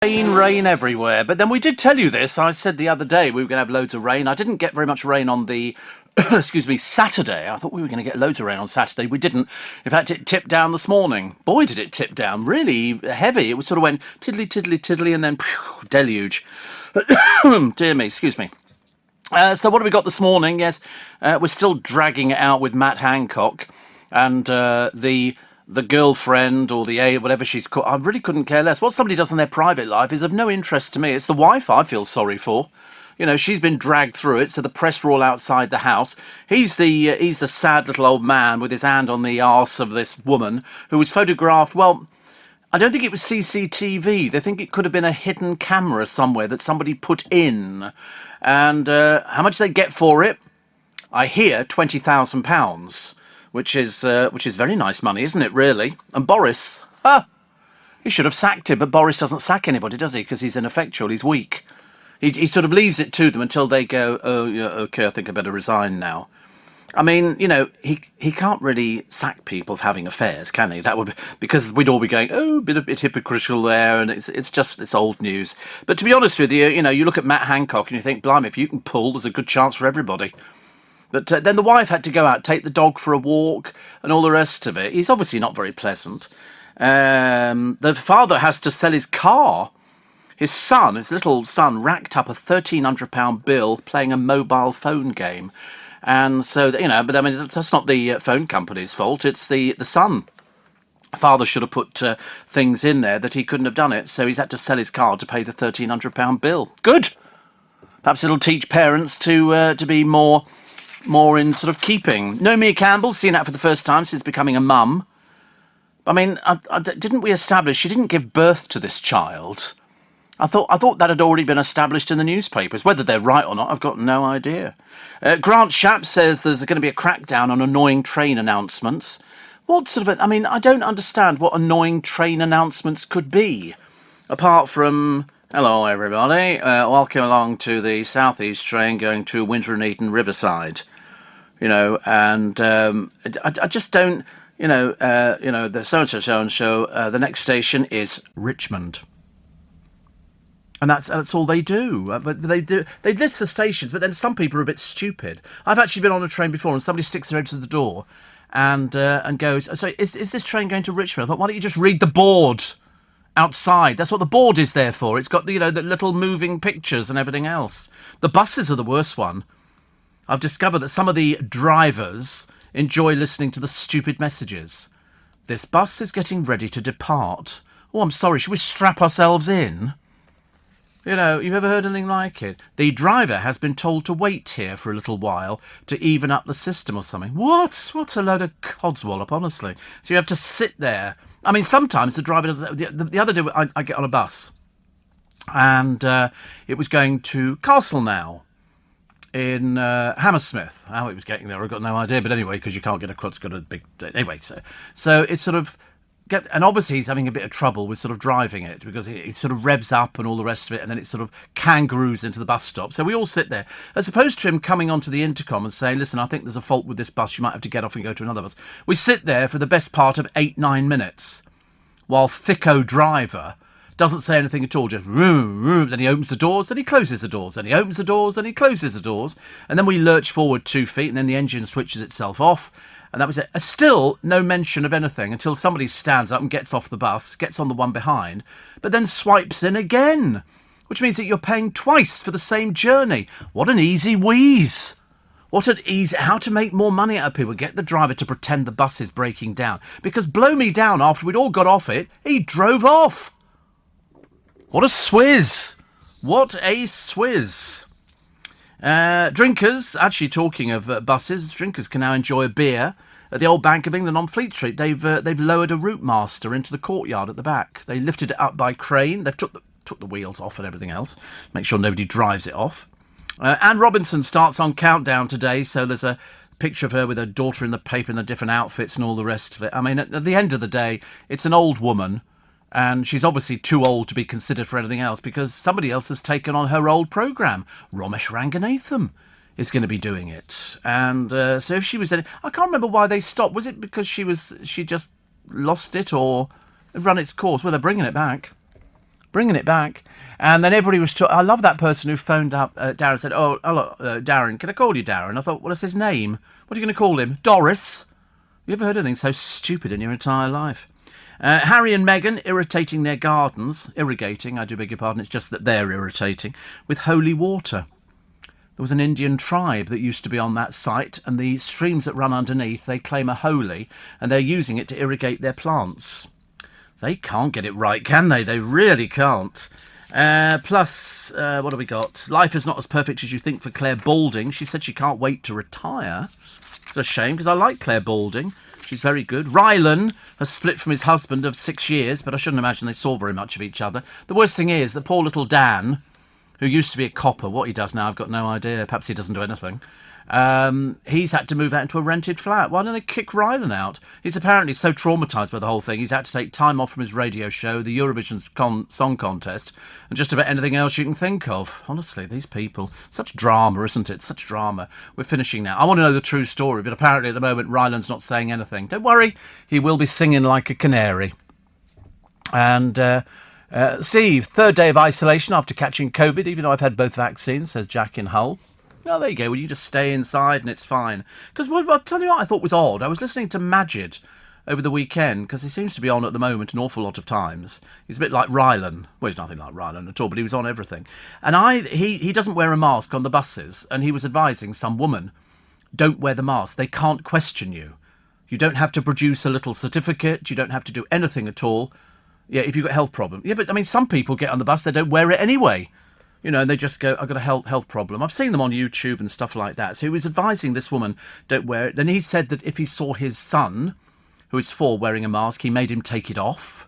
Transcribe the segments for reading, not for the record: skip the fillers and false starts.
Rain everywhere. But then we did tell you this. I said the other day we were going to have loads of rain. I didn't get very much rain on the, excuse me, Saturday. I thought we were going to get loads of rain on Saturday. We didn't. In fact, it tipped down this morning. Boy, did it tip down. Really heavy. It sort of went tiddly, tiddly, tiddly, and then deluge. Dear me, excuse me. So what have we got this morning? Yes, we're still dragging it out with Matt Hancock and the girlfriend or the whatever she's called. I really couldn't care less. What somebody does in their private life is of no interest to me. It's the wife I feel sorry for. You know, she's been dragged through it, so the press are all outside the house. He's the sad little old man with his hand on the arse of this woman who was photographed. Well, I don't think it was CCTV. They think it could have been a hidden camera somewhere that somebody put in. And how much they get for it? I hear £20,000, which is very nice money, isn't it? Really. And Boris, he should have sacked him, but Boris doesn't sack anybody, does he? Because he's ineffectual. He's weak. He sort of leaves it to them until they go, oh yeah, okay, I think I better resign now. I mean, you know, he can't really sack people for having affairs, can he? That would be, because we'd all be going, oh, a bit hypocritical there, and it's old news. But to be honest with you, you know, you look at Matt Hancock and you think, blimey, if you can pull, there's a good chance for everybody. But then the wife had to go out, take the dog for a walk, and all the rest of it. He's obviously not very pleasant. The father has to sell his car. His son, his little son, racked up a £1,300 bill playing a mobile phone game. And so, you know, but I mean, that's not the phone company's fault. It's the son. Father should have put things in there that he couldn't have done it. So he's had to sell his car to pay the £1,300 bill. Good. Perhaps it'll teach parents to be more in sort of keeping. Naomi Campbell, seen that for the first time since becoming a mum. I mean, didn't we establish she didn't give birth to this child? I thought that had already been established in the newspapers. Whether they're right or not, I've got no idea. Grant Shapps says there's going to be a crackdown on annoying train announcements. What sort of... I mean, I don't understand what annoying train announcements could be. Apart from, hello everybody, welcome along to the South East train going to Windsor and Eton Riverside. You know, and I just don't... the so-and-so, the next station is Richmond. And that's all they do. But they list the stations, but then some people are a bit stupid. I've actually been on a train before, and somebody sticks their head to the door and goes, "So is this train going to Richmond?" I thought, why don't you just read the board outside? That's what the board is there for. It's got the little moving pictures and everything else. The buses are the worst one. I've discovered that some of the drivers enjoy listening to the stupid messages. This bus is getting ready to depart. Oh, I'm sorry. Should we strap ourselves in? You know, you've ever heard anything like it? The driver has been told to wait here for a little while to even up the system or something. What? What's a load of codswallop, honestly? So you have to sit there. I mean, sometimes the driver does... The other day, I get on a bus, and it was going to Castleknock in Hammersmith. How it was getting there, I've got no idea. But anyway, because you can't get across, it's got a big... Anyway, so it's sort of... And obviously he's having a bit of trouble with sort of driving it because it sort of revs up and all the rest of it, and then it sort of kangaroos into the bus stop. So we all sit there, as opposed to him coming onto the intercom and saying, listen, I think there's a fault with this bus, you might have to get off and go to another bus. We sit there for the best part of 8-9 minutes while thicko driver doesn't say anything at all, just then he opens the doors, then he closes the doors, then he opens the doors, then he closes the doors, and then we lurch forward 2 feet, and then the engine switches itself off. And that was it. Still no mention of anything until somebody stands up and gets off the bus, gets on the one behind, but then swipes in again, which means that you're paying twice for the same journey. What an easy wheeze. What an easy... How to make more money out of people. Get the driver to pretend the bus is breaking down. Because blow me down, after we'd all got off it, he drove off. What a swizz. What a swizz. Drinkers, actually talking of buses, drinkers can now enjoy a beer at the old Bank of England on Fleet Street. They've lowered a route master into the courtyard at the back. They lifted it up by crane. They've took the wheels off and everything else. Make sure nobody drives it off. Anne Robinson starts on Countdown today, so there's a picture of her with her daughter in the paper in the different outfits and all the rest of it. I mean, at the end of the day, it's an old woman, and she's obviously too old to be considered for anything else because somebody else has taken on her old programme. Ramesh Ranganathan is going to be doing it. And so if she was... I can't remember why they stopped. Was it because she just lost it or run its course? Well, they're bringing it back. bringing it back. And then everybody was I love that person who phoned up Darren and said, oh, hello, Darren, can I call you Darren? I thought, what is his name? What are you going to call him? Doris? You ever heard anything so stupid in your entire life? Harry and Meghan irritating their gardens, irrigating, I do beg your pardon, it's just that they're irritating, with holy water. There was an Indian tribe that used to be on that site, and the streams that run underneath they claim are holy, and they're using it to irrigate their plants. They can't get it right, can they? They really can't. Plus, what have we got? Life is not as perfect as you think for Claire Balding. She said she can't wait to retire. It's a shame, because I like Claire Balding. She's very good. Rylan has split from his husband of 6 years, but I shouldn't imagine they saw very much of each other. The worst thing is that poor little Dan, who used to be a copper, what he does now, I've got no idea. Perhaps he doesn't do anything. He's had to move out into a rented flat. Why don't they kick Rylan out? He's apparently so traumatised by the whole thing, he's had to take time off from his radio show, the Eurovision Song Contest, and just about anything else you can think of. Honestly, these people. Such drama, isn't it? Such drama. We're finishing now. I want to know the true story, but apparently at the moment Rylan's not saying anything. Don't worry, he will be singing like a canary. And Steve, third day of isolation after catching COVID, even though I've had both vaccines, says Jack in Hull. Oh, there you go. Well, you just stay inside and it's fine. Because I'll tell you what I thought was odd. I was listening to Majid over the weekend, because he seems to be on at the moment an awful lot of times. He's a bit like Rylan. Well, he's nothing like Rylan at all, but he was on everything. And he doesn't wear a mask on the buses, and he was advising some woman, don't wear the mask. They can't question you. You don't have to produce a little certificate. You don't have to do anything at all. Yeah, if you've got a health problem. Yeah, but I mean, some people get on the bus, they don't wear it anyway. You know, and they just go, I've got a health problem. I've seen them on YouTube and stuff like that. So he was advising this woman, don't wear it. Then he said that if he saw his son, who is 4, wearing a mask, he made him take it off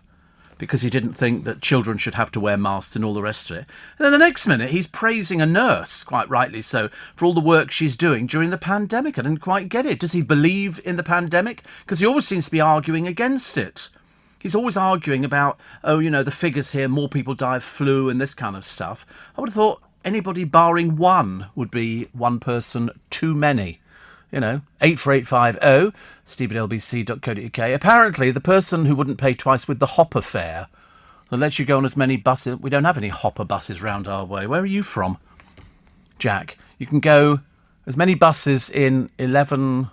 because he didn't think that children should have to wear masks and all the rest of it. And then the next minute, he's praising a nurse, quite rightly so, for all the work she's doing during the pandemic. I didn't quite get it. Does he believe in the pandemic? Because he always seems to be arguing against it. He's always arguing about, oh, you know, the figures here, more people die of flu and this kind of stuff. I would have thought anybody barring one would be one person too many. You know, 84850, steve@lbc.co.uk. Apparently, the person who wouldn't pay twice with the hopper fare, that lets you go on as many buses. We don't have any hopper buses round our way. Where are you from, Jack? You can go as many buses in 11...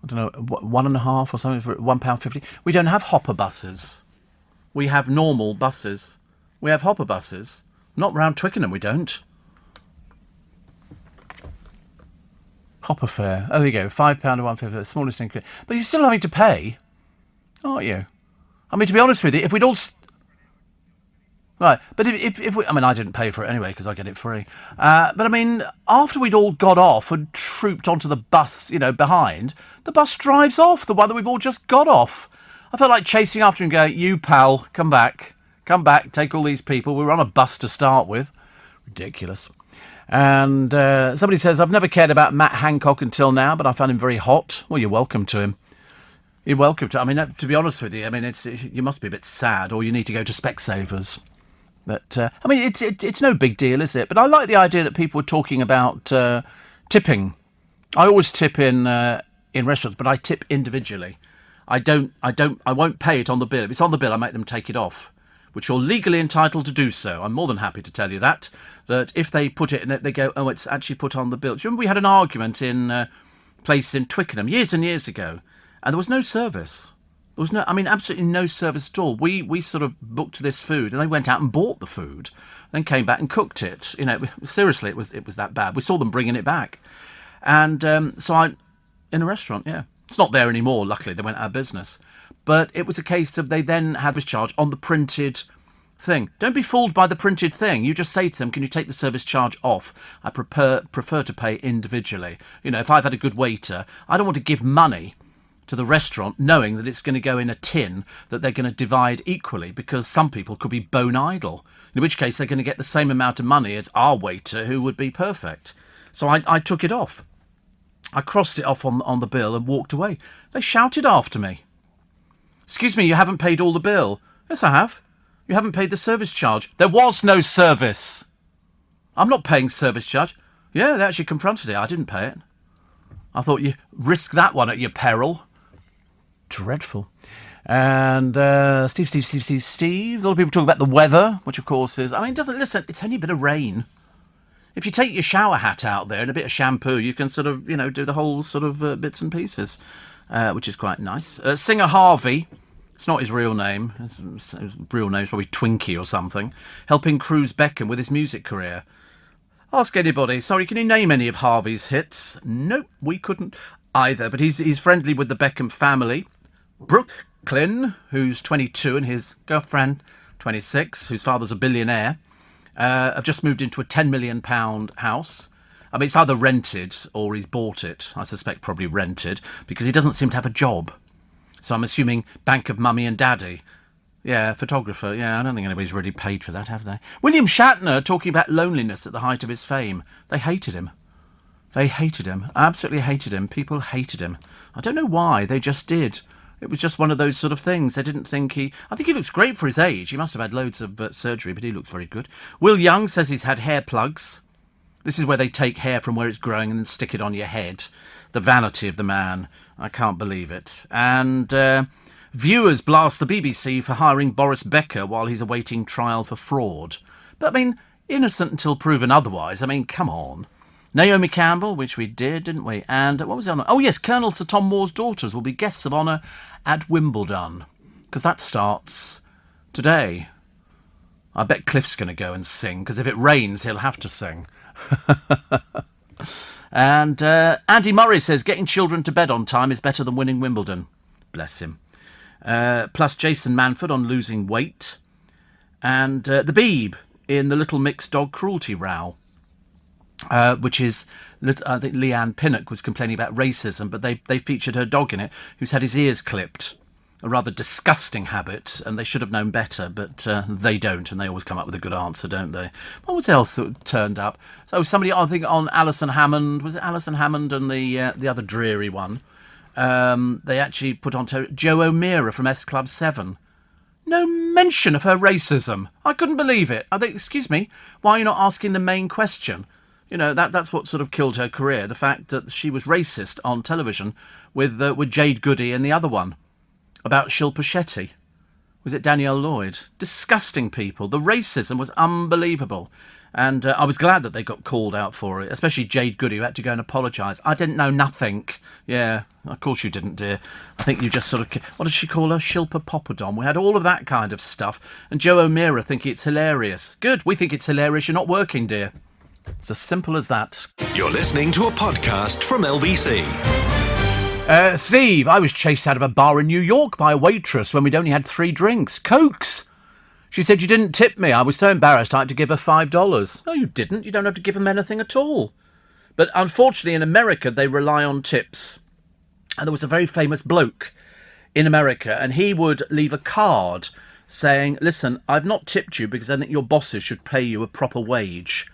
I don't know, 1.5 or something for £1.50. We don't have hopper buses. We have normal buses. We have hopper buses. Not round Twickenham, we don't. Hopper fare. Oh, there you go. £5 or £1.50, the smallest increase. But you're still having to pay, aren't you? I mean, to be honest with you, if we'd all... Right, but if we... I mean, I didn't pay for it anyway because I get it free. But I mean, after we'd all got off and trooped onto the bus, you know, behind, the bus drives off, the one that we've all just got off. I felt like chasing after him going, you pal, come back, take all these people. We were on a bus to start with. Ridiculous. And somebody says, I've never cared about Matt Hancock until now, but I found him very hot. Well, you're welcome to him. You're welcome to... I mean, to be honest with you, I mean, you must be a bit sad, or you need to go to Specsavers. But, I mean, it's no big deal, is it? But I like the idea that people were talking about tipping. I always tip in restaurants, but I tip individually. I won't pay it on the bill. If it's on the bill, I make them take it off, which you're legally entitled to do so. I'm more than happy to tell you that if they put it in it, they go, oh, it's actually put on the bill. Do you remember we had an argument in a place in Twickenham years and years ago, and there was no service. There was absolutely no service at all. We sort of booked this food, and they went out and bought the food, then came back and cooked it. You know, seriously, it was that bad. We saw them bringing it back, and in a restaurant, yeah, it's not there anymore. Luckily, they went out of business. But it was a case of they then had this charge on the printed thing. Don't be fooled by the printed thing. You just say to them, "Can you take the service charge off? I prefer to pay individually." You know, if I've had a good waiter, I don't want to give money to the restaurant knowing that it's going to go in a tin that they're going to divide equally, because some people could be bone idle, in which case they're going to get the same amount of money as our waiter, who would be perfect. So I took it off. I crossed it off on the bill and walked away. They shouted after me. Excuse me, you haven't paid all the bill. Yes, I have. You haven't paid the service charge. There was no service. I'm not paying service charge. Yeah, they actually confronted it. I didn't pay it. I thought you risk that one at your peril. Dreadful. And Steve. A lot of people talk about the weather, which of course is, listen, it's only a bit of rain. If you take your shower hat out there and a bit of shampoo, you can sort of, do the whole sort of bits and pieces, which is quite nice. Singer Harvey, it's not his real name. His real name's probably Twinkie or something, helping Cruz Beckham with his music career. Ask anybody. Sorry, can you name any of Harvey's hits? Nope, we couldn't either. But he's friendly with the Beckham family. Brooklyn, who's 22, and his girlfriend, 26, whose father's a billionaire, have just moved into a £10 million house. I mean, it's either rented or he's bought it. I suspect probably rented, because he doesn't seem to have a job. So I'm assuming Bank of Mummy and Daddy. Yeah, photographer. Yeah, I don't think anybody's really paid for that, have they? William Shatner talking about loneliness at the height of his fame. They hated him. They hated him. Absolutely hated him. People hated him. I don't know why. They just did. It was just one of those sort of things. They didn't think I think he looks great for his age. He must have had loads of surgery, but he looks very good. Will Young says he's had hair plugs. This is where they take hair from where it's growing and then stick it on your head. The vanity of the man. I can't believe it. And viewers blast the BBC for hiring Boris Becker while he's awaiting trial for fraud. But, innocent until proven otherwise. Come on. Naomi Campbell, which we did, didn't we? And what was the other? Oh, yes, Colonel Sir Tom Moore's daughters will be guests of honour at Wimbledon, because that starts today. I bet Cliff's going to go and sing, because if it rains, he'll have to sing. And Andy Murray says getting children to bed on time is better than winning Wimbledon. Bless him. Plus Jason Manford on losing weight. And the Beeb in the Little Mix dog cruelty row. Which is, I think Leanne Pinnock was complaining about racism, but they featured her dog in it, who's had his ears clipped. A rather disgusting habit, and they should have known better, but they don't, and they always come up with a good answer, don't they? What else that turned up? So somebody, I think, on Alison Hammond, was it Alison Hammond and the other dreary one? They actually put on Jo O'Meara from S Club 7. No mention of her racism. I couldn't believe it. I think, excuse me, why are you not asking the main question? That's what sort of killed her career, the fact that she was racist on television with Jade Goody and the other one about Shilpa Shetty. Was it Danielle Lloyd? Disgusting people. The racism was unbelievable. And I was glad that they got called out for it, especially Jade Goody, who had to go and apologise. I didn't know nothing. Yeah, of course you didn't, dear. I think you just sort of... What did she call her? Shilpa Poppadom. We had all of that kind of stuff. And Jo O'Meara thinking it's hilarious. Good, we think it's hilarious. You're not working, dear. It's as simple as that. You're listening to a podcast from LBC. Steve, I was chased out of a bar in New York by a waitress when we'd only had 3 drinks. Cokes! She said you didn't tip me. I was so embarrassed I had to give her $5. No, you didn't. You don't have to give them anything at all. But unfortunately in America they rely on tips. And there was a very famous bloke in America, and he would leave a card saying, listen, I've not tipped you because I think your bosses should pay you a proper wage,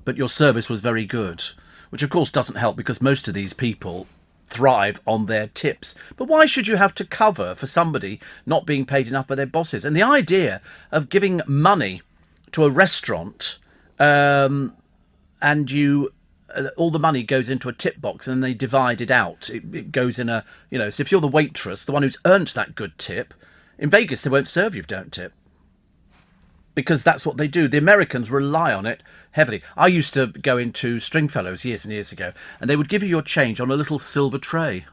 but your service was very good. Which of course doesn't help, because most of these people thrive on their tips. But why should you have to cover for somebody not being paid enough by their bosses? And the idea of giving money to a restaurant and you all the money goes into a tip box and they divide it out. It goes in a, so if you're the waitress, the one who's earned that good tip, in Vegas they won't serve you if you don't tip. Because that's what they do. The Americans rely on it heavily. I used to go into Stringfellows years and years ago, and they would give you your change on a little silver tray.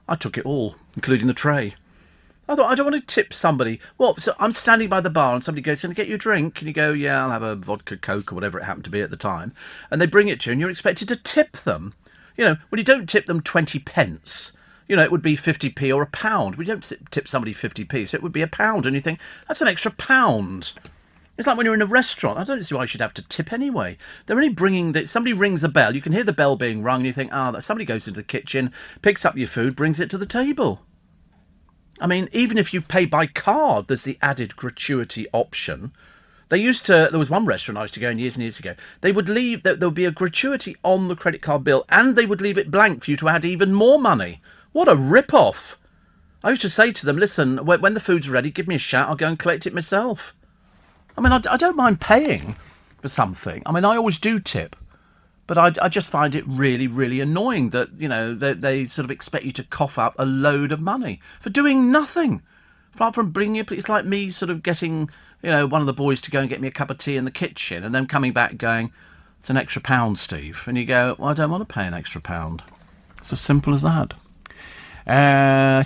I took it all, including the tray. I thought, I don't want to tip somebody. Well, so I'm standing by the bar and somebody goes, can I get you a drink? And you go, yeah, I'll have a vodka Coke or whatever it happened to be at the time. And they bring it to you and you're expected to tip them. When you don't tip them 20 pence, it would be 50p or £1. We don't tip somebody 50p, so it would be £1. And you think, that's an extra £1. It's like when you're in a restaurant. I don't see why you should have to tip anyway. They're only bringing... Somebody rings a bell. You can hear the bell being rung and you think, somebody goes into the kitchen, picks up your food, brings it to the table. I mean, even if you pay by card, there's the added gratuity option. There was one restaurant I used to go in years and years ago. They would leave... There would be a gratuity on the credit card bill, and they would leave it blank for you to add even more money. What a rip-off. I used to say to them, listen, when the food's ready, give me a shout. I'll go and collect it myself. I mean, I don't mind paying for something. I mean, I always do tip. But I just find it really, really annoying that, they sort of expect you to cough up a load of money for doing nothing. Apart from bringing you, it's like me sort of getting, one of the boys to go and get me a cup of tea in the kitchen and then coming back going, it's an extra £1, Steve. And you go, well, I don't want to pay an extra £1. It's as simple as that. I'm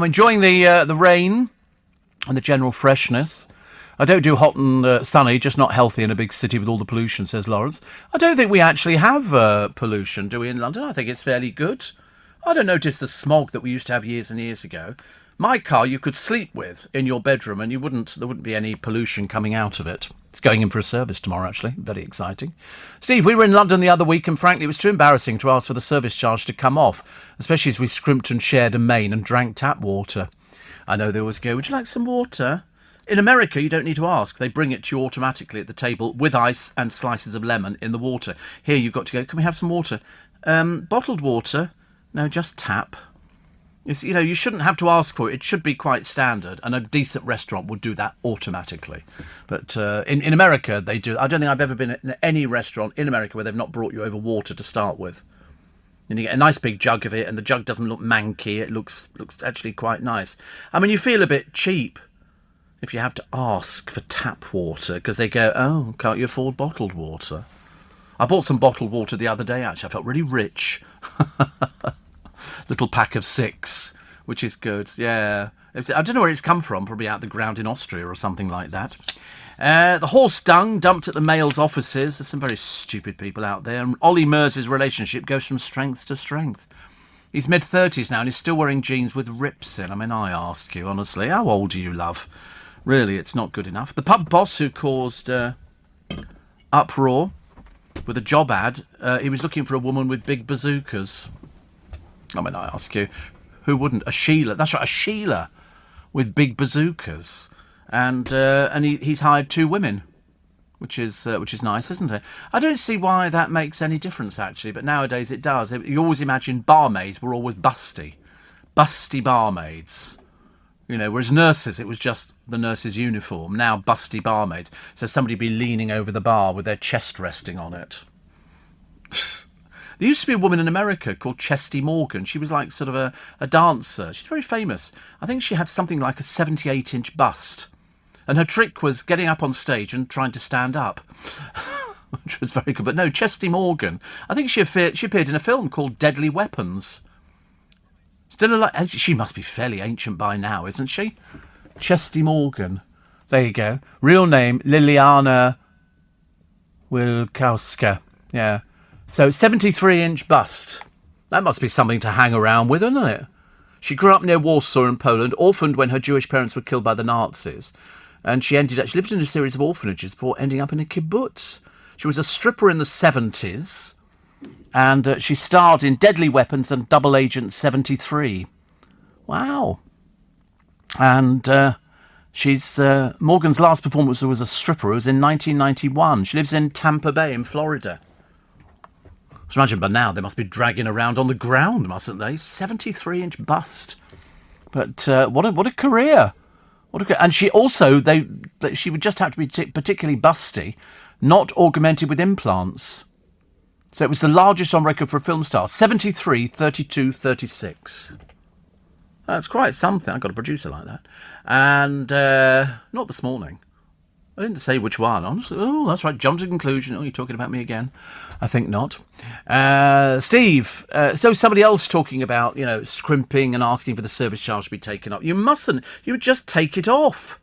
enjoying the rain and the general freshness. I don't do hot and sunny, just not healthy in a big city with all the pollution, says Lawrence. I don't think we actually have pollution, do we, in London? I think it's fairly good. I don't notice the smog that we used to have years and years ago. My car you could sleep with in your bedroom and there wouldn't be any pollution coming out of it. It's going in for a service tomorrow, actually. Very exciting. Steve, we were in London the other week and frankly it was too embarrassing to ask for the service charge to come off, especially as we scrimped and shared a main and drank tap water. I know they always go, would you like some water? In America, you don't need to ask. They bring it to you automatically at the table with ice and slices of lemon in the water. Here you've got to go, can we have some water? Bottled water? No, just tap. You shouldn't have to ask for it. It should be quite standard, and a decent restaurant would do that automatically. But in America, they do. I don't think I've ever been in any restaurant in America where they've not brought you over water to start with. And you get a nice big jug of it, and the jug doesn't look manky. It looks actually quite nice. I mean, you feel a bit cheap if you have to ask for tap water, because they go, oh, can't you afford bottled water? I bought some bottled water the other day, actually. I felt really rich. Little pack of 6, which is good. Yeah. I don't know where it's come from, probably out the ground in Austria or something like that. The horse dung dumped at the Mail's offices. There's some very stupid people out there. And Ollie Mers's relationship goes from strength to strength. He's mid-30s now and he's still wearing jeans with rips in. I mean, I ask you, honestly, how old are you, love? Really, it's not good enough. The pub boss who caused uproar with a job ad, he was looking for a woman with big bazookas. I mean, I ask you, who wouldn't? A Sheila. That's right, a Sheila with big bazookas. And he's hired 2 women, which is nice, isn't it? I don't see why that makes any difference, actually, but nowadays it does. You always imagine barmaids were always busty barmaids. Whereas nurses, it was just the nurse's uniform. Now busty barmaids. So somebody be leaning over the bar with their chest resting on it. There used to be a woman in America called Chesty Morgan. She was like sort of a dancer. She's very famous. I think she had something like a 78-inch bust. And her trick was getting up on stage and trying to stand up, which was very good. But no, Chesty Morgan. I think she appeared in a film called Deadly Weapons. Still alive. She must be fairly ancient by now, isn't she? Chesty Morgan. There you go. Real name, Liliana Wilkowska. Yeah. So 73-inch bust. That must be something to hang around with, isn't it? She grew up near Warsaw in Poland, orphaned when her Jewish parents were killed by the Nazis. And she lived in a series of orphanages before ending up in a kibbutz. She was a stripper in the 70s. And she starred in Deadly Weapons and Double Agent 73. Wow. And Morgan's last performance was a stripper. It was in 1991. She lives in Tampa Bay in Florida. So imagine by now they must be dragging around on the ground, mustn't they? 73-inch bust. But what a career. And she also, she would just have to be particularly busty, not augmented with implants. So it was the largest on record for a film star. 73, 32, 36. That's quite something. I've got a producer like that. And not this morning. I didn't say which one. Honestly, oh, that's right. Jump to conclusion. Oh, you're talking about me again. I think not. Steve, so somebody else talking about, scrimping and asking for the service charge to be taken up. You mustn't. You just take it off.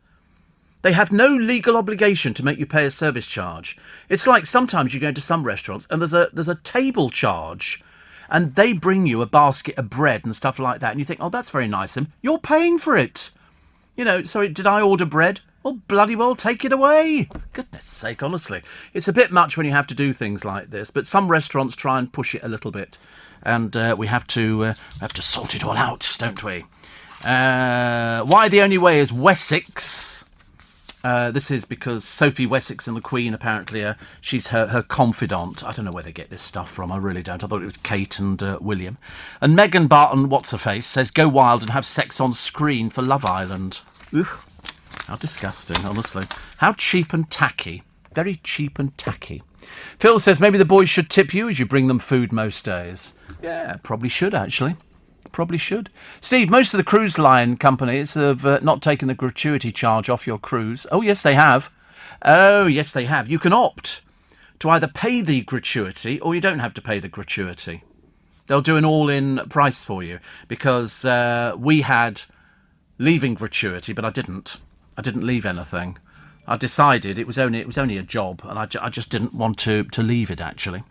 They have no legal obligation to make you pay a service charge. It's like sometimes you go into some restaurants and there's a table charge and they bring you a basket of bread and stuff like that and you think, oh, that's very nice of them. You're paying for it. Sorry, did I order bread? Well, bloody well, take it away. Goodness sake, honestly. It's a bit much when you have to do things like this, but some restaurants try and push it a little bit. And we have to sort it all out, don't we? Why the Only Way is Wessex. This is because Sophie Wessex and the Queen, apparently, she's her confidant. I don't know where they get this stuff from, I really don't. I thought it was Kate and William. And Megan Barton, what's-her-face, says, go wild and have sex on screen for Love Island. Ugh. How disgusting, honestly. How cheap and tacky. Very cheap and tacky. Phil says maybe the boys should tip you as you bring them food most days. Yeah, probably should, actually. Probably should. Steve, most of the cruise line companies have not taken the gratuity charge off your cruise. Oh, yes, they have. Oh, yes, they have. You can opt to either pay the gratuity or you don't have to pay the gratuity. They'll do an all-in price for you because we had leaving gratuity, but I didn't. I didn't leave anything. I decided it was only a job, and I just didn't want to leave it, actually.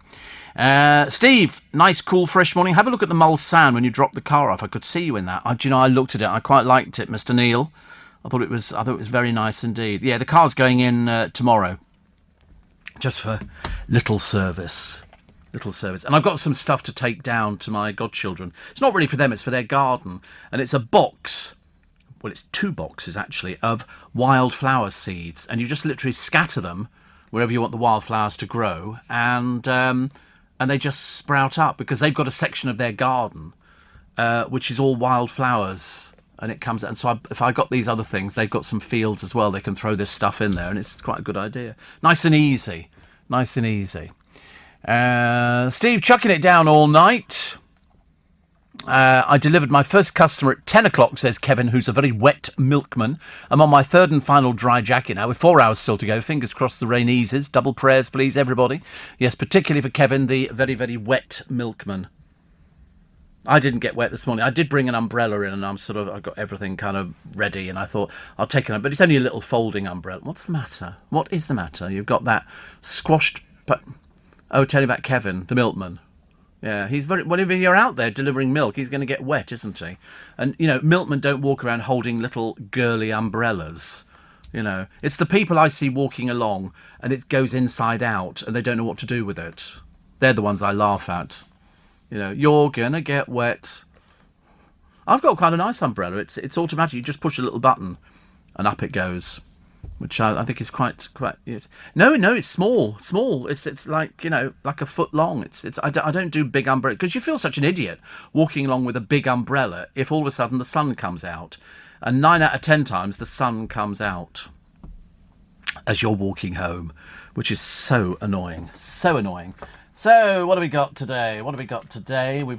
Steve, nice, cool, fresh morning. Have a look at the Mulsanne when you drop the car off. I could see you in that. I looked at it. I quite liked it, Mr. Neil. I thought it was very nice indeed. Yeah, the car's going in tomorrow, just for little service. And I've got some stuff to take down to my godchildren. It's not really for them, it's for their garden. And it's a box, well, it's 2 boxes actually, of wildflower seeds. And you just literally scatter them wherever you want the wildflowers to grow. And they just sprout up because they've got a section of their garden which is all wildflowers. And it comes out. And so if I got these other things, they've got some fields as well. They can throw this stuff in there, and it's quite a good idea. Nice and easy. Steve, chucking it down all night. I delivered my first customer at 10 o'clock, says Kevin, who's a very wet milkman. I'm on my 3rd and final dry jacket now, with 4 hours still to go. Fingers crossed the rain eases. Double prayers, please, everybody. Yes, particularly for Kevin, the very, very wet milkman. I didn't get wet this morning. I did bring an umbrella in, and I got everything kind of ready, and I thought I'll take it, but it's only a little folding umbrella. What's the matter? What is the matter? You've got that squashed. Oh, tell you about Kevin, the milkman. Yeah, he's very. Well, if you're out there delivering milk, he's going to get wet, isn't he? And milkmen don't walk around holding little girly umbrellas. It's the people I see walking along, and it goes inside out, and they don't know what to do with it. They're the ones I laugh at. You're gonna get wet. I've got quite a nice umbrella. It's automatic. You just push a little button, and up it goes, which I think is quite. Yes. No, it's small. It's like like a foot long. I don't do big umbrella because you feel such an idiot walking along with a big umbrella if all of a sudden the sun comes out, and 9 out of 10 times the sun comes out as you're walking home, which is so annoying. So, what do we got today? We've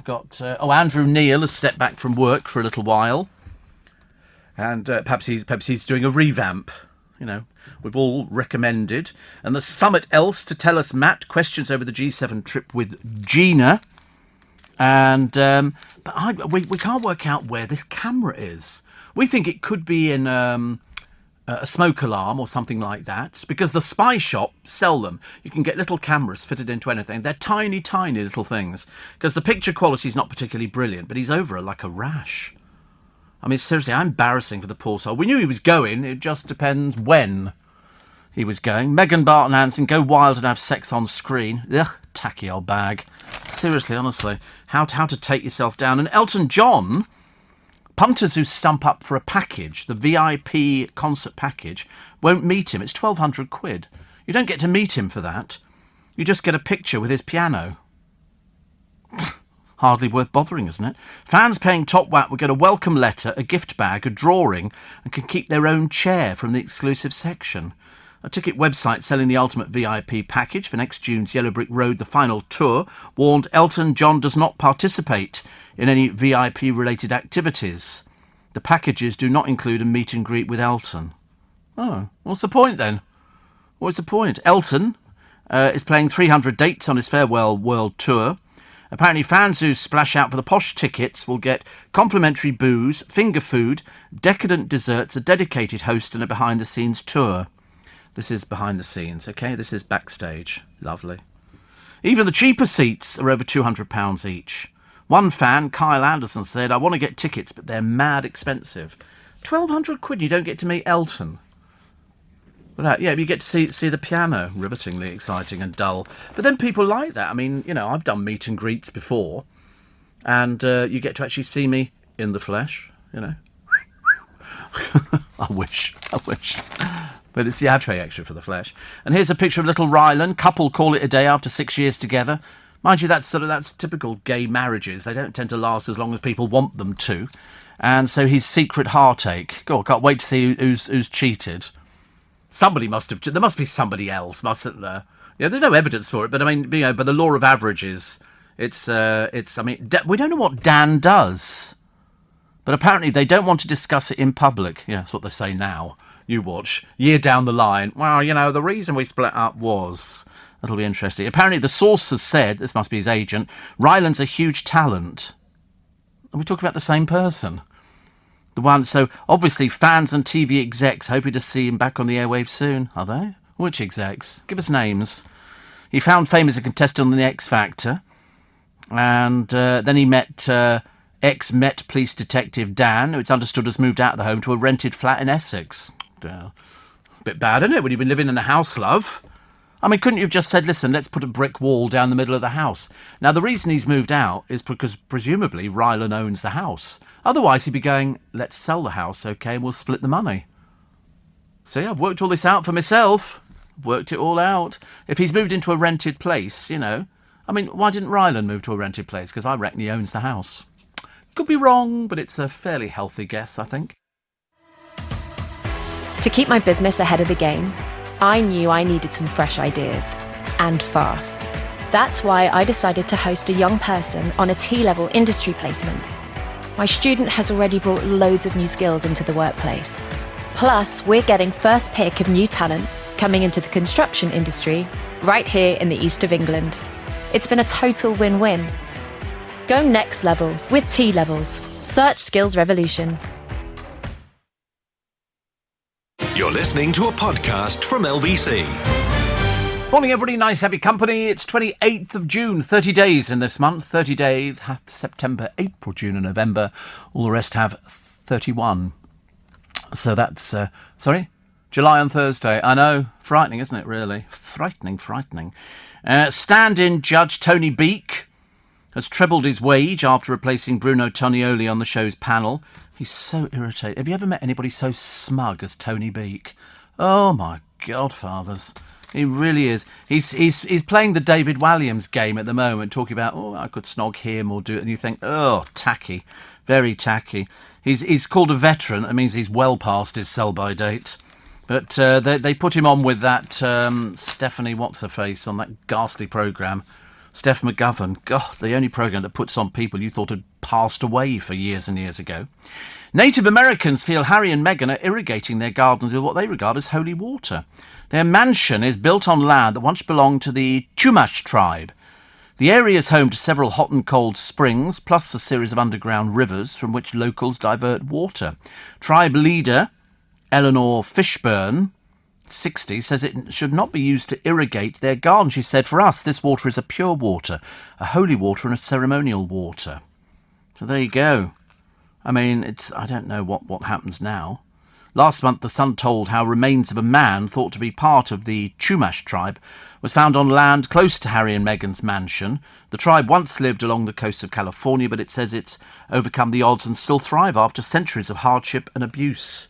got... Andrew Neil has stepped back from work for a little while. And perhaps he's doing a revamp. We've all recommended. And there's somewhat else to tell us, Matt. Questions over the G7 trip with Gina. And but we can't work out where this camera is. We think it could be in... a smoke alarm or something like that, because the Spy Shop sell them. You can get little cameras fitted into anything. They're tiny, tiny little things, because the picture quality is not particularly brilliant, but he's over like a rash. I mean, seriously, how embarrassing for the poor soul. We knew he was going, it just depends when he was going. Megan Barton Hansen, go wild and have sex on screen. Ugh, tacky old bag. Seriously, honestly, how to take yourself down. And Elton John... Punters who stump up for a package, the VIP concert package, won't meet him. It's £1,200. You don't get to meet him for that. You just get a picture with his piano. Hardly worth bothering, isn't it? Fans paying top whack will get a welcome letter, a gift bag, a drawing, and can keep their own chair from the exclusive section. A ticket website selling the ultimate VIP package for next June's Yellow Brick Road, the final tour, warned Elton John does not participate in any VIP-related activities. The packages do not include a meet and greet with Elton. Oh, what's the point then? What's the point? Elton is playing 300 dates on his farewell world tour. Apparently fans who splash out for the posh tickets will get complimentary booze, finger food, decadent desserts, a dedicated host and a behind-the-scenes tour. This is behind the scenes, okay? This is backstage. Lovely. Even the cheaper seats are over £200 each. One fan, Kyle Anderson, said, I want to get tickets, but they're mad expensive. £1,200, you don't get to meet Elton. But you get to see the piano. Rivetingly exciting and dull. But then people like that. I mean, I've done meet and greets before. And you get to actually see me in the flesh, I wish. But you have to pay extra for the flesh. And here's a picture of little Rylan. Couple call it a day after 6 years together. Mind you, that's typical gay marriages. They don't tend to last as long as people want them to. And so his secret heartache. God, can't wait to see who's cheated. Somebody must have. There must be somebody else, mustn't there? There's no evidence for it, but I mean, by the law of averages, I mean, we don't know what Dan does, but apparently they don't want to discuss it in public. Yeah, that's what they say now. You watch. Year down the line, well, the reason we split up was... That'll be interesting. Apparently the source has said, this must be his agent, Ryland's a huge talent. Are we talking about the same person? The one, so obviously fans and TV execs hoping to see him back on the airwaves soon. Are they? Which execs? Give us names. He found fame as a contestant on the X Factor. And then he met ex-Met police detective Dan, who it's understood has moved out of the home to a rented flat in Essex. Bit bad, isn't it, when you've been living in a house, love? I mean, couldn't you have just said, listen, let's put a brick wall down the middle of the house? Now, the reason he's moved out is because presumably Ryland owns the house. Otherwise, he'd be going, let's sell the house, OK, and we'll split the money. See, I've worked all this out for myself. Worked it all out. If he's moved into a rented place, I mean, why didn't Ryland move to a rented place? Because I reckon he owns the house. Could be wrong, but it's a fairly healthy guess, I think. To keep my business ahead of the game, I knew I needed some fresh ideas, and fast. That's why I decided to host a young person on a T-level industry placement. My student has already brought loads of new skills into the workplace. Plus, we're getting first pick of new talent coming into the construction industry right here in the east of England. It's been a total win-win. Go next level with T-levels. Search Skills Revolution. You're listening to a podcast from LBC. Morning, everybody. Nice to have your company. It's 28th of June, 30 days in this month. 30 days, September, April, June and November. All the rest have 31. So that's, July on Thursday. I know. Frightening, isn't it, really? Frightening. Stand-in judge Tony Beak has trebled his wage after replacing Bruno Tonioli on the show's panel. He's so irritated. Have you ever met anybody so smug as Tony Beak? Oh, my godfathers. He really is. He's playing the David Walliams game at the moment, talking about, I could snog him or do it. And you think, tacky. Very tacky. He's called a veteran. That means he's well past his sell-by date. But they put him on with that Stephanie What's-Her-Face on that ghastly programme. Steph McGovern. God, the only programme that puts on people you thought had passed away for years and years ago. Native Americans feel Harry and Meghan are irrigating their gardens with what they regard as holy water. Their mansion is built on land that once belonged to the Chumash tribe. The area is home to several hot and cold springs, plus a series of underground rivers from which locals divert water. Tribe leader Eleanor Fishburne, 60, says it should not be used to irrigate their garden. She said, for us, this water is a pure water, a holy water and a ceremonial water. So there you go. I mean, I don't know what happens now. Last month, The Sun told how remains of a man thought to be part of the Chumash tribe was found on land close to Harry and Meghan's mansion. The tribe once lived along the coast of California, but it says it's overcome the odds and still thrive after centuries of hardship and abuse.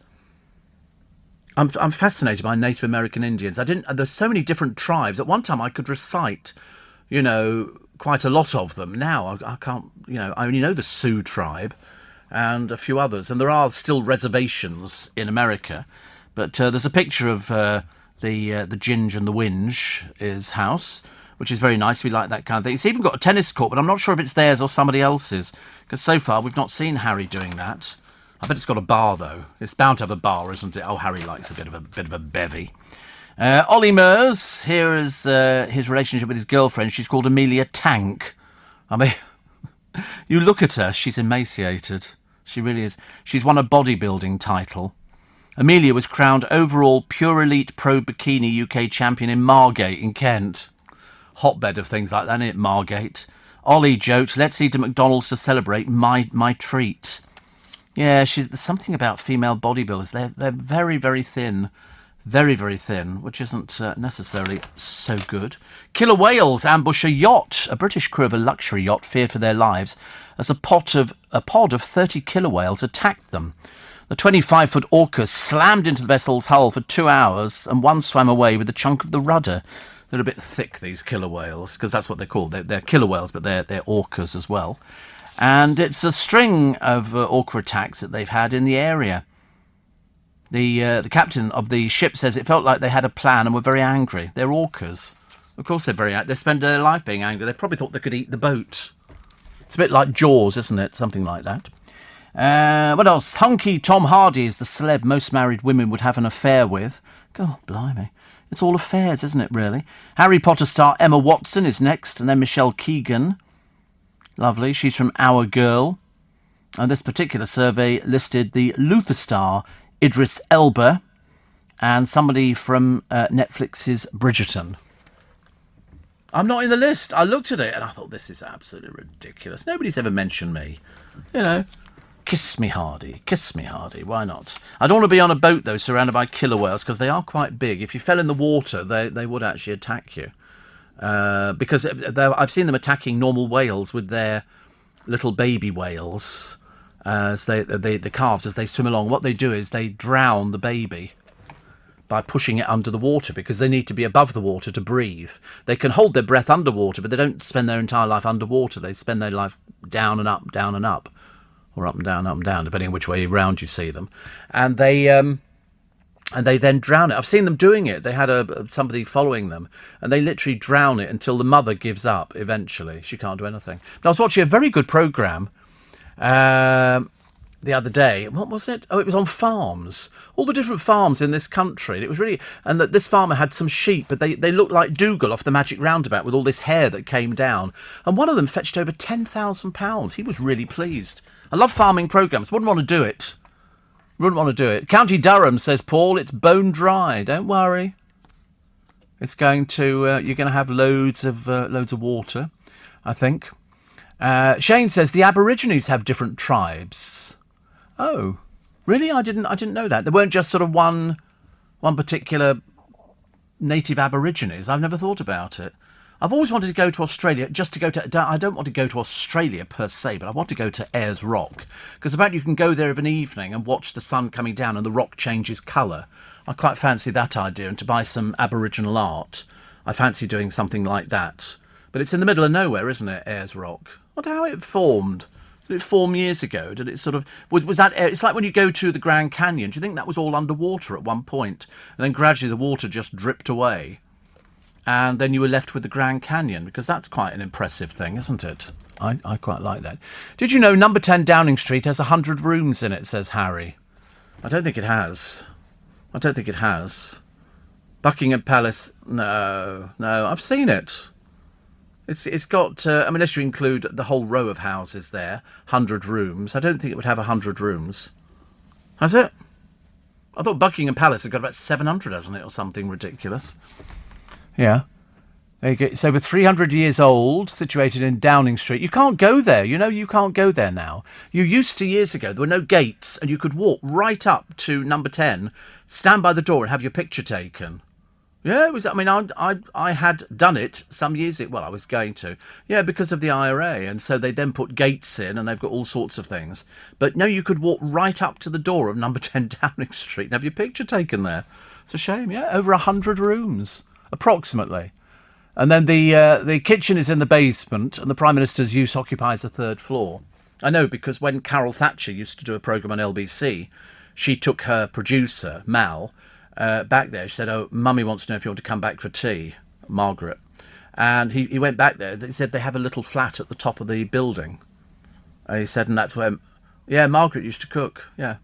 I'm fascinated by Native American Indians. There's so many different tribes. At one time I could recite, quite a lot of them. Now I can't, I only know the Sioux tribe and a few others. And there are still reservations in America. But there's a picture of the Ginge and the Winge house, which is very nice if you like that kind of thing. It's even got a tennis court, but I'm not sure if it's theirs or somebody else's. Because so far we've not seen Harry doing that. I bet it's got a bar, though. It's bound to have a bar, isn't it? Oh, Harry likes a bit of a bevy. Ollie Murs, here is his relationship with his girlfriend. She's called Amelia Tank. I mean, you look at her, she's emaciated. She really is. She's won a bodybuilding title. Amelia was crowned overall Pure Elite Pro Bikini UK champion in Margate in Kent. Hotbed of things like that, isn't it, Margate? Ollie joked, let's eat at McDonald's to celebrate my treat. Yeah, there's something about female bodybuilders. They're very, very thin. Very, very thin, which isn't necessarily so good. Killer whales ambush a yacht. A British crew of a luxury yacht fear for their lives as a pod of 30 killer whales attacked them. The 25-foot orcas slammed into the vessel's hull for 2 hours, and one swam away with a chunk of the rudder. They're a bit thick, these killer whales, because that's what they're called. They're killer whales, but they're orcas as well. And it's a string of orca attacks that they've had in the area. The captain of the ship says it felt like they had a plan and were very angry. They're orcas. Of course they're very angry. They spend their life being angry. They probably thought they could eat the boat. It's a bit like Jaws, isn't it? Something like that. What else? Hunky Tom Hardy is the celeb most married women would have an affair with. God, blimey. It's all affairs, isn't it, really? Harry Potter star Emma Watson is next, and then Michelle Keegan. Lovely. She's from Our Girl. And this particular survey listed the Luther star Idris Elba and somebody from Netflix's Bridgerton. I'm not in the list. I looked at it and I thought, this is absolutely ridiculous. Nobody's ever mentioned me. You know, kiss me, Hardy. Kiss me, Hardy. Why not? I don't want to be on a boat, though, surrounded by killer whales, because they are quite big. If you fell in the water, they would actually attack you. Because I've seen them attacking normal whales with their little baby whales, as the calves, as they swim along. What they do is they drown the baby by pushing it under the water, because they need to be above the water to breathe. They can hold their breath underwater, but they don't spend their entire life underwater. They spend their life down and up, or up and down, depending on which way round you see them. And they then drown it. I've seen them doing it. They had somebody following them, and they literally drown it until the mother gives up eventually. She can't do anything. But I was watching a very good programme the other day. What was it? Oh, it was on farms. All the different farms in this country. It was really... And that this farmer had some sheep, but they looked like Dougal off the Magic Roundabout with all this hair that came down. And one of them fetched over £10,000. He was really pleased. I love farming programmes. Wouldn't want to do it. County Durham, says Paul, it's bone dry. Don't worry. It's going to... you're going to have loads of water, I think. Shane says the Aborigines have different tribes. Oh, really? I didn't know that. There weren't just sort of one particular native Aborigines. I've never thought about it. I've always wanted to go to Australia, just to go to... I don't want to go to Australia per se, but I want to go to Ayers Rock, because apparently you can go there of an evening and watch the sun coming down and the rock changes colour. I quite fancy that idea, and to buy some Aboriginal art, I fancy doing something like that. But it's in the middle of nowhere, isn't it, Ayers Rock? I wonder how it formed. Did it form years ago? Did it sort of... Was that... It's like when you go to the Grand Canyon. Do you think that was all underwater at one point? And then gradually the water just dripped away. And then you were left with the Grand Canyon, because that's quite an impressive thing, isn't it? I quite like that. Did you know number 10 Downing Street has 100 rooms in it, says Harry? I don't think it has. Buckingham Palace... No, I've seen it. It's got, unless you include the whole row of houses there, 100 rooms. I don't think it would have 100 rooms. Has it? I thought Buckingham Palace had got about 700, hasn't it, or something ridiculous. Yeah. There you go. It's over 300 years old, situated in Downing Street. You can't go there, you can't go there now. You used to years ago. There were no gates, and you could walk right up to number 10, stand by the door and have your picture taken. Yeah, it was. I had done it some years ago. Well, I was going to. Yeah, because of the IRA, and so they then put gates in, and they've got all sorts of things. But no, you could walk right up to the door of number 10 Downing Street and have your picture taken there. It's a shame. Yeah, over 100 rooms, approximately. And then the kitchen is in the basement, and the Prime Minister's use occupies the third floor. I know, because when Carol Thatcher used to do a programme on LBC, she took her producer, Mal, back there. She said, "Oh, Mummy wants to know if you want to come back for tea, Margaret." And he went back there. He said they have a little flat at the top of the building. He said, and that's where, yeah, Margaret used to cook. Yeah,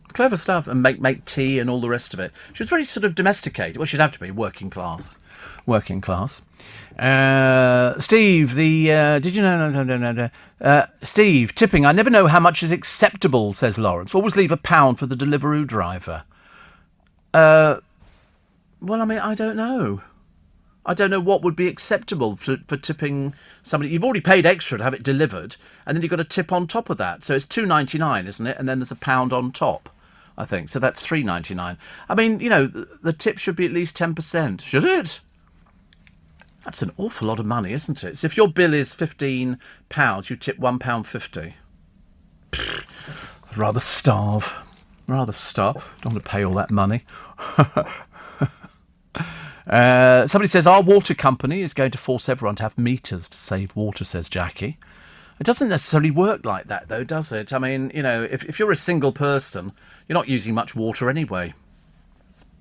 clever stuff, and make tea and all the rest of it. She was very sort of domesticated. Well, she'd have to be working class. Steve, did you know? No. Steve, tipping. I never know how much is acceptable, says Lawrence. Always leave £1 for the Deliveroo driver. Well, I don't know. I don't know what would be acceptable for tipping somebody. You've already paid extra to have it delivered, and then you've got a tip on top of that. So it's £2.99, isn't it? And then there's £1 on top, I think. So that's £3.99. I mean, the tip should be at least 10%. Should it? That's an awful lot of money, isn't it? So if your bill is £15, you tip £1.50. I'd rather starve. Don't want to pay all that money. Somebody says, our water company is going to force everyone to have meters to save water, says Jackie. It doesn't necessarily work like that, though, does it? I mean, if you're a single person, you're not using much water anyway.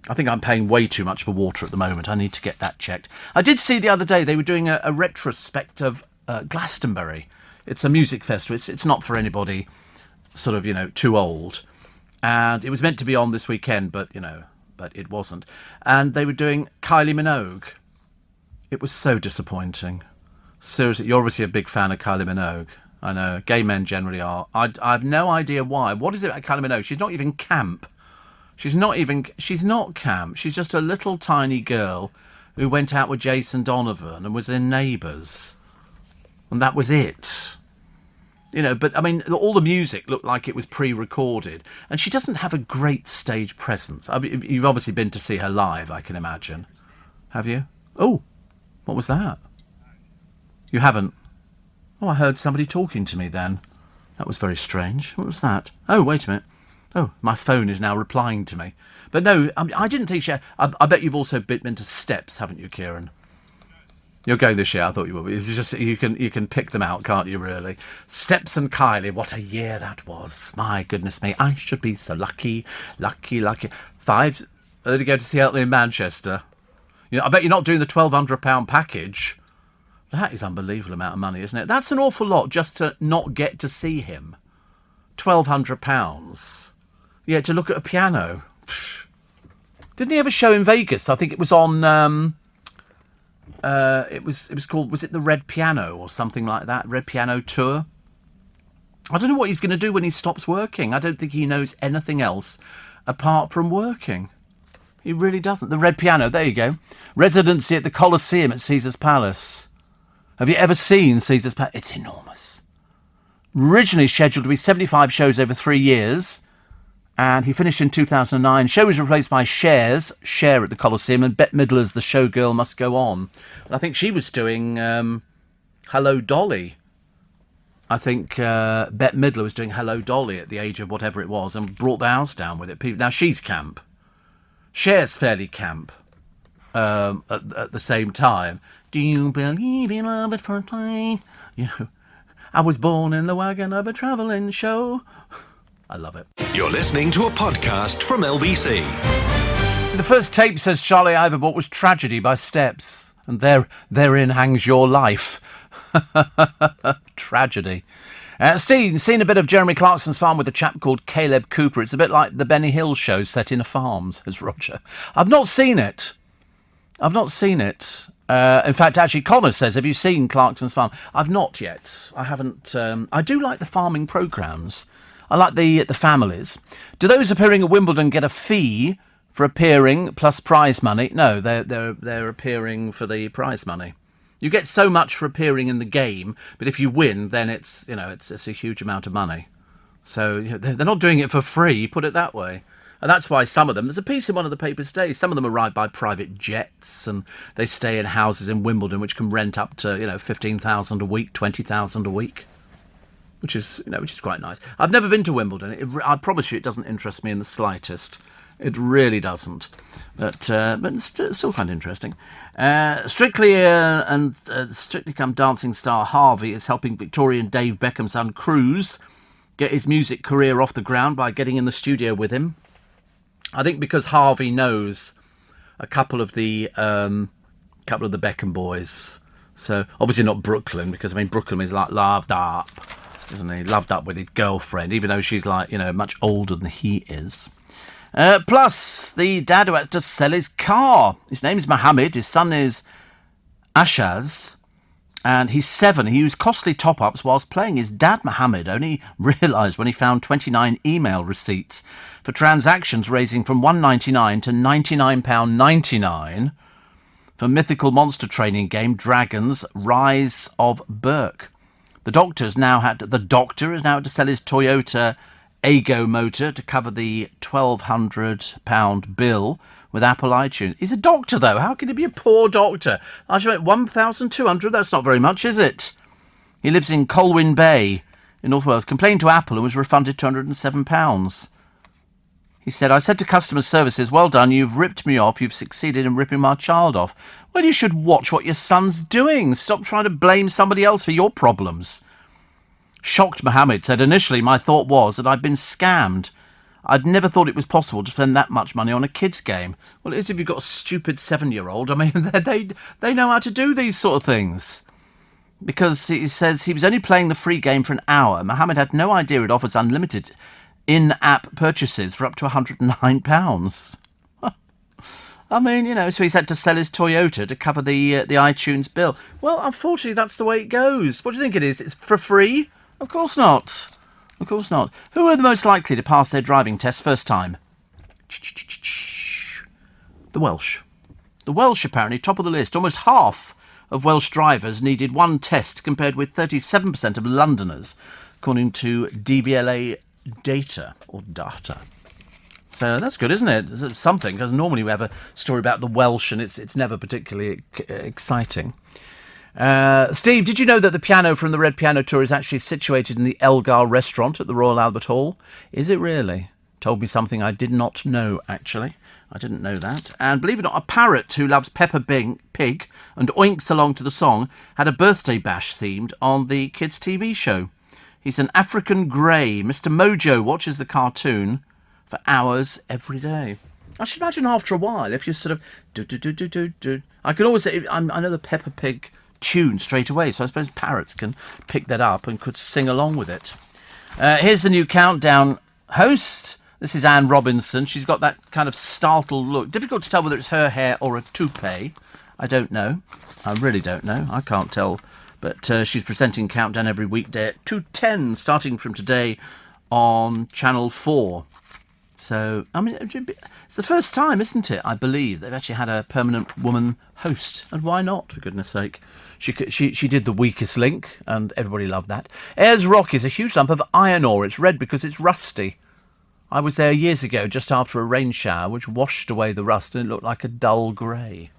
I think I'm paying way too much for water at the moment. I need to get that checked. I did see the other day they were doing a retrospect of Glastonbury. It's a music festival. It's not for anybody sort of, too old. And it was meant to be on this weekend, but it wasn't. And they were doing Kylie Minogue. It was so disappointing. Seriously, you're obviously a big fan of Kylie Minogue. I know, gay men generally are. I have no idea why. What is it about Kylie Minogue? She's not even camp. She's not camp. She's just a little tiny girl who went out with Jason Donovan and was in Neighbours. And that was it. But I mean, all the music looked like it was pre-recorded. And she doesn't have a great stage presence. You've obviously been to see her live, I can imagine. Have you? Oh, what was that? You haven't? Oh, I heard somebody talking to me then. That was very strange. What was that? Oh, wait a minute. Oh, my phone is now replying to me. But no, I didn't think she... I bet you've also been to Steps, haven't you, Kieran? You're going this year, I thought you would. It's just you can pick them out, can't you, really? Steps and Kylie, what a year that was. My goodness me, I should be so lucky. 5 to go to see Elton in Manchester. I bet you're not doing the £1,200 package. That is unbelievable amount of money, isn't it? That's an awful lot just to not get to see him. £1,200. Yeah, to look at a piano. Didn't he have a show in Vegas? I think it was on... it was called, was it the Red Piano or something like that? Red Piano Tour? I don't know what he's going to do when he stops working. I don't think he knows anything else apart from working. He really doesn't. The Red Piano, there you go. Residency at the Colosseum at Caesar's Palace. Have you ever seen Caesar's Palace? It's enormous. Originally scheduled to be 75 shows over 3 years, and he finished in 2009. Show was replaced by Cher at the Colosseum, and Bette Midler's The Showgirl Must Go On. And I think she was doing Hello Dolly. I think Bette Midler was doing Hello Dolly at the age of whatever it was, and brought the house down with it. Now she's camp. Cher's fairly camp at the same time. Do you believe in love at first sight? I was born in the wagon of a travelling show. I love it. You're listening to a podcast from LBC. The first tape, says Charlie, I ever bought was Tragedy by Steps. And therein hangs your life. Tragedy. Steve, seen a bit of Jeremy Clarkson's Farm with a chap called Caleb Cooper. It's a bit like the Benny Hill show set in a farm, says Roger. I've not seen it. In fact, actually, Connor says, have you seen Clarkson's Farm? I've not yet. I haven't. I do like the farming programmes. I like the families. Do those appearing at Wimbledon get a fee for appearing plus prize money? No, they're appearing for the prize money. You get so much for appearing in the game, but if you win, then it's a huge amount of money. So they're not doing it for free, put it that way. And that's why some of them, there's a piece in one of the papers today, some of them arrive by private jets and they stay in houses in Wimbledon which can rent up to, $15,000 a week, $20,000 a week, which is quite nice. I've never been to Wimbledon. I promise you it doesn't interest me in the slightest. It really doesn't. But still find it interesting. Strictly Come Dancing star Harvey is helping Victorian Dave Beckham's son Cruz get his music career off the ground by getting in the studio with him. I think because Harvey knows a couple of the Beckham boys. So obviously not Brooklyn, because Brooklyn is like loved up, isn't he? Loved up with his girlfriend, even though she's much older than he is. Plus, the dad who had to sell his car. His name is Mohammed. His son is Ashaz. And he's 7. He used costly top-ups whilst playing. His dad, Mohammed, only realised when he found 29 email receipts for transactions ranging from £1.99 to £99.99 for mythical monster training game Dragons Rise of Berk. The doctor has now had to sell his Toyota Aygo motor to cover the £1,200 bill with Apple iTunes. He's a doctor, though. How can he be a poor doctor? I should make £1,200. That's not very much, is it? He lives in Colwyn Bay in North Wales. Complained to Apple and was refunded £207. He said, I said to customer services, well done, you've ripped me off. You've succeeded in ripping my child off. Well, you should watch what your son's doing. Stop trying to blame somebody else for your problems. Shocked Mohammed said, initially my thought was that I'd been scammed. I'd never thought it was possible to spend that much money on a kids' game. Well, it is if you've got a stupid 7-year-old. I mean, they know how to do these sort of things. Because he says he was only playing the free game for an hour. Mohammed had no idea it offers unlimited in-app purchases for up to £109. I mean, you know, so he's had to sell his Toyota to cover the iTunes bill. Well, unfortunately, that's the way it goes. What do you think it is? It's for free? Of course not. Of course not. Who are the most likely to pass their driving test first time? The Welsh. The Welsh, apparently, top of the list. Almost half of Welsh drivers needed one test, compared with 37% of Londoners, according to DVLA data. So that's good, isn't it? It's something, because normally we have a story about the Welsh and it's never particularly exciting. Steve, did you know that the piano from the Red Piano Tour is actually situated in the Elgar restaurant at the Royal Albert Hall? Is it really? Told me something I did not know, actually. I didn't know that. And believe it or not, a parrot who loves Peppa Pig and oinks along to the song had a birthday bash themed on the kids' TV show. He's an African grey. Mr. Mojo watches the cartoon for hours every day. I should imagine after a while, if you sort of do. I can always say, I know the Peppa Pig tune straight away, so I suppose parrots can pick that up and could sing along with it. Here's the new countdown host. This is Anne Robinson. She's got that kind of startled look. Difficult to tell whether it's her hair or a toupee. I don't know. I really don't know. I can't tell. But she's presenting Countdown every weekday at 2:10, starting from today on Channel 4. So, I mean, it's the first time, isn't it, I believe, they've actually had a permanent woman host. And why not, for goodness sake? She did The Weakest Link, and everybody loved that. Ayers Rock is a huge lump of iron ore. It's red because it's rusty. I was there years ago, just after a rain shower, which washed away the rust, and it looked like a dull grey.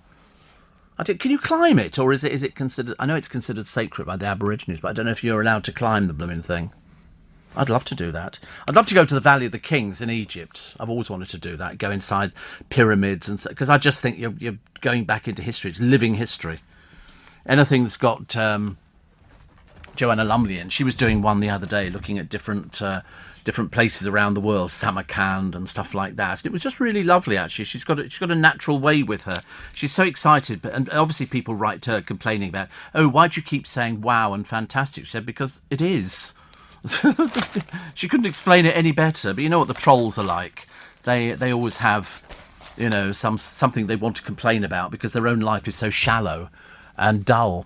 Can you climb it, or is it considered... I know it's considered sacred by the Aborigines, but I don't know if you're allowed to climb the blooming thing. I'd love to do that. I'd love to go to the Valley of the Kings in Egypt. I've always wanted to do that, go inside pyramids, and because I just think you're going back into history. It's living history. Anything that's got Joanna Lumley in. She was doing one the other day, looking at different places around the world, Samarkand and stuff like that. It was just really lovely, actually. She's got a natural way with her. She's so excited, and obviously people write to her complaining about, oh, why'd you keep saying wow and fantastic? She said, because it is. She couldn't explain it any better, but you know what the trolls are like. They always have, you know, something they want to complain about because their own life is so shallow and dull.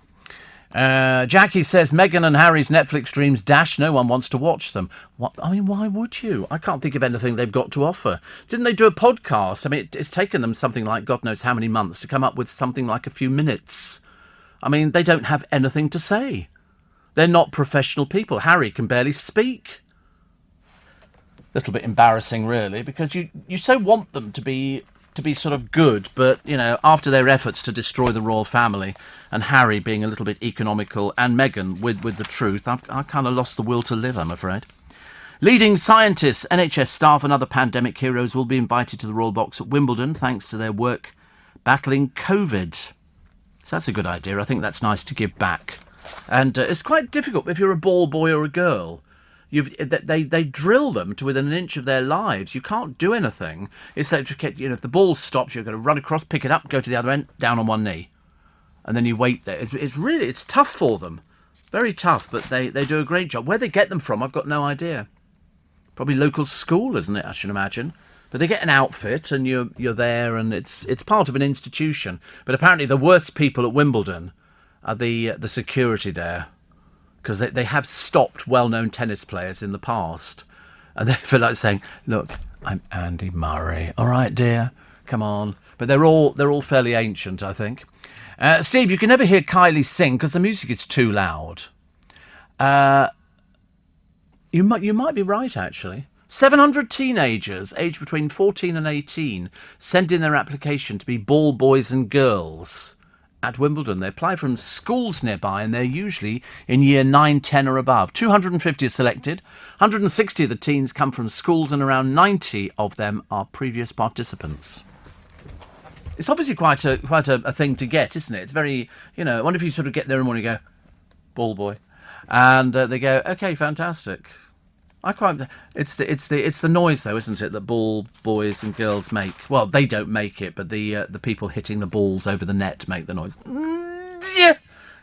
Jackie says Meghan and Harry's Netflix dreams dash. No one wants to watch them. What? I mean, why would you? I can't think of anything they've got to offer. Didn't they do a podcast? I mean, it's taken them something like God knows how many months to come up with something like a few minutes. I mean, they don't have anything to say. They're not professional people. Harry can barely speak. Little bit embarrassing, really, because you so want them to be sort of good, but, you know, after their efforts to destroy the royal family and Harry being a little bit economical and Meghan with the truth, I kind of lost the will to live, I'm afraid. Leading scientists, NHS staff and other pandemic heroes will be invited to the Royal Box at Wimbledon thanks to their work battling COVID. So that's a good idea. I think that's nice to give back. And it's quite difficult if you're a ball boy or a girl. They drill them to within an inch of their lives. You can't do anything. It's like, you know, if the ball stops, you're going to run across, pick it up, go to the other end, down on one knee, and then you wait there. It's tough for them, very tough. But they do a great job. Where they get them from, I've got no idea. Probably local school, isn't it? I should imagine. But they get an outfit, and you're there, and it's part of an institution. But apparently, the worst people at Wimbledon are the security there. Because they have stopped well-known tennis players in the past. And they feel like saying, look, I'm Andy Murray. All right, dear, come on. But they're all fairly ancient, I think. Steve, you can never hear Kylie sing because the music is too loud. You might be right, actually. 700 teenagers aged between 14 and 18 send in their application to be ball boys and girls at Wimbledon. They apply from schools nearby and they're usually in year 9, 10 or above. 250 are selected. 160 of the teens come from schools and around 90 of them are previous participants. It's obviously quite a thing to get, isn't it? It's very, you know, I wonder if you sort of get there in the morning and go, ball boy. And they go, okay, fantastic. It's the noise though, isn't it, that ball boys and girls make? Well, they don't make it, but the people hitting the balls over the net make the noise.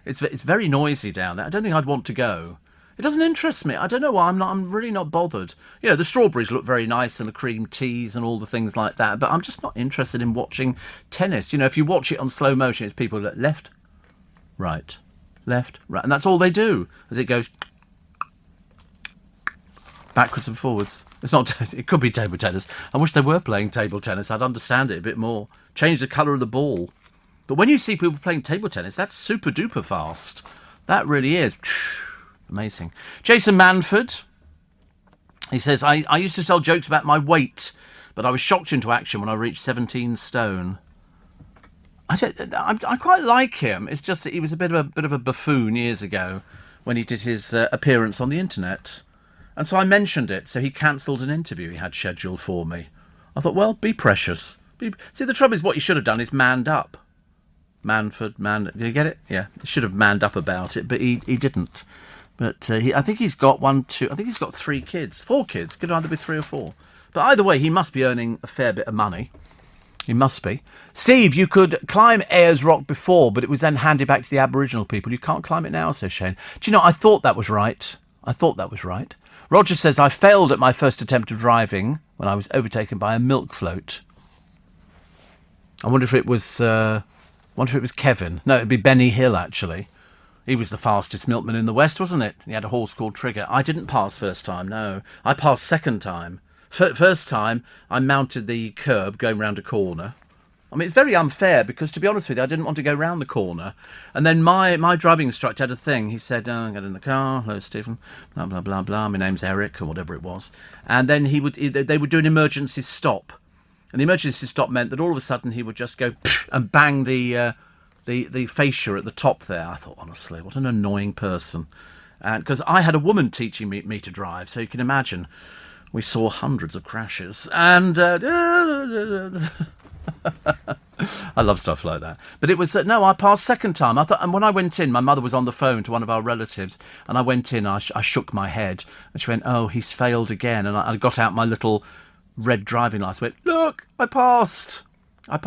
It's very noisy down there. I don't think I'd want to go. It doesn't interest me. I don't know why. I'm really not bothered. You know, the strawberries look very nice and the cream teas and all the things like that, but I'm just not interested in watching tennis. You know, if you watch it on slow motion, it's people left, right, and that's all they do as it goes backwards and forwards. It's not. It could be table tennis. I wish they were playing table tennis. I'd understand it a bit more. Change the colour of the ball. But when you see people playing table tennis, that's super duper fast. That really is. Amazing. Jason Manford. He says, I used to tell jokes about my weight, but I was shocked into action when I reached 17 stone. I quite like him. It's just that he was a bit of a buffoon years ago when he did his appearance on the internet. And so I mentioned it, so he cancelled an interview he had scheduled for me. I thought, well, be precious. See, the trouble is what you should have done is manned up. Did you get it? Yeah, he should have manned up about it, but he didn't. But I think he's got 3 kids. 4 kids. Could either be 3 or 4. But either way, he must be earning a fair bit of money. He must be. Steve, you could climb Ayers Rock before, but it was then handed back to the Aboriginal people. You can't climb it now, says Shane. Do you know, I thought that was right. Roger says, I failed at my first attempt of driving when I was overtaken by a milk float. I wonder if it was Kevin. No, it'd be Benny Hill, actually. He was the fastest milkman in the West, wasn't it? He had a horse called Trigger. I didn't pass first time, no. I passed second time. First time, I mounted the curb going round a corner. I mean, it's very unfair because, to be honest with you, I didn't want to go round the corner. And then my driving instructor had a thing. He said, get in the car. Hello, Stephen. Blah, blah, blah, blah. My name's Eric, or whatever it was. And then they would do an emergency stop. And the emergency stop meant that all of a sudden he would just go and bang the fascia at the top there. I thought, honestly, what an annoying person. And because I had a woman teaching me to drive, so you can imagine we saw hundreds of crashes. And I love stuff like that. But it was, I passed second time. And when I went in, my mother was on the phone to one of our relatives, and I went in, I shook my head, and she went, oh, he's failed again. And I got out my little red driving license, went, look, I passed.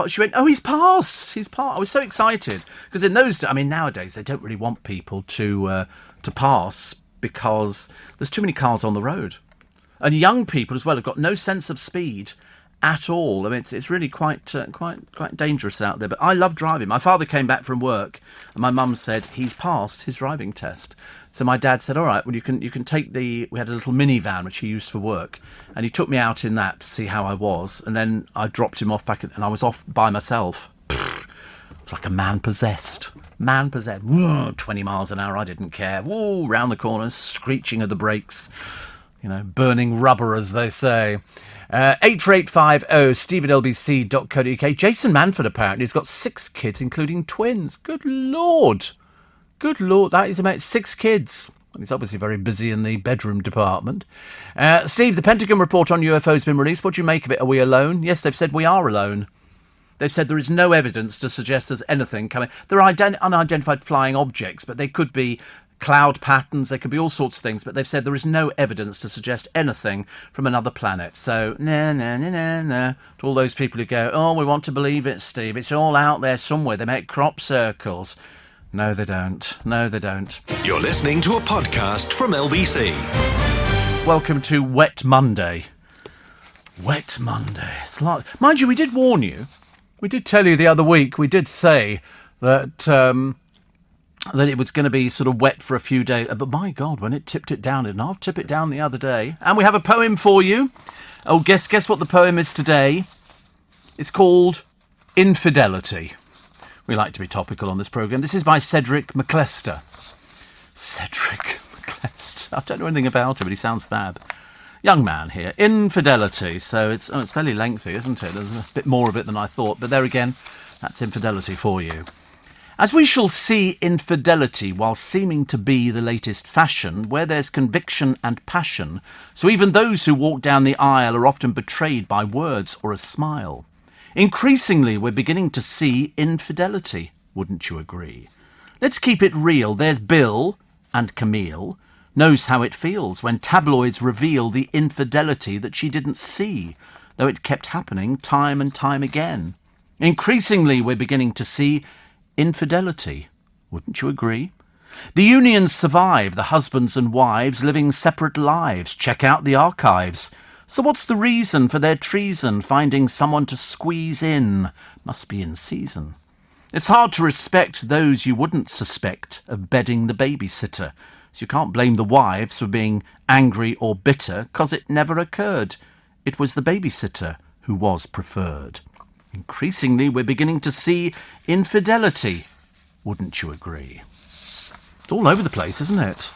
She went, oh, he's passed. I was so excited. Because nowadays, they don't really want people to pass because there's too many cars on the road. And young people as well have got no sense of speed at all. I mean, it's really quite dangerous out there. But I love driving. My father came back from work and my mum said he's passed his driving test. So my dad said, all right, well, you can take we had a little minivan which he used for work, and he took me out in that to see how I was, and then I dropped him off and I was off by myself. It was like a man possessed. 20 miles an hour, I didn't care. Whoa, round the corner, screeching of the brakes, burning rubber, as they say. 84850 steve@lbc.co.uk. Jason Manford apparently has got 6 kids, including twins. Good Lord, that is about 6 kids. He's obviously very busy in the bedroom department. Steve, the Pentagon report on UFOs has been released. What do you make of it? Are we alone? Yes, they've said we are alone. They've said there is no evidence to suggest there's anything coming. There are unidentified flying objects, but they could be cloud patterns, they could be all sorts of things, but they've said there is no evidence to suggest anything from another planet. So, to all those people who go, oh, we want to believe it, Steve, it's all out there somewhere, they make crop circles. No, they don't. You're listening to a podcast from LBC. Welcome to Wet Monday. Wet Monday. It's like, mind you, we did warn you. We did tell you the other week, we did say that it was going to be sort of wet for a few days. But my God, when it tipped it down, and I'll tip it down the other day. And we have a poem for you. Oh, guess what the poem is today? It's called Infidelity. We like to be topical on this programme. This is by Cedric McClester. Cedric McClester. I don't know anything about him, but he sounds fab. Young man here. Infidelity. So it's fairly lengthy, isn't it? There's a bit more of it than I thought. But there again, that's infidelity for you. As we shall see, infidelity, while seeming to be the latest fashion, where there's conviction and passion, so even those who walk down the aisle are often betrayed by words or a smile. Increasingly, we're beginning to see infidelity, wouldn't you agree? Let's keep it real. There's Bill and Camille, knows how it feels when tabloids reveal the infidelity that she didn't see, though it kept happening time and time again. Increasingly, we're beginning to see infidelity. Wouldn't you agree? The unions survive, the husbands and wives living separate lives. Check out the archives. So what's the reason for their treason? Finding someone to squeeze in. Must be in season. It's hard to respect those you wouldn't suspect of bedding the babysitter. So you can't blame the wives for being angry or bitter, 'cause it never occurred. It was the babysitter who was preferred. Increasingly, we're beginning to see infidelity. Wouldn't you agree? It's all over the place, isn't it?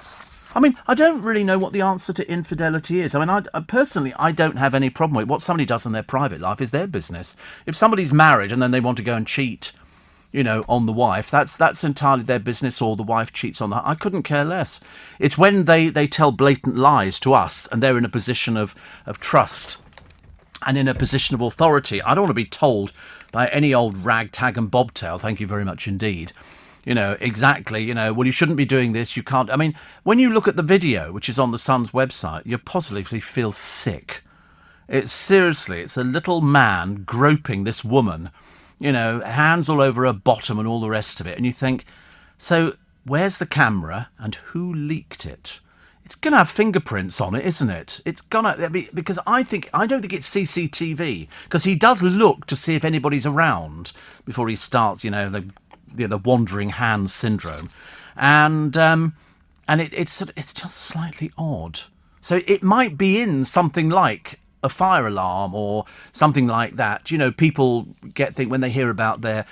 I mean, I don't really know what the answer to infidelity is. I mean, I personally, I don't have any problem with it. What somebody does in their private life is their business. If somebody's married and then they want to go and cheat, on the wife, that's entirely their business, or the wife cheats on I couldn't care less. It's when they tell blatant lies to us and they're in a position of trust and in a position of authority. I don't want to be told by any old ragtag and bobtail, thank you very much indeed, exactly, well, you shouldn't be doing this, you can't. I mean, when you look at the video, which is on the Sun's website, you positively feel sick. It's a little man groping this woman, hands all over her bottom and all the rest of it. And you think, so where's the camera and who leaked it? It's going to have fingerprints on it, isn't it? It's going to be, because I don't think it's CCTV, because he does look to see if anybody's around before he starts, the wandering hands syndrome. And it's just slightly odd. So it might be in something like a fire alarm or something like that. People think when they hear about their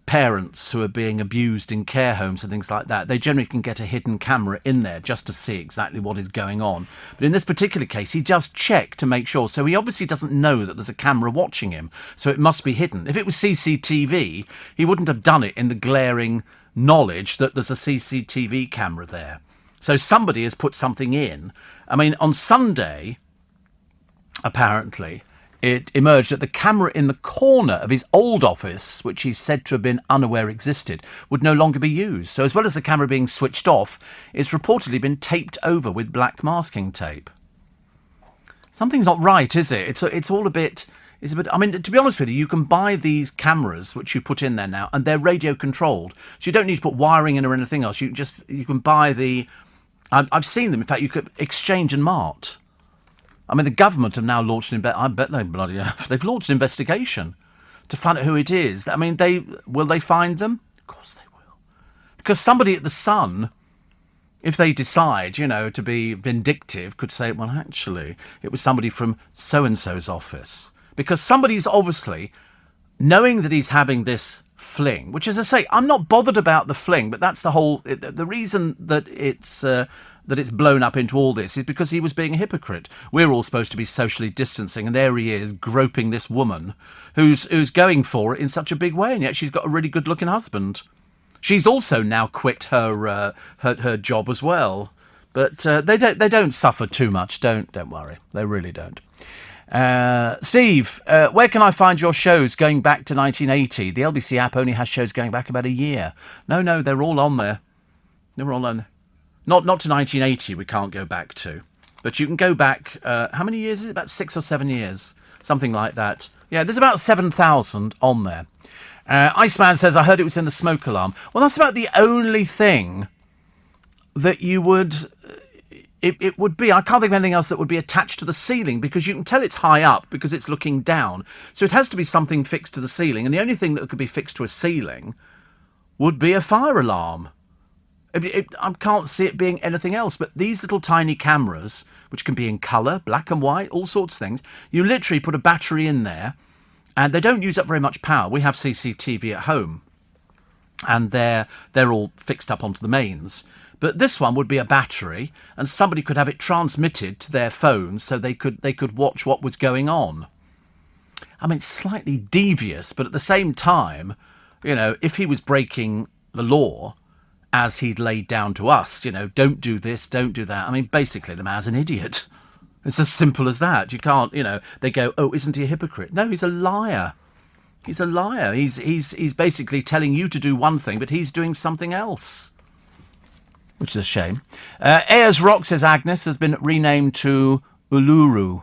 parents who are being abused in care homes and things like that, they generally can get a hidden camera in there just to see exactly what is going on. But in this particular case, he just checked to make sure. So he obviously doesn't know that there's a camera watching him, so it must be hidden. If it was CCTV, he wouldn't have done it in the glaring knowledge that there's a CCTV camera there. So somebody has put something in. I mean, on Sunday, apparently, it emerged that the camera in the corner of his old office, which he's said to have been unaware existed, would no longer be used. So as well as the camera being switched off, it's reportedly been taped over with black masking tape. Something's not right, is it? It's a bit. I mean, to be honest with you, you can buy these cameras, which you put in there now, and they're radio controlled. So you don't need to put wiring in or anything else. You can buy the... I've seen them. In fact, you could Exchange and Mart. I mean, the government have now launched I bet they bloody have. They've launched an investigation to find out who it is. I mean, will they find them? Of course they will. Because somebody at the Sun, if they decide, to be vindictive, could say, well, actually, it was somebody from so-and-so's office. Because somebody's obviously, knowing that he's having this fling, which, as I say, I'm not bothered about the fling, but that's the reason that it's blown up into all this is because he was being a hypocrite. We're all supposed to be socially distancing, and there he is groping this woman who's going for it in such a big way, and yet she's got a really good-looking husband. She's also now quit her job as well, but they don't suffer too much. Don't worry, they really don't. Steve, where can I find your shows going back to 1980? The LBC app only has shows going back about a year. No, they're all on there. They're all on there. Not to 1980, we can't go back to. But you can go back, how many years is it? About 6 or 7 years. Something like that. Yeah, there's about 7,000 on there. Iceman says, I heard it was in the smoke alarm. Well, that's about the only thing that you would... It would be, I can't think of anything else that would be attached to the ceiling, because you can tell it's high up because it's looking down. So it has to be something fixed to the ceiling. And the only thing that could be fixed to a ceiling would be a fire alarm. I can't see it being anything else. But these little tiny cameras, which can be in colour, black and white, all sorts of things, you literally put a battery in there and they don't use up very much power. We have CCTV at home and they're all fixed up onto the mains. But this one would be a battery, and somebody could have it transmitted to their phone so they could watch what was going on. I mean, it's slightly devious, but at the same time, if he was breaking the law, as he'd laid down to us, don't do this, don't do that. I mean, basically, the man's an idiot. It's as simple as that. You can't, they go, oh, isn't he a hypocrite? No, he's a liar. He's a liar. He's basically telling you to do one thing, but he's doing something else. which is a shame. Ayers Rock, says Agnes, has been renamed to Uluru,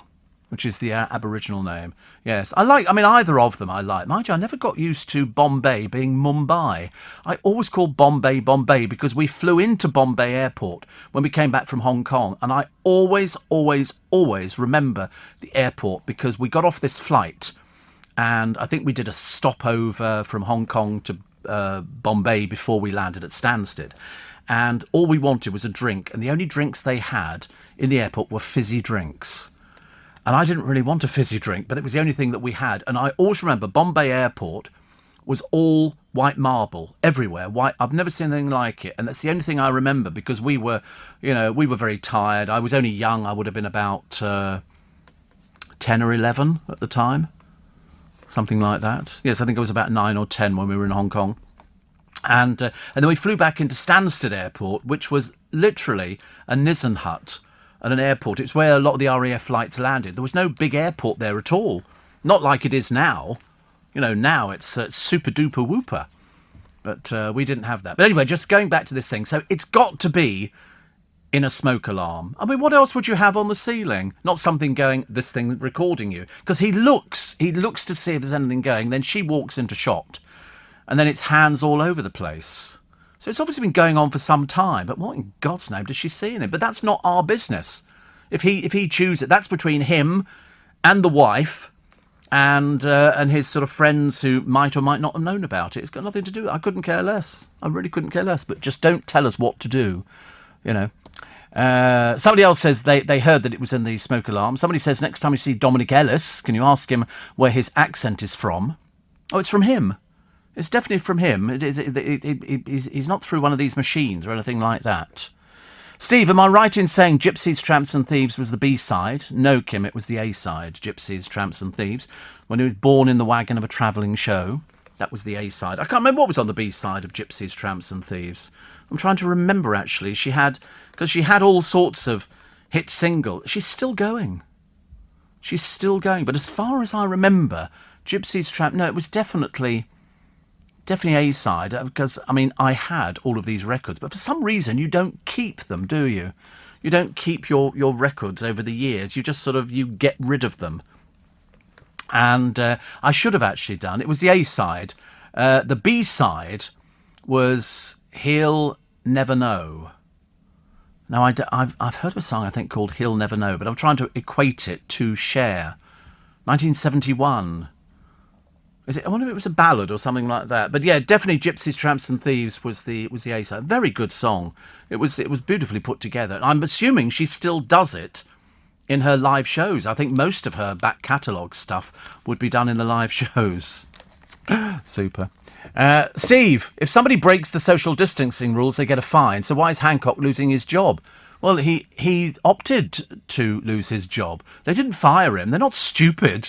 which is the Aboriginal name. Yes, either of them I like. Mind you, I never got used to Bombay being Mumbai. I always called Bombay Bombay because we flew into Bombay Airport when we came back from Hong Kong. And I always remember the airport because we got off this flight and I think we did a stopover from Hong Kong to Bombay before we landed at Stansted. And all we wanted was a drink. And the only drinks they had in the airport were fizzy drinks. And I didn't really want a fizzy drink, but it was the only thing that we had. And I always remember Bombay Airport was all white marble everywhere. White. I've never seen anything like it. And that's the only thing I remember because we were very tired. I was only young. I would have been about 10 or 11 at the time. Something like that. Yes, I think I was about 9 or 10 when we were in Hong Kong. And then we flew back into Stansted Airport, which was literally a Nissen hut at an airport. It's where a lot of the RAF flights landed. There was no big airport there at all. Not like it is now. Now it's super duper whooper. But we didn't have that. But anyway, just going back to this thing. So it's got to be in a smoke alarm. I mean, what else would you have on the ceiling? Not something going, this thing recording you. Because he looks to see if there's anything going. Then she walks into shot. And then it's hands all over the place. So it's obviously been going on for some time, but what in God's name does she see in it? But that's not our business. If he chooses it, that's between him and the wife and his sort of friends who might or might not have known about it. It's got nothing to do. I couldn't care less. I really couldn't care less. But just don't tell us what to do, Somebody else says they heard that it was in the smoke alarm. Somebody says next time you see Dominic Ellis, can you ask him where his accent is from? Oh, it's from him. It's definitely from him. He's not through one of these machines or anything like that. Steve, am I right in saying Gypsies, Tramps and Thieves was the B-side? No, Kim, it was the A-side, Gypsies, Tramps and Thieves. When he was born in the wagon of a travelling show, that was the A-side. I can't remember what was on the B-side of Gypsies, Tramps and Thieves. I'm trying to remember, actually. She had all sorts of hit singles. She's still going. But as far as I remember, Gypsies, Tramps... No, it was definitely A-side, because, I had all of these records, but for some reason you don't keep them, do you? You don't keep your records over the years. You just you get rid of them. And I should have actually done. It was the A-side. The B-side was He'll Never Know. Now, I've heard of a song, I think, called He'll Never Know, but I'm trying to equate it to Cher. 1971. I wonder if it was a ballad or something like that. But yeah, definitely Gypsies, Tramps and Thieves was the A-side. Very good song. It was beautifully put together. I'm assuming she still does it in her live shows. I think most of her back catalogue stuff would be done in the live shows. Super. Steve, if somebody breaks the social distancing rules, they get a fine. So why is Hancock losing his job? Well, he opted to lose his job. They didn't fire him. They're not stupid.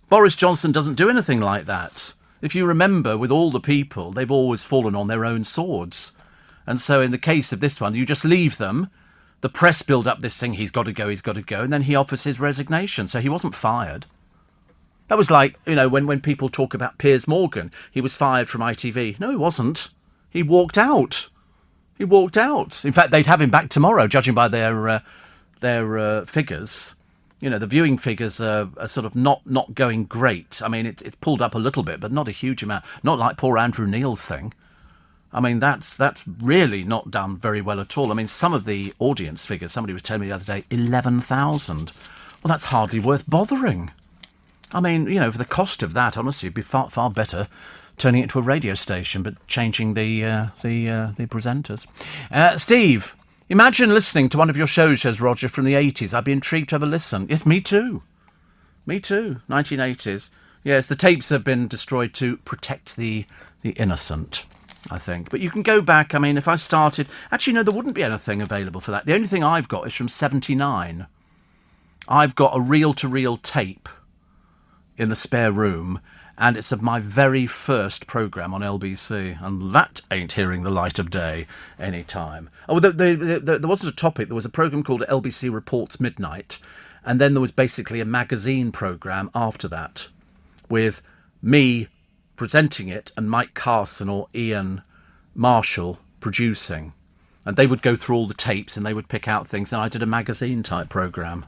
Boris Johnson doesn't do anything like that. If you remember, with all the people, they've always fallen on their own swords. And so in the case of this one, you just leave them. The press build up this thing, he's got to go, and then he offers his resignation. So he wasn't fired. That was like, when people talk about Piers Morgan, he was fired from ITV. No, he wasn't. He walked out. In fact, they'd have him back tomorrow, judging by their figures. The viewing figures are sort of not going great. It's pulled up a little bit, but not a huge amount. Not like poor Andrew Neil's thing. That's really not done very well at all. Some of the audience figures, somebody was telling me the other day, 11,000. Well, that's hardly worth bothering. For the cost of that, honestly, it'd be far, far better turning it to a radio station, but changing the presenters. Steve... Imagine listening to one of your shows, says Roger, from the 80s. I'd be intrigued to have a listen. Yes, me too. 1980s. Yes, the tapes have been destroyed to protect the innocent, I think. But you can go back. If I started... Actually, no, there wouldn't be anything available for that. The only thing I've got is from 79. I've got a reel-to-reel tape in the spare room, and it's of my very first programme on LBC, and that ain't hearing the light of day any time. Oh, there wasn't a topic. There was a programme called LBC Reports Midnight, and then there was basically a magazine programme after that, with me presenting it and Mike Carson or Ian Marshall producing. And they would go through all the tapes and they would pick out things, and I did a magazine type programme.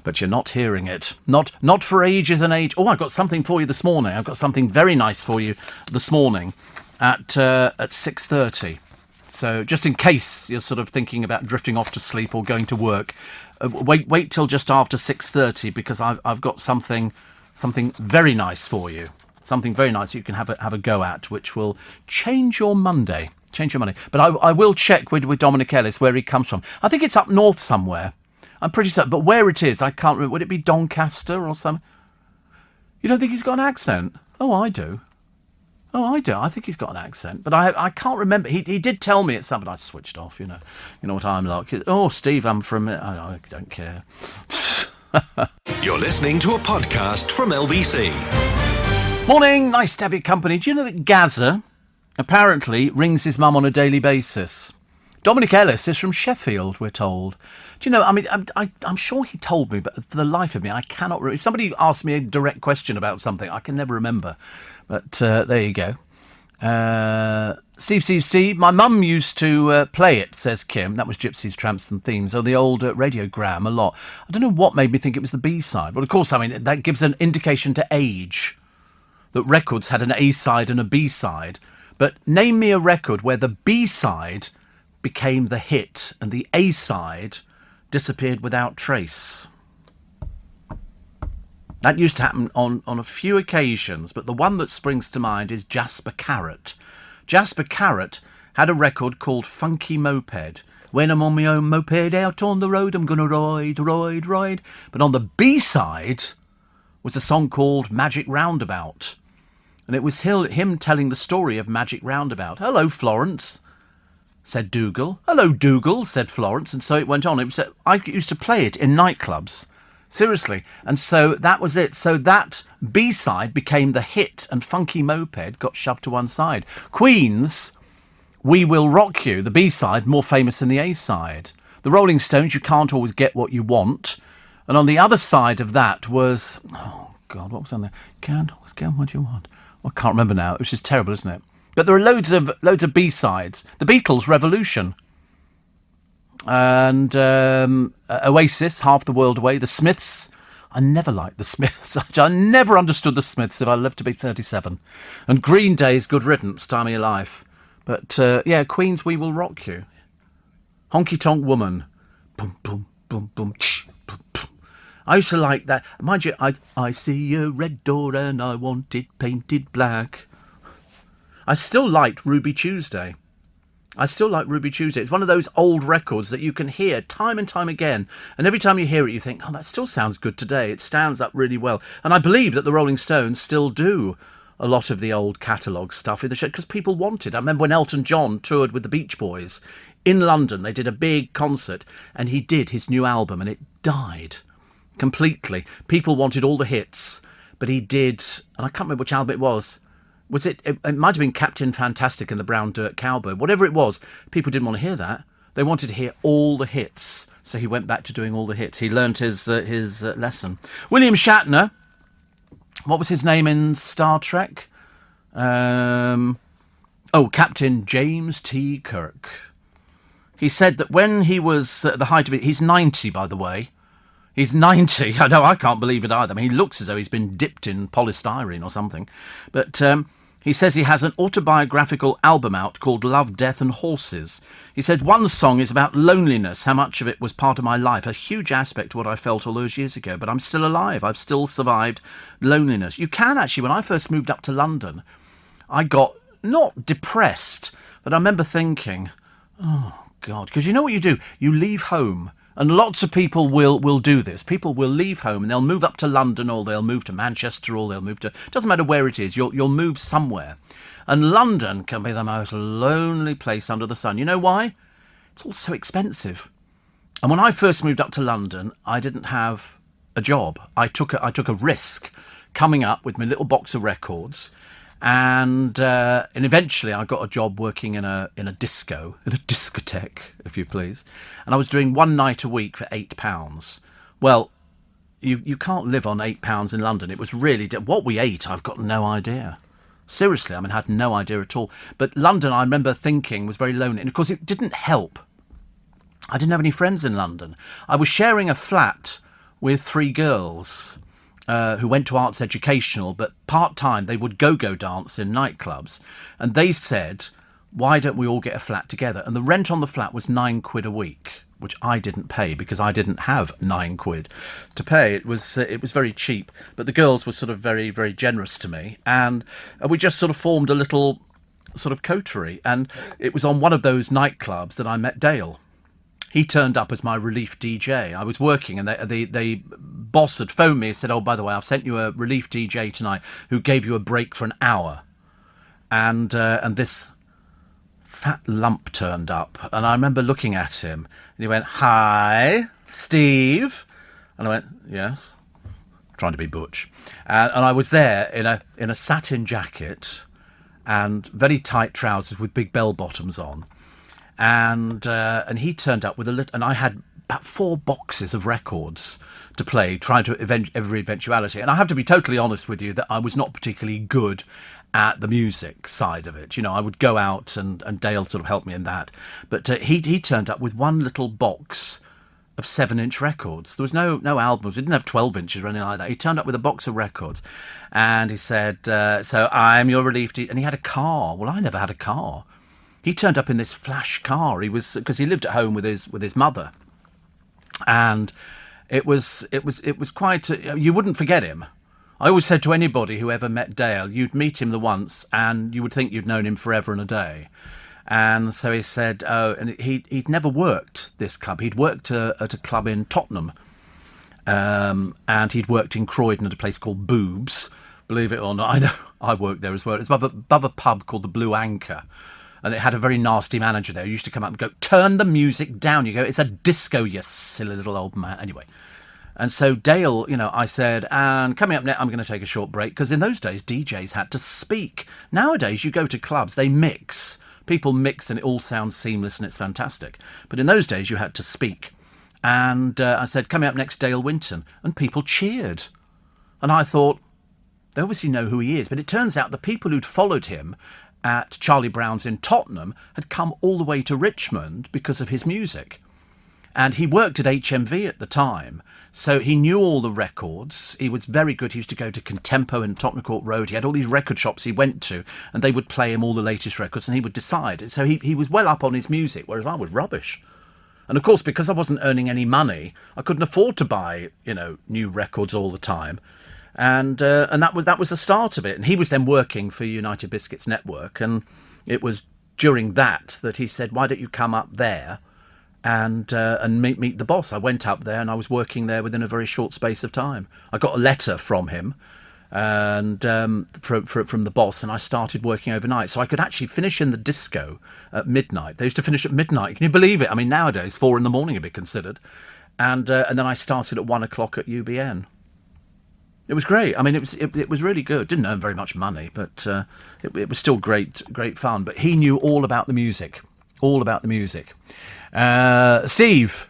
But you're not hearing it. Not for ages and age. Oh, I've got something for you this morning. I've got something very nice for you this morning at 6:30. So just in case you're sort of thinking about drifting off to sleep or going to work, wait till just after 6:30, because I've got something very nice for you. Something very nice you can have a go at, which will change your Monday. But I will check with Dominic Ellis where he comes from. I think it's up north somewhere. I'm pretty certain. But where it is, I can't remember. Would it be Doncaster or something? You don't think he's got an accent? Oh, I do. I think he's got an accent. But I can't remember. He did tell me it's something. I switched off, you know. You know what I'm like. Oh, Steve, I'm from... I don't care. You're listening to a podcast from LBC. Morning, nice to have your company. Do you know that Gazza apparently rings his mum on a daily basis? Dominic Ellis is from Sheffield, we're told. Do you know, I mean, I'm sure he told me, but for the life of me, I cannot remember. If somebody asked me a direct question about something, I can never remember. But there you go. Steve, my mum used to play it, says Kim. That was Gypsies, Tramps and Themes, or the old radiogram a lot. I don't know what made me think it was the B-side. Well, of course, I mean, that gives an indication to age, that records had an A-side and a B-side. But name me a record where the B-side became the hit and the A-side disappeared without trace. That used to happen on a few occasions, but the one that springs to mind is Jasper Carrot. Jasper Carrot had a record called Funky Moped. When I'm on my own moped out on the road, I'm gonna ride. But on the B-side was a song called Magic Roundabout. And it was him telling the story of Magic Roundabout. Hello, Florence, said Dougal. Hello, Dougal, said Florence. And so it went on. I used to play it in nightclubs. Seriously. And so that was it. So that B-side became the hit, and Funky Moped got shoved to one side. Queen's We Will Rock You, the B-side, more famous than the A-side. The Rolling Stones, You Can't Always Get What You Want. And on the other side of that was... Oh, God, what was on there? Can't always get what you want. I can't remember now. It was just terrible, isn't it? But there are loads of B-sides. The Beatles, Revolution. And Oasis, Half the World Away. The Smiths. I never liked the Smiths. I never understood the Smiths if I lived to be 37. And Green Day's Good Riddance, Time of Your Life. But, Queen's We Will Rock You. Honky Tonk Woman. Boom, boom, boom, boom, tsh, boom, boom. I used to like that. Mind you, I see a red door and I want it painted black. I still liked Ruby Tuesday. It's one of those old records that you can hear time and time again. And every time you hear it, you think, oh, that still sounds good today. It stands up really well. And I believe that the Rolling Stones still do a lot of the old catalogue stuff in the show because people want it. I remember when Elton John toured with the Beach Boys in London. They did a big concert and he did his new album and it died completely. People wanted all the hits, but he did, and I can't remember which album it was. It might have been Captain Fantastic and the Brown Dirt Cowboy. Whatever it was, people didn't want to hear that. They wanted to hear all the hits. So he went back to doing all the hits. He learnt his lesson. William Shatner. What was his name in Star Trek? Captain James T. Kirk. He said that when he was at the height of it, he's 90, by the way. He's 90. I know, I can't believe it either. I mean, he looks as though he's been dipped in polystyrene or something. But he says he has an autobiographical album out called Love, Death and Horses. He said one song is about loneliness, how much of it was part of my life, a huge aspect of what I felt all those years ago. But I'm still alive. I've still survived loneliness. You can actually, when I first moved up to London, I got not depressed, but I remember thinking, oh, God, because you know what you do? You leave home. And lots of people will do this. People will leave home and they'll move up to London or they'll move to Manchester or they'll move to... Doesn't matter where it is, you'll move somewhere. And London can be the most lonely place under the sun. You know why? It's all so expensive. And when I first moved up to London, I didn't have a job. I took a risk coming up with my little box of records. And eventually I got a job working in a discotheque, if you please. And I was doing one night a week for £8. Well, you can't live on £8 in London. It was really... What we ate, I've got no idea. Seriously, I mean, I had no idea at all. But London, I remember thinking, was very lonely. And of course, it didn't help. I didn't have any friends in London. I was sharing a flat with 3 girls who went to arts educational, but part-time. They would go-go dance in nightclubs. And they said, why don't we all get a flat together? And the rent on the flat was £9 a week, which I didn't pay because I didn't have £9 to pay. It was very cheap, but the girls were sort of very, very generous to me, and we just sort of formed a little sort of coterie. And it was on one of those nightclubs that I met Dale. He turned up as my relief DJ. I was working, and the boss had phoned me and said, "Oh, by the way, I've sent you a relief DJ tonight who gave you a break for an hour," and this fat lump turned up, and I remember looking at him, and he went, "Hi, Steve," and I went, "Yes," trying to be butch, and I was there in a satin jacket and very tight trousers with big bell bottoms on, and he turned up with and I had about 4 boxes of records to play, trying to every eventuality. And I have to be totally honest with you that I was not particularly good at the music side of it. You know, I would go out and Dale sort of helped me in that. But he turned up with one little box of 7-inch records. There was no albums. We didn't have 12 inches or anything like that. He turned up with a box of records, and he said, "So I'm your relief." And he had a car. Well, I never had a car. He turned up in this flash car. He was, because he lived at home with his mother, and it was quite. You wouldn't forget him. I always said to anybody who ever met Dale, you'd meet him the once and you would think you'd known him forever and a day. And so he said, and he'd never worked this club. He'd worked at a club in Tottenham, and he'd worked in Croydon at a place called Boobs. Believe it or not, I know I worked there as well. It's above a pub called the Blue Anchor. And it had a very nasty manager there who used to come up and go, "Turn the music down." You go, "It's a disco, you silly little old man." Anyway. And so Dale, I said, and coming up next, I'm going to take a short break, because in those days, DJs had to speak. Nowadays, you go to clubs, they mix. People mix and it all sounds seamless and it's fantastic. But in those days, you had to speak. And I said, coming up next, Dale Winton. And people cheered. And I thought, they obviously know who he is. But it turns out the people who'd followed him at Charlie Brown's in Tottenham had come all the way to Richmond because of his music. And he worked at HMV at the time, so he knew all the records. He was very good. He used to go to Contempo in Tottenham Court Road. He had all these record shops he went to, and they would play him all the latest records, and he would decide. So he was well up on his music, whereas I was rubbish. And of course, because I wasn't earning any money, I couldn't afford to buy, new records all the time. And that was the start of it. And he was then working for United Biscuits Network, and it was during that he said, "Why don't you come up there and meet the boss?" I went up there, and I was working there within a very short space of time. I got a letter from him and from the boss, and I started working overnight, so I could actually finish in the disco at midnight. They used to finish at midnight. Can you believe it? I mean, nowadays 4 a.m. would be considered. And then I started at 1 o'clock at UBN. It was great. I mean, it was really good. Didn't earn very much money, but it was still great fun. But he knew all about the music. Steve,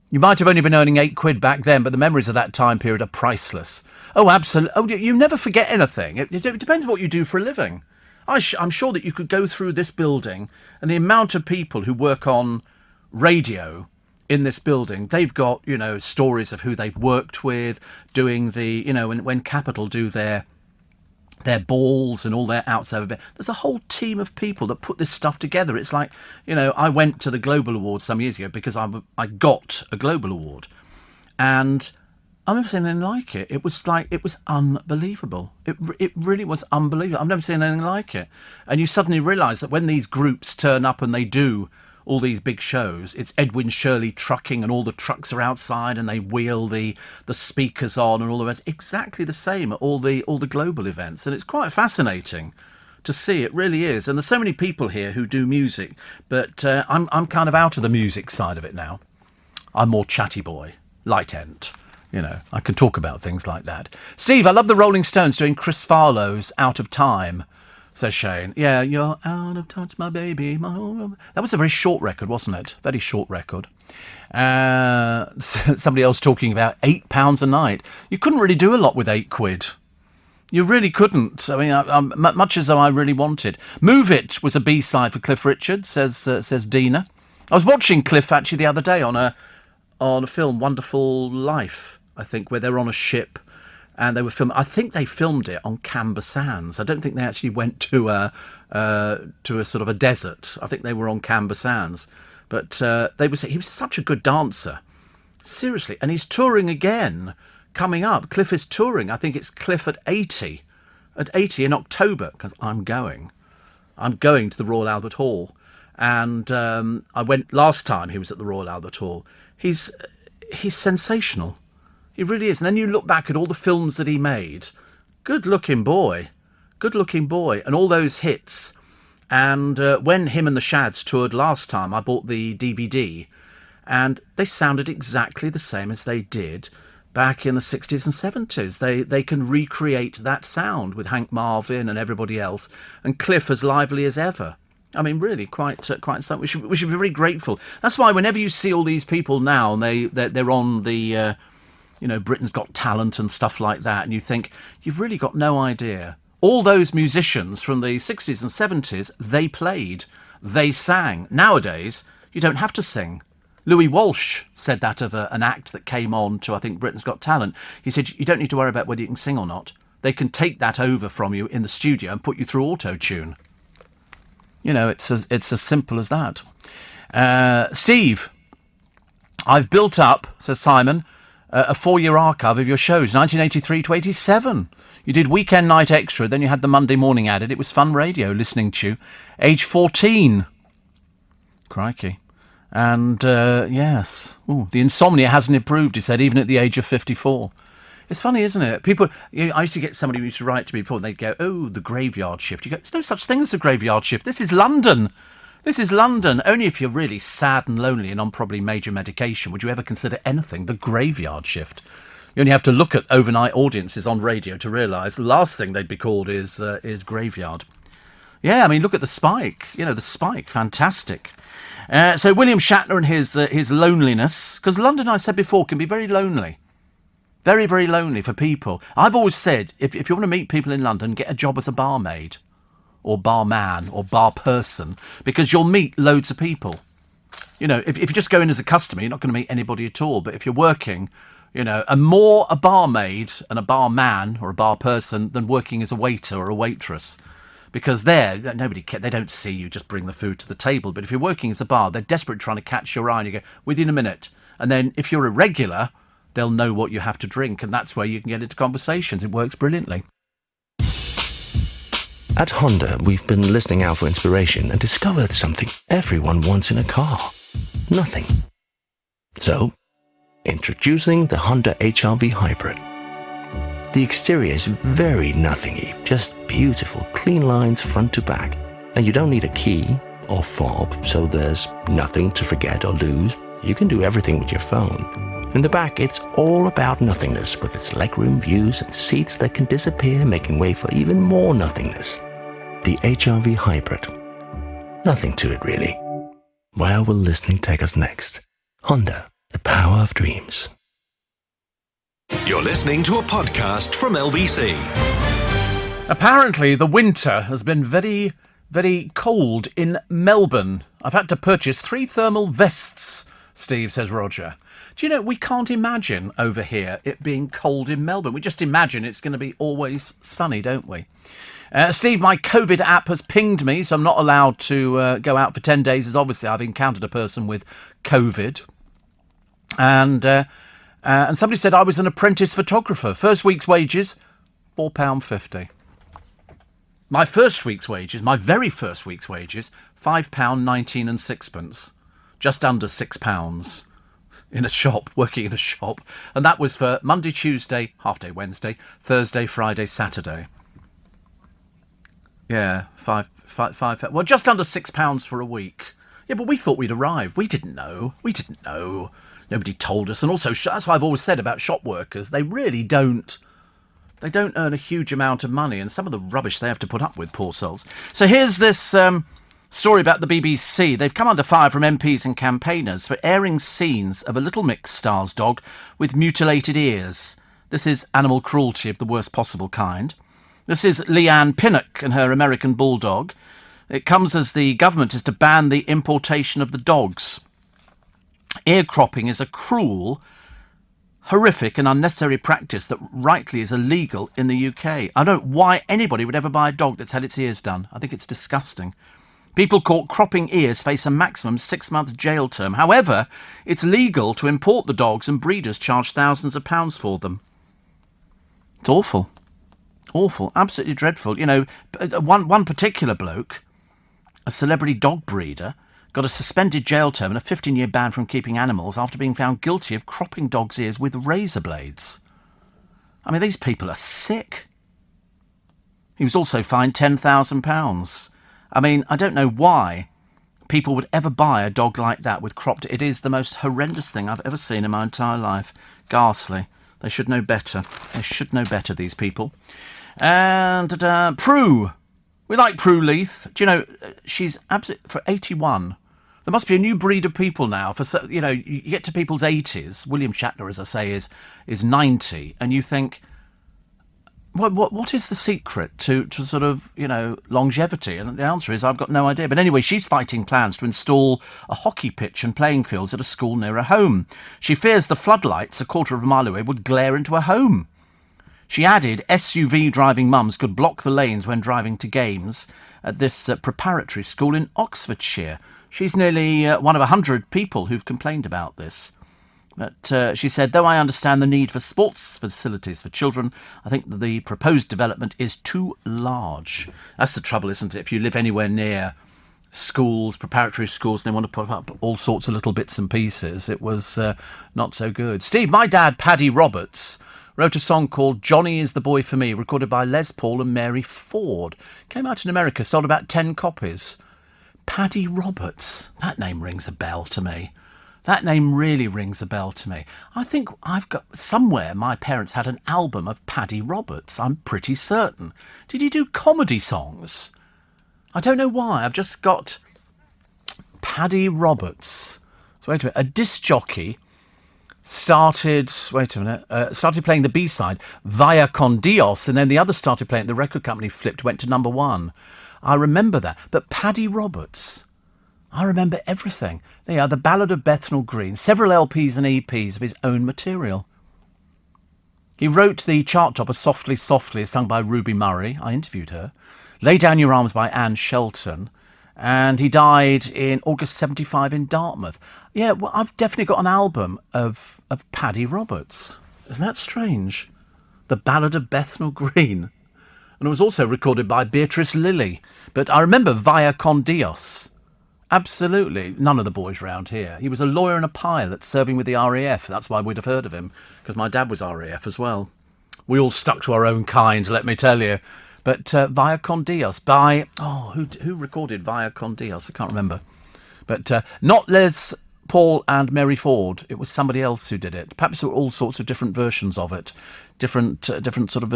you might have only been earning £8 back then, but the memories of that time period are priceless. Oh, absolutely. Oh, you never forget anything. It depends what you do for a living. I'm sure that you could go through this building, and the amount of people who work on radio in this building, they've got, stories of who they've worked with, doing the, when Capital do their balls and all their outside events. There's a whole team of people that put this stuff together. It's like, I went to the Global Awards some years ago because I got a Global Award, and I've never seen anything like it. It was unbelievable. It really was unbelievable. I've never seen anything like it. And you suddenly realise that when these groups turn up and they do all these big shows, it's Edwin Shirley trucking, and all the trucks are outside and they wheel the speakers on and all the rest. Exactly the same at all the global events, and it's quite fascinating to see. It really is. And there's so many people here who do music, but I'm kind of out of the music side of it now. I'm more chatty boy, light end. I can talk about things like that. Steve, I love the Rolling Stones doing Chris Farlow's "Out of Time," says Shane. Yeah, "You're out of touch, my baby." That was a very short record, wasn't it? Very short record. Somebody else talking about £8 a night. You couldn't really do a lot with £8. You really couldn't. I mean, much as though I really wanted. Move It was a B-side for Cliff Richard, says Dina. I was watching Cliff actually the other day on a film, Wonderful Life, I think, where they were on a ship and they were filming. I think they filmed it on Camber Sands. I don't think they actually went to a sort of a desert. I think they were on Camber Sands. But he was such a good dancer. Seriously. And he's touring again. Coming up, Cliff is touring. I think it's Cliff at 80 in October, because I'm going to the Royal Albert Hall, and I went last time he was at the Royal Albert Hall. He's sensational, he really is. And then you look back at all the films that he made. Good looking boy, and all those hits. And when him and the Shads toured last time, I bought the DVD, and they sounded exactly the same as they did back in the 60s and 70s. They can recreate that sound with Hank Marvin and everybody else, and Cliff as lively as ever. I mean, really, quite something. We should be very grateful. That's why whenever you see all these people now, and they're on the, Britain's Got Talent and stuff like that, and you think, you've really got no idea. All those musicians from the 60s and 70s, they played, they sang. Nowadays, you don't have to sing. Louis Walsh said that of an act that came on to, I think, Britain's Got Talent. He said, you don't need to worry about whether you can sing or not. They can take that over from you in the studio and put you through auto-tune. It's as simple as that. Steve, I've built up, says Simon, a 4-year archive of your shows, 1983 to 87. You did Weekend Night Extra, then you had the Monday morning added. It was fun radio listening to you. Age 14. Crikey. And, yes. Ooh, the insomnia hasn't improved, he said, even at the age of 54. It's funny, isn't it? People, I used to get somebody who used to write to me before, and they'd go, oh, the graveyard shift. You go, there's no such thing as the graveyard shift. This is London. This is London. Only if you're really sad and lonely and on probably major medication would you ever consider anything the graveyard shift. You only have to look at overnight audiences on radio to realise the last thing they'd be called is graveyard. Yeah, I mean, look at the Spike. The Spike, fantastic. So William Shatner and his loneliness, because London, I said before, can be very lonely. Very, very lonely for people. I've always said, if you want to meet people in London, get a job as a barmaid or barman or bar person, because you'll meet loads of people. If you just go in as a customer, you're not going to meet anybody at all. But if you're working, and more a barmaid and a barman or a bar person than working as a waiter or a waitress. Because nobody cares. They don't see you just bring the food to the table. But if you're working as a bar, they're desperate trying to catch your eye, and you go, within a minute. And then if you're a regular, they'll know what you have to drink, and that's where you can get into conversations. It works brilliantly. At Honda, we've been listening out for inspiration and discovered something everyone wants in a car. Nothing. So, introducing the Honda HR-V Hybrid. The exterior is very nothingy, just beautiful, clean lines front to back. And you don't need a key or fob, so there's nothing to forget or lose. You can do everything with your phone. In the back, it's all about nothingness, with its legroom views and seats that can disappear, making way for even more nothingness. The HR-V Hybrid. Nothing to it, really. Where will listening take us next? Honda, the power of dreams. You're listening to a podcast from LBC. Apparently, the winter has been very, very cold in Melbourne. I've had to purchase 3 thermal vests, Steve, says Roger. Do you know, we can't imagine over here it being cold in Melbourne. We just imagine it's going to be always sunny, don't we? Steve, my COVID app has pinged me, so I'm not allowed to go out for 10 days, as obviously I've encountered a person with COVID. And somebody said I was an apprentice photographer. First week's wages, £4.50. My first week's wages, my very first week's wages, £5.19 and sixpence. Just under £6 in a shop, working in a shop. And that was for Monday, Tuesday, half-day Wednesday, Thursday, Friday, Saturday. Yeah, five. Well, just under £6 for a week. Yeah, but we thought we'd arrived. We didn't know. Nobody told us. And also, that's what I've always said about shop workers. They really don't. They don't earn a huge amount of money, and some of the rubbish they have to put up with, poor souls. So here's this story about the BBC. They've come under fire from MPs and campaigners for airing scenes of a Little Mix Stars dog with mutilated ears. This is animal cruelty of the worst possible kind. This is Leanne Pinnock and her American Bulldog. It comes as the government is to ban the importation of the dogs. Ear cropping is a cruel, horrific and unnecessary practice that rightly is illegal in the UK. I don't know why anybody would ever buy a dog that's had its ears done. I think it's disgusting. People caught cropping ears face a maximum 6-month jail term. However, it's legal to import the dogs and breeders charge thousands of pounds for them. It's awful. Awful. Absolutely dreadful. You know, one particular bloke, a celebrity dog breeder, got a suspended jail term and a 15-year ban from keeping animals after being found guilty of cropping dogs' ears with razor blades. I mean, these people are sick. He was also fined £10,000. I mean, I don't know why people would ever buy a dog like that with cropped... It is the most horrendous thing I've ever seen in my entire life. Ghastly. They should know better. They should know better, these people. And Prue. We like Prue Leith. Do you know, she's absolutely... For 81... There must be a new breed of people now. For you know, you get to people's 80s. William Shatner, as I say, is 90, and you think, what is the secret to sort of, you know, longevity? And the answer is, I've got no idea. But anyway, she's fighting plans to install a hockey pitch and playing fields at a school near her home. She fears the floodlights a quarter of a mile away would glare into her home. She added SUV driving mums could block the lanes when driving to games at this preparatory school in Oxfordshire. She's nearly one of 100 people who've complained about this. But she said, though I understand the need for sports facilities for children, I think that the proposed development is too large. That's the trouble, isn't it? If you live anywhere near schools, preparatory schools, and they want to put up all sorts of little bits and pieces, it was not so good. Steve, my dad, Paddy Roberts, wrote a song called Johnny is the Boy for Me, recorded by Les Paul and Mary Ford. Came out in America, sold about 10 copies. Paddy Roberts. That name rings a bell to me. That name really rings a bell to me. I think I've got... Somewhere my parents had an album of Paddy Roberts. I'm pretty certain. Did he do comedy songs? I don't know why. I've just got Paddy Roberts. So wait a minute. A disc jockey started playing the B-side, Vaya con Dios, and then the other started playing it. The record company flipped, went to number 1. I remember that. But Paddy Roberts, I remember everything. There you are, The Ballad of Bethnal Green, several LPs and EPs of his own material. He wrote the chart topper Softly, Softly, sung by Ruby Murray. I interviewed her. Lay Down Your Arms by Anne Shelton. And he died in August 75 in Dartmouth. Yeah, well, I've definitely got an album of Paddy Roberts. Isn't that strange? The Ballad of Bethnal Green. And it was also recorded by Beatrice Lilly. But I remember Vaya con Dios. Absolutely. None of the boys round here. He was a lawyer and a pilot serving with the RAF. That's why we'd have heard of him, because my dad was RAF as well. We all stuck to our own kind, let me tell you. But Vaya con Dios by... Oh, who recorded Vaya con Dios? I can't remember. But not Les Paul and Mary Ford. It was somebody else who did it. Perhaps there were all sorts of different versions of it. Different sort of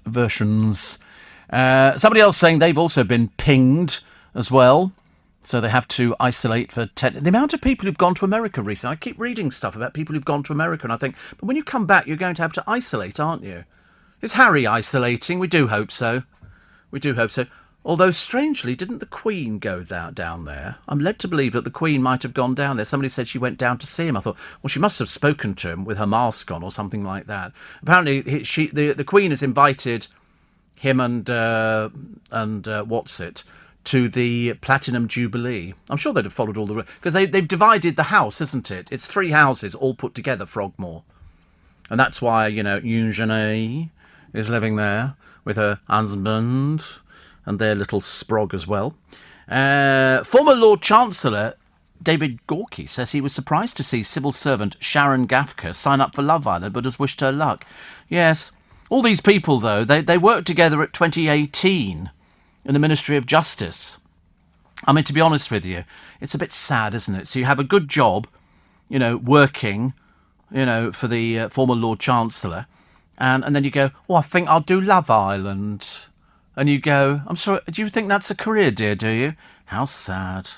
versions. Somebody else saying they've also been pinged as well. So they have to isolate for 10... The amount of people who've gone to America recently, I keep reading stuff about people who've gone to America, and I think, but when you come back, you're going to have to isolate, aren't you? Is Harry isolating? We do hope so. We do hope so. Although, strangely, didn't the Queen go down there? I'm led to believe that the Queen might have gone down there. Somebody said she went down to see him. I thought, well, she must have spoken to him with her mask on or something like that. Apparently, the Queen has invited him and to the Platinum Jubilee. I'm sure they'd have followed all the... Because they've divided the house, isn't it? It's 3 houses all put together, Frogmore. And that's why, you know, Eugenie is living there with her husband and their little sprog as well. Former Lord Chancellor David Gorky says he was surprised to see civil servant Sharon Gafka sign up for Love Island, but has wished her luck. Yes, all these people, though, they worked together at 2018 in the Ministry of Justice. I mean, to be honest with you, it's a bit sad, isn't it? So you have a good job, you know, working, you know, for the former Lord Chancellor, and then you go, oh, I think I'll do Love Island. And you go, I'm sorry, do you think that's a career, dear, do you? How sad.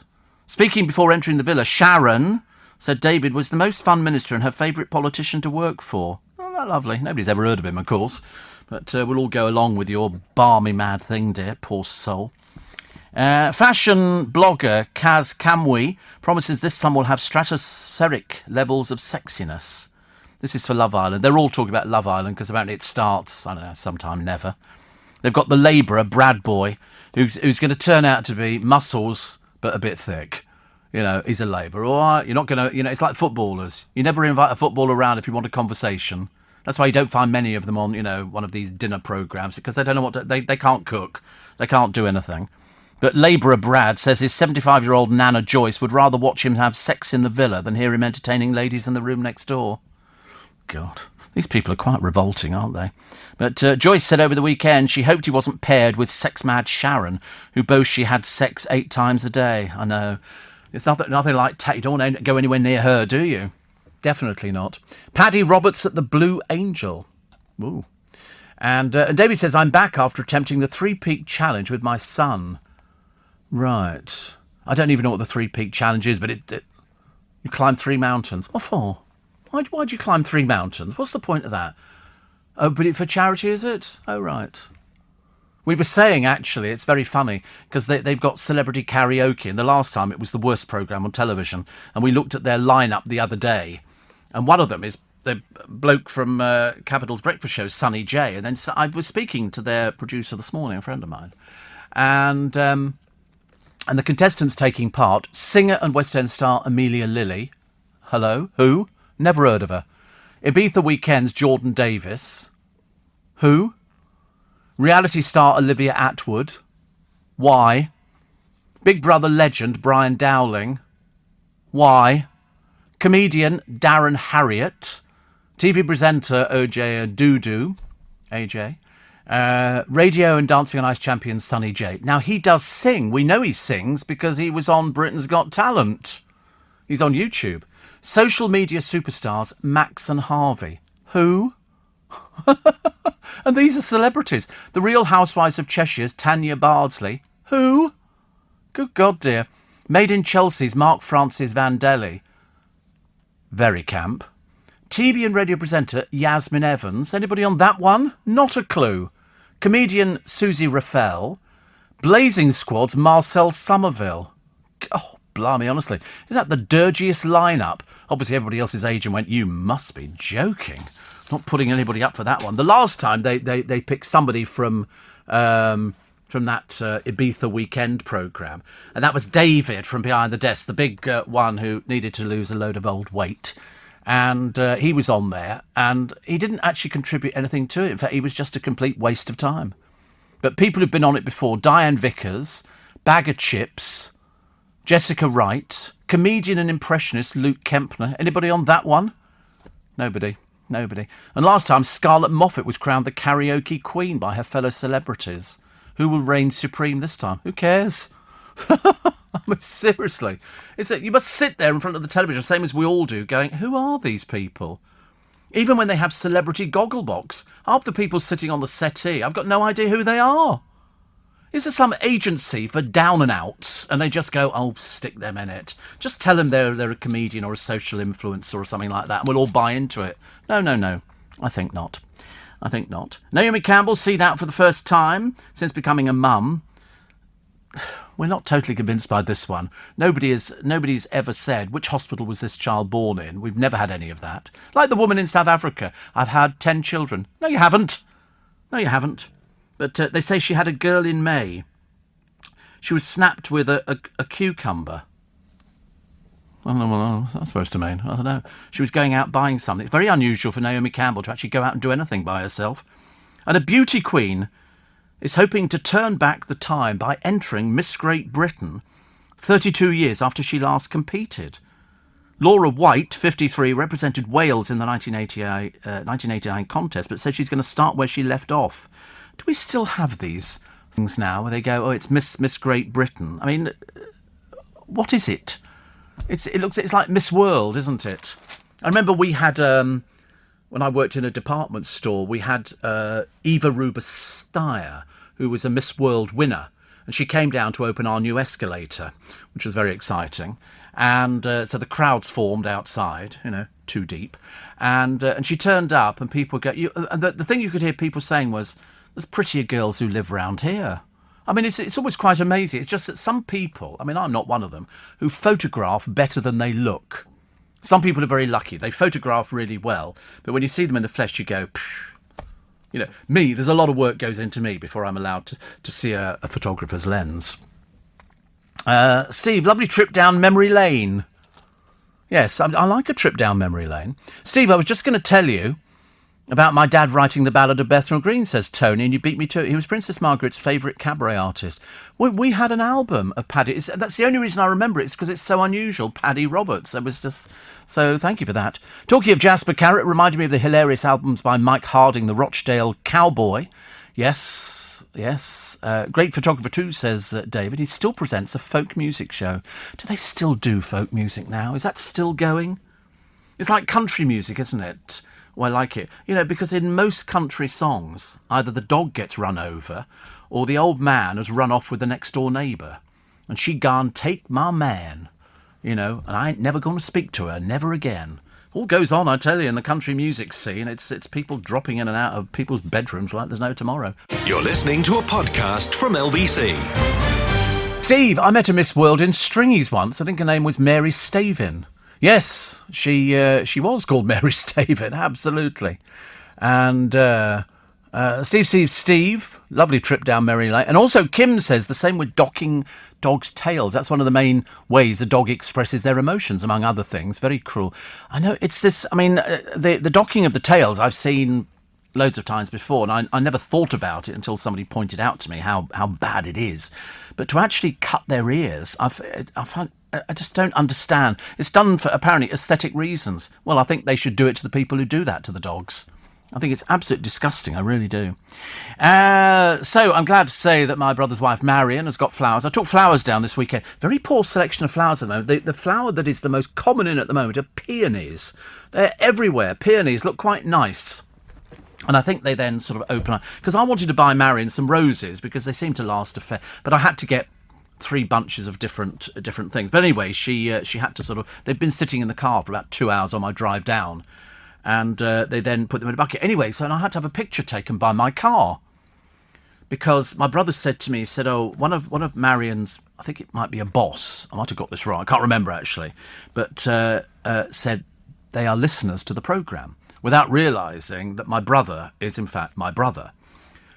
Speaking before entering the villa, Sharon said David was the most fun minister and her favourite politician to work for. Oh, that lovely. Nobody's ever heard of him, of course. But we'll all go along with your balmy mad thing, dear. Poor soul. Fashion blogger Kaz Kamwi promises this summer will have stratospheric levels of sexiness. This is for Love Island. They're all talking about Love Island because apparently it starts, I don't know, sometime never. They've got the labourer, Brad Boy, who's going to turn out to be muscles but a bit thick. You know, he's a labourer. All right, you're not going to, you know, it's like footballers. You never invite a footballer around if you want a conversation. That's why you don't find many of them on, you know, one of these dinner programmes, because they don't know what to, they can't cook. They can't do anything. But labourer Brad says his 75-year-old Nana Joyce would rather watch him have sex in the villa than hear him entertaining ladies in the room next door. God, these people are quite revolting, aren't they? But Joyce said over the weekend she hoped he wasn't paired with sex-mad Sharon, who boasts she had sex 8 times a day. I know. It's nothing like you don't want to go anywhere near her, do you? Definitely not. Paddy Roberts at the Blue Angel. Ooh. And David says, I'm back after attempting the 3 Peak Challenge with my son. Right. I don't even know what the 3 Peak Challenge is, but you climb 3 mountains. What for? Why'd you climb 3 mountains? What's the point of that? Oh, but for charity, is it? Oh, right. We were saying, actually, it's very funny, because they've got celebrity karaoke, and the last time it was the worst programme on television, and we looked at their lineup the other day, and one of them is the bloke from Capital's Breakfast Show, Sonny J, and then I was speaking to their producer this morning, a friend of mine, and the contestants taking part, singer and West End star Amelia Lilly. Hello? Who? Never heard of her. Ibiza Weekend's Jordan Davis. Who? Reality star Olivia Attwood. Why? Big Brother legend Brian Dowling. Why? Comedian Darren Harriott. TV presenter OJ Adudu. AJ. Radio and Dancing on Ice champion Sonny J. Now, he does sing. We know he sings because he was on Britain's Got Talent. He's on YouTube. Social media superstars Max and Harvey. Who? And these are celebrities. The Real Housewives of Cheshire's Tanya Bardsley. Who? Good God, dear. Made in Chelsea's Mark Francis Vandelli. Very camp. TV and radio presenter Yasmin Evans. Anybody on that one? Not a clue. Comedian Susie Raffel. Blazing Squad's Marcel Somerville. Oh, blimey, honestly. Is that the dirgiest lineup? Obviously, everybody else's agent went, you must be joking. Not putting anybody up for that one. The last time they picked somebody from that Ibiza Weekend programme, and that was David from Behind the Desk, the big one who needed to lose a load of old weight. And he was on there, and he didn't actually contribute anything to it. In fact, he was just a complete waste of time. But people who've been on it before, Diane Vickers, Bag of Chips, Jessica Wright, comedian and impressionist Luke Kempner. Anybody on that one? Nobody. And last time, Scarlett Moffat was crowned the karaoke queen by her fellow celebrities. Who will reign supreme this time? Who cares? I mean, seriously. You must sit there in front of the television, same as we all do, going, who are these people? Even when they have Celebrity Gogglebox, half the people sitting on the settee, I've got no idea who they are. Is there some agency for down and outs, and they just go, oh, stick them in it. Just tell them they're a comedian or a social influencer or something like that, and we'll all buy into it. No. I think not. Naomi Campbell seen out for the first time since becoming a mum. We're not totally convinced by this one. Nobody's ever said, which hospital was this child born in? We've never had any of that. Like the woman in South Africa, I've had 10 children. No, you haven't. But they say she had a girl in May. She was snapped with a cucumber. I don't know what that's supposed to mean. I don't know. She was going out buying something. It's very unusual for Naomi Campbell to actually go out and do anything by herself. And a beauty queen is hoping to turn back the time by entering Miss Great Britain 32 years after she last competed. Laura White, 53, represented Wales in the 1989 contest, but said she's going to start where she left off. Do we still have these things now where they go, oh, it's Miss Great Britain? I mean, what is it? It's like Miss World, isn't it? I remember we had, when I worked in a department store, we had Eva Ruber-Steyer, who was a Miss World winner. And she came down to open our new escalator, which was very exciting. And so the crowds formed outside, too deep. And she turned up, and people go. And the thing you could hear people saying was, "There's prettier girls who live round here." I mean, it's always quite amazing. It's just that some people, I mean, I'm not one of them, who photograph better than they look. Some people are very lucky. They photograph really well, but when you see them in the flesh, you go, phew. Me, there's a lot of work goes into me before I'm allowed to see a photographer's lens. Steve, lovely trip down memory lane. Yes, I like a trip down memory lane. Steve, I was just going to tell you about my dad writing the Ballad of Bethnal Green, says Tony, and you beat me to it. He was Princess Margaret's favourite cabaret artist. We had an album of Paddy. That's the only reason I remember it. It's because it's so unusual. Paddy Roberts. It was just... So thank you for that. Talking of Jasper Carrott, reminded me of the hilarious albums by Mike Harding, the Rochdale Cowboy. Yes. Great photographer too, says David. He still presents a folk music show. Do they still do folk music now? Is that still going? It's like country music, isn't it? Well, I like it. Because in most country songs, either the dog gets run over or the old man has run off with the next door neighbour. And she gone take my man, and I ain't never going to speak to her, never again. All goes on, I tell you, in the country music scene. It's people dropping in and out of people's bedrooms like there's no tomorrow. You're listening to a podcast from LBC. Steve, I met a Miss World in Stringies once. I think her name was Mary Stavin. Yes, she was called Mary Stavin, absolutely. And Steve, lovely trip down Memory Lane. And also Kim says the same with docking dogs' tails. That's one of the main ways a dog expresses their emotions, among other things. Very cruel. I know, it's this, I mean, the docking of the tails I've seen loads of times before, and I never thought about it until somebody pointed out to me how bad it is. But to actually cut their ears, I just don't understand. It's done for apparently aesthetic reasons. Well, I think they should do it to the people who do that to the dogs. I think it's absolutely disgusting. I really do. So I'm glad to say that my brother's wife, Marion, has got flowers. I took flowers down this weekend. Very poor selection of flowers at the moment. The flower that is the most common in at the moment are peonies. They're everywhere. Peonies look quite nice. And I think they then sort of open up. Because I wanted to buy Marion some roses because they seem to last a fair... But I had to get 3 bunches of different things. But anyway, she had to sort of... They've been sitting in the car for about 2 hours on my drive down. And they then put them in a bucket. Anyway, so I had to have a picture taken by my car. Because my brother said to me, he said, oh, one of Marion's... I think it might be a boss. I might have got this wrong. I can't remember, actually. But said they are listeners to the programme. Without realising that my brother is, in fact, my brother.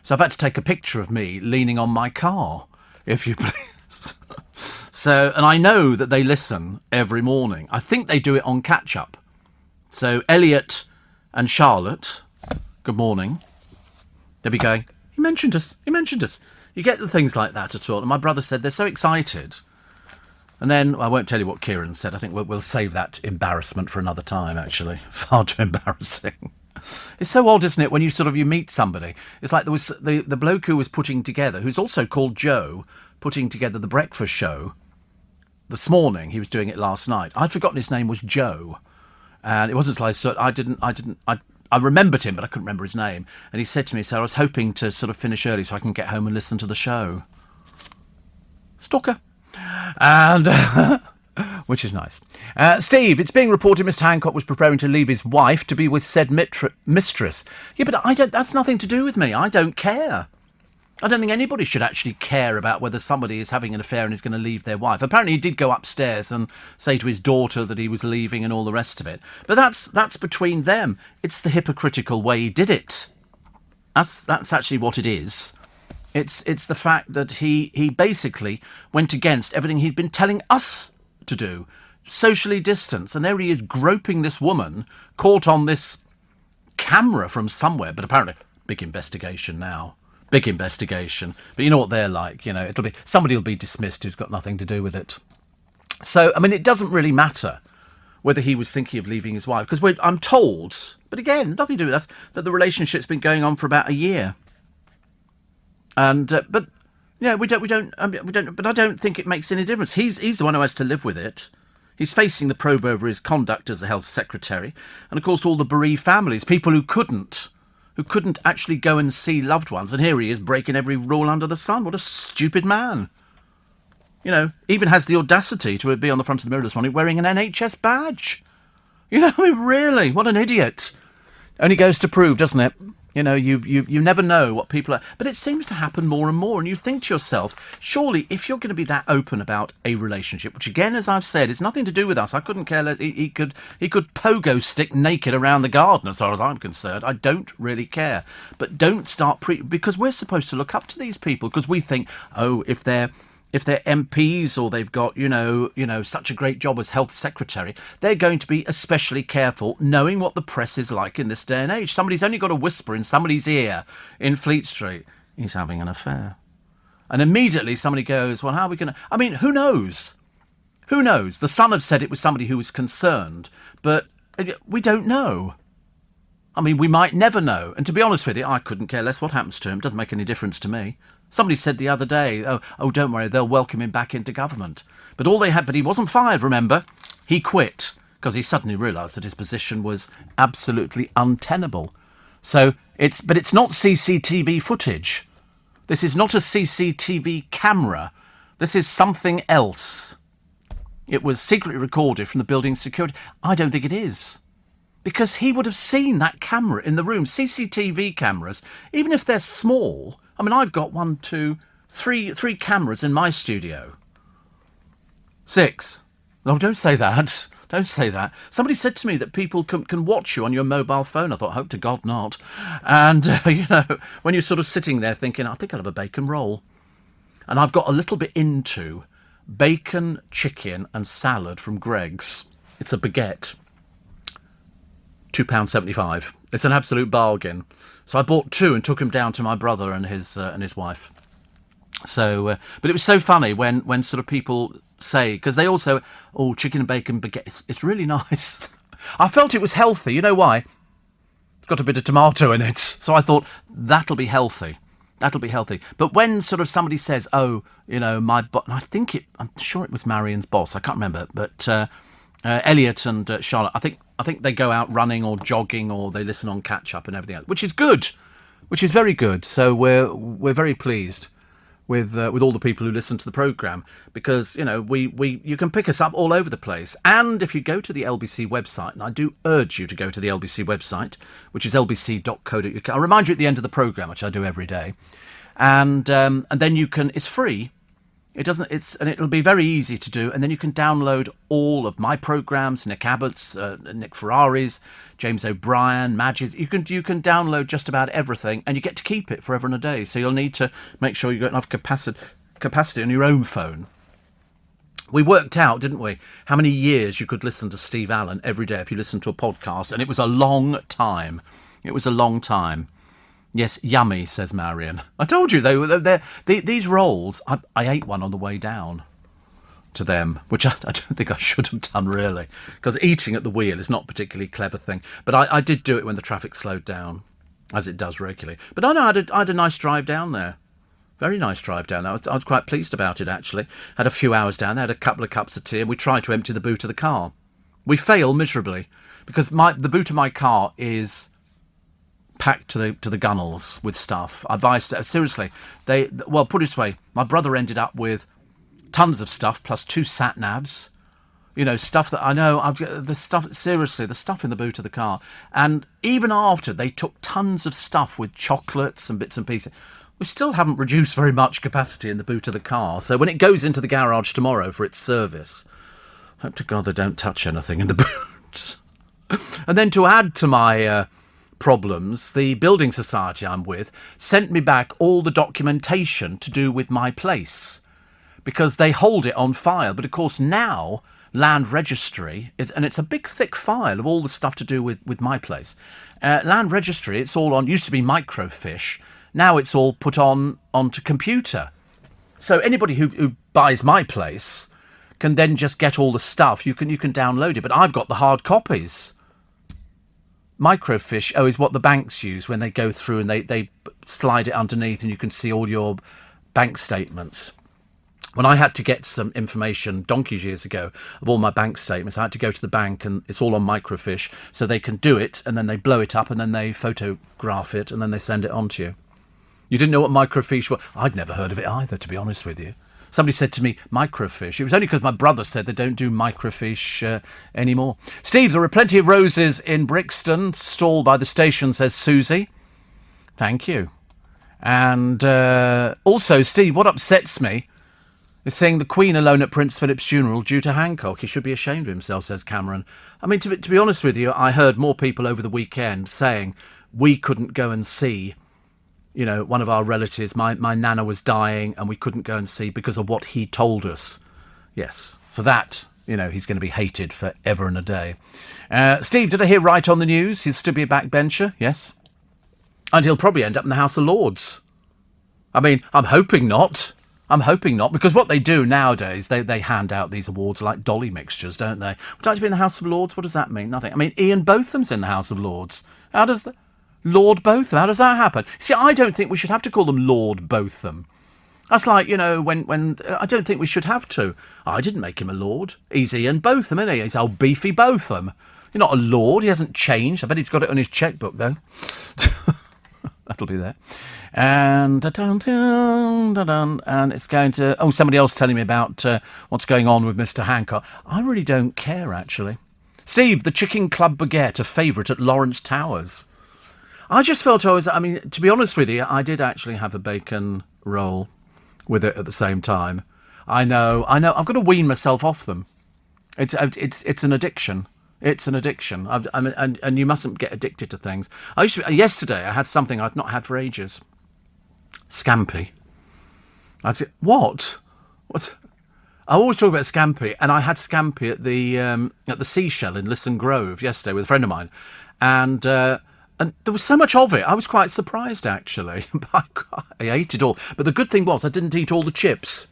So I've had to take a picture of me leaning on my car, if you please. So, and I know that they listen every morning. I think they do it on catch-up. So Elliot and Charlotte, good morning. They'll be going, he mentioned us. You get the things like that at all. And my brother said they're so excited. And then, I won't tell you what Kieran said. I think we'll save that embarrassment for another time, actually. Far too embarrassing. It's so odd, isn't it, when you meet somebody. It's like there was the bloke who was putting together, who's also called Joe, putting together the breakfast show this morning. He was doing it last night. I'd forgotten his name was Joe. And it wasn't until I remembered him, but I couldn't remember his name. And he said to me, so I was hoping to sort of finish early so I can get home and listen to the show. Stalker. And which is nice. Steve, it's being reported Mr. Hancock was preparing to leave his wife to be with said mistress. Yeah, but that's nothing to do with me. I don't care. I don't think anybody should actually care about whether somebody is having an affair and is going to leave their wife. Apparently he did go upstairs and say to his daughter that he was leaving and all the rest of it. But that's between them. It's the hypocritical way he did it. That's actually what it is. It's the fact that he basically went against everything he'd been telling us to do. Socially distance. And there he is groping this woman, caught on this camera from somewhere. But apparently, big investigation now. Big investigation. But you know what they're like, somebody will be dismissed who's got nothing to do with it. So, I mean, it doesn't really matter whether he was thinking of leaving his wife. Because I'm told, but again, nothing to do with us, that the relationship's been going on for about a year. And but we don't. But I don't think it makes any difference. He's the one who has to live with it. He's facing the probe over his conduct as the health secretary, and of course all the bereaved families, people who couldn't actually go and see loved ones. And here he is breaking every rule under the sun. What a stupid man! even has the audacity to be on the front of the Mirror this morning wearing an NHS badge. I mean, really, what an idiot. Only goes to prove, doesn't it? You never know what people are. But it seems to happen more and more. And you think to yourself, surely, if you're going to be that open about a relationship, which again, as I've said, it's nothing to do with us. I couldn't care less. He could pogo stick naked around the garden, as far as I'm concerned. I don't really care. But don't start because we're supposed to look up to these people because we think, oh, if they're MPs or they've got, such a great job as health secretary, they're going to be especially careful knowing what the press is like in this day and age. Somebody's only got to whisper in somebody's ear in Fleet Street, he's having an affair. And immediately somebody goes, well, how are we going to... I mean, who knows? Who knows? The Sun have said it was somebody who was concerned, but we don't know. I mean, we might never know. And to be honest with you, I couldn't care less what happens to him. Doesn't make any difference to me. Somebody said the other day, oh, don't worry, they'll welcome him back into government. But he wasn't fired, remember? He quit because he suddenly realised that his position was absolutely untenable. But it's not CCTV footage. This is not a CCTV camera. This is something else. It was secretly recorded from the building security. I don't think it is. Because he would have seen that camera in the room. CCTV cameras, even if they're small... I mean, I've got 3 cameras in my studio. 6. Oh, don't say that. Don't say that. Somebody said to me that people can watch you on your mobile phone. I thought, hope to God not. And, when you're sort of sitting there thinking, I think I'll have a bacon roll. And I've got a little bit into bacon, chicken and salad from Greggs. It's a baguette. £2.75. It's an absolute bargain. So I bought 2 and took them down to my brother and his wife. So, but it was so funny when sort of people say, because they also, chicken and bacon baguette, it's really nice. I felt it was healthy. You know why? It's got a bit of tomato in it. So I thought, that'll be healthy. That'll be healthy. But when sort of somebody says, I'm sure it was Marion's boss. I can't remember. But Elliot and Charlotte, I think they go out running or jogging or they listen on catch up and everything else, which is good, which is very good. So we're very pleased with all the people who listen to the programme because you can pick us up all over the place. And if you go to the LBC website, and I do urge you to go to the LBC website, which is lbc.co.uk. I'll remind you at the end of the programme, which I do every day, and then you can. It's free. It'll be very easy to do, and then you can download all of my programmes, Nick Abbott's, Nick Ferrari's, James O'Brien, Majid. You can download just about everything, and you get to keep it forever and a day. So you'll need to make sure you've got enough capacity on your own phone. We worked out, didn't we, how many years you could listen to Steve Allen every day if you listened to a podcast, and it was a long time. It was a long time. Yes, yummy, says Marion. I told you, these rolls, I ate one on the way down to them, which I don't think I should have done, really, because eating at the wheel is not a particularly clever thing. But I did do it when the traffic slowed down, as it does regularly. But I had a nice drive down there. Very nice drive down there. I was quite pleased about it, actually. Had a few hours down there, had a couple of cups of tea, and we tried to empty the boot of the car. We failed miserably, because the boot of my car is packed to the gunnels with stuff. Seriously, put it this way, my brother ended up with tons of stuff plus 2 sat navs, stuff that I know, the stuff in the boot of the car. And even after they took tons of stuff with chocolates and bits and pieces, we still haven't reduced very much capacity in the boot of the car. So when it goes into the garage tomorrow for its service, hope to God they don't touch anything in the boot. And then to add to my problems, the building society I'm with sent me back all the documentation to do with my place because they hold it on file. But of course now Land Registry and it's a big thick file of all the stuff to do with my place. Land Registry, it's all on, used to be microfiche, now it's all put onto computer. So anybody who buys my place can then just get all the stuff. You can download it, but I've got the hard copies. Microfiche is what the banks use when they go through and they slide it underneath and you can see all your bank statements. When I had to get some information donkey's years ago of all my bank statements, I had to go to the bank and it's all on microfiche, so they can do it and then they blow it up and then they photograph it and then they send it on to you. You didn't know what microfiche was? I'd never heard of it either, to be honest with you. Somebody said to me, microfiche. It was only because my brother said they don't do microfiche anymore. Steve, there are plenty of roses in Brixton. Stall by the station, says Susie. Thank you. And also, Steve, what upsets me is seeing the Queen alone at Prince Philip's funeral due to Hancock. He should be ashamed of himself, says Cameron. I mean, to be honest with you, I heard more people over the weekend saying we couldn't go and see, you know, one of our relatives. My nana was dying and we couldn't go and see because of what he told us. Yes, for that, you know, he's going to be hated forever and a day. Steve, did I hear right on the news? He'll still be a backbencher, yes. And he'll probably end up in the House of Lords. I mean, I'm hoping not. Because what they do nowadays, they hand out these awards like dolly mixtures, don't they? Would like to be in the House of Lords? What does that mean? Nothing. I mean, Ian Botham's in the House of Lords. How does Lord Botham, how does that happen? See, I don't think we should have to call them Lord Botham. That's like, you know, when I don't think we should have to. I didn't make him a lord. He's Ian Botham, isn't he? He's old beefy Botham. You're not a lord. He hasn't changed. I bet he's got it on his chequebook, though. That'll be there. And and it's going to... Oh, somebody else telling me about what's going on with Mr. Hancock. I really don't care, actually. Steve, the Chicken Club Baguette, a favourite at Lawrence Towers. I just felt I mean, to be honest with you, I did actually have a bacon roll with it at the same time. I know. I've got to wean myself off them. It's an addiction. It's an addiction. And you mustn't get addicted to things. Yesterday, I had something I'd not had for ages. Scampi. I'd say, what? I always talk about scampi, and I had scampi at the Seashell in Lisson Grove yesterday with a friend of mine, and there was so much of it. I was quite surprised, actually. I ate it all. But the good thing was I didn't eat all the chips.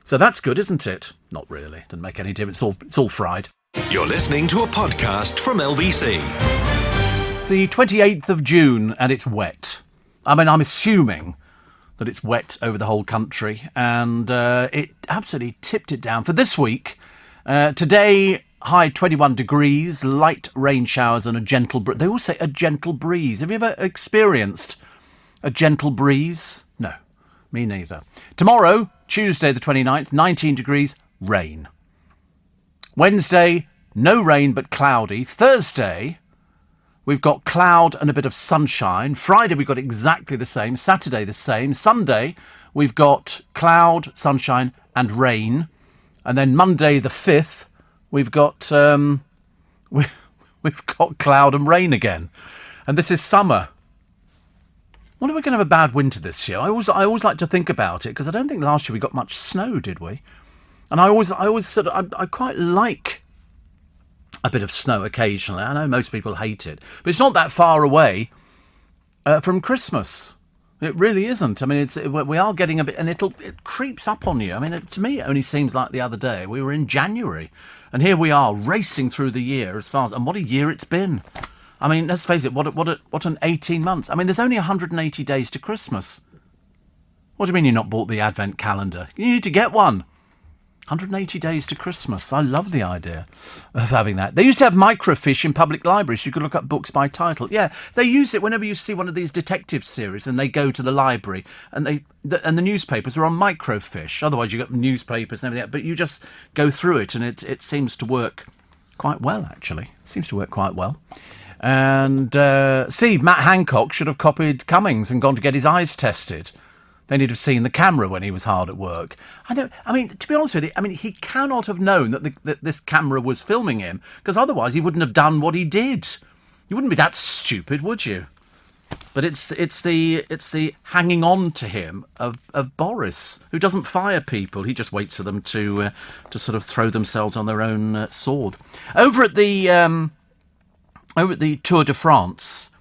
So that's good, isn't it? Not really. Doesn't make any difference. It's all fried. You're listening to a podcast from LBC. The 28th of June, and it's wet. I mean, I'm assuming that it's wet over the whole country, and it absolutely tipped it down for this week. Today, high 21 degrees, light rain showers and a gentle breeze. They all say a gentle breeze. Have you ever experienced a gentle breeze? No, me neither. Tomorrow, Tuesday the 29th, 19 degrees, rain. Wednesday, no rain but cloudy. Thursday, we've got cloud and a bit of sunshine. Friday, we've got exactly the same. Saturday, the same. Sunday, we've got cloud, sunshine and rain. And then Monday, the 5th, we've got we've got cloud and rain again. And this is summer. Wonder if we're going to have a bad winter this year. I always like to think about it, because I don't think last year we got much snow, did we? And I quite like a bit of snow occasionally. I know most people hate it, but it's not that far away from Christmas. It really isn't. I mean, we are getting a bit, and it creeps up on you. I mean, to me, it only seems like the other day we were in January, and here we are racing through the year and what a year it's been. I mean, let's face it, what an 18 months. I mean, there's only 180 days to Christmas. What do you mean you've not bought the Advent calendar? You need to get one. 180 days to Christmas. I love the idea of having that. They used to have microfiche in public libraries. You could look up books by title. Yeah, they use it whenever you see one of these detective series and they go to the library and the newspapers are on microfiche. Otherwise, you got newspapers and everything, but you just go through it and it seems to work quite well, actually. It seems to work quite well. And Steve, Matt Hancock should have copied Cummings and gone to get his eyes tested. They need to have seen the camera when he was hard at work. I mean, to be honest with you, he cannot have known that this camera was filming him, because otherwise he wouldn't have done what he did. You wouldn't be that stupid, would you? But it's the hanging on to him of Boris, who doesn't fire people. He just waits for them to sort of throw themselves on their own sword. Over at the Tour de France,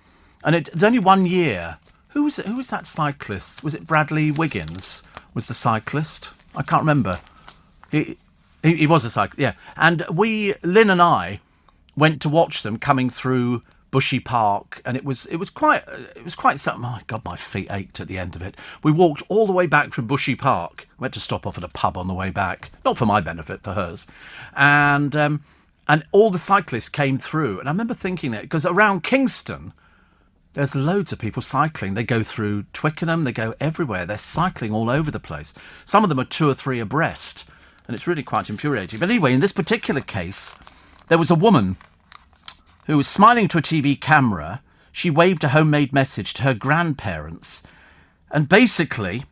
and it's only 1 year. Who was that cyclist? Was it Bradley Wiggins? Was the cyclist? I can't remember. He was a cyclist, yeah. And Lynn and I, went to watch them coming through Bushy Park, and it was quite something. Oh my God, my feet ached at the end of it. We walked all the way back from Bushy Park. We had to stop off at a pub on the way back, not for my benefit, for hers. And all the cyclists came through, and I remember thinking that because around Kingston, There's loads of people cycling. They go through Twickenham, they go everywhere. They're cycling all over the place. Some of them are 2 or 3 abreast, and it's really quite infuriating. But anyway, in this particular case, there was a woman who was smiling to a TV camera. She waved a homemade message to her grandparents, and basically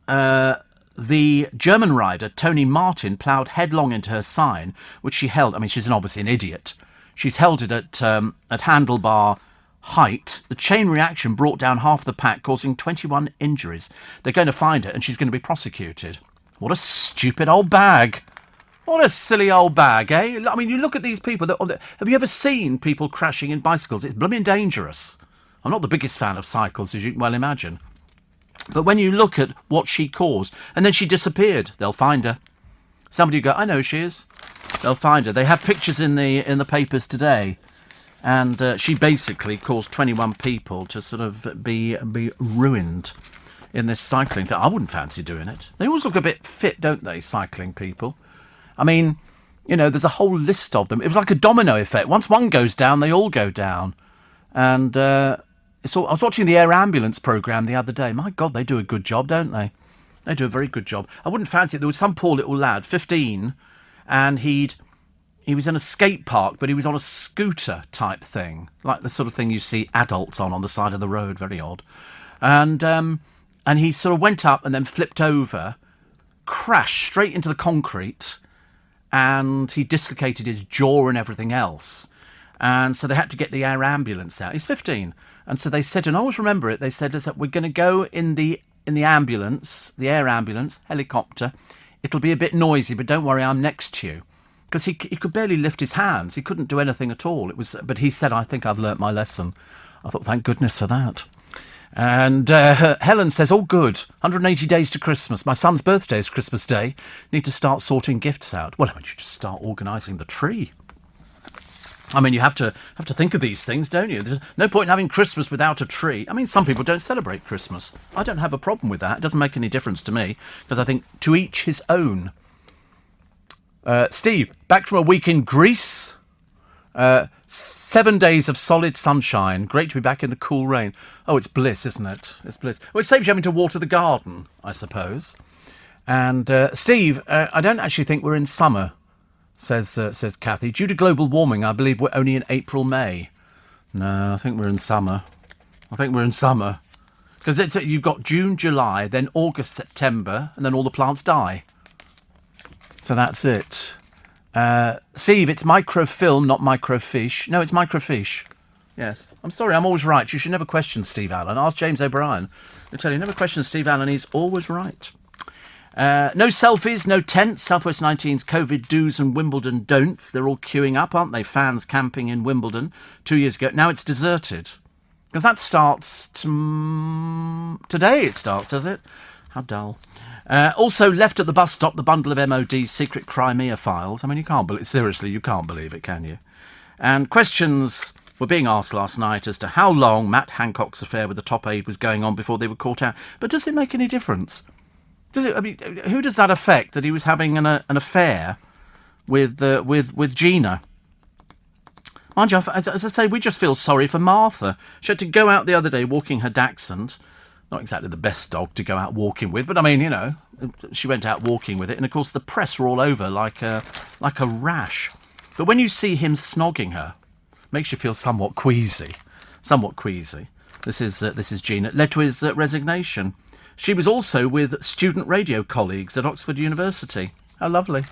the German rider, Tony Martin, ploughed headlong into her sign, which she held. I mean, she's obviously an idiot. She's held it at handlebar height. The chain reaction brought down half the pack, causing 21 injuries. They're going to find her, and she's going to be prosecuted. What a stupid old bag. What a silly old bag, eh? I mean, you look at these people. Have you ever seen people crashing in bicycles? It's blooming dangerous. I'm not the biggest fan of cycles, as you can well imagine. But when you look at what she caused, and then she disappeared, they'll find her. Somebody will go, I know who she is. They'll find her. They have pictures in the papers today, and she basically caused 21 people to sort of be ruined in this cycling thing. I wouldn't fancy doing it. They always look a bit fit, don't they, cycling people? I mean, you know, there's a whole list of them. It was like a domino effect. Once one goes down, they all go down. And I was watching the air ambulance programme the other day. My God, they do a good job, don't they? They do a very good job. I wouldn't fancy it. There was some poor little lad, 15, and he was in a skate park, but he was on a scooter type thing, like the sort of thing you see adults on the side of the road. Very odd. And he sort of went up and then flipped over, crashed straight into the concrete, and he dislocated his jaw and everything else. And so they had to get the air ambulance out. He's 15. And so they said, and I always remember it, they said, we're going to go in the ambulance, the air ambulance, helicopter. It'll be a bit noisy, but don't worry, I'm next to you. Because he could barely lift his hands. He couldn't do anything at all. But he said, I think I've learnt my lesson. I thought, thank goodness for that. And Helen says, all good. 180 days to Christmas. My son's birthday is Christmas Day. Need to start sorting gifts out. Well, I mean, you just start organising the tree. I mean, you have to think of these things, don't you? There's no point in having Christmas without a tree. I mean, some people don't celebrate Christmas. I don't have a problem with that. It doesn't make any difference to me, because I think to each his own. Steve, back from a week in Greece. 7 days of solid sunshine. Great to be back in the cool rain. Oh, it's bliss, isn't it? It's bliss. Well, it saves you having to water the garden, I suppose. And Steve, I don't actually think we're in summer, says Kathy. Due to global warming, I believe we're only in April, May. No, I think we're in summer. Because you've got June, July, then August, September, and then all the plants die. So that's it. Steve, it's microfilm, not microfiche. No, it's microfiche. Yes. I'm sorry, I'm always right. You should never question Steve Allen. Ask James O'Brien. I tell you, never question Steve Allen. He's always right. No selfies, no tents. Southwest 19's COVID do's and Wimbledon don'ts. They're all queuing up, aren't they? Fans camping in Wimbledon 2 years ago. Now it's deserted. Because that starts today, it starts, does it? How dull. Also left at the bus stop the bundle of MOD's secret Crimea files. I mean, you can't believe it. Seriously, you can't believe it, can you? And questions were being asked last night as to how long Matt Hancock's affair with the top aide was going on before they were caught out. But does it make any difference? Does it? I mean, who does that affect, that he was having an affair with Gina? Mind you, as I say, we just feel sorry for Martha. She had to go out the other day walking her Dachshund. Not exactly the best dog to go out walking with, but I mean, you know, she went out walking with it, and of course the press were all over like a rash. But when you see him snogging her, it makes you feel somewhat queasy. This is Gina. Led to his resignation. She was also with student radio colleagues at Oxford University. How lovely.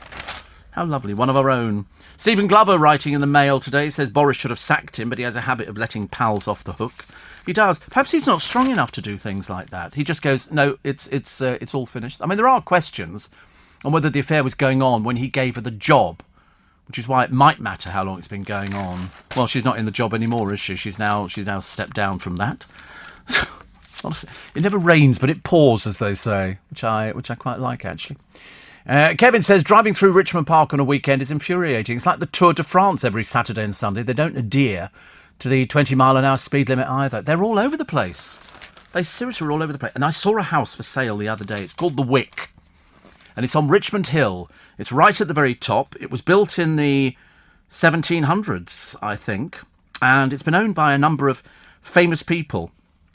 How lovely. One of our own. Stephen Glover, writing in the Mail today, says Boris should have sacked him, but he has a habit of letting pals off the hook. He does. Perhaps he's not strong enough to do things like that. He just goes, no, it's all finished. I mean, there are questions on whether the affair was going on when he gave her the job, which is why it might matter how long it's been going on. Well, she's not in the job anymore, is she? She's now stepped down from that. Honestly, it never rains, but it pours, as they say, which I quite like, actually. Kevin says driving through Richmond Park on a weekend is infuriating. It's like the Tour de France every Saturday and Sunday. They don't adhere to the 20-mile-an-hour speed limit either. They're all over the place. They seriously are all over the place. And I saw a house for sale the other day. It's called The Wick. And it's on Richmond Hill. It's right at the very top. It was built in the 1700s, I think. And it's been owned by a number of famous people.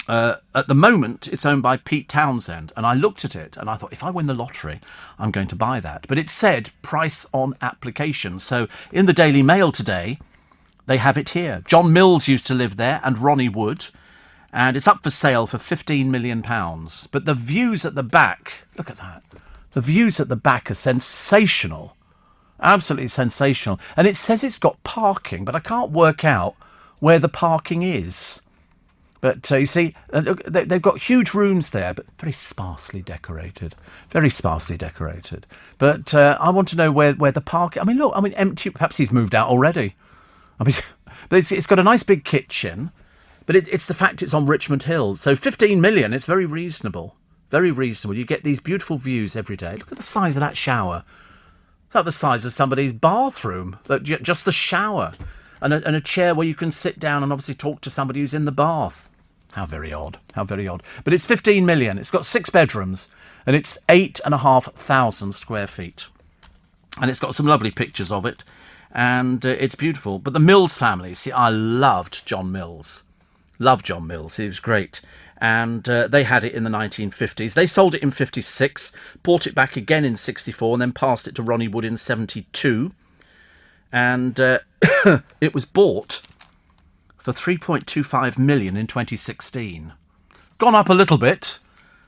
At the moment, it's owned by Pete Townsend, and I looked at it and I thought, if I win the lottery, I'm going to buy that. But it said price on application. So in the Daily Mail today, they have it here. John Mills used to live there, and Ronnie Wood, and it's up for sale for £15 million. But the views at the back, look at that. The views at the back are sensational. Absolutely sensational. And it says it's got parking, but I can't work out where the parking is. But you see, they've got huge rooms there, but very sparsely decorated. Very sparsely decorated. But I want to know where the park... I mean, look, empty... Perhaps he's moved out already. I mean, but it's got a nice big kitchen, but it's the fact it's on Richmond Hill. So 15 million, it's very reasonable. Very reasonable. You get these beautiful views every day. Look at the size of that shower. It's like the size of somebody's bathroom. Just the shower. And a chair where you can sit down and obviously talk to somebody who's in the bath. How very odd. How very odd. But it's 15 million. It's got 6 bedrooms and it's 8,500 square feet. And it's got some lovely pictures of it. And it's beautiful. But the Mills family, see, I loved John Mills. Loved John Mills. He was great. And they had it in the 1950s. They sold it in 56, bought it back again in 64, and then passed it to Ronnie Wood in 72. And it was bought for 3.25 million in 2016. Gone up a little bit,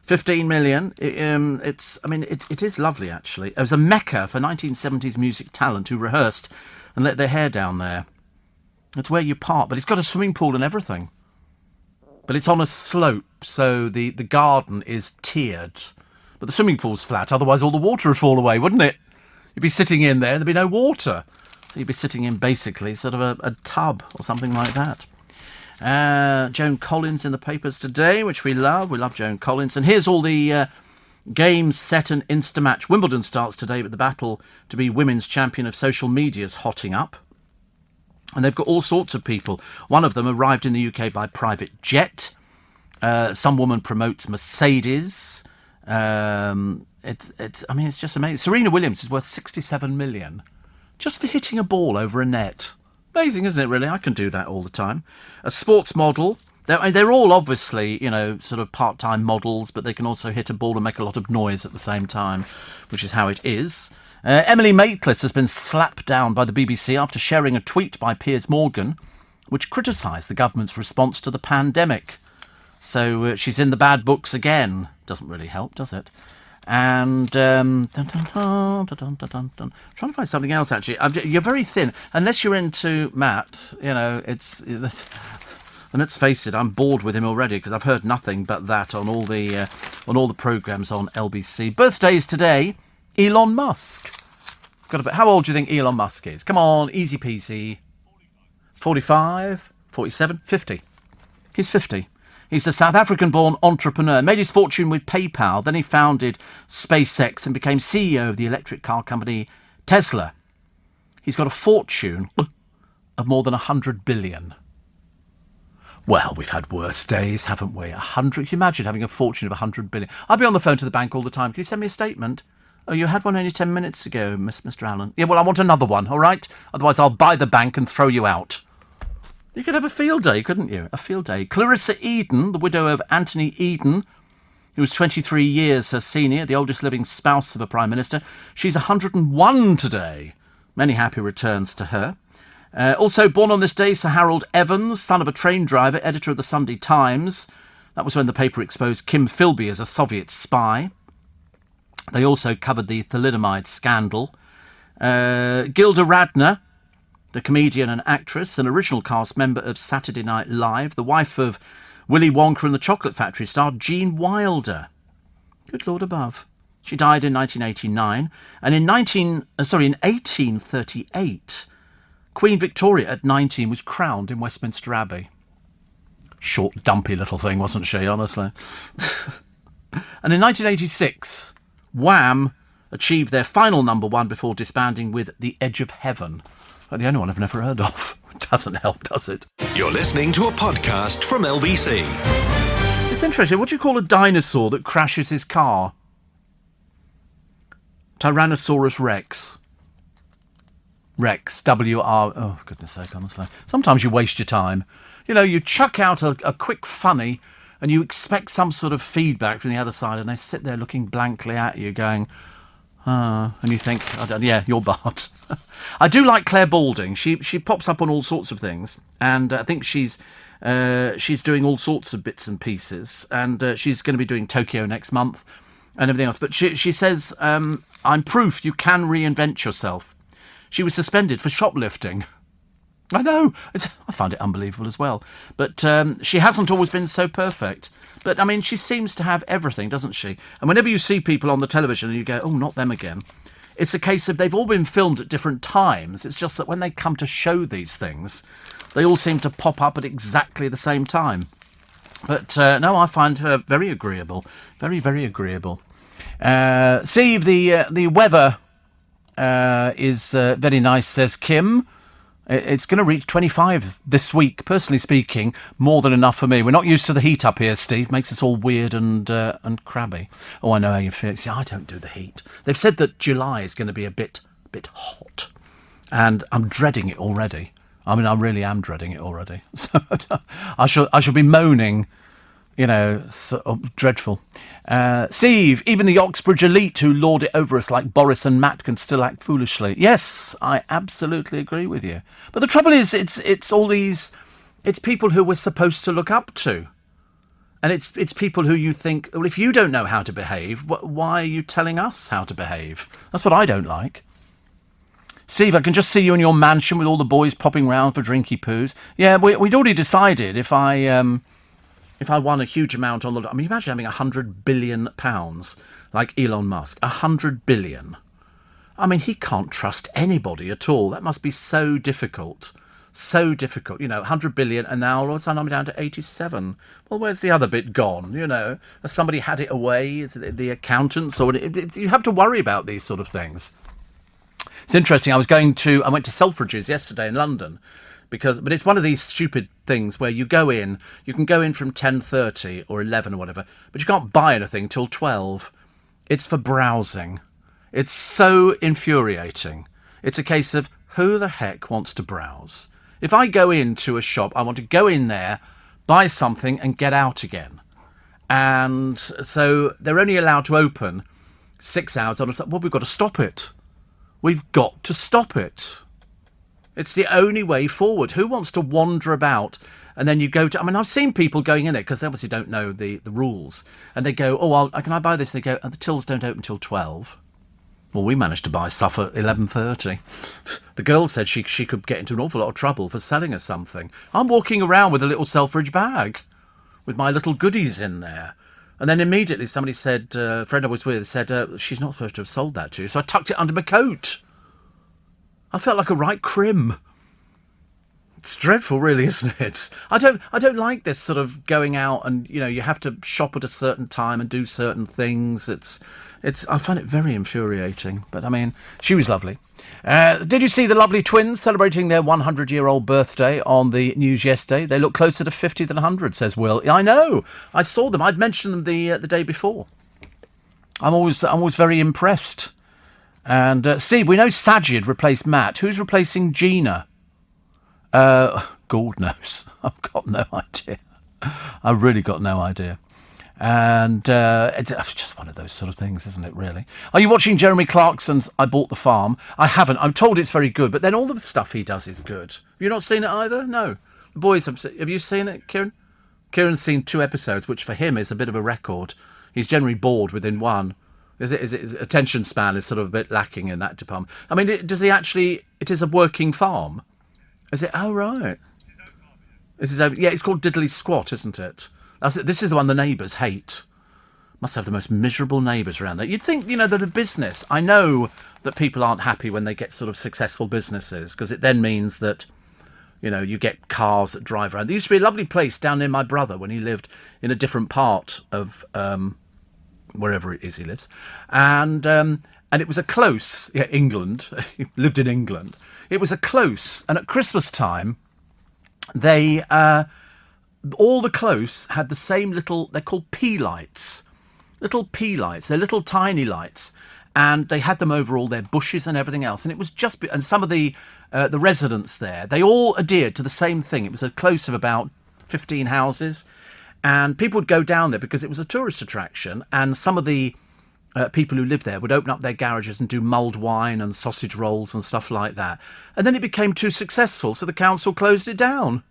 15 million. It is lovely, actually. It was a mecca for 1970s music talent who rehearsed and let their hair down there. It's where you park, but it's got a swimming pool and everything. But it's on a slope, so the garden is tiered. But the swimming pool's flat, otherwise all the water would fall away, wouldn't it? You'd be sitting in there and there'd be no water. So you'd be sitting in basically sort of a tub or something like that. Joan Collins in the papers today, which we love. We love Joan Collins. And here's all the games set and Instamatch. Wimbledon starts today, but the battle to be women's champion of social media is hotting up. And they've got all sorts of people. One of them arrived in the UK by private jet. Some woman promotes Mercedes. It's just amazing. Serena Williams is worth 67 million just for hitting a ball over a net. Amazing, isn't it, really? I can do that all the time. A sports model. They're all obviously, sort of part-time models, but they can also hit a ball and make a lot of noise at the same time, which is how it is. Emily Maitlis has been slapped down by the BBC after sharing a tweet by Piers Morgan, which criticised the government's response to the pandemic. So she's in the bad books again. Doesn't really help, does it? And trying to find something else, actually. You're very thin. Unless you're into Matt, it's... And let's face it, I'm bored with him already because I've heard nothing but that on all the programmes on LBC. Birthdays today, Elon Musk. How old do you think Elon Musk is? Come on, easy peasy. 45, 47, 50. He's 50. He's a South African-born entrepreneur, made his fortune with PayPal, then he founded SpaceX and became CEO of the electric car company Tesla. He's got a fortune of more than 100 billion. Well, we've had worse days, haven't we? 100. Can you imagine having a fortune of 100 billion? I'll be on the phone to the bank all the time. Can you send me a statement? Oh, you had one only 10 minutes ago, Mr. Allen. Yeah, well, I want another one, all right? Otherwise, I'll buy the bank and throw you out. You could have a field day, couldn't you? A field day. Clarissa Eden, the widow of Anthony Eden, who was 23 years her senior, the oldest living spouse of a Prime Minister. She's 101 today. Many happy returns to her. Also born on this day, Sir Harold Evans, son of a train driver, editor of the Sunday Times. That was when the paper exposed Kim Philby as a Soviet spy. They also covered the thalidomide scandal. Gilda Radner, the comedian and actress, an original cast member of Saturday Night Live, the wife of Willy Wonka and the Chocolate Factory star Gene Wilder. Good Lord above. She died in 1989. And in 1838, Queen Victoria at 19 was crowned in Westminster Abbey. Short, dumpy little thing, wasn't she, honestly? And in 1986, Wham! Achieved their final #1 before disbanding with The Edge of Heaven. The only one I've never heard of. It doesn't help, does it? You're listening to a podcast from LBC. It's interesting. What do you call a dinosaur that crashes his car? Tyrannosaurus Rex. Rex, W-R... Oh, goodness sake, honestly. Sometimes you waste your time. You know, you chuck out a quick funny and you expect some sort of feedback from the other side, and they sit there looking blankly at you going, and you think, yeah, you're Bart. I do like Claire Balding. She pops up on all sorts of things, and I think she's doing all sorts of bits and pieces, and she's going to be doing Tokyo next month and everything else. But she says, I'm proof you can reinvent yourself. She was suspended for shoplifting. I know. I find it unbelievable as well. But she hasn't always been so perfect. But, I mean, she seems to have everything, doesn't she? And whenever you see people on the television and you go, oh, not them again, it's a case of they've all been filmed at different times. It's just that when they come to show these things, they all seem to pop up at exactly the same time. But, no, I find her very agreeable. Very, very agreeable. Steve, the weather is very nice, says Kim. It's going to reach 25 this week. Personally speaking, more than enough for me. We're not used to the heat up here, Steve. Makes us all weird and crabby. Oh, I know how you feel. See, I don't do the heat. They've said that July is going to be a bit hot, and I'm dreading it already. I mean, I really am dreading it already. So I shall be moaning. You know, dreadful. Steve, even the Oxbridge elite who lord it over us like Boris and Matt can still act foolishly. Yes, I absolutely agree with you. But the trouble is, it's all these... It's people who we're supposed to look up to. And it's people who you think, well, if you don't know how to behave, why are you telling us how to behave? That's what I don't like. Steve, I can just see you in your mansion with all the boys popping round for drinky poos. Yeah, we'd already decided if I won a huge amount on the... I mean, imagine having £100 billion, like Elon Musk. 100 billion. I mean, he can't trust anybody at all. That must be so difficult. So difficult. You know, 100 billion, and now all of a sudden I'm down to 87. Well, where's the other bit gone? You know, has somebody had it away? Is it the accountants? Or you have to worry about these sort of things. It's interesting. I went to Selfridges yesterday in London. But it's one of these stupid things where you can go in from 10:30 or 11 or whatever, but you can't buy anything till 12. It's for browsing. It's so infuriating. It's a case of who the heck wants to browse? If I go into a shop, I want to go in there, buy something and get out again. And so they're only allowed to open 6 hours on a... Well, we've got to stop it. We've got to stop it. It's the only way forward. Who wants to wander about and then you go to... I mean, I've seen people going in there because they obviously don't know the rules. And they go, oh, can I buy this? They go, the tills don't open till 12. Well, we managed to buy stuff at 11:30. The girl said she could get into an awful lot of trouble for selling us something. I'm walking around with a little Selfridge bag with my little goodies in there. And then immediately somebody said, a friend I was with said, she's not supposed to have sold that to you. So I tucked it under my coat. I felt like a right crim. It's dreadful, really, isn't it? I don't like this sort of going out and, you know, you have to shop at a certain time and do certain things. I find it very infuriating. But, I mean, she was lovely. Did you see the lovely twins celebrating their 100-year-old birthday on the news yesterday? They look closer to 50 than 100, says Will. I know. I saw them. I'd mentioned them the day before. I'm always very impressed. And, Steve, we know Sajid replaced Matt. Who's replacing Gina? God knows. I've got no idea. I've really got no idea. And it's just one of those sort of things, isn't it, really? Are you watching Jeremy Clarkson's I Bought the Farm? I haven't. I'm told it's very good, but then all of the stuff he does is good. Have you not seen it either? No. The boys, have you seen it, Kieran? Kieran's seen 2 episodes, which for him is a bit of a record. He's generally bored within one. Is it attention span is sort of a bit lacking in that department. I mean, it is a working farm. Is it? Oh, right. Yeah, it's called Diddley Squat, isn't it? This is the one the neighbours hate. Must have the most miserable neighbours around there. You'd think, that a business... I know that people aren't happy when they get sort of successful businesses, because it then means that, you get cars that drive around. There used to be a lovely place down near my brother when he lived in a different part of... wherever it is he lives, and it was a close. Yeah, England. He lived in England. It was a close, and at Christmas time, they all the close had the same little. They're called pea lights. Little pea lights. They're little tiny lights, and they had them over all their bushes and everything else. And it was just, and some of the residents there, they all adhered to the same thing. It was a close of about 15 houses, and people would go down there because it was a tourist attraction. And some of the people who lived there would open up their garages and do mulled wine and sausage rolls and stuff like that. And then it became too successful, so the council closed it down.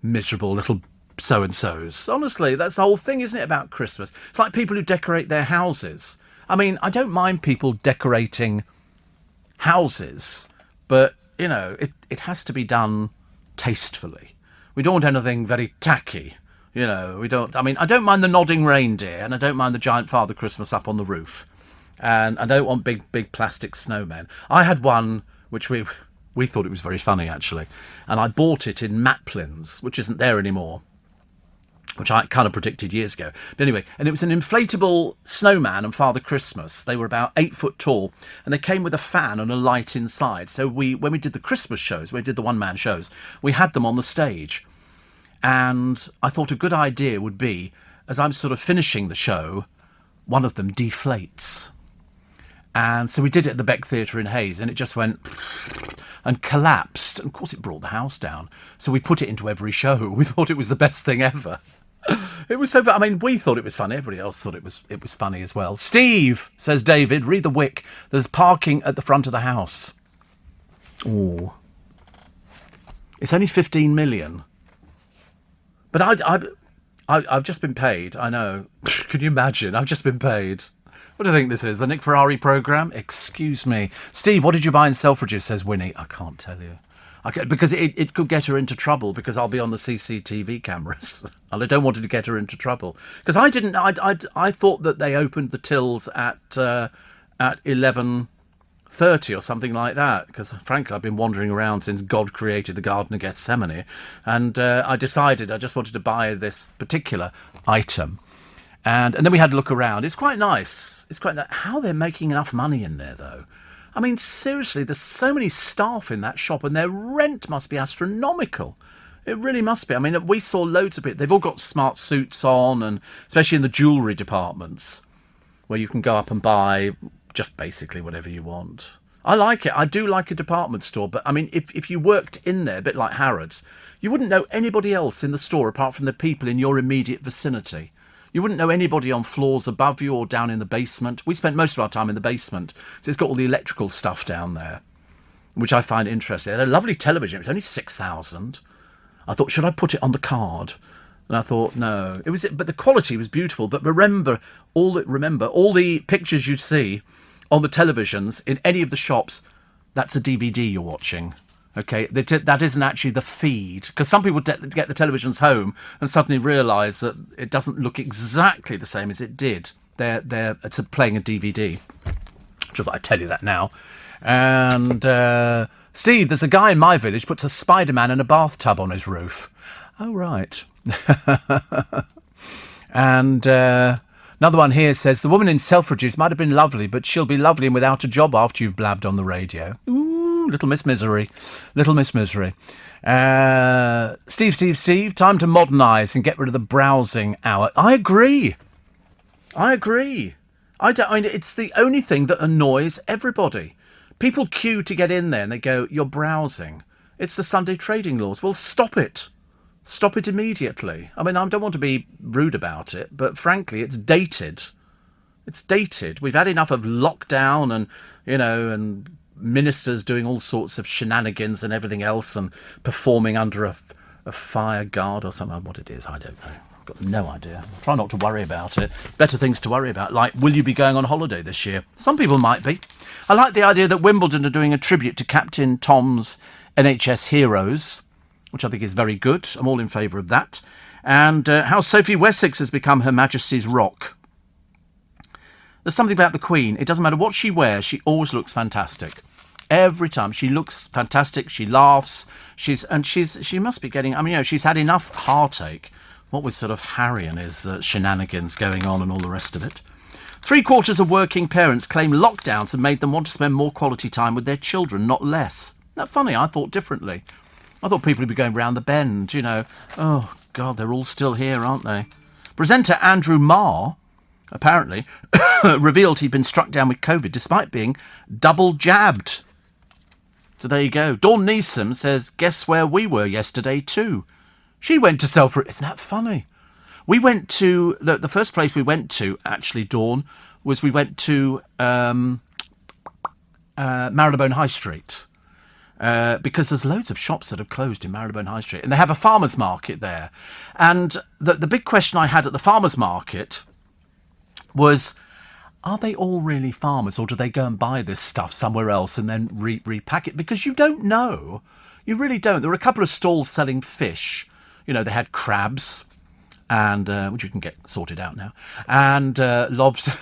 Miserable little so-and-sos. Honestly, that's the whole thing, isn't it, about Christmas? It's like people who decorate their houses. I mean, I don't mind people decorating houses, but, you know, it has to be done tastefully. We don't want anything very tacky. You know, we don't... I mean, I don't mind the nodding reindeer, and I don't mind the giant Father Christmas up on the roof. And I don't want big plastic snowmen. I had one which we thought it was very funny, actually. And I bought it in Maplins, which isn't there anymore, which I kind of predicted years ago. But anyway, and it was an inflatable snowman and Father Christmas. They were about 8 foot tall, and they came with a fan and a light inside. So when we did the Christmas shows, when we did the one-man shows, we had them on the stage. And I thought a good idea would be, as I'm sort of finishing the show, one of them deflates. And so we did it at the Beck Theatre in Hayes, and it just went and collapsed. And of course, it brought the house down. So we put it into every show. We thought it was the best thing ever. It was so... I mean, we thought it was funny. Everybody else thought it was funny as well. Steve, says David, read the Wick. There's parking at the front of the house. Oh. It's only 15 million. But I've just been paid. I know. Can you imagine? I've just been paid. What do you think this is? The Nick Ferrari programme? Excuse me. Steve, what did you buy in Selfridges, says Winnie. I can't tell you. Because it could get her into trouble, because I'll be on the CCTV cameras. And I don't want it to get her into trouble. Because I thought that they opened the tills at 11:30 or something like that. Because frankly, I've been wandering around since God created the Garden of Gethsemane. And I decided I just wanted to buy this particular item. And then we had a look around. It's quite nice. It's quite nice. How they're making enough money in there, though. I mean, seriously, there's so many staff in that shop, and their rent must be astronomical. It really must be. I mean, we saw loads of it. They've all got smart suits on, and especially in the jewellery departments, where you can go up and buy just basically whatever you want. I like it. I do like a department store, but I mean, if you worked in there, a bit like Harrods, you wouldn't know anybody else in the store apart from the people in your immediate vicinity. You wouldn't know anybody on floors above you or down in the basement. We spent most of our time in the basement, so it's got all the electrical stuff down there, which I find interesting. They had a lovely television. It was only 6,000. I thought, should I put it on the card? And I thought, no. But the quality was beautiful. But remember all the pictures you see on the televisions in any of the shops, that's a DVD you're watching. Okay, that isn't actually the feed, because some people get the televisions home and suddenly realise that it doesn't look exactly the same as it did. It's playing a DVD. Should I tell you that now? And Steve, there's a guy in my village puts a Spider-Man in a bathtub on his roof. Oh right. And another one here says the woman in Selfridges might have been lovely, but she'll be lovely and without a job after you've blabbed on the radio. Ooh, little Miss Misery. Little Miss Misery. Steve, time to modernise and get rid of the browsing hour. I agree. It's the only thing that annoys everybody. People queue to get in there and they go, you're browsing. It's the Sunday trading laws. Well, stop it. Stop it immediately. I mean, I don't want to be rude about it, but frankly, it's dated. It's dated. We've had enough of lockdown and, and ministers doing all sorts of shenanigans and everything else and performing under a fire guard or something. What it is, I don't know. I've got no idea. Try not to worry about it. Better things to worry about, like, will you be going on holiday this year? Some people might be. I like the idea that Wimbledon are doing a tribute to Captain Tom's NHS Heroes, which I think is very good. I'm all in favour of that. And how Sophie Wessex has become Her Majesty's Rock. There's something about the Queen. It doesn't matter what she wears, she always looks fantastic. Every time. She looks fantastic. She laughs. She must be getting... she's had enough heartache. What with sort of Harry and his shenanigans going on and all the rest of it. 3/4 of working parents claim lockdowns have made them want to spend more quality time with their children, not less. Isn't that funny? I thought differently. I thought people would be going round the bend, Oh, God, they're all still here, aren't they? Presenter Andrew Marr apparently, revealed he'd been struck down with COVID despite being double jabbed. So there you go. Dawn Neeson says, guess where we were yesterday too? She went to Selfridges. Isn't that funny? We went to, the first place we went to, actually, Dawn, was we went to Marylebone High Street. Because there's loads of shops that have closed in Marylebone High Street. And they have a farmer's market there. And the big question I had at the farmer's market was, are they all really farmers, or do they go and buy this stuff somewhere else and then repack it? Because you don't know. You really don't. There were a couple of stalls selling fish. You know, they had crabs, and which you can get sorted out now, and lobster.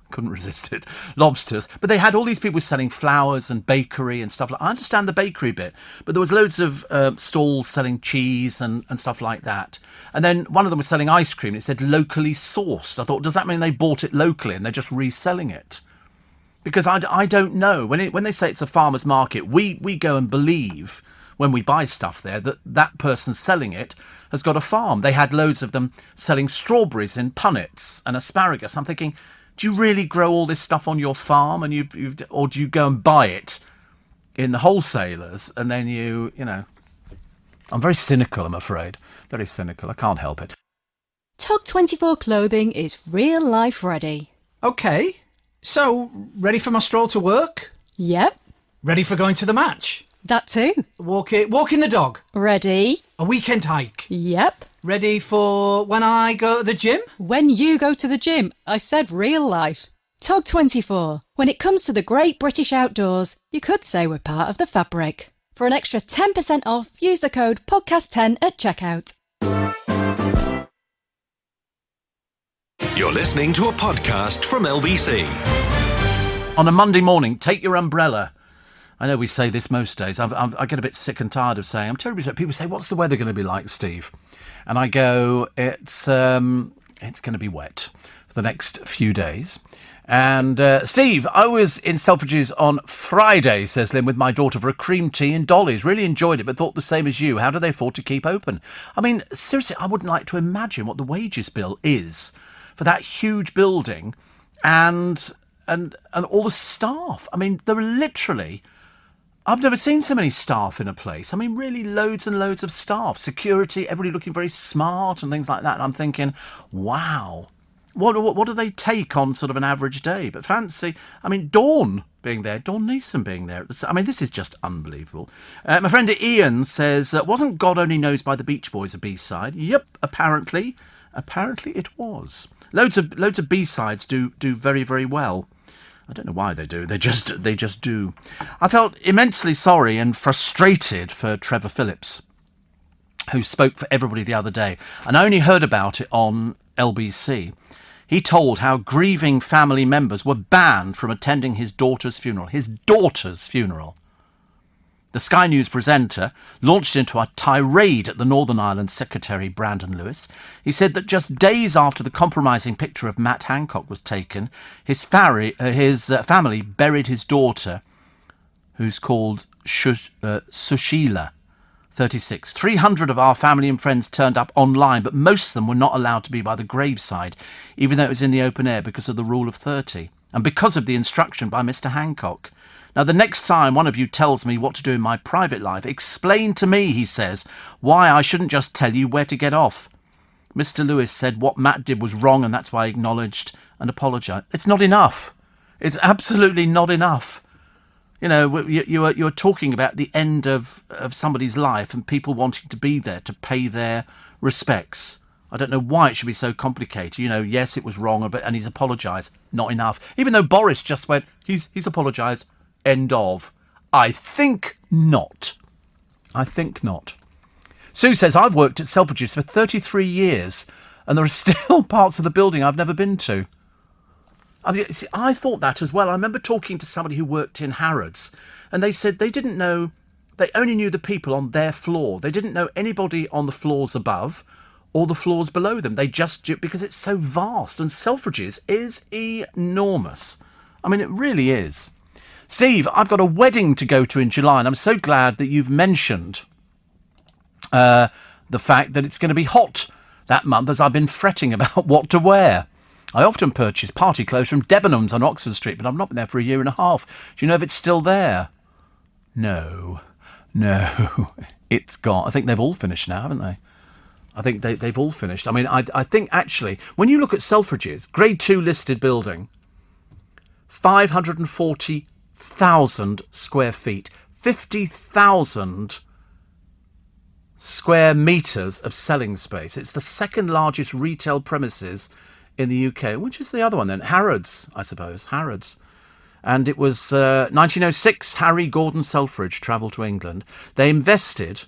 Couldn't resist it. Lobsters. But they had all these people selling flowers and bakery and stuff. I understand the bakery bit, but there was loads of stalls selling cheese and stuff like that. And then one of them was selling ice cream. It said locally sourced. I thought, does that mean they bought it locally and they're just reselling it? Because I don't know. When they say it's a farmer's market, we go and believe when we buy stuff there that person selling it has got a farm. They had loads of them selling strawberries in punnets and asparagus. I'm thinking, do you really grow all this stuff on your farm, and or do you go and buy it in the wholesalers, and then you know? I'm very cynical, I'm afraid. Very cynical. I can't help it. Tug24 Clothing is real life ready. Okay, so ready for my stroll to work? Yep, Ready for going to the match? that too. Walking the dog? Ready? A weekend hike? Yep. Ready for when I go to the gym? When you go to the gym, I said real life. Tug24. When it comes to the great British outdoors, you could say we're part of the fabric. For an extra 10% off, use the code podcast10 at checkout. You're listening to a podcast from LBC. On a Monday morning, take your umbrella. I know we say this most days. I get a bit sick and tired of saying, I'm terribly sorry. People say, what's the weather going to be like, Steve? And I go, it's going to be wet for the next few days. And Steve, I was in Selfridges on Friday, says Lynn, with my daughter for a cream tea in Dolly's. Really enjoyed it, but thought the same as you. How do they afford to keep open? I mean, seriously, I wouldn't like to imagine what the wages bill is for that huge building and all the staff. I mean, there are literally... I've never seen so many staff in a place. I mean, really loads and loads of staff. Security, everybody looking very smart and things like that. And I'm thinking, wow, what do they take on sort of an average day? But fancy, I mean, Dawn being there, Dawn Neeson being there. I mean, this is just unbelievable. My friend Ian says, wasn't God Only Knows by the Beach Boys a B-side? Yep, apparently it was. Loads of B-sides do very, very well. I don't know why they do. They just do. I felt immensely sorry and frustrated for Trevor Phillips, who spoke for everybody the other day. And I only heard about it on LBC. He told how grieving family members were banned from attending his daughter's funeral. His daughter's funeral. The Sky News presenter launched into a tirade at the Northern Ireland Secretary Brandon Lewis. He said that just days after the compromising picture of Matt Hancock was taken, his family buried his daughter, who's called Sushila, 36. 300 of our family and friends turned up online, but most of them were not allowed to be by the graveside, even though it was in the open air because of the rule of 30, and because of the instruction by Mr. Hancock. Now, the next time one of you tells me what to do in my private life, explain to me, he says, why I shouldn't just tell you where to get off. Mr. Lewis said what Matt did was wrong, and that's why he acknowledged and apologised. It's not enough. It's absolutely not enough. You know, you're talking about the end of somebody's life and people wanting to be there to pay their respects. I don't know why it should be so complicated. You know, yes, it was wrong, and he's apologised. Not enough. Even though Boris just went, he's apologised. End of. I think not. I think not. Sue says, I've worked at Selfridges for 33 years and there are still parts of the building I've never been to. I mean, see, I thought that as well. I remember talking to somebody who worked in Harrods and they said they didn't know, they only knew the people on their floor. They didn't know anybody on the floors above or the floors below them. They just, because it's so vast, and Selfridges is enormous. I mean, it really is. Steve, I've got a wedding to go to in July, and I'm so glad that you've mentioned the fact that it's going to be hot that month, as I've been fretting about what to wear. I often purchase party clothes from Debenhams on Oxford Street, but I've not been there for a year and a half. Do you know if it's still there? No. It's gone. I think they've all finished now, haven't they? I think they've all finished. I mean, I think actually, when you look at Selfridges, Grade 2 listed building, 540,000 square feet, 50,000 square metres of selling space. It's the second largest retail premises in the UK. Which is the other one then? Harrods, I suppose. Harrods. And it was 1906, Harry Gordon Selfridge travelled to England. They invested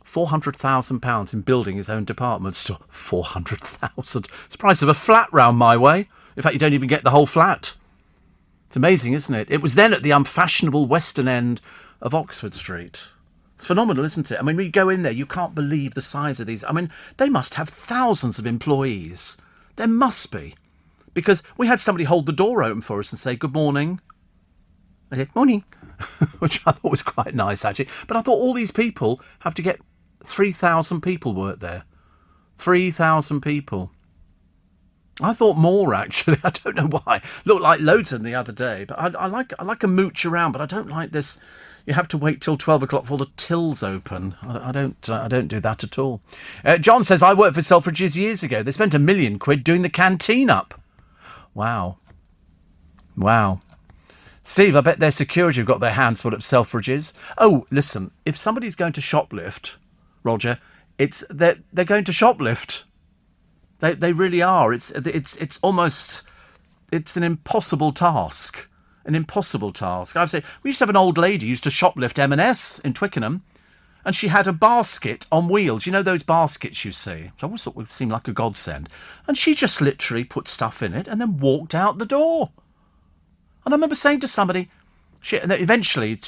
£400,000 in building his own department store. 400,000. It's the price of a flat round my way. In fact, you don't even get the whole flat. It's amazing, isn't it? It was then at the unfashionable western end of Oxford Street. It's phenomenal, isn't it? I mean, when you go in there, you can't believe the size of these. I mean, they must have thousands of employees. There must be. Because we had somebody hold the door open for us and say, good morning. I said, morning. Which I thought was quite nice, actually. But I thought all these people have to get 3,000 people work there. 3,000 people. I thought more, actually. I don't know why. Looked like loads of them the other day. But I like a mooch around, but I don't like this. You have to wait till 12 o'clock before the tills open. I don't do that at all. John says, I worked for Selfridges years ago. They spent £1 million doing the canteen up. Wow. Steve, I bet their security have got their hands full at Selfridges. Oh, listen, if somebody's going to shoplift, Roger, they're going to shoplift. They really are. It's almost, it's an impossible task. An impossible task. I've said we used to have an old lady who used to shoplift M&S in Twickenham, and she had a basket on wheels. You know those baskets you see? Which I always thought would seem like a godsend. And she just literally put stuff in it and then walked out the door. And I remember saying to somebody, eventually,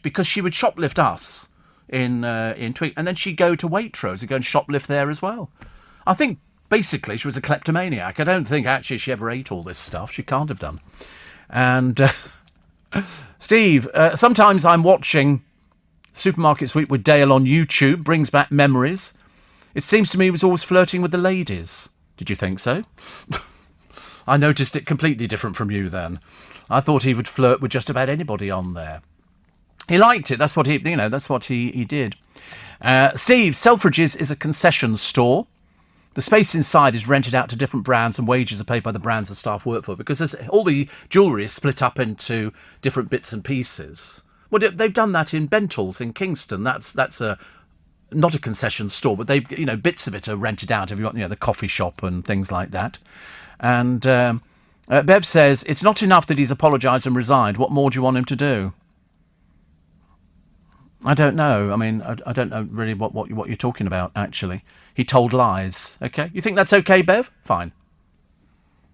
because she would shoplift us in Twickenham, and then she'd go to Waitrose and go and shoplift there as well. I think basically she was a kleptomaniac. I don't think actually she ever ate all this stuff. She can't have done. And Steve, sometimes I'm watching Supermarket Sweep with Dale on YouTube, brings back memories. It seems to me he was always flirting with the ladies. Did you think so? I noticed it completely different from you then. I thought he would flirt with just about anybody on there. He liked it. That's what he did. Steve, Selfridges is a concession store. The space inside is rented out to different brands and wages are paid by the brands the staff work for because all the jewellery is split up into different bits and pieces. Well, they've done that in Bentall's in Kingston. That's not a concession store, but they've bits of it are rented out. Have you got the coffee shop and things like that? And Bev says it's not enough that he's apologised and resigned. What more do you want him to do? I don't know. I mean, I don't know really what you're talking about, actually. He told lies. OK? You think that's OK, Bev? Fine.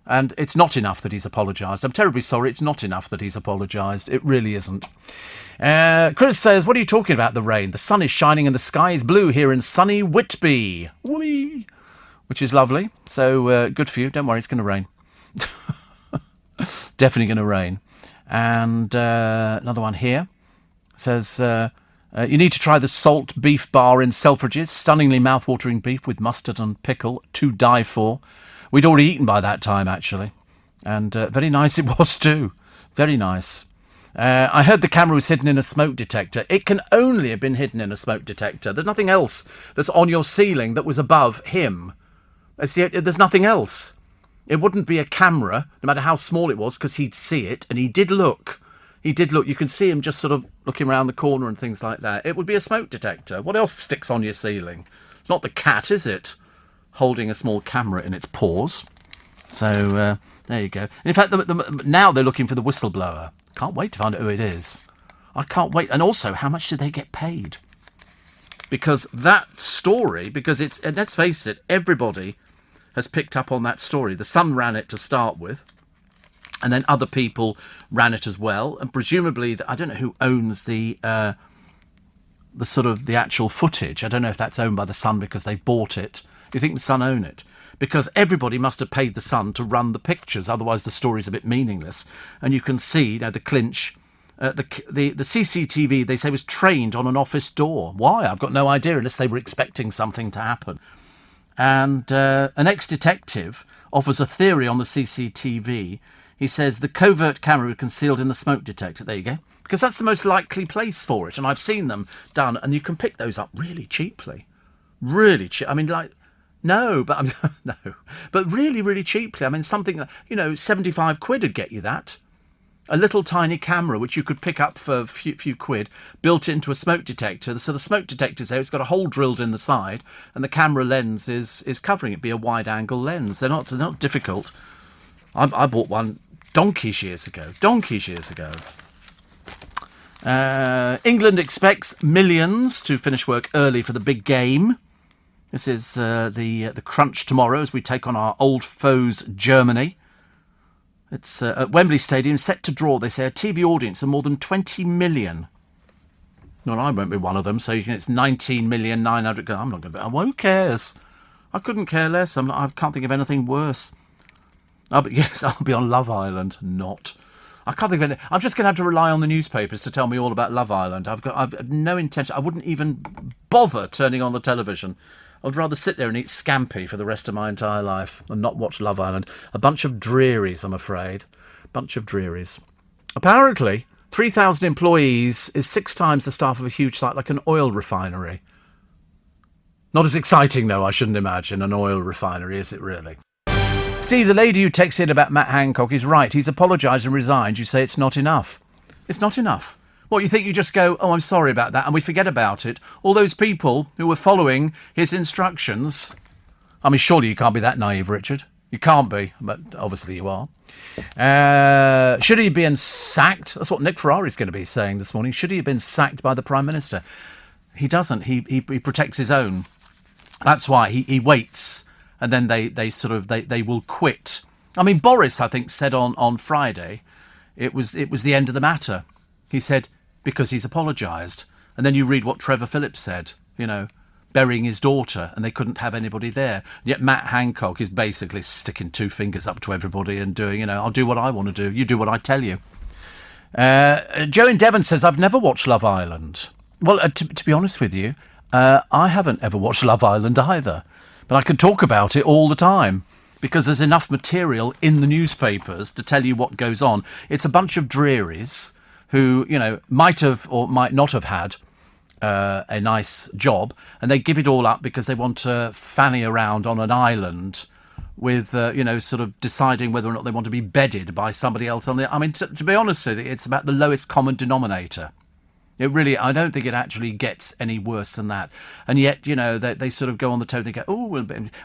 And it's not enough that he's apologised. I'm terribly sorry. It's not enough that he's apologised. It really isn't. Chris says, what are you talking about, the rain? The sun is shining and the sky is blue here in sunny Whitby. Whee! Which is lovely. So good for you. Don't worry, it's going to rain. Definitely going to rain. And another one here says... you need to try the salt beef bar in Selfridges. Stunningly mouth-watering beef with mustard and pickle. To die for. We'd already eaten by that time, actually. And very nice it was, too. Very nice. I heard the camera was hidden in a smoke detector. It can only have been hidden in a smoke detector. There's nothing else that's on your ceiling that was above him. There's nothing else. It wouldn't be a camera, no matter how small it was, because he'd see it. And he did look. He did look. You can see him just sort of looking around the corner and things like that. It would be a smoke detector. What else sticks on your ceiling? It's not the cat, is it? Holding a small camera in its paws. So, there you go. In fact, now they're looking for the whistleblower. Can't wait to find out who it is. I can't wait. And also, how much did they get paid? Because that story, and let's face it, everybody has picked up on that story. The Sun ran it to start with. And then other people ran it as well, and presumably, I don't know who owns the actual footage. I don't know if that's owned by the Sun because they bought it. Do you think the Sun own it? Because everybody must have paid the Sun to run the pictures, otherwise the story's a bit meaningless. And you can see the clinch, the CCTV they say was trained on an office door. Why? I've got no idea, unless they were expecting something to happen. And an ex-detective offers a theory on the CCTV. He says the covert camera is concealed in the smoke detector. There you go. Because that's the most likely place for it. And I've seen them done, and you can pick those up really cheaply. Really cheap. I mean, like, no, but no. But really, really cheaply. I mean, something, 75 quid would get you that. A little tiny camera, which you could pick up for a few quid, built into a smoke detector. So the smoke detector's there, it's got a hole drilled in the side, and the camera lens is covering it. Be a wide-angle lens. They're not difficult. I bought one donkeys years ago. England expects millions to finish work early for the big game. This is the crunch tomorrow as we take on our old foes, Germany. It's at Wembley Stadium, set to draw, they say, a TV audience of more than 20 million. Well, I won't be one of them, so it's 19,900,000. I'm not going to be. Who cares? I couldn't care less. I can't think of anything worse. I'll be on Love Island. Not. I can't think of anything. I'm just going to have to rely on the newspapers to tell me all about Love Island. I've no intention. I wouldn't even bother turning on the television. I'd rather sit there and eat scampi for the rest of my entire life and not watch Love Island. A bunch of drearies, I'm afraid. Bunch of drearies. Apparently, 3,000 employees is 6 times the staff of a huge site like an oil refinery. Not as exciting, though, I shouldn't imagine, an oil refinery, is it really? Steve, the lady who texted about Matt Hancock is right. He's apologised and resigned. You say it's not enough. It's not enough. What, you think you just go, oh, I'm sorry about that, and we forget about it? All those people who were following his instructions. I mean, surely you can't be that naive, Richard. You can't be, but obviously you are. Should he have been sacked? That's what Nick Ferrari's going to be saying this morning. Should he have been sacked by the Prime Minister? He doesn't. He protects his own. That's why he waits, and then they will quit. I mean, Boris, I think, said on Friday, it was the end of the matter. He said, because he's apologised. And then you read what Trevor Phillips said, burying his daughter, and they couldn't have anybody there. Yet Matt Hancock is basically sticking 2 fingers up to everybody and doing, I'll do what I want to do. You do what I tell you. Joe in Devon says, I've never watched Love Island. Well, to be honest with you, I haven't ever watched Love Island either. But I could talk about it all the time because there's enough material in the newspapers to tell you what goes on. It's a bunch of drearies who, might have or might not have had a nice job, and they give it all up because they want to fanny around on an island with, sort of deciding whether or not they want to be bedded by somebody else on the... I mean, to be honest with you, it's about the lowest common denominator. It really, I don't think it actually gets any worse than that. And yet, they sort of go on the toe, they go, oh,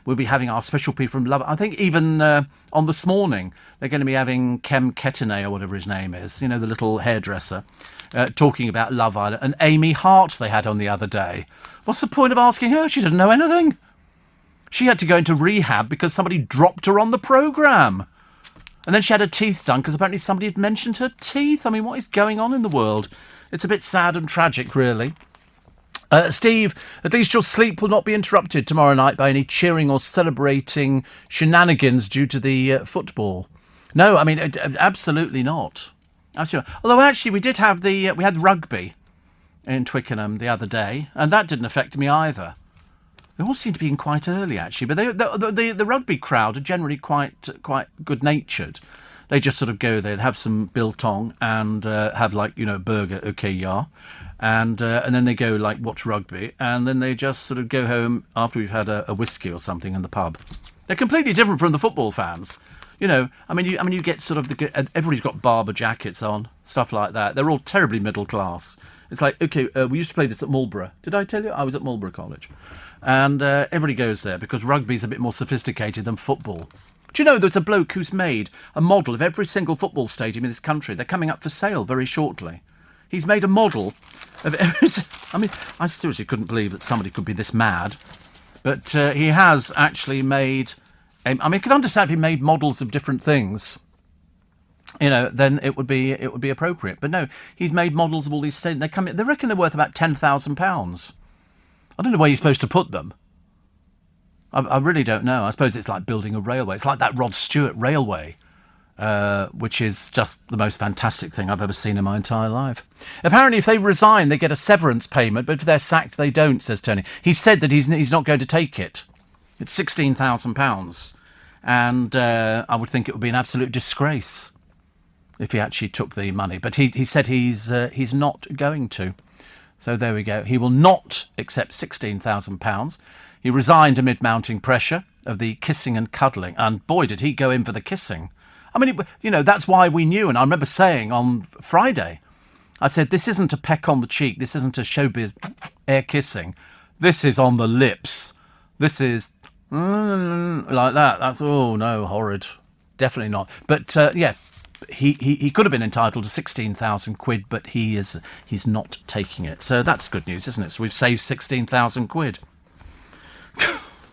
we'll be having our special people from Love. I think even on This Morning, they're going to be having Kem Ketaney, or whatever his name is, the little hairdresser, talking about Love Island. And Amy Hart they had on the other day. What's the point of asking her? She doesn't know anything. She had to go into rehab because somebody dropped her on the programme. And then she had her teeth done because apparently somebody had mentioned her teeth. I mean, what is going on in the world? It's a bit sad and tragic, really. Steve, at least your sleep will not be interrupted tomorrow night by any cheering or celebrating shenanigans due to the football. No, I mean, absolutely not. Although, actually, we had rugby in Twickenham the other day, and that didn't affect me either. They all seem to be in quite early, actually, but the rugby crowd are generally quite good-natured. They just sort of go there and have some biltong and have burger, okay, yeah. And then they go watch rugby, and then they just sort of go home after we've had a whiskey or something in the pub. They're completely different from the football fans. You get sort of everybody's got Barber jackets on, stuff like that. They're all terribly middle class. It's like, okay, we used to play this at Marlborough. Did I tell you? I was at Marlborough College. And everybody goes there because rugby's a bit more sophisticated than football. Do you know there's a bloke who's made a model of every single football stadium in this country? They're coming up for sale very shortly. He's made a model of every... I mean, I seriously couldn't believe that somebody could be this mad. But he has actually made... I mean, I could understand if he made models of different things. Then it would be appropriate. But no, he's made models of all these stadiums. They reckon they're worth about £10,000. I don't know where you're supposed to put them. I really don't know. I suppose it's like building a railway. It's like that Rod Stewart railway, which is just the most fantastic thing I've ever seen in my entire life. Apparently, if they resign, they get a severance payment, but if they're sacked, they don't, says Tony. He said that he's not going to take it. It's £16,000. And I would think it would be an absolute disgrace if he actually took the money. But he said he's not going to. So there we go. He will not accept £16,000. He resigned amid mounting pressure of the kissing and cuddling. And boy, did he go in for the kissing. I mean, that's why we knew. And I remember saying on Friday, I said, this isn't a peck on the cheek. This isn't a showbiz air kissing. This is on the lips. This is like that. That's, oh no, horrid. Definitely not. But yeah, he could have been entitled to 16,000 quid, but he's not taking it. So that's good news, isn't it? So we've saved 16,000 quid.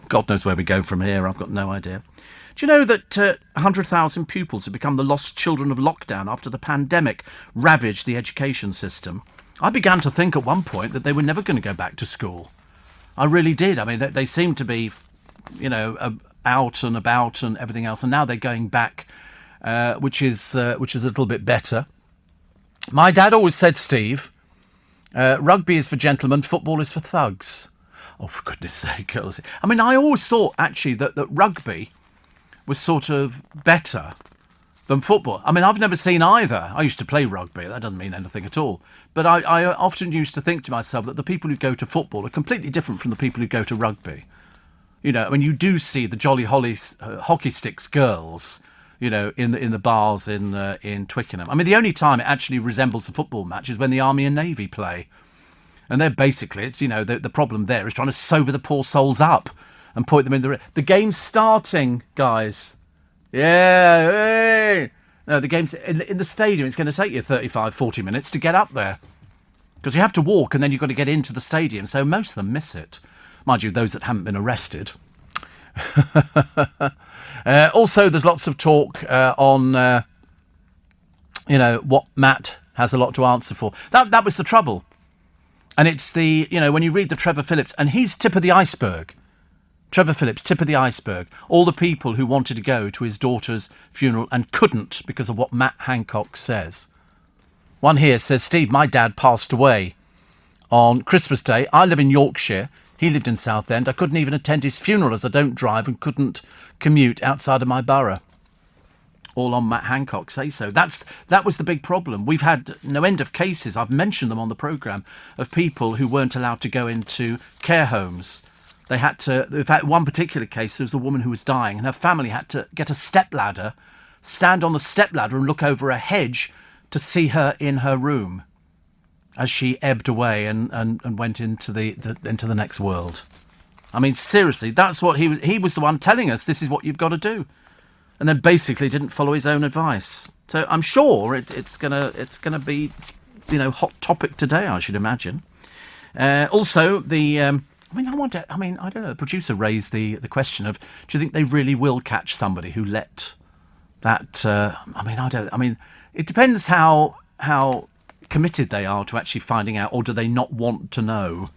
God knows where we go from here. I've got no idea. Do you know that 100,000 pupils have become the lost children of lockdown after the pandemic ravaged the education system? I began to think at one point that they were never going to go back to school. I really did. I mean, they seemed to be, out and about and everything else, and now they're going back, which is a little bit better. My dad always said, Steve, rugby is for gentlemen, football is for thugs. Oh, for goodness sake. I mean, I always thought, actually, that rugby was sort of better than football. I mean, I've never seen either. I used to play rugby. That doesn't mean anything at all. But I often used to think to myself that the people who go to football are completely different from the people who go to rugby. I mean, you do see the jolly hockey sticks girls, in the bars in Twickenham. I mean, the only time it actually resembles a football match is when the Army and Navy play. And they're basically, it's, the problem there is trying to sober the poor souls up and point them in the game's starting, guys. Yeah. Hey. No, the game's in the stadium. It's going to take you 35, 40 minutes to get up there. Because you have to walk and then you've got to get into the stadium. So most of them miss it. Mind you, those that haven't been arrested. Also, there's lots of talk on, what Matt has a lot to answer for. That was the trouble. And it's when you read the Trevor Phillips, and he's tip of the iceberg. Trevor Phillips, tip of the iceberg. All the people who wanted to go to his daughter's funeral and couldn't because of what Matt Hancock says. One here says, Steve, my dad passed away on Christmas Day. I live in Yorkshire. He lived in Southend. I couldn't even attend his funeral as I don't drive and couldn't commute outside of my borough. All on Matt Hancock say so. That was the big problem. We've had no end of cases, I've mentioned them on the programme, of people who weren't allowed to go into care homes. They had to, in fact, one particular case, there was a woman who was dying and her family had to get a stepladder, stand on the stepladder and look over a hedge to see her in her room as she ebbed away and went into the next world. I mean, seriously, that's what he was the one telling us, this is what you've got to do. And then basically didn't follow his own advice. So I'm sure it's gonna be, hot topic today, I should imagine. Also, I don't know. The producer raised the question of, do you think they really will catch somebody who let that? It depends how committed they are to actually finding out, or do they not want to know?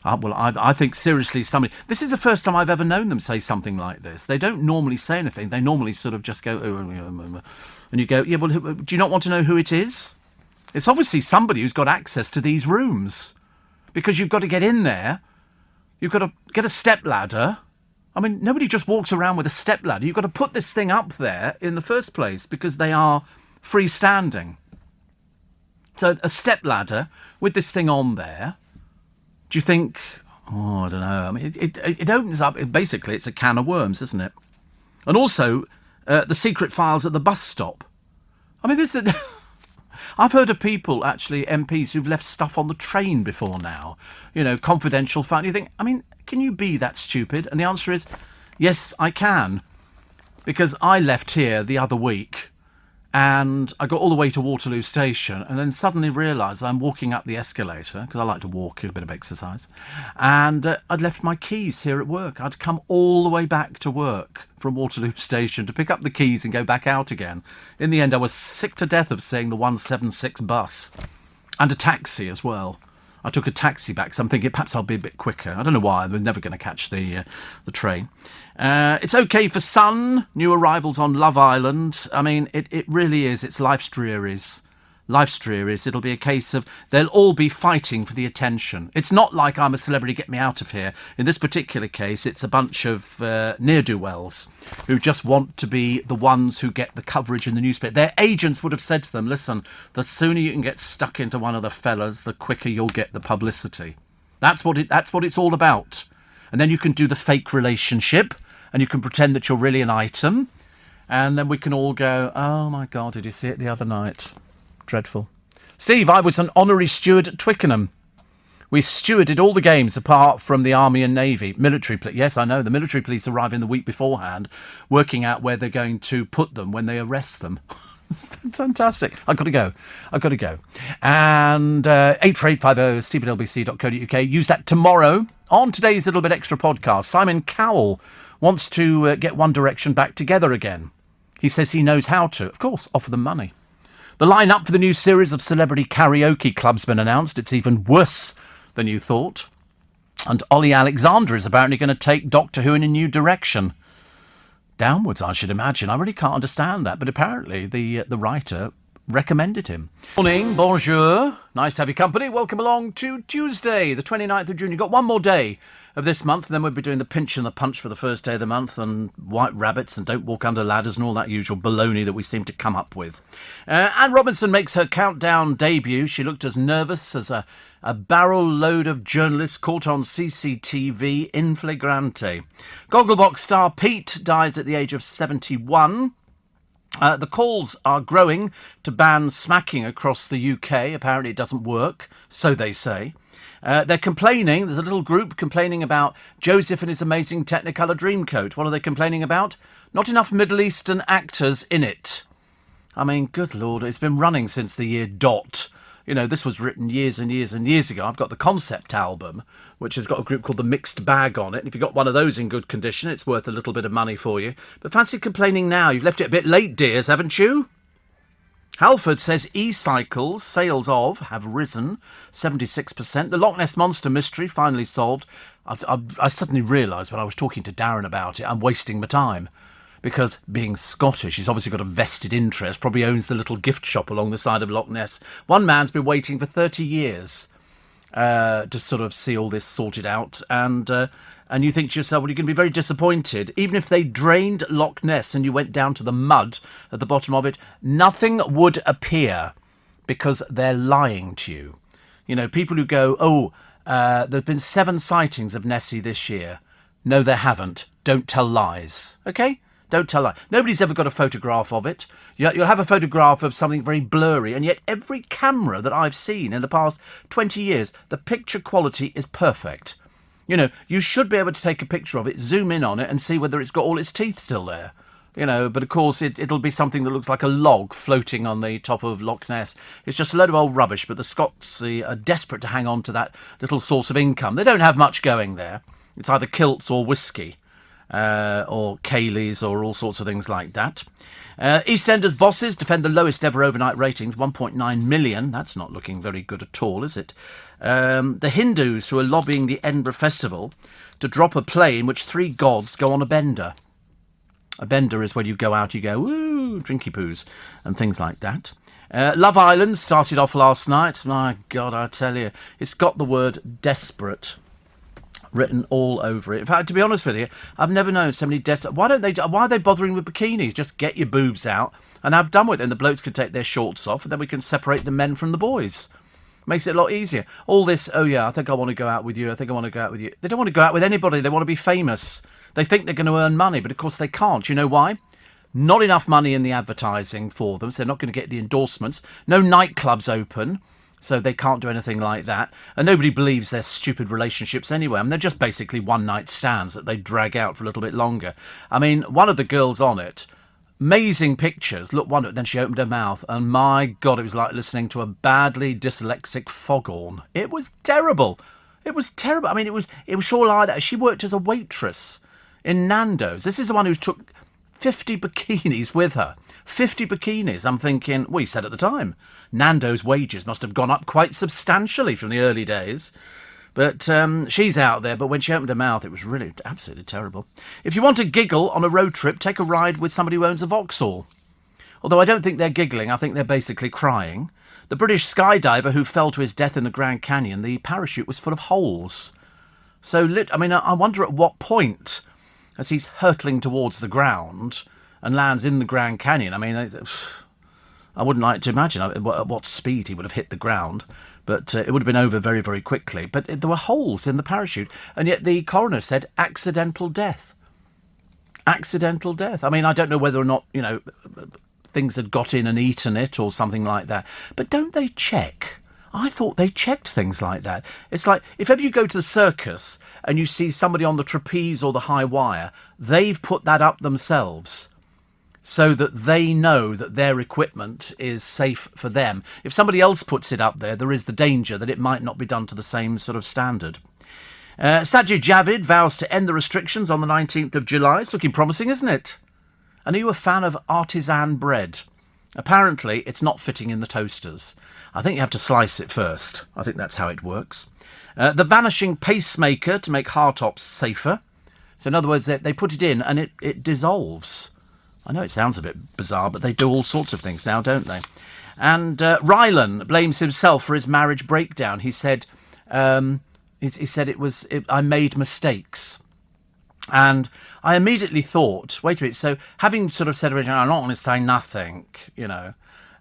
I think seriously somebody... This is the first time I've ever known them say something like this. They don't normally say anything. They normally sort of just go... And you go, yeah, well, do you not want to know who it is? It's obviously somebody who's got access to these rooms. Because you've got to get in there. You've got to get a stepladder. I mean, nobody just walks around with a stepladder. You've got to put this thing up there in the first place because they are freestanding. So a stepladder with this thing on there... Do you think... Oh, I don't know. I mean, it opens up... Basically, it's a can of worms, isn't it? And also, the secret files at the bus stop. I mean, this is... I've heard of people, actually, MPs, who've left stuff on the train before now. Confidential file. You think, I mean, can you be that stupid? And the answer is, yes, I can. Because I left here the other week... And I got all the way to Waterloo Station and then suddenly realised I'm walking up the escalator, because I like to walk, a bit of exercise, and I'd left my keys here at work. I'd come all the way back to work from Waterloo Station to pick up the keys and go back out again. In the end, I was sick to death of seeing the 176 bus and a taxi as well. I took a taxi back, so I'm thinking perhaps I'll be a bit quicker. I don't know why. I'm never going to catch the train. It's okay for Sun. New arrivals on Love Island. I mean, it really is. It's life's drearies. Life's dreary. It'll be a case of they'll all be fighting for the attention. It's not like I'm a celebrity, get me out of here. In this particular case, it's a bunch of ne'er-do-wells who just want to be the ones who get the coverage in the newspaper. Their agents would have said to them, listen, the sooner you can get stuck into one of the fellas, the quicker you'll get the publicity. That's what it's all about. And then you can do the fake relationship and you can pretend that you're really an item. And then we can all go, oh my God, did you see it the other night? Dreadful. Steve, I was an honorary steward at Twickenham. We stewarded all the games apart from the Army and Navy. Military police. Yes, I know. The military police arrive in the week beforehand, working out where they're going to put them when they arrest them. Fantastic. I've got to go. And 84850 steve@lbc.co.uk. Use that tomorrow on today's Little Bit Extra podcast. Simon Cowell wants to get One Direction back together again. He says he knows how to. Of course, offer them money. The line-up for the new series of celebrity karaoke clubs been announced. It's even worse than you thought. And Ollie Alexander is apparently going to take Doctor Who in a new direction. Downwards, I should imagine. I really can't understand that. But apparently the writer recommended him. Morning, bonjour. Nice to have your company. Welcome along to Tuesday, the 29th of June. You've got one more day of this month, and then we'll be doing the pinch and the punch for the first day of the month, and white rabbits and don't walk under ladders and all that usual baloney that we seem to come up with. Anne Robinson makes her countdown debut. She looked as nervous as a barrel load of journalists caught on CCTV in flagrante. Gogglebox star Pete dies at the age of 71. The calls are growing to ban smacking across the UK. Apparently it doesn't work, so they say. They're complaining, there's a little group complaining about Joseph and his amazing Technicolor Dreamcoat. What are they complaining about? Not enough Middle Eastern actors in it. I mean, good Lord, it's been running since the year dot. You know, this was written years and years and years ago. I've got the concept album, which has got a group called The Mixed Bag on it. And if you've got one of those in good condition, it's worth a little bit of money for you. But fancy complaining now. You've left it a bit late, dears, haven't you? Halford says e-cycles sales of have risen 76%. The Loch Ness Monster mystery finally solved. I suddenly realised when I was talking to Darren about it, I'm wasting my time. Because being Scottish, he's obviously got a vested interest, probably owns the little gift shop along the side of Loch Ness. One man's been waiting for 30 years to sort of see all this sorted out. And you think to yourself, well, you're going to be very disappointed. Even if they drained Loch Ness and you went down to the mud at the bottom of it, nothing would appear because they're lying to you. You know, people who go, there's been 7 sightings of Nessie this year. No, there haven't. Don't tell lies. Okay? Don't tell lies. Nobody's ever got a photograph of it. You'll have a photograph of something very blurry, and yet every camera that I've seen in the past 20 years, the picture quality is perfect. You know, you should be able to take a picture of it, zoom in on it, and see whether it's got all its teeth still there. You know, but of course it'll be something that looks like a log floating on the top of Loch Ness. It's just a load of old rubbish, but the Scots are desperate to hang on to that little source of income. They don't have much going there. It's either kilts or whiskey, or Kayleys or all sorts of things like that. EastEnders bosses defend the lowest ever overnight ratings, 1.9 million. That's not looking very good at all, is it? The Hindus who are lobbying the Edinburgh Festival to drop a play in which 3 gods go on a bender. A bender is when you go out, you go, woo, drinky poos, and things like that. Love Island started off last night. My God, I tell you, it's got the word desperate written all over it. In fact, to be honest with you, I've never known so many desperate. Why are they bothering with bikinis? Just get your boobs out and have done with it. And the blokes can take their shorts off, and then we can separate the men from the boys. Makes it a lot easier. All this, oh yeah, I think I want to go out with you. I think I want to go out with you. They don't want to go out with anybody. They want to be famous. They think they're going to earn money, but of course they can't. You know why? Not enough money in the advertising for them, so they're not going to get the endorsements. No nightclubs open, so they can't do anything like that. And nobody believes their stupid relationships anyway. I mean, they're just basically one-night stands that they drag out for a little bit longer. I mean, one of the girls on it, amazing pictures. Look, one, then she opened her mouth, and my God, it was like listening to a badly dyslexic foghorn. It was terrible. It was terrible. I mean, it was sure like that. She worked as a waitress in Nando's. This is the one who took 50 bikinis with her. 50 bikinis. I'm thinking, well, he said at the time, Nando's wages must have gone up quite substantially from the early days. But she's out there, but when she opened her mouth, it was really absolutely terrible. If you want to giggle on a road trip, take a ride with somebody who owns a Vauxhall. Although I don't think they're giggling, I think they're basically crying. The British skydiver who fell to his death in the Grand Canyon, the parachute was full of holes. So, I wonder at what point, as he's hurtling towards the ground and lands in the Grand Canyon, I wouldn't like to imagine at what speed he would have hit the ground, but it would have been over very, very quickly. But there were holes in the parachute, and yet the coroner said accidental death. Accidental death. I don't know whether or not, things had got in and eaten it or something like that. But don't they check? I thought they checked things like that. It's like, if ever you go to the circus and you see somebody on the trapeze or the high wire, they've put that up themselves so that they know that their equipment is safe for them. If somebody else puts it up there is the danger that it might not be done to the same sort of standard. Sajid Javid vows to end the restrictions on the 19th of July. It's looking promising, isn't it? And are you a fan of artisan bread? Apparently, it's not fitting in the toasters. I think you have to slice it first. I think that's how it works. The vanishing pacemaker to make hardtops safer. So in other words, they put it in and it dissolves. I know it sounds a bit bizarre, but they do all sorts of things now, don't they? And Rylan blames himself for his marriage breakdown. He said, I made mistakes. And I immediately thought, wait a minute, so having sort of said originally, I'm not going to say nothing,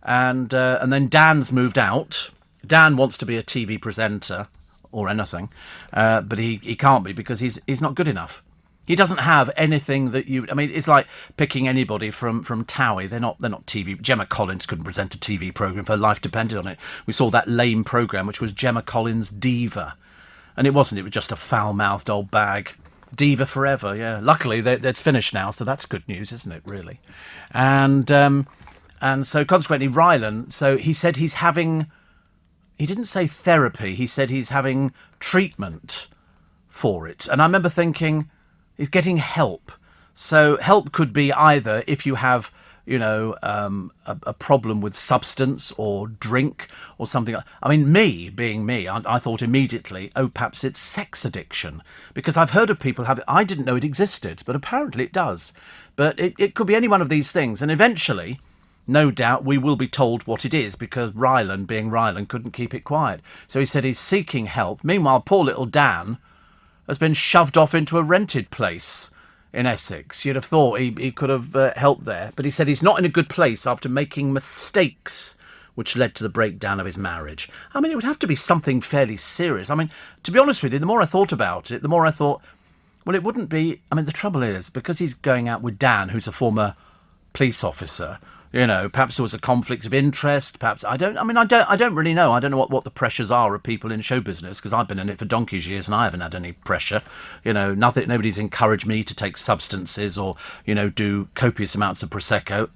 and then Dan's moved out. Dan wants to be a TV presenter or anything, but he can't be because he's not good enough. He doesn't have anything that it's like picking anybody from Towie. They're not TV. Gemma Collins couldn't present a TV programme. Her life depended on it. We saw that lame programme, which was Gemma Collins' Diva. And it wasn't. It was just a foul-mouthed old bag. Diva forever, yeah. Luckily, it's finished now, so that's good news, isn't it, really? And so, consequently, Rylan, so he said he's having... He didn't say therapy. He said he's having treatment for it. And I remember thinking, he's getting help. So help could be either if you have... a problem with substance or drink or something. Me being me, I thought immediately, perhaps it's sex addiction. Because I've heard of people have it. I didn't know it existed, but apparently it does. But it could be any one of these things. And eventually, no doubt, we will be told what it is because Rylan, being Rylan, couldn't keep it quiet. So he said he's seeking help. Meanwhile, poor little Dan has been shoved off into a rented place in Essex. You'd have thought he could have helped there. But he said he's not in a good place after making mistakes which led to the breakdown of his marriage. It would have to be something fairly serious. To be honest with you, the more I thought about it, the more I thought, well, it wouldn't be... the trouble is, because he's going out with Dan, who's a former police officer, perhaps there was a conflict of interest, perhaps... I don't really know. I don't know what the pressures are of people in show business, because I've been in it for donkey's years and I haven't had any pressure. Nobody's encouraged me to take substances or, do copious amounts of Prosecco.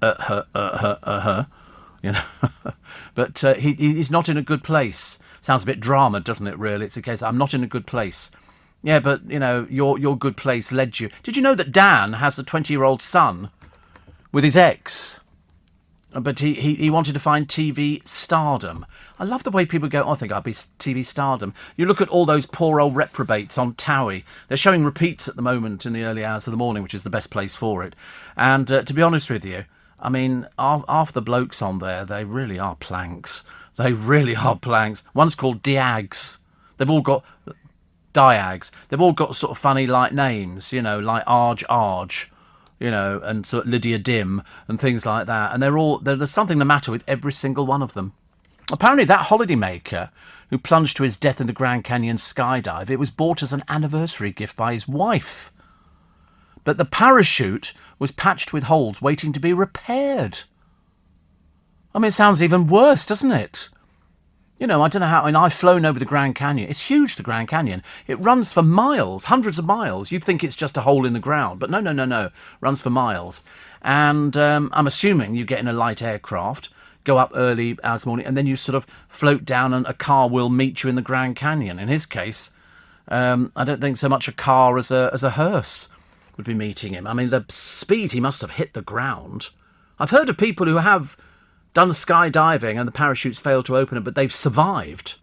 But he's not in a good place. Sounds a bit drama, doesn't it, really? It's a case, I'm not in a good place. Yeah, but, your good place led you... Did you know that Dan has a 20-year-old son with his ex? But he wanted to find TV stardom. I love the way people go, I think I'd be TV stardom. You look at all those poor old reprobates on Towie. They're showing repeats at the moment in the early hours of the morning, which is the best place for it. And to be honest with you, half the blokes on there, they really are planks. They really are planks. One's called Diags. They've all got... Diags. They've all got sort of funny like names, like Arge. And sort of Lydia Dim and things like that. And there's something the matter with every single one of them. Apparently that holidaymaker who plunged to his death in the Grand Canyon skydive, it was bought as an anniversary gift by his wife. But the parachute was patched with holes waiting to be repaired. It sounds even worse, doesn't it? I don't know how... I've flown over the Grand Canyon. It's huge, the Grand Canyon. It runs for miles, hundreds of miles. You'd think it's just a hole in the ground. But no. Runs for miles. And I'm assuming you get in a light aircraft, go up early hours morning, and then you sort of float down and a car will meet you in the Grand Canyon. In his case, I don't think so much a car as a hearse would be meeting him. The speed he must have hit the ground. I've heard of people who have... done skydiving and the parachutes failed to open it, but they've survived.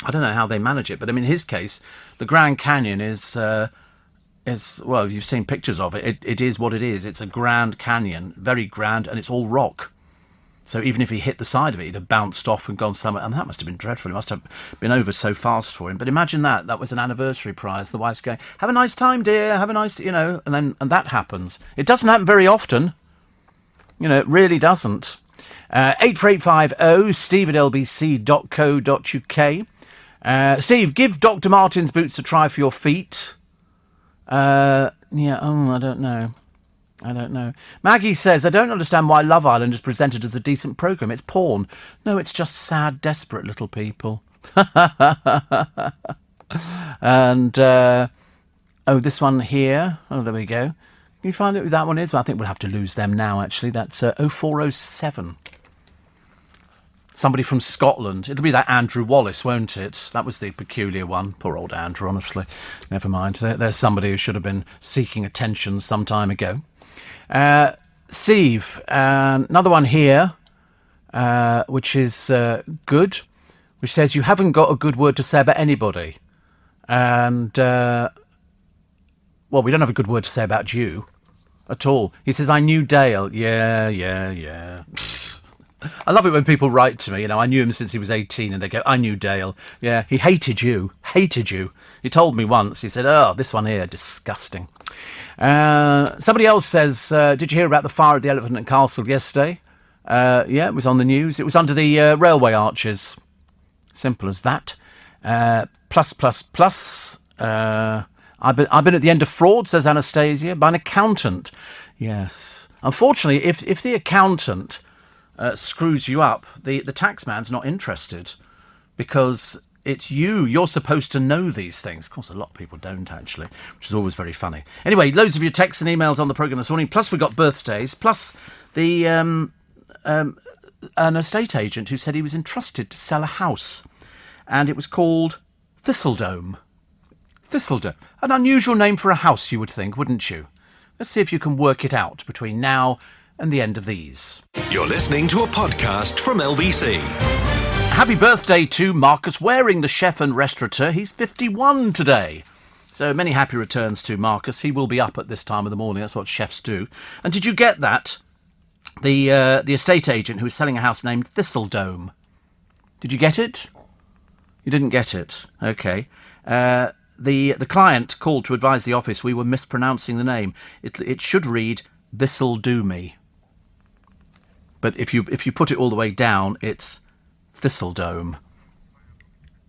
I don't know how they manage it, but in his case, the Grand Canyon is well, you've seen pictures of it. It is what it is. It's a grand canyon, very grand, and it's all rock. So even if he hit the side of it, he'd have bounced off and gone somewhere. And that must have been dreadful. It must have been over so fast for him. But imagine that. That was an anniversary prize. The wife's going, have a nice time, dear. Have a nice, and that happens. It doesn't happen very often. It really doesn't. 84850 steve@lbc.co.uk. Steve, give Dr. Martin's boots a try for your feet. I don't know. Maggie says, I don't understand why Love Island is presented as a decent programme. It's porn. No, it's just sad, desperate little people. And, this one here. Oh, there we go. Can you find out who that one is? Well, I think we'll have to lose them now, actually. That's 0407. Somebody from Scotland. It'll be that Andrew Wallace, won't it? That was the peculiar one. Poor old Andrew, honestly. Never mind. There's somebody who should have been seeking attention some time ago. Steve, another one here, which is good, which says, you haven't got a good word to say about anybody. And, we don't have a good word to say about you at all. He says, I knew Dale. Yeah. I love it when people write to me, I knew him since he was 18, and they go, I knew Dale. Yeah, he hated you. He told me once, he said, oh, this one here, disgusting. Somebody else says, did you hear about the fire at the Elephant and Castle yesterday? Yeah, it was on the news. It was under the railway arches. Simple as that. Plus. I've been at the end of fraud, says Anastasia, by an accountant. Yes. Unfortunately, if the accountant screws you up, the tax man's not interested, because it's you're supposed to know these things. Of course, a lot of people don't, actually, which is always very funny. Anyway, loads of your texts and emails on the programme this morning, plus we got birthdays, plus the an estate agent who said he was entrusted to sell a house, and it was called Thistledome. An unusual name for a house, you would think, wouldn't you? Let's see if you can work it out between now and the end of these. You're listening to a podcast from LBC. Happy birthday to Marcus Waring, the chef and restaurateur. He's 51 today. So many happy returns to Marcus. He will be up at this time of the morning. That's what chefs do. And did you get that? The estate agent who was selling a house named Thistledome. Did you get it? You didn't get it. Okay. The client called to advise the office we were mispronouncing the name. It should read This'll Do Me. But if you put it all the way down, it's Thistledome.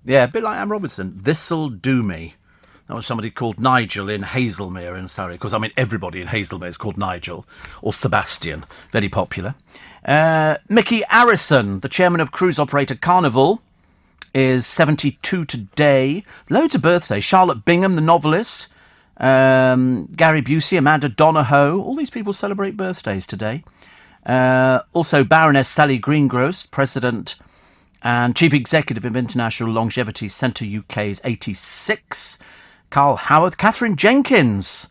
Yeah, a bit like Anne Robinson. This'll Do Me. That was somebody called Nigel in Hazelmere in Surrey. Because, everybody in Hazelmere is called Nigel. Or Sebastian. Very popular. Mickey Arison, the chairman of cruise operator Carnival, is 72 today. Loads of birthdays. Charlotte Bingham, the novelist. Gary Busey, Amanda Donahoe. All these people celebrate birthdays today. Also, Baroness Sally Greengross, president and chief executive of International Longevity Centre UK, is 86. Carl Howard. Catherine Jenkins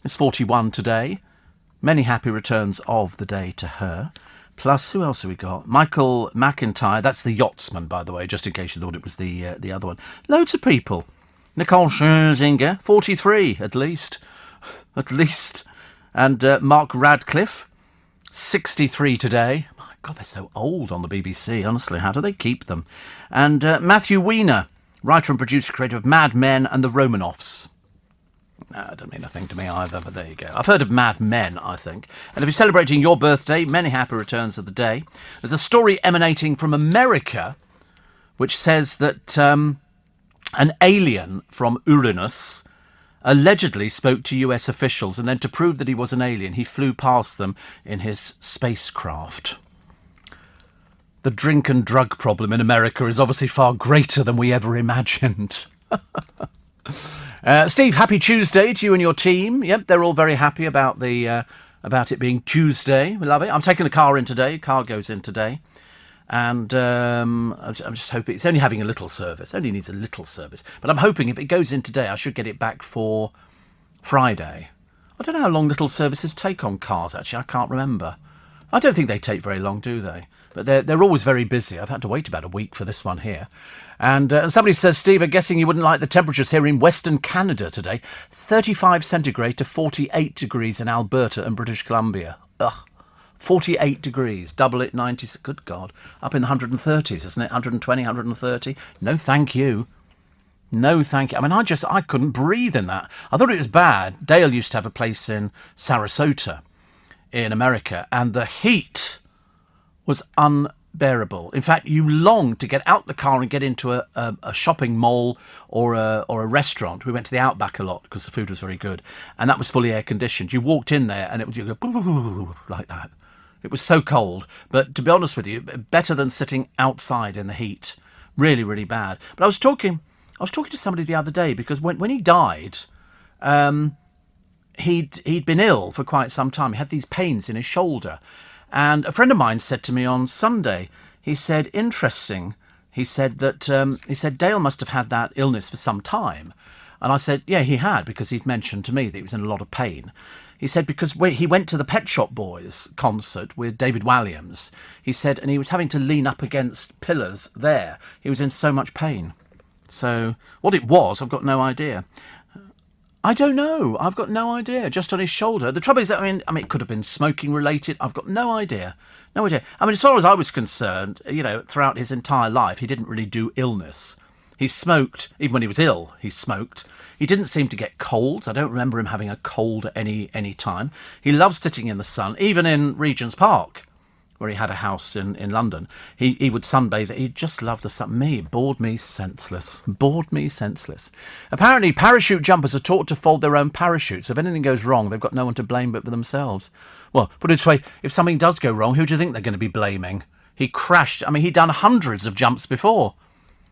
is 41 today. Many happy returns of the day to her. Plus, who else have we got? Michael McIntyre. That's the yachtsman, by the way, just in case you thought it was the other one. Loads of people. Nicole Scherzinger, 43 at least. And Mark Radcliffe, 63 today. My God, they're so old on the BBC, honestly. How do they keep them? And Matthew Weiner, writer and producer, creator of Mad Men and the Romanoffs. No, it doesn't mean nothing to me either, but there you go. I've heard of Mad Men, I think. And if you're celebrating your birthday, many happy returns of the day. There's a story emanating from America which says that an alien from Uranus allegedly spoke to US officials, and then to prove that he was an alien, he flew past them in his spacecraft. The drink and drug problem in America is obviously far greater than we ever imagined. Steve, happy Tuesday to you and your team. Yep, they're all very happy about about it being Tuesday. We love it. I'm taking the car in today. Car goes in today. And I'm just hoping, it's only having a little service, only needs a little service. But I'm hoping if it goes in today, I should get it back for Friday. I don't know how long little services take on cars, actually. I can't remember. I don't think they take very long, do they? But they're always very busy. I've had to wait about a week for this one here. And somebody says, Steve, I'm guessing you wouldn't like the temperatures here in Western Canada today. 35 centigrade to 48 degrees in Alberta and British Columbia. Ugh. 48 degrees, double it, 90, good God, up in the 130s, isn't it? 120, 130. No, thank you. No, thank you. I mean, I couldn't breathe in that. I thought it was bad. Dale used to have a place in Sarasota in America, and the heat was unbearable. In fact, you longed to get out the car and get into a shopping mall or a restaurant. We went to the Outback a lot because the food was very good, and that was fully air conditioned. You walked in there and it would go like that. It was so cold. But to be honest with you, better than sitting outside in the heat. Really, really bad. But I was talking to somebody the other day because when he died, he'd been ill for quite some time. He had these pains in his shoulder. And a friend of mine said to me on Sunday, he said, interesting. He said that Dale must have had that illness for some time. And I said, yeah, he had, because he'd mentioned to me that he was in a lot of pain. He said because he went to the Pet Shop Boys concert with David Walliams, he said, and he was having to lean up against pillars there. He was in so much pain. So what it was, I've got no idea. I don't know. I've got no idea. Just on his shoulder. The trouble is that, I mean, it could have been smoking related. I've got no idea. No idea. I mean, as far as I was concerned, throughout his entire life, he didn't really do illness. He smoked, even when he was ill, he smoked. He didn't seem to get colds. I don't remember him having a cold at any time. He loved sitting in the sun, even in Regent's Park, where he had a house in London. He would sunbathe. He just loved the sun. It bored me senseless. Apparently, parachute jumpers are taught to fold their own parachutes. If anything goes wrong, they've got no one to blame but for themselves. Well, put it this way, if something does go wrong, who do you think they're going to be blaming? He crashed. I mean, he'd done hundreds of jumps before.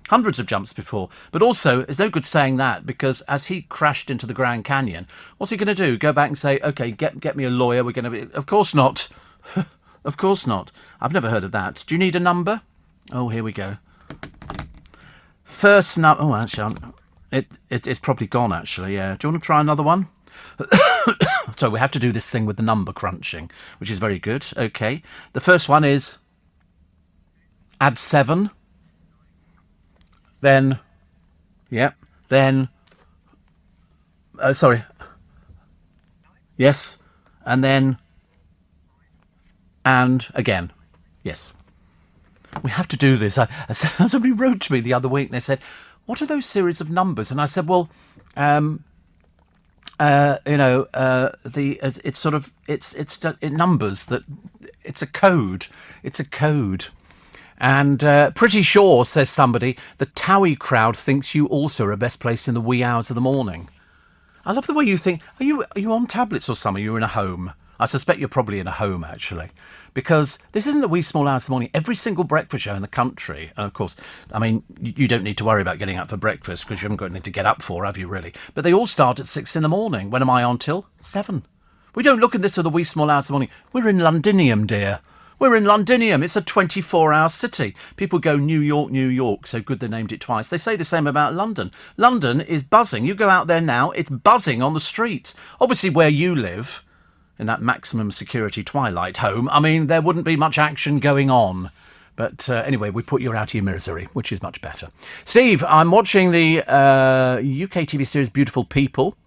But also, it's no good saying that, because as he crashed into the Grand Canyon, what's he going to do? Go back and say, OK, get me a lawyer. We're going to be... Of course not. Of course not. I've never heard of that. Do you need a number? Oh, here we go. First number... Oh, actually, it's probably gone, actually, yeah. Do you want to try another one? So we have to do this thing with the number crunching, which is very good. OK. The first one is... add 7. Then... Yep. Then... sorry. Yes. And then... and again. Yes. We have to do this. Somebody wrote to me the other week and they said, what are those series of numbers? And I said, well, it's numbers that it's a code. It's a code. And pretty sure, says somebody, the Towie crowd thinks you also are best placed in the wee hours of the morning. I love the way you think. Are you on tablets or something? You're in a home. I suspect you're probably in a home, actually, because this isn't the wee small hours of the morning. Every single breakfast show in the country, and of course, I mean, you don't need to worry about getting up for breakfast because you haven't got anything to get up for, have you, really? But they all start at 6 in the morning. When am I on till? 7. We don't look at this as the wee small hours of the morning. We're in Londinium, dear. We're in Londinium. It's a 24-hour city. People go New York, so good they named it twice. They say the same about London. London is buzzing. You go out there now, it's buzzing on the streets. Obviously, where you live... in that maximum security Twilight home, I mean, there wouldn't be much action going on. But anyway, we put you out of your misery, which is much better. Steve, I'm watching the UK TV series Beautiful People.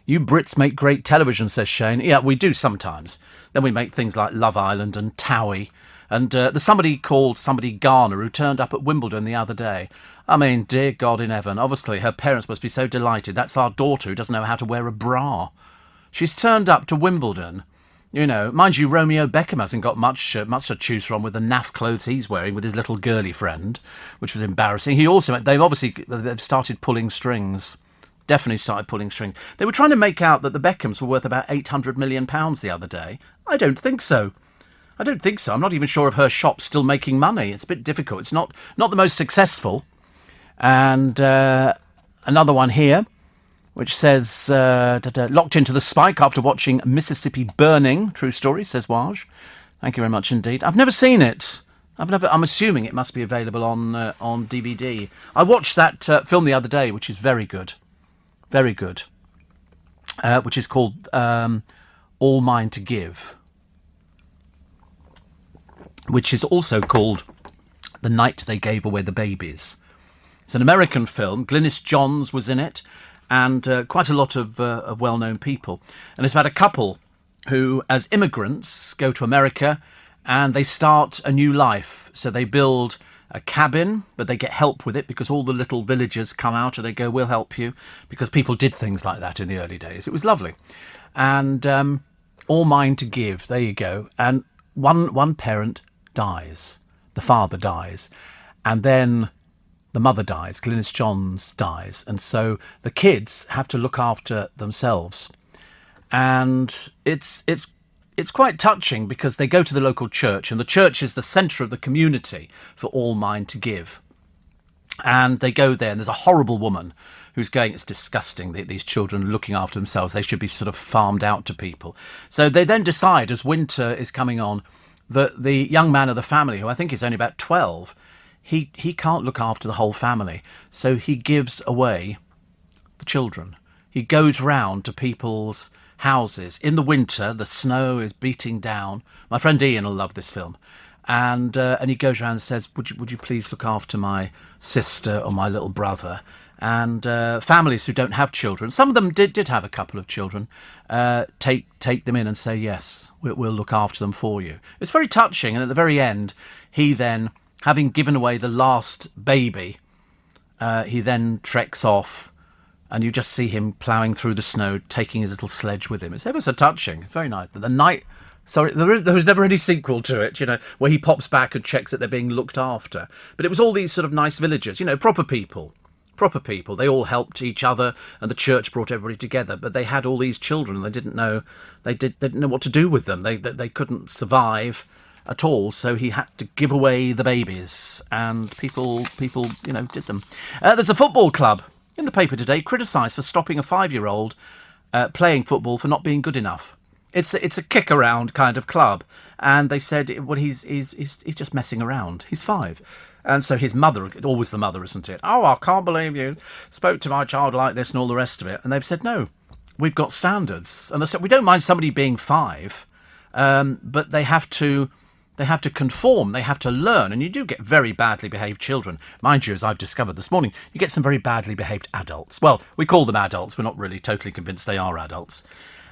You Brits make great television, says Shane. Yeah, we do sometimes. Then we make things like Love Island and Towie. And there's somebody Garner who turned up at Wimbledon the other day. I mean, dear God in heaven, obviously her parents must be so delighted. That's our daughter who doesn't know how to wear a bra. She's turned up to Wimbledon. You know, mind you, Romeo Beckham hasn't got much to choose from with the naff clothes he's wearing with his little girly friend, which was embarrassing. They've started pulling strings. Definitely started pulling strings. They were trying to make out that the Beckhams were worth about £800 million the other day. I don't think so. I'm not even sure if her shop's still making money. It's a bit difficult. It's not the most successful. And another one here, which says, locked into the spike after watching Mississippi Burning. True story, says Waj. Thank you very much indeed. I've never seen it. I'm assuming it must be available on DVD. I watched that film the other day, which is very good. Very good. Which is called All Mine to Give. Which is also called The Night They Gave Away the Babies. It's an American film. Glynis Johns was in it. And quite a lot of well-known people. And it's about a couple who, as immigrants, go to America and they start a new life. So they build a cabin, but they get help with it because all the little villagers come out and they go, we'll help you, because people did things like that in the early days. It was lovely. And all mine to give. There you go. And one parent dies. The father dies. And then the mother dies. Glynis Johns dies. And so the kids have to look after themselves. And it's quite touching because they go to the local church, and the church is the centre of the community for All Mine to Give. And they go there, and there's a horrible woman who's going, it's disgusting, these children looking after themselves. They should be sort of farmed out to people. So they then decide, as winter is coming on, that the young man of the family, who I think is only about 12, he can't look after the whole family. So he gives away the children. He goes round to people's houses. In the winter, the snow is beating down. My friend Ian will love this film. And he goes around and says, would you please look after my sister or my little brother? And families who don't have children, some of them did have a couple of children, take them in and say, yes, we'll look after them for you. It's very touching. And at the very end, he then, having given away the last baby, he then treks off, and you just see him ploughing through the snow, taking his little sledge with him. It's ever so touching. It's very nice. But the night... Sorry, there was never any sequel to it, where he pops back and checks that they're being looked after. But it was all these sort of nice villagers, proper people. Proper people. They all helped each other, and the church brought everybody together. But they had all these children, and they didn't know what to do with them. They couldn't survive at all, so he had to give away the babies, and people did them. There's a football club in the paper today criticised for stopping a 5-year-old playing football for not being good enough. It's a kick around kind of club, and they said, well, he's just messing around. He's 5. And so his mother, always the mother, isn't it? Oh, I can't believe you spoke to my child like this and all the rest of it. And they've said, no, we've got standards. And they said, we don't mind somebody being 5, but they have to conform, they have to learn. And you do get very badly behaved children. Mind you, as I've discovered this morning, you get some very badly behaved adults. Well, we call them adults. We're not really totally convinced they are adults.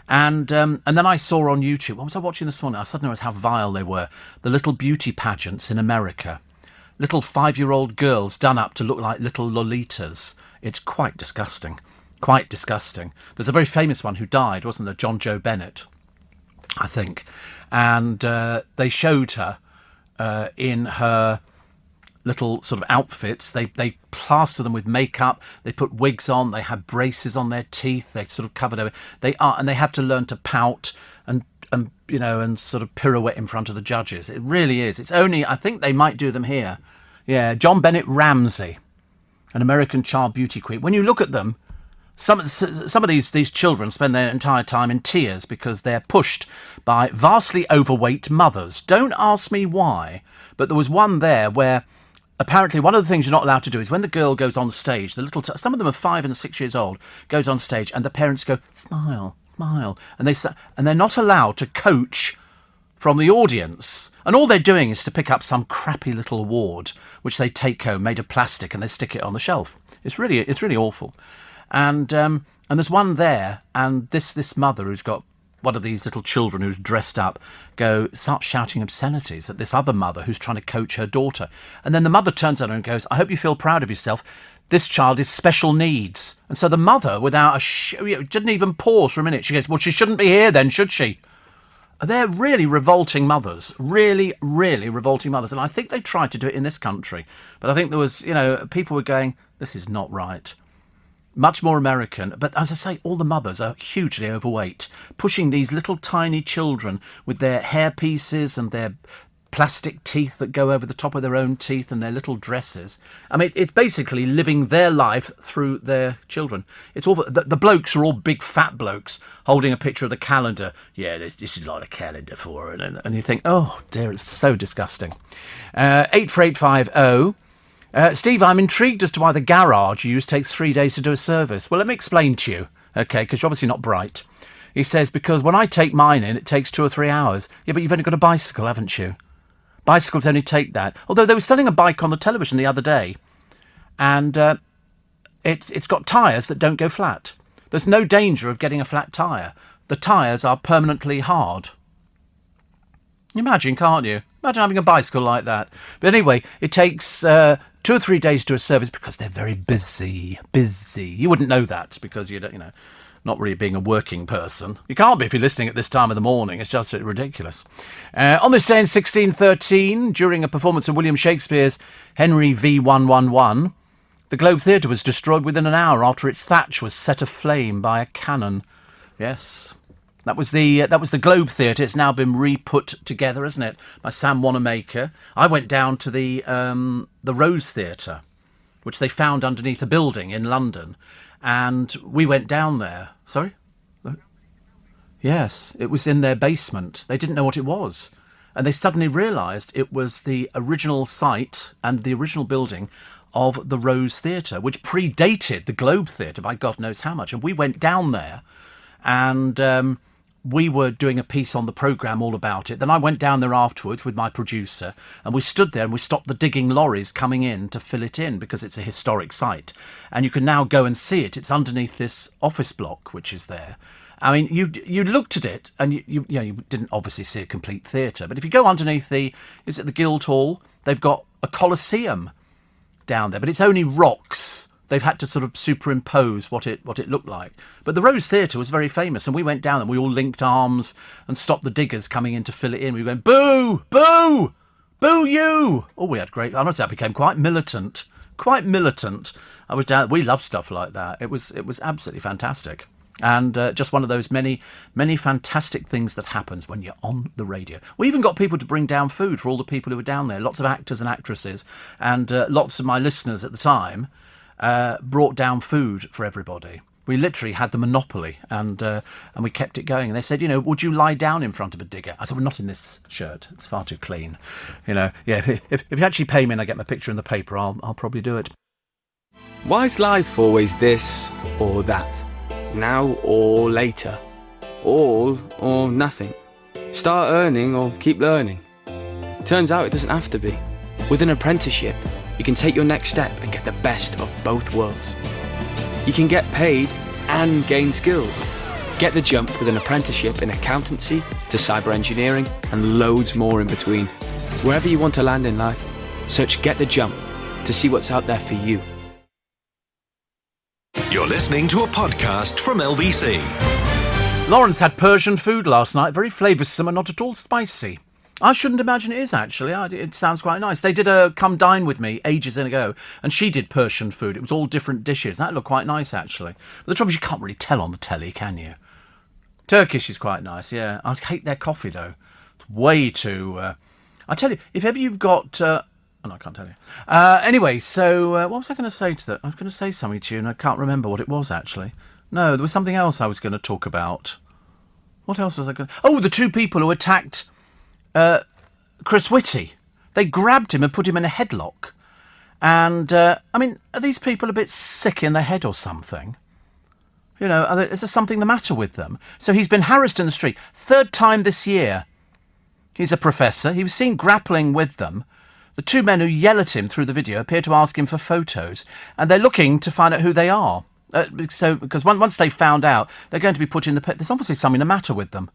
And then I saw on YouTube, what was I watching this morning? I suddenly realised how vile they were. The little beauty pageants in America. Little 5-year-old girls done up to look like little Lolitas. It's quite disgusting. Quite disgusting. There's a very famous one who died, wasn't there? John Joe Bennett, I think. And they showed her in her little sort of outfits. They plaster them with makeup. They put wigs on. They had braces on their teeth. They sort of covered over. And they have to learn to pout and sort of pirouette in front of the judges. It really is. It's only, I think they might do them here. Yeah, John Bennett Ramsey, an American child beauty queen. When you look at them, some of these children spend their entire time in tears because they're pushed by vastly overweight mothers. Don't ask me why, but there was one there where apparently one of the things you're not allowed to do is when the girl goes on stage, some of them are 5 and 6 years old, goes on stage and the parents go, smile, smile. And they're not allowed to coach from the audience. And all they're doing is to pick up some crappy little award, which they take home, made of plastic, and they stick it on the shelf. It's really awful. And there's one there, and this mother who's got one of these little children who's dressed up start shouting obscenities at this other mother who's trying to coach her daughter. And then the mother turns on her and goes, I hope you feel proud of yourself. This child is special needs. And so the mother, without didn't even pause for a minute. She goes, well, she shouldn't be here then, should she? They're really revolting mothers. Really, really revolting mothers. And I think they tried to do it in this country. But I think there was, people were going, this is not right. Much more American. But as I say, all the mothers are hugely overweight, pushing these little tiny children with their hair pieces and their plastic teeth that go over the top of their own teeth and their little dresses. I mean, it's basically living their life through their children. It's all the blokes are all big fat blokes holding a picture of the calendar. Yeah, this is like a calendar for her. And you think, oh dear, it's so disgusting. 84850. Steve, I'm intrigued as to why the garage you use takes 3 days to do a service. Well, let me explain to you, okay, because you're obviously not bright. He says, because when I take mine in, it takes 2 or 3 hours. Yeah, but you've only got a bicycle, haven't you? Bicycles only take that. Although they were selling a bike on the television the other day, and it's got tyres that don't go flat. There's no danger of getting a flat tyre. the tyres are permanently hard. Imagine, can't you? Imagine having a bicycle like that. But anyway, it takes 2 or 3 days to do a service because they're very busy. You wouldn't know that because you don't, not really being a working person. You can't be if you're listening at this time of the morning. It's just ridiculous. On this day in 1613, during a performance of William Shakespeare's Henry V. 111, the Globe Theatre was destroyed within an hour after its thatch was set aflame by a cannon. Yes. That was the Globe Theatre. It's now been re-put together, isn't it, by Sam Wanamaker. I went down to the Rose Theatre, which they found underneath a building in London, and we went down there. Sorry? Yes, it was in their basement. They didn't know what it was, and they suddenly realised it was the original site and the original building of the Rose Theatre, which predated the Globe Theatre by God knows how much. And we went down there, and we were doing a piece on the programme all about it. Then I went down there afterwards with my producer, and we stood there and we stopped the digging lorries coming in to fill it in because it's a historic site. And you can now go and see it. It's underneath this office block, which is there. I mean, you looked at it, and you didn't obviously see a complete theatre. But if you go underneath the Guildhall, they've got a Colosseum down there, but it's only rocks. They've had to sort of superimpose what it looked like. But the Rose Theatre was very famous, and we went down and we all linked arms and stopped the diggers coming in to fill it in. We went, boo, boo, boo you. Oh, we had great, honestly, I became quite militant. I was down, we love stuff like that. It was absolutely fantastic. And just one of those many, many fantastic things that happens when you're on the radio. We even got people to bring down food for all the people who were down there. Lots of actors and actresses, and lots of my listeners at the time brought down food for everybody. We literally had the monopoly, and we kept it going. And they said, would you lie down in front of a digger? I said, well, not in this shirt. It's far too clean. Yeah. If you actually pay me and I get my picture in the paper, I'll probably do it. Why is life always this or that? Now or later? All or nothing? Start earning or keep learning? Turns out it doesn't have to be. With an apprenticeship, you can take your next step and get the best of both worlds. You can get paid and gain skills. Get the jump with an apprenticeship in accountancy to cyber engineering and loads more in between. Wherever you want to land in life, search Get the Jump to see what's out there for you. You're listening to a podcast from LBC. Lawrence had Persian food last night, very flavoursome and not at all spicy. I shouldn't imagine it is, actually. It sounds quite nice. They did a Come Dine With Me ages ago, and she did Persian food. It was all different dishes. That looked quite nice, actually. But the trouble is you can't really tell on the telly, can you? Turkish is quite nice, yeah. I hate their coffee, though. It's way too... I tell you, if ever you've got... Oh, no, I can't tell you. Anyway, so what was I going to say to that? I was going to say something to you, and I can't remember what it was, actually. No, there was something else I was going to talk about. What else was I going to... Oh, the two people who attacked... Chris Whitty. They grabbed him and put him in a headlock. And, are these people a bit sick in the head or something? Is there something the matter with them? So he's been harassed in the street. 3rd time this year. He's a professor. He was seen grappling with them. The two men who yell at him through the video appear to ask him for photos. And they're looking to find out who they are. Because once they found out, they're going to be put in the... There's obviously something the matter with them.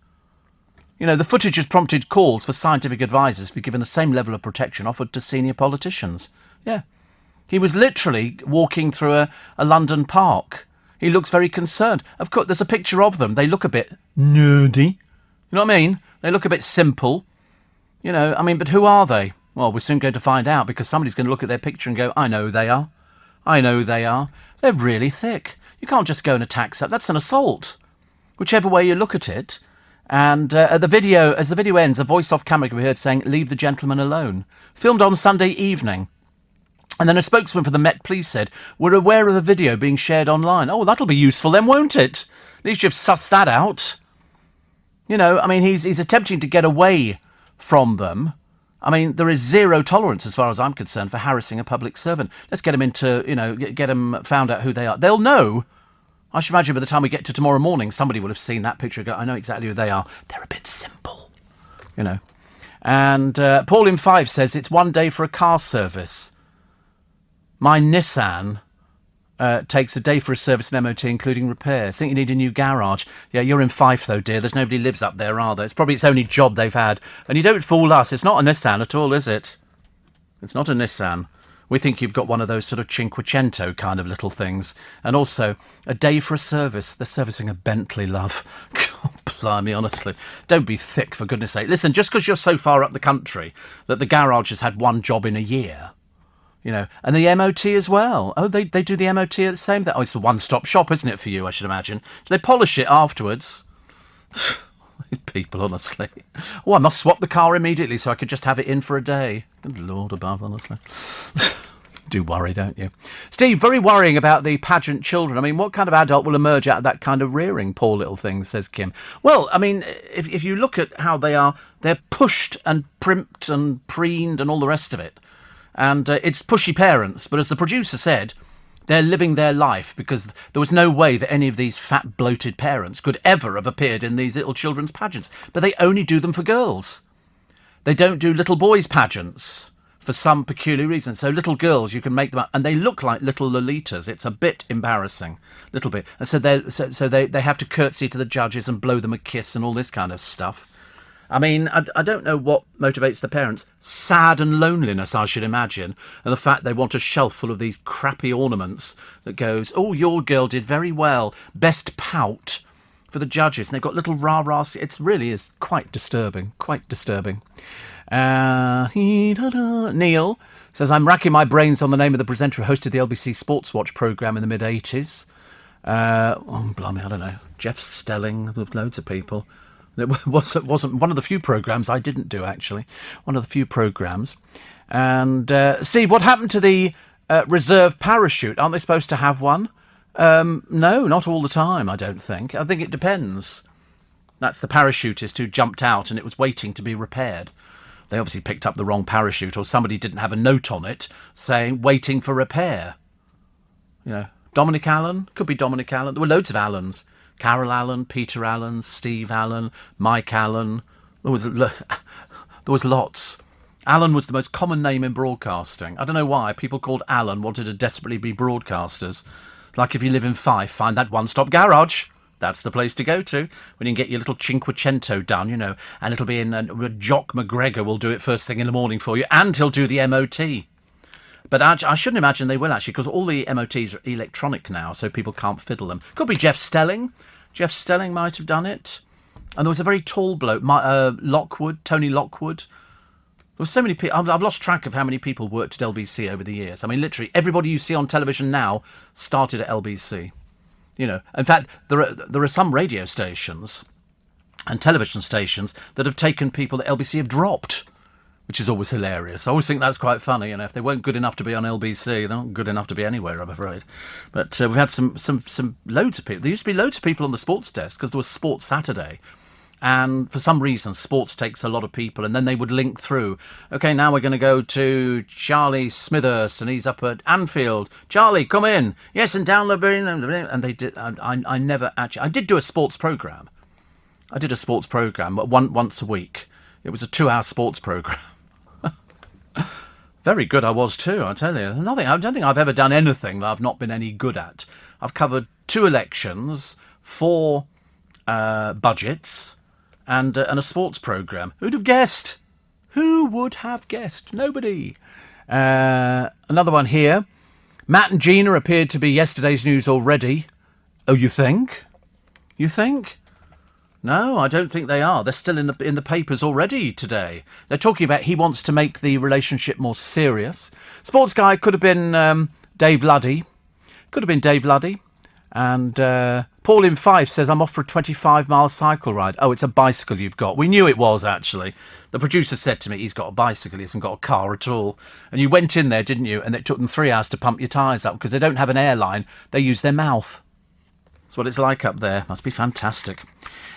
The footage has prompted calls for scientific advisors to be given the same level of protection offered to senior politicians. Yeah. He was literally walking through a London park. He looks very concerned. Of course, there's a picture of them. They look a bit nerdy. You know what I mean? They look a bit simple. But who are they? Well, we're soon going to find out because somebody's going to look at their picture and go, I know who they are. I know who they are. They're really thick. You can't just go and attack that. That's an assault. Whichever way you look at it. And as the video ends, a voice off camera can be heard saying, leave the gentleman alone. Filmed on Sunday evening. And then a spokesman for the Met Police said, we're aware of a video being shared online. Oh, that'll be useful then, won't it? At least you've sussed that out. He's attempting to get away from them. There is zero tolerance, as far as I'm concerned, for harassing a public servant. Let's get them get them found out who they are. They'll know. I should imagine by the time we get to tomorrow morning, somebody will have seen that picture and go, I know exactly who they are. They're a bit simple, And Paul in 5 says, it's one day for a car service. My Nissan takes a day for a service and MOT, including repairs. Think you need a new garage. Yeah, you're in Fife, though, dear. There's nobody lives up there, are there? It's probably its only job they've had. And you don't fool us. It's not a Nissan at all, is it? It's not a Nissan. We think you've got one of those sort of Cinquecento kind of little things. And also, a day for a service. They're servicing a Bentley, love. God, blimey, honestly. Don't be thick, for goodness sake. Listen, just because you're so far up the country that the garage has had one job in a year... and the MOT as well. Oh, they do the MOT at the same time. Oh, it's the one-stop shop, isn't it, for you, I should imagine? Do they polish it afterwards? People, honestly. Oh, I must swap the car immediately so I could just have it in for a day. Good Lord above, honestly. Do worry, don't you? Steve, very worrying about the pageant children. I mean, what kind of adult will emerge out of that kind of rearing, poor little things, says Kim. Well, I mean, if you look at how they're pushed and primped and preened and all the rest of it. And it's pushy parents, but as the producer said, they're living their life because there was no way that any of these fat, bloated parents could ever have appeared in these little children's pageants. But they only do them for girls. They don't do little boys' pageants for some peculiar reason. So little girls, you can make them up, and they look like little Lolitas. It's a bit embarrassing, little bit. And so they have to curtsy to the judges and blow them a kiss and all this kind of stuff. I mean, I don't know what motivates the parents. Sad and loneliness, I should imagine. And the fact they want a shelf full of these crappy ornaments that goes, oh, your girl did very well. Best pout for the judges. And they've got little rah-rahs. It really is quite disturbing. Quite disturbing. Neil says, I'm racking my brains on the name of the presenter who hosted the LBC Sports Watch programme in the mid-80s. Oh, blimey, I don't know. Jeff Stelling, loads of people. It wasn't one of the few programmes I didn't do, actually. One of the few programmes. And, Steve, what happened to the reserve parachute? Aren't they supposed to have one? No, not all the time, I don't think. I think it depends. That's the parachutist who jumped out and it was waiting to be repaired. They obviously picked up the wrong parachute, or somebody didn't have a note on it saying, waiting for repair. Dominic Allen? Could be Dominic Allen. There were loads of Allens. Carol Allen, Peter Allen, Steve Allen, Mike Allen. There was lots. Allen was the most common name in broadcasting. I don't know why. People called Allen wanted to desperately be broadcasters. Like if you live in Fife, find that one-stop garage. That's the place to go to when you can get your little Cinquecento done, and it'll be in... Jock McGregor will do it first thing in the morning for you, and he'll do the MOT. But I shouldn't imagine they will, actually, because all the MOTs are electronic now, so people can't fiddle them. Could be Jeff Stelling. Jeff Stelling might have done it. And there was a very tall bloke, Tony Lockwood. There were so many people. I've lost track of how many people worked at LBC over the years. I mean, literally, everybody you see on television now started at LBC. In fact, there are some radio stations and television stations that have taken people that LBC have dropped, which is always hilarious. I always think that's quite funny. If they weren't good enough to be on LBC, they're not good enough to be anywhere, I'm afraid. But we've had some loads of people. There used to be loads of people on the sports desk because there was Sports Saturday. And for some reason, sports takes a lot of people, and then they would link through. OK, now we're going to go to Charlie Smithurst, and he's up at Anfield. Charlie, come in. Yes, and down the... And they did... I never actually... I did do a sports programme. I did a sports programme once a week. It was a 2-hour sports programme. Very good I was too, I tell you. I don't think I've ever done anything that I've not been any good at. I've covered 2 elections, 4 budgets, and a sports programme. Who'd have guessed? Who would have guessed? Nobody. Another one here. Matt and Gina appeared to be yesterday's news already. Oh, you think? You think? No, I don't think they are. They're still in the papers already today. They're talking about he wants to make the relationship more serious. Sports guy could have been Dave Luddy. Could have been Dave Luddy. And Paul in Fife says, I'm off for a 25-mile cycle ride. Oh, it's a bicycle you've got. We knew it was, actually. The producer said to me, he's got a bicycle. He hasn't got a car at all. And you went in there, didn't you? And it took them 3 hours to pump your tyres up because they don't have an airline. They use their mouth. That's what it's like up there. Must be fantastic.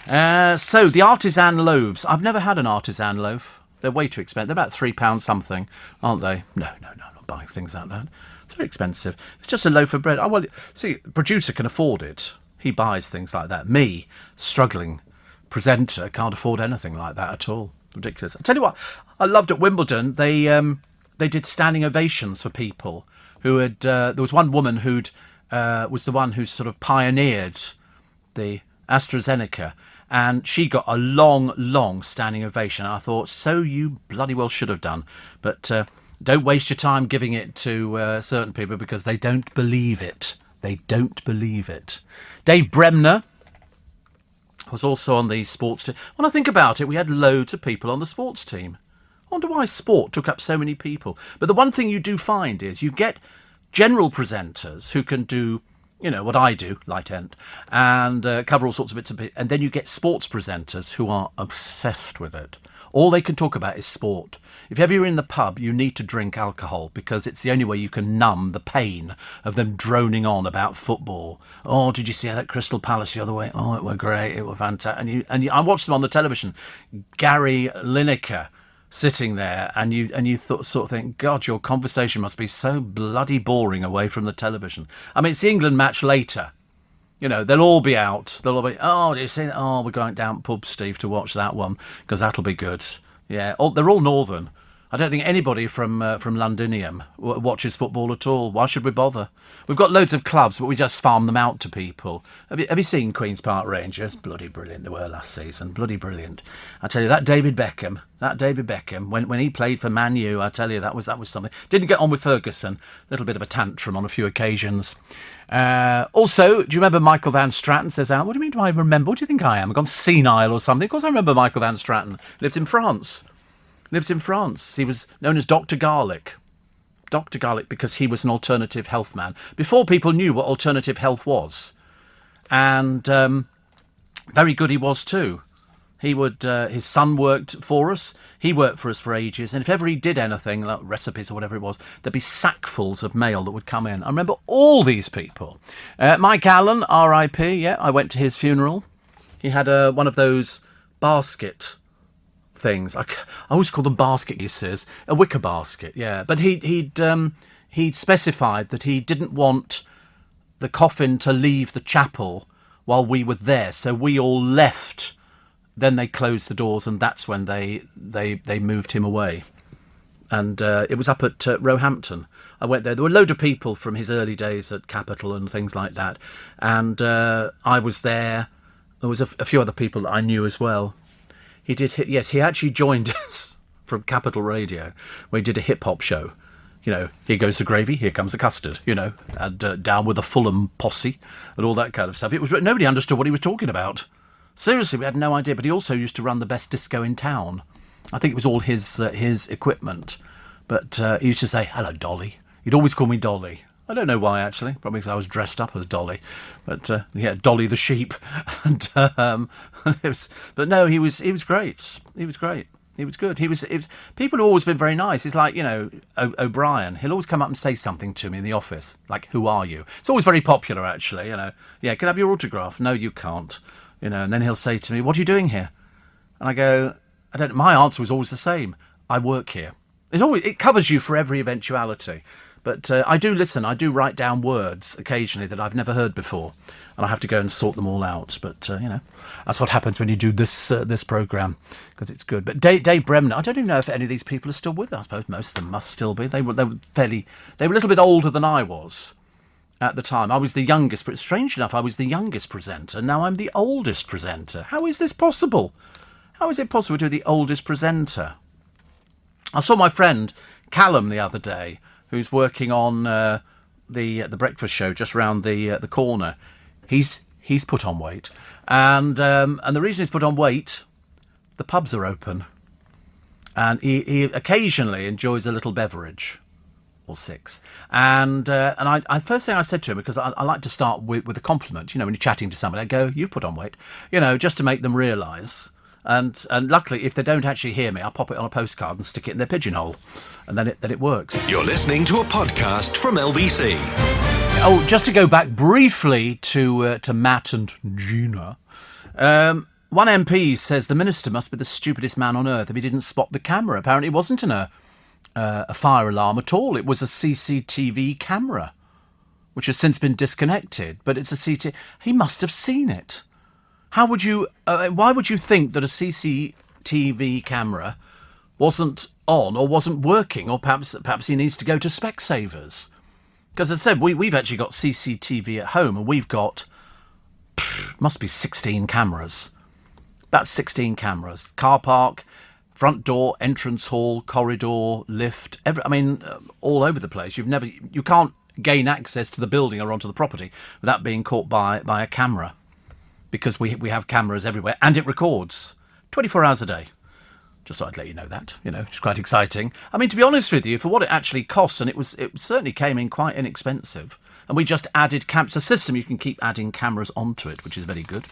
So, the artisan loaves. I've never had an artisan loaf. They're way too expensive. They're about £3 something, aren't they? No, I'm not buying things like that. It's very expensive. It's just a loaf of bread. Oh, well, see, the producer can afford it. He buys things like that. Me, struggling presenter, can't afford anything like that at all. Ridiculous. I'll tell you what, I loved at Wimbledon, they did standing ovations for people who had... there was one woman who'd was the one who sort of pioneered the AstraZeneca, and she got a long standing ovation. I thought, so you bloody well should have done, but don't waste your time giving it to certain people because they don't believe it. They don't believe it. Dave Bremner was also on the sports team. When I think about it, we had loads of people on the sports team. I wonder why sport took up so many people. But the one thing you do find is you get general presenters who can do, you know, what I do, light end, and cover all sorts of bits and bits. And then you get sports presenters who are obsessed with it. All they can talk about is sport. If ever you're in the pub, you need to drink alcohol because it's the only way you can numb the pain of them droning on about football. Oh, did you see that Crystal Palace the other way? Oh, it were great. It were fantastic. I watched them on the television. Gary Lineker sitting there, and you sort of think, God, your conversation must be so bloody boring away from the television. I mean, it's the England match later. You know, they'll all be out. They'll all be, oh, do you see that? Oh, we're going down pub, Steve, to watch that one because that'll be good. Yeah, they're all northern. I don't think anybody from Londinium watches football at all. Why should we bother? We've got loads of clubs, but we just farm them out to people. Have you seen Queen's Park Rangers? Bloody brilliant they were last season. Bloody brilliant. I tell you, that David Beckham, when he played for Man U, I tell you, that was something. Didn't get on with Ferguson. A little bit of a tantrum on a few occasions. Also, do you remember Michael Van Straten says, what do you mean do I remember? What do you think I am? I've gone senile or something? Of course I remember Michael Van Straten. Lived in France. He was known as Dr. Garlic. Dr. Garlic because he was an alternative health man. Before people knew what alternative health was. And very good he was too. His son worked for us. He worked for us for ages. And if ever he did anything, like recipes or whatever it was, there'd be sackfuls of mail that would come in. I remember all these people. Mike Allen, R.I.P., yeah, I went to his funeral. He had one of those basket things. I always call them basket kisses. A wicker basket, yeah. But he'd specified that he didn't want the coffin to leave the chapel while we were there. So we all left. Then they closed the doors, and that's when they moved him away. And it was up at Roehampton. I went there. There were a load of people from his early days at Capitol and things like that. And I was there. There was a few other people that I knew as well. He actually joined us from Capital Radio, where he did a hip-hop show. You know, here goes the gravy, here comes the custard, you know, and down with the Fulham posse and all that kind of stuff. Nobody understood what he was talking about. Seriously, we had no idea. But he also used to run the best disco in town. I think it was all his equipment. But he used to say, hello, Dolly. He'd always call me Dolly. I don't know why, actually. Probably because I was dressed up as Dolly. But, Dolly the sheep. And but no, he was great. He was great. He was good. He was. People have always been very nice. It's like, you know, O'Brien. He'll always come up and say something to me in the office. Like, who are you? It's always very popular, actually, you know. Yeah, can I have your autograph? No, you can't. You know, and then he'll say to me, what are you doing here? And I go, I don't know. My answer was always the same. I work here. It covers you for every eventuality. But I do listen. I do write down words occasionally that I've never heard before, and I have to go and sort them all out. But you know, that's what happens when you do this programme, because it's good. But Dave Bremner, I don't even know if any of these people are still with us. I suppose most of them must still be. They were a little bit older than I was at the time. I was the youngest, but strange enough, I was the youngest presenter. Now I'm the oldest presenter. How is this possible? How is it possible to be the oldest presenter? I saw my friend Callum the other day, who's working on the breakfast show just round the corner. He's put on weight, and the reason he's put on weight, the pubs are open, and he occasionally enjoys a little beverage or six. And I first thing I said to him, because I like to start with a compliment. You know, when you're chatting to somebody, I go, "You put on weight," you know, just to make them realise. And luckily, if they don't actually hear me, I'll pop it on a postcard and stick it in their pigeonhole, and then it works. You're listening to a podcast from LBC. Oh, just to go back briefly to Matt and Gina. One MP says the minister must be the stupidest man on earth if he didn't spot the camera. Apparently, it wasn't in a fire alarm at all. It was a CCTV camera, which has since been disconnected. But it's a CCTV. He must have seen it. How would you? Why would you think that a CCTV camera wasn't on or wasn't working, or perhaps he needs to go to Specsavers? Because as I said, we've actually got CCTV at home, and we've got, must be 16 cameras. About 16 cameras. Car park, front door, entrance hall, corridor, lift, all over the place. You can't gain access to the building or onto the property without being caught by a camera, because we have cameras everywhere, and it records 24 hours a day. Just thought I'd let you know that. It's quite exciting. I mean, to be honest with you, for what it actually costs, and it certainly came in quite inexpensive, and we just added it's a system you can keep adding cameras onto it, which is very good.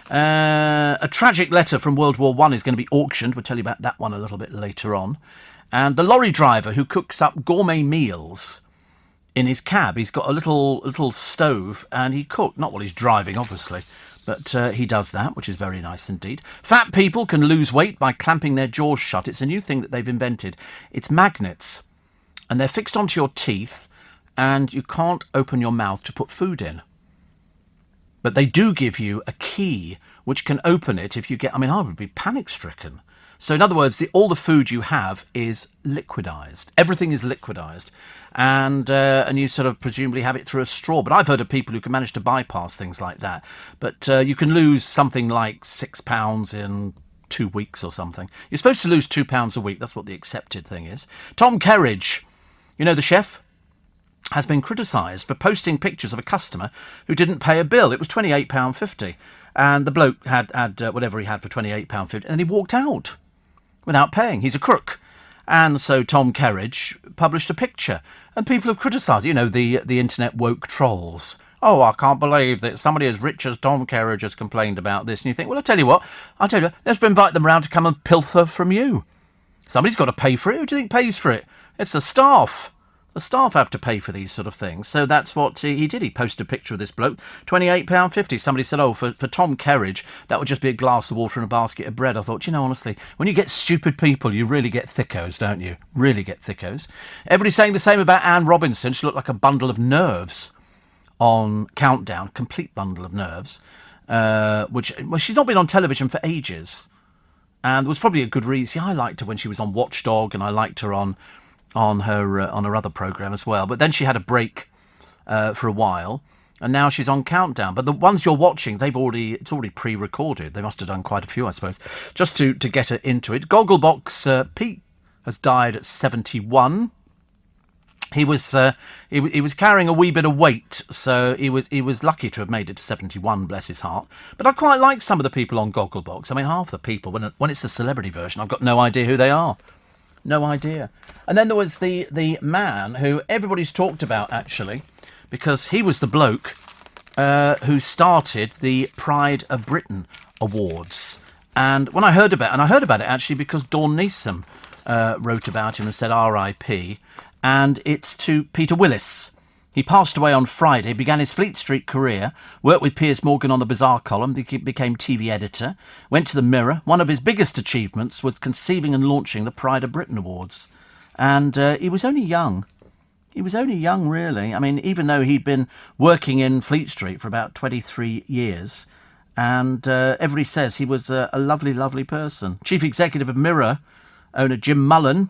A tragic letter from World War I is going to be auctioned. We'll tell you about that one a little bit later on. And the lorry driver who cooks up gourmet meals in his cab, he's got a little stove, and he cooked, not while he's driving, obviously, but he does that, which is very nice indeed. Fat people can lose weight by clamping their jaws shut. It's a new thing that they've invented. It's magnets, and they're fixed onto your teeth, and you can't open your mouth to put food in. But they do give you a key which can open it if you get... I would be panic-stricken. So in other words, all the food you have is liquidised. Everything is liquidised. And you sort of presumably have it through a straw. But I've heard of people who can manage to bypass things like that. But you can lose something like £6 in 2 weeks or something. You're supposed to lose £2 a week. That's what the accepted thing is. Tom Kerridge, the chef, has been criticised for posting pictures of a customer who didn't pay a bill. It was £28.50. And the bloke had whatever he had for £28.50. And then he walked out without paying. He's a crook. And so Tom Kerridge published a picture, and people have criticised, the internet woke trolls. Oh, I can't believe that somebody as rich as Tom Kerridge has complained about this. And you think, well, I'll tell you what, let's invite them round to come and pilfer from you. Somebody's got to pay for it. Who do you think pays for it? It's the staff. The staff have to pay for these sort of things. So that's what he did. He posted a picture of this bloke, £28.50. Somebody said, for Tom Kerridge, that would just be a glass of water and a basket of bread. I thought, honestly, when you get stupid people, you really get thickos, don't you? Really get thickos. Everybody's saying the same about Anne Robinson. She looked like a bundle of nerves on Countdown, complete bundle of nerves, she's not been on television for ages. And there was probably a good reason. I liked her when she was on Watchdog, and I liked her on her other programme as well. But then she had a break for a while, and now she's on Countdown. But the ones you're watching, it's already pre-recorded. They must have done quite a few, I suppose, just to get her into it. Gogglebox Pete has died at 71. He was carrying a wee bit of weight, so he was lucky to have made it to 71, bless his heart. But I quite like some of the people on Gogglebox. Half the people, when it's the celebrity version, I've got no idea who they are. No idea. And then there was the man who everybody's talked about, actually, because he was the bloke who started the Pride of Britain Awards. And when I heard about it actually because Dawn Neeson wrote about him and said R.I.P. And it's to Peter Willis. He passed away on Friday, began his Fleet Street career, worked with Piers Morgan on the Bazaar column, became TV editor, went to the Mirror. One of his biggest achievements was conceiving and launching the Pride of Britain Awards. And he was only young. He was only young, really. Even though he'd been working in Fleet Street for about 23 years. And everybody says he was a lovely, lovely person. Chief Executive of Mirror, owner Jim Mullen,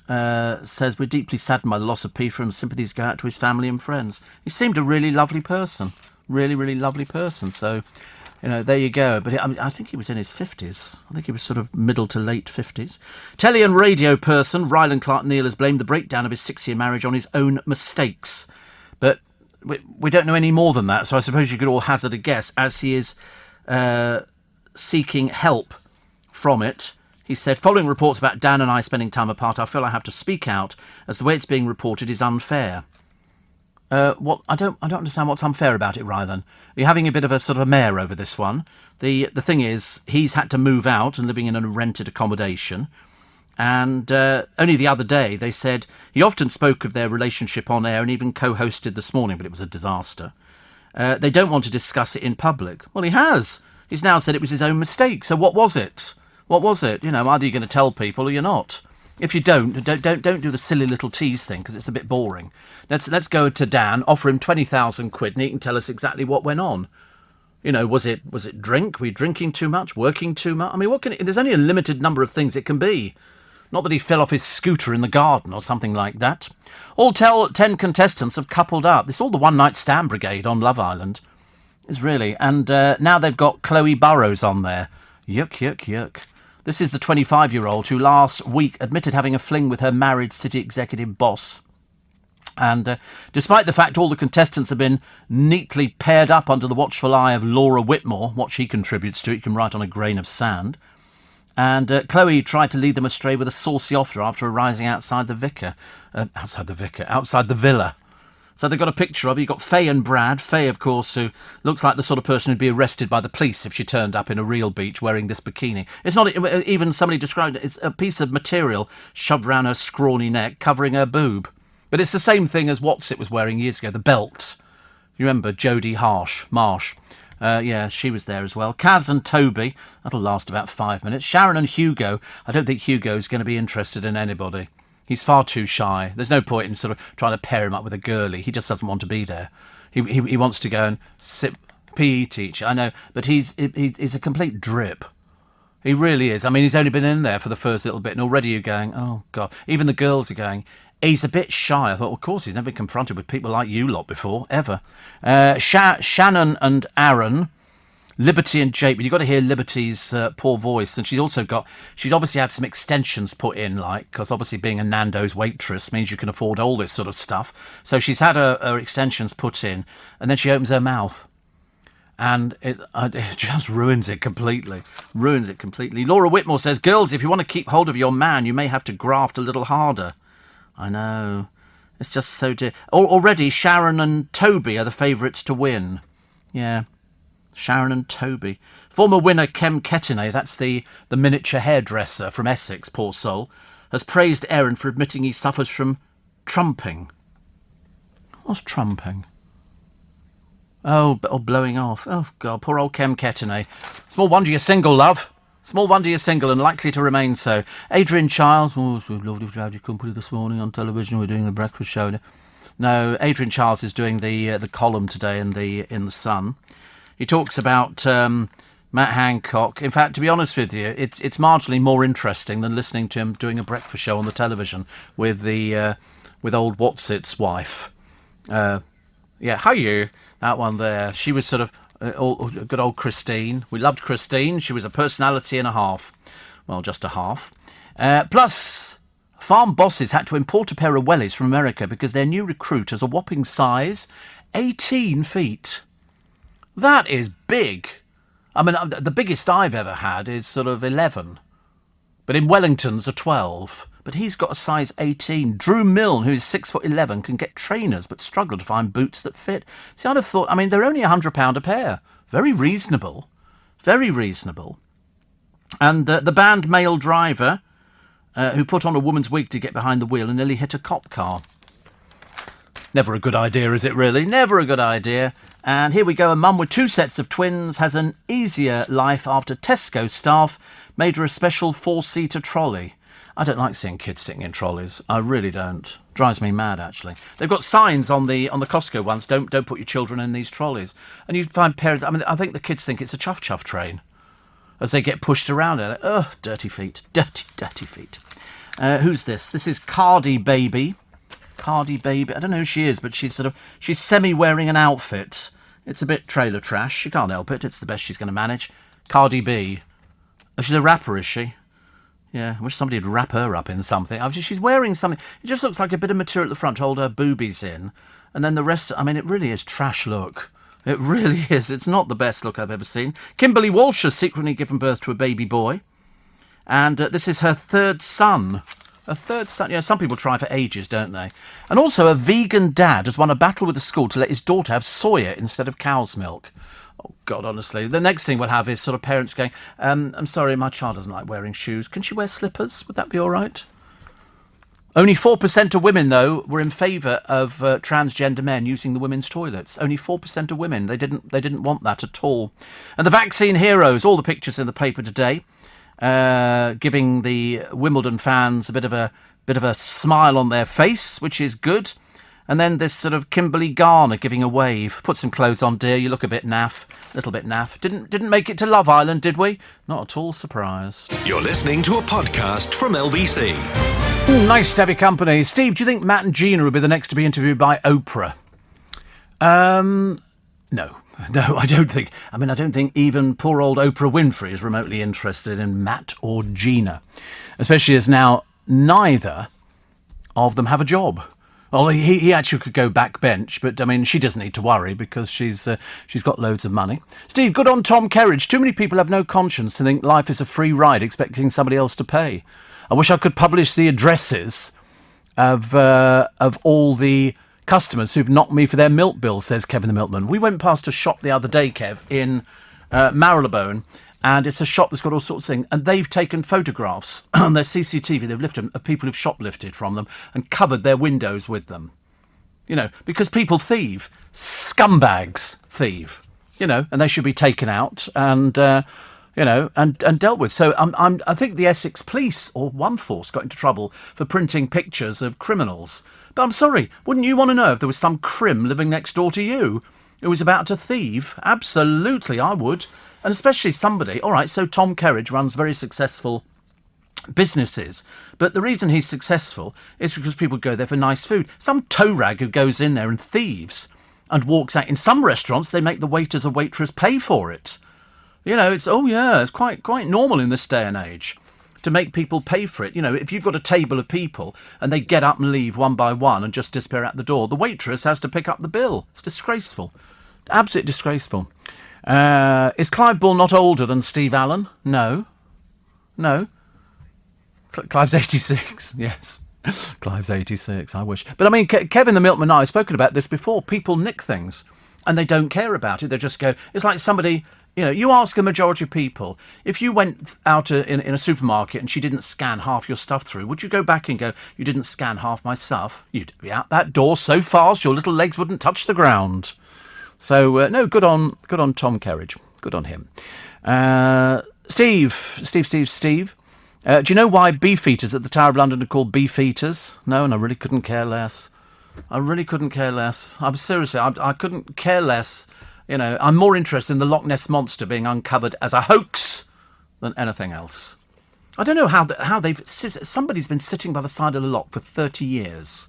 says, we're deeply saddened by the loss of Peter, and sympathies go out to his family and friends. He seemed a really lovely person. Really, really lovely person. So, there you go. But I think he was in his 50s. I think he was sort of middle to late 50s. Telly and radio person Ryland Clark Neal has blamed the breakdown of his 6-year marriage on his own mistakes. But we don't know any more than that, so I suppose you could all hazard a guess, as he is seeking help from it. He said, following reports about Dan and I spending time apart, I feel I have to speak out, as the way it's being reported is unfair. I don't understand what's unfair about it, Rylan. You're having a bit of a sort of a mare over this one. The thing is, he's had to move out and living in a rented accommodation. And only the other day they said he often spoke of their relationship on air and even co-hosted This Morning, but it was a disaster. They don't want to discuss it in public. Well, he has. He's now said it was his own mistake. So what was it? What was it? Either you're going to tell people or you're not. If you don't do the silly little tease thing, because it's a bit boring. Let's go to Dan, offer him 20,000 quid, and he can tell us exactly what went on. Was it drink? Were you drinking too much? Working too much? There's only a limited number of things it can be. Not that he fell off his scooter in the garden or something like that. All 10 contestants have coupled up. It's all the one-night stand brigade on Love Island. It's really. And now they've got Chloe Burrows on there. Yuck, yuck, yuck. This is the 25-year-old who last week admitted having a fling with her married city executive boss. And despite the fact all the contestants have been neatly paired up under the watchful eye of Laura Whitmore, what she contributes to, you can write on a grain of sand. And Chloe tried to lead them astray with a saucy offer after arriving outside the villa. So they've got a picture of her. You've got Faye and Brad. Faye, of course, who looks like the sort of person who'd be arrested by the police if she turned up in a real beach wearing this bikini. It's not even somebody described it. It's a piece of material shoved around her scrawny neck, covering her boob. But it's the same thing as Whatsit was wearing years ago, the belt. You remember Jodie Marsh? Yeah, she was there as well. Kaz and Toby, that'll last about 5 minutes. Sharon and Hugo, I don't think Hugo's going to be interested in anybody. He's far too shy. There's no point in sort of trying to pair him up with a girlie. He just doesn't want to be there. He wants to go and sit PE teacher. I know, but he's a complete drip. He really is. I mean, he's only been in there for the first little bit, and already you're going, oh, God. Even the girls are going, he's a bit shy. I thought, well, of course, he's never been confronted with people like you lot before, ever. Shannon and Aaron, Liberty and Jake, but you've got to hear Liberty's poor voice, and she's obviously had some extensions put in, like, because obviously being a Nando's waitress means you can afford all this sort of stuff. So she's had her extensions put in, and then she opens her mouth, and it just ruins it completely. Laura Whitmore says, girls, if you want to keep hold of your man, you may have to graft a little harder. I know. It's just so dear. Already, Sharon and Toby are the favourites to win. Yeah. Sharon and Toby. Former winner Kem Ketine, that's the miniature hairdresser from Essex, poor soul, has praised Aaron for admitting he suffers from trumping. What's trumping? Oh, blowing off. Oh, God, poor old Kem Ketine. Small wonder you're single, love. Small wonder you're single and likely to remain so. Adrian Chiles. Oh, it's lovely to have your company this morning on television. We're doing the breakfast show. No, Adrian Chiles is doing the column today in the Sun. He talks about Matt Hancock. In fact, to be honest with you, it's marginally more interesting than listening to him doing a breakfast show on the television with old Watsit's wife. How you? That one there. She was sort of good old Christine. We loved Christine. She was a personality and a half. Well, just a half. Plus, farm bosses had to import a pair of wellies from America because their new recruit has a whopping size 18 feet. That is big. I mean, the biggest I've ever had is sort of 11. But in Wellington's a 12. But he's got a size 18. Drew Milne, who is 6'11", can get trainers but struggle to find boots that fit. See, I'd have thought, I mean, they're only £100 a pair. Very reasonable. Very reasonable. And the banned male driver, who put on a woman's wig to get behind the wheel and nearly hit a cop car. Never a good idea, is it really? Never a good idea. And here we go, a mum with 2 sets of twins has an easier life after Tesco staff made her a special 4-seater trolley. I don't like seeing kids sitting in trolleys. I really don't. Drives me mad, actually. They've got signs on the Costco ones, don't put your children in these trolleys. And you find parents, I mean, I think the kids think it's a chuff-chuff train as they get pushed around. Like, oh, dirty feet. Dirty feet. Who's this? This is Cardi Baby. Cardi Baby. I don't know who she is, but she's semi-wearing an outfit. It's a bit trailer trash. She can't help it. It's the best she's going to manage. Cardi B. Oh, she's a rapper, is she? Yeah, I wish somebody would wrap her up in something. She's wearing something. It just looks like a bit of material at the front to hold her boobies in. And then the rest, I mean, it really is trash look. It really is. It's not the best look I've ever seen. Kimberly Walsh has secretly given birth to a baby boy. And this is her third son. A third son. Yeah, some people try for ages, don't they? And also a vegan dad has won a battle with the school to let his daughter have soya instead of cow's milk. Oh, God, honestly. The next thing we'll have is sort of parents going, I'm sorry, my child doesn't like wearing shoes. Can she wear slippers? Would that be all right? Only 4% of women, though, were in favour of transgender men using the women's toilets. Only 4% of women. They didn't want that at all. And the vaccine heroes, all the pictures in the paper today, giving the Wimbledon fans a bit of a smile on their face, which is good. And then this sort of Kimberly Garner giving a wave. Put some clothes on, dear. You look a bit naff. A little bit naff. Didn't make it to Love Island, did we? Not at all surprised. You're listening to a podcast from LBC. Nice to have your company. Steve, do you think Matt and Gina will be the next to be interviewed by Oprah? No, I don't think. I don't think even poor old Oprah Winfrey is remotely interested in Matt or Gina, especially as now neither of them have a job. Well, he actually could go backbench, but she doesn't need to worry because she's got loads of money. Steve, good on Tom Kerridge. Too many people have no conscience to think life is a free ride, expecting somebody else to pay. I wish I could publish the addresses of all the customers who've knocked me for their milk bill, says Kevin the Milkman. We went past a shop the other day, Kev, in Marylebone, and it's a shop that's got all sorts of things, and they've taken photographs on their CCTV, they've lifted them, of people who've shoplifted from them and covered their windows with them. Because people thieve. Scumbags thieve. And they should be taken out and dealt with. So I think the Essex Police or One Force got into trouble for printing pictures of criminals. But I'm sorry, wouldn't you want to know if there was some crim living next door to you who was about to thieve? Absolutely, I would. And especially somebody, all right, so Tom Kerridge runs very successful businesses, but the reason he's successful is because people go there for nice food. Some toe rag who goes in there and thieves and walks out. In some restaurants, they make the waiters or waitress pay for it. It's quite normal in this day and age to make people pay for it. If you've got a table of people and they get up and leave one by one and just disappear out the door, the waitress has to pick up the bill. It's disgraceful. Absolutely disgraceful. Is Clive Bull not older than Steve Allen? No. Clive's 86, yes. Clive's 86, I wish. But Kevin the Milkman and I have spoken about this before. People nick things and they don't care about it. They just go, it's like somebody, you ask a majority of people, if you went out in a supermarket and she didn't scan half your stuff through, would you go back and go, you didn't scan half my stuff? You'd be out that door so fast your little legs wouldn't touch the ground. So, no, good on Tom Kerridge. Good on him. Steve. Do you know why beef eaters at the Tower of London are called beef eaters? No, and I really couldn't care less. I'm seriously, I couldn't care less. I'm more interested in the Loch Ness Monster being uncovered as a hoax than anything else. I don't know how somebody's been sitting by the side of the loch for 30 years.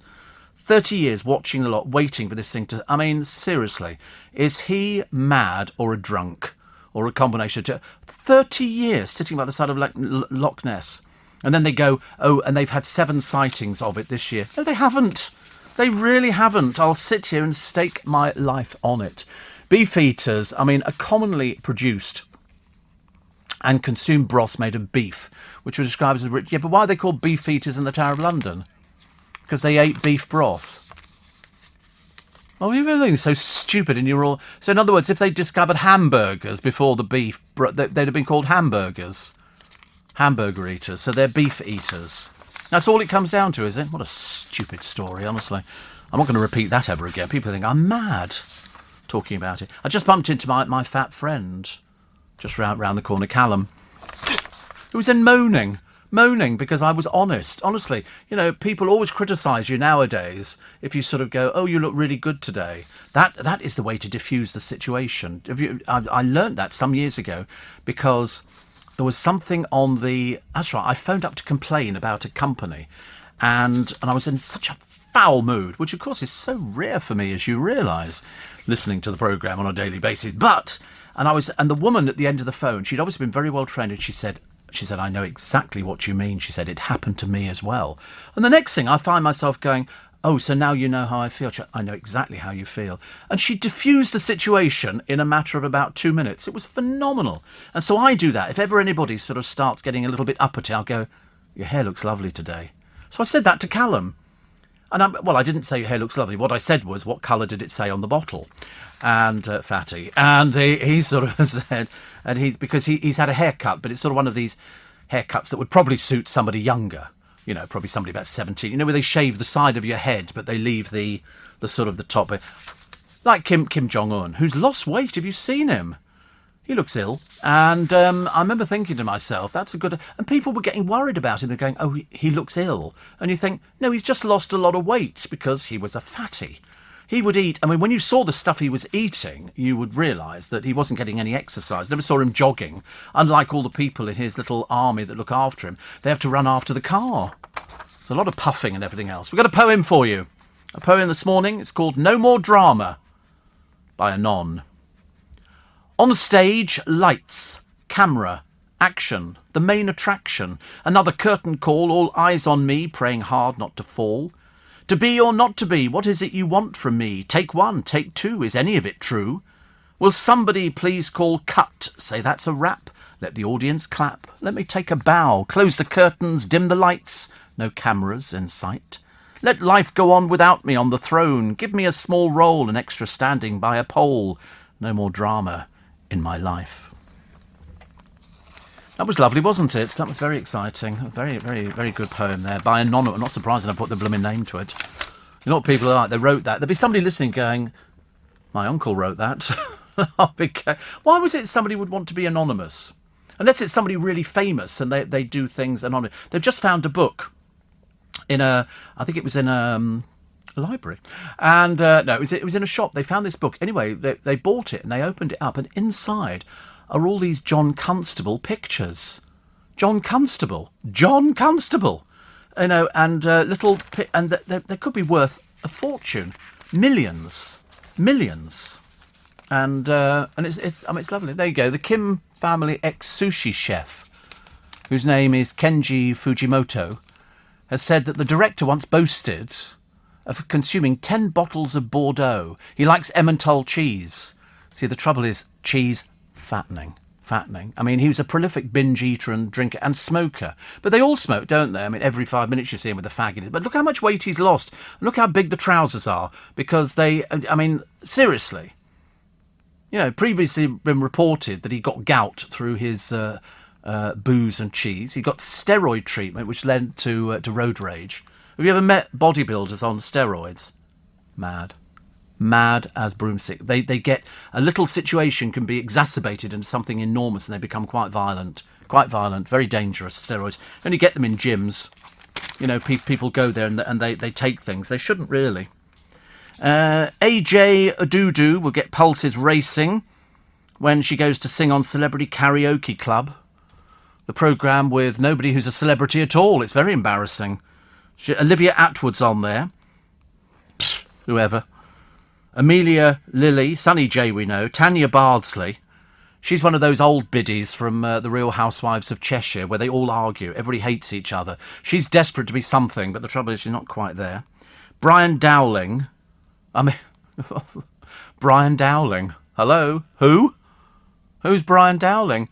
30 years watching the lot, waiting for this thing to... seriously, is he mad or a drunk? Or a combination of two? 30 years sitting by the side of Loch Ness. And then they go, and they've had 7 sightings of it this year. No, they haven't. They really haven't. I'll sit here and stake my life on it. Beef eaters, are commonly produced and consumed broths made of beef, which were described as rich... Yeah, but why are they called beef eaters in the Tower of London? Because they ate beef broth. Oh, everything's so stupid, and you're all... So in other words, if they discovered hamburgers before the beef, they'd have been called hamburgers. Hamburger eaters, so they're beef eaters. That's all it comes down to, is it? What a stupid story, honestly. I'm not going to repeat that ever again. People think I'm mad talking about it. I just bumped into my fat friend, just round the corner, Callum, who was then moaning because I was honest. Honestly, people always criticise you nowadays if you sort of go, oh, you look really good today. That is the way to diffuse the situation. I learnt that some years ago because there was something on the... That's right, I phoned up to complain about a company and I was in such a foul mood, which of course is so rare for me, as you realise, listening to the programme on a daily basis. And the woman at the end of the phone, she'd obviously been very well trained, and she said, I know exactly what you mean. She said, it happened to me as well. And the next thing I find myself going, oh, so now you know how I feel. I know exactly how you feel. And she diffused the situation in a matter of about 2 minutes. It was phenomenal. And so I do that. If ever anybody sort of starts getting a little bit uppity, I'll go, your hair looks lovely today. So I said that to Callum. And I didn't say your hair looks lovely. What I said was, what colour did it say on the bottle? And fatty. And he sort of said, and because he's had a haircut, but it's sort of one of these haircuts that would probably suit somebody younger. Probably somebody about 17. Where they shave the side of your head, but they leave the sort of the top. Like Kim Jong-un, who's lost weight. Have you seen him? he looks ill. And I remember thinking to myself, that's a good... And people were getting worried about him. They're going, oh, he looks ill. And you think, no, he's just lost a lot of weight because he was a fatty. He would eat... I mean, when you saw the stuff he was eating, you would realise that he wasn't getting any exercise. Never saw him jogging. Unlike all the people in his little army that look after him, they have to run after the car. There's a lot of puffing and everything else. We've got a poem for you. A poem this morning. It's called No More Drama by Anon. On stage, lights, camera, action, the main attraction. Another curtain call, all eyes on me, praying hard not to fall. To be or not to be, what is it you want from me? Take one, take two, is any of it true? Will somebody please call cut? Say that's a wrap. Let the audience clap. Let me take a bow. Close the curtains, dim the lights. No cameras in sight. Let life go on without me on the throne. Give me a small role, an extra standing by a pole. No more drama in my life. That was lovely, wasn't it? That was very exciting. A very, very, very good poem there by Anon. I'm not surprised I put the blooming name to it. You know what people are like? They wrote that. There'll be somebody listening going, my uncle wrote that. Why was it somebody would want to be anonymous? Unless it's somebody really famous and they do things anonymous. They've just found a book in I think it was in a library. And no, it was in a shop. They found this book. Anyway, they bought it and they opened it up, and inside are all these John Constable pictures. John Constable. You know, and and they could be worth a fortune, millions. And it's lovely. There you go. The Kim family ex-sushi chef, whose name is Kenji Fujimoto, has said that the director once boasted of consuming 10 bottles of Bordeaux. He likes Emmental cheese. See, the trouble is cheese fattening. I mean, he was a prolific binge eater and drinker and smoker. But they all smoke, don't they? I mean, every 5 minutes you see him with a fag. But look how much weight he's lost. Look how big the trousers are. Because seriously. You know, previously been reported that he got gout through his booze and cheese. He got steroid treatment, which led to road rage. Have you ever met bodybuilders on steroids? Mad as broomstick. They get a little situation can be exacerbated into something enormous, and they become quite violent, very dangerous. Steroids. Only get them in gyms. You know, people go there and they take things they shouldn't really. AJ Adudu will get pulses racing when she goes to sing on Celebrity Karaoke Club, the programme with nobody who's a celebrity at all. It's very embarrassing. Olivia Atwood's on there. Pfft, whoever. Amelia Lilly, Sunny J we know, Tanya Bardsley. She's one of those old biddies from The Real Housewives of Cheshire, where they all argue. Everybody hates each other. She's desperate to be something, but the trouble is she's not quite there. Brian Dowling. Brian Dowling. Hello? Who? Who's Brian Dowling?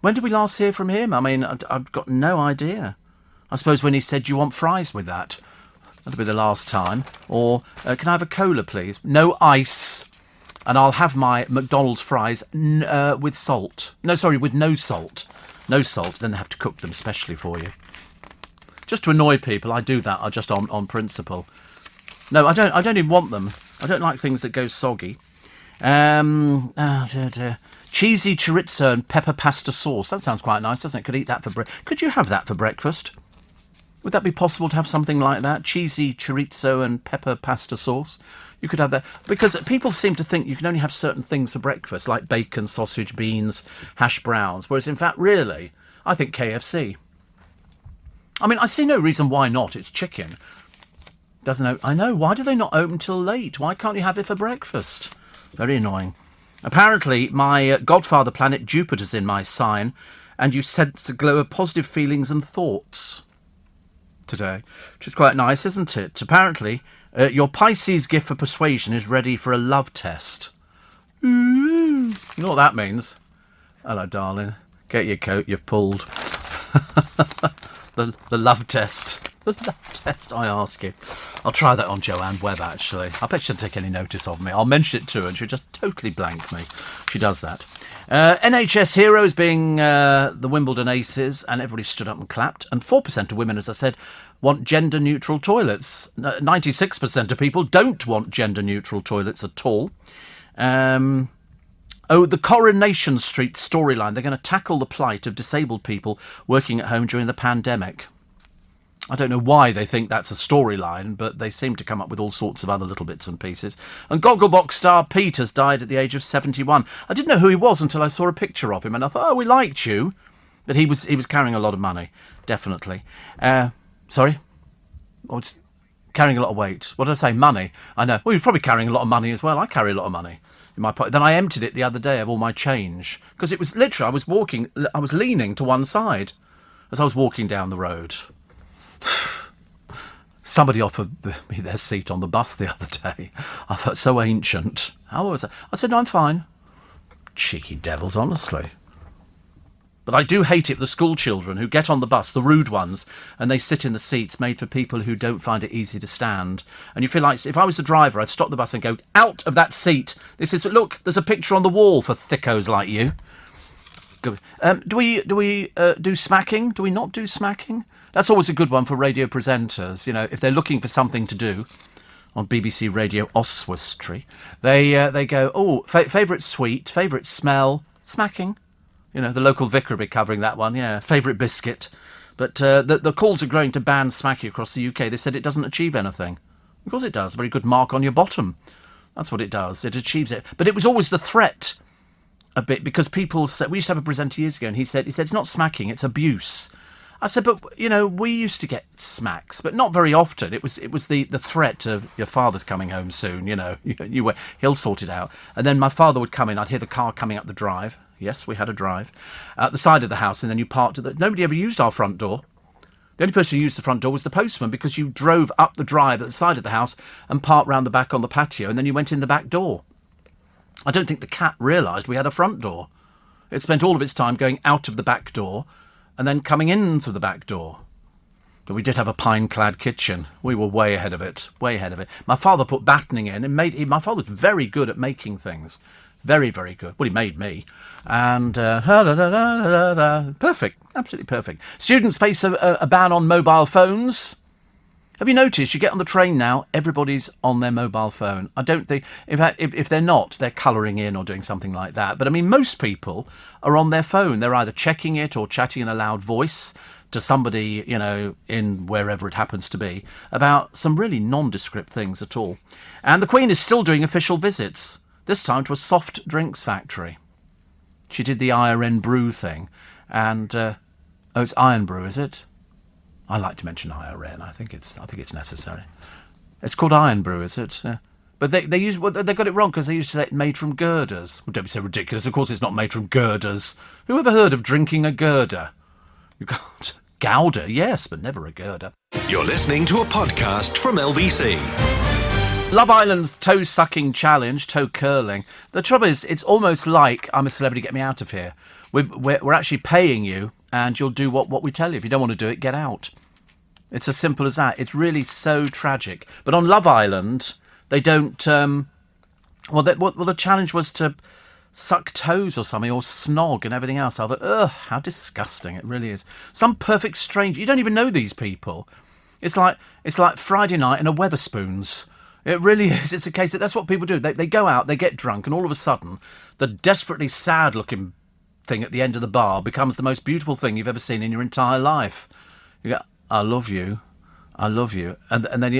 When did we last hear from him? I mean, I've got no idea. I suppose when he said, do you want fries with that? That'll be the last time. Or, can I have a cola, please? No ice. And I'll have my McDonald's fries with salt. No, sorry, with no salt. No salt. Then they have to cook them specially for you. Just to annoy people, I do that. Just on principle. No, I don't even want them. I don't like things that go soggy. Cheesy chorizo and pepper pasta sauce. That sounds quite nice, doesn't it? Could eat that for breakfast. Could you have that for breakfast? Would that be possible to have something like that? Cheesy chorizo and pepper pasta sauce? You could have that. Because people seem to think you can only have certain things for breakfast, like bacon, sausage, beans, hash browns. Whereas, in fact, really, I think KFC. I mean, I see no reason why not. It's chicken. I know. Why do they not open till late? Why can't you have it for breakfast? Very annoying. Apparently, my godfather planet Jupiter's in my sign, and you sense a glow of positive feelings and thoughts today, which is quite nice, isn't it? Apparently, your Pisces gift for persuasion is ready for a love test. Ooh. You know what that means? Hello, darling. Get your coat, you've pulled. the love test. The love test, I ask you. I'll try that on Joanne Webb, actually. I bet she'll take any notice of me. I'll mention it to her and she'll just totally blank me. She does that. NHS heroes being the Wimbledon aces, and everybody stood up and clapped. And 4% of women, as I said, want gender-neutral toilets. 96% of people don't want gender-neutral toilets at all. Oh, the Coronation Street storyline. They're going to tackle the plight of disabled people working at home during the pandemic. I don't know why they think that's a storyline, but they seem to come up with all sorts of other little bits and pieces. And Gogglebox star Pete has died at the age of 71. I didn't know who he was until I saw a picture of him, and I thought, oh, we liked you. But he was carrying a lot of money, definitely. Sorry? Oh, it's carrying a lot of weight. What did I say? Money. I know. Well, he was probably carrying a lot of money as well. I carry a lot of money in my pocket. Then I emptied it the other day of all my change. Because it was literally, I was leaning to one side as I was walking down the road. Somebody offered me their seat on the bus the other day. I felt so ancient. How was it? I said, no, I'm fine. Cheeky devils, honestly. But I do hate it, the school children who get on the bus, the rude ones, and they sit in the seats made for people who don't find it easy to stand. And you feel like, if I was the driver, I'd stop the bus and go, out of that seat. Look, there's a picture on the wall for thickos like you. Do we do smacking? Do we not do smacking? That's always a good one for radio presenters. You know, if they're looking for something to do on BBC Radio Oswestry, they go, oh, favourite sweet, favourite smell, smacking. You know, the local vicar will be covering that one. Yeah, favourite biscuit. But the calls are growing to ban smacking across the UK. They said it doesn't achieve anything. Of course it does. Very good mark on your bottom. That's what it does. It achieves it. But it was always the threat a bit, because people said, we used to have a presenter years ago, and he said it's not smacking, it's abuse. I said, but, you know, we used to get smacks, but not very often. It was the threat of your father's coming home soon, you know. He'll sort it out. And then my father would come in. I'd hear the car coming up the drive. Yes, we had a drive. At the side of the house, and then you parked nobody ever used our front door. The only person who used the front door was the postman, because you drove up the drive at the side of the house and parked round the back on the patio, and then you went in the back door. I don't think the cat realised we had a front door. It spent all of its time going out of the back door and then coming in through the back door. But we did have a pine-clad kitchen. We were way ahead of it, way ahead of it. My father put battening in, and my father was very good at making things. Very, very good. Well, he made me. And perfect, absolutely perfect. Students face a ban on mobile phones. Have you noticed, you get on the train now, everybody's on their mobile phone. I don't think, in fact, if they're not, they're colouring in or doing something like that. But I mean, most people are on their phone. They're either checking it or chatting in a loud voice to somebody, you know, in wherever it happens to be, about some really nondescript things at all. And the Queen is still doing official visits, this time to a soft drinks factory. She did the IRN Brew thing. And, it's Iron Brew, is it? I like to mention IRN. I think it's necessary. It's called Iron Brew, is it? But they got it wrong, because they used to say it made from girders. Well, don't be so ridiculous. Of course, it's not made from girders. Who ever heard of drinking a girder? You can't. Gouda, yes, but never a girder. You're listening to a podcast from LBC. Love Island's toe-sucking challenge, toe curling. The trouble is, it's almost like I'm a celebrity, get me out of here. We're actually paying you, and you'll do what we tell you. If you don't want to do it, get out. It's as simple as that. It's really so tragic. But on Love Island, they don't... the challenge was to suck toes or something, or snog and everything else. I thought, ugh, how disgusting. It really is. Some perfect stranger. You don't even know these people. It's like Friday night in a Wetherspoons. It really is. It's a case that's what people do. They go out, they get drunk, and all of a sudden, the desperately sad-looking thing at the end of the bar becomes the most beautiful thing you've ever seen in your entire life. You go, I love you. I love you. And then,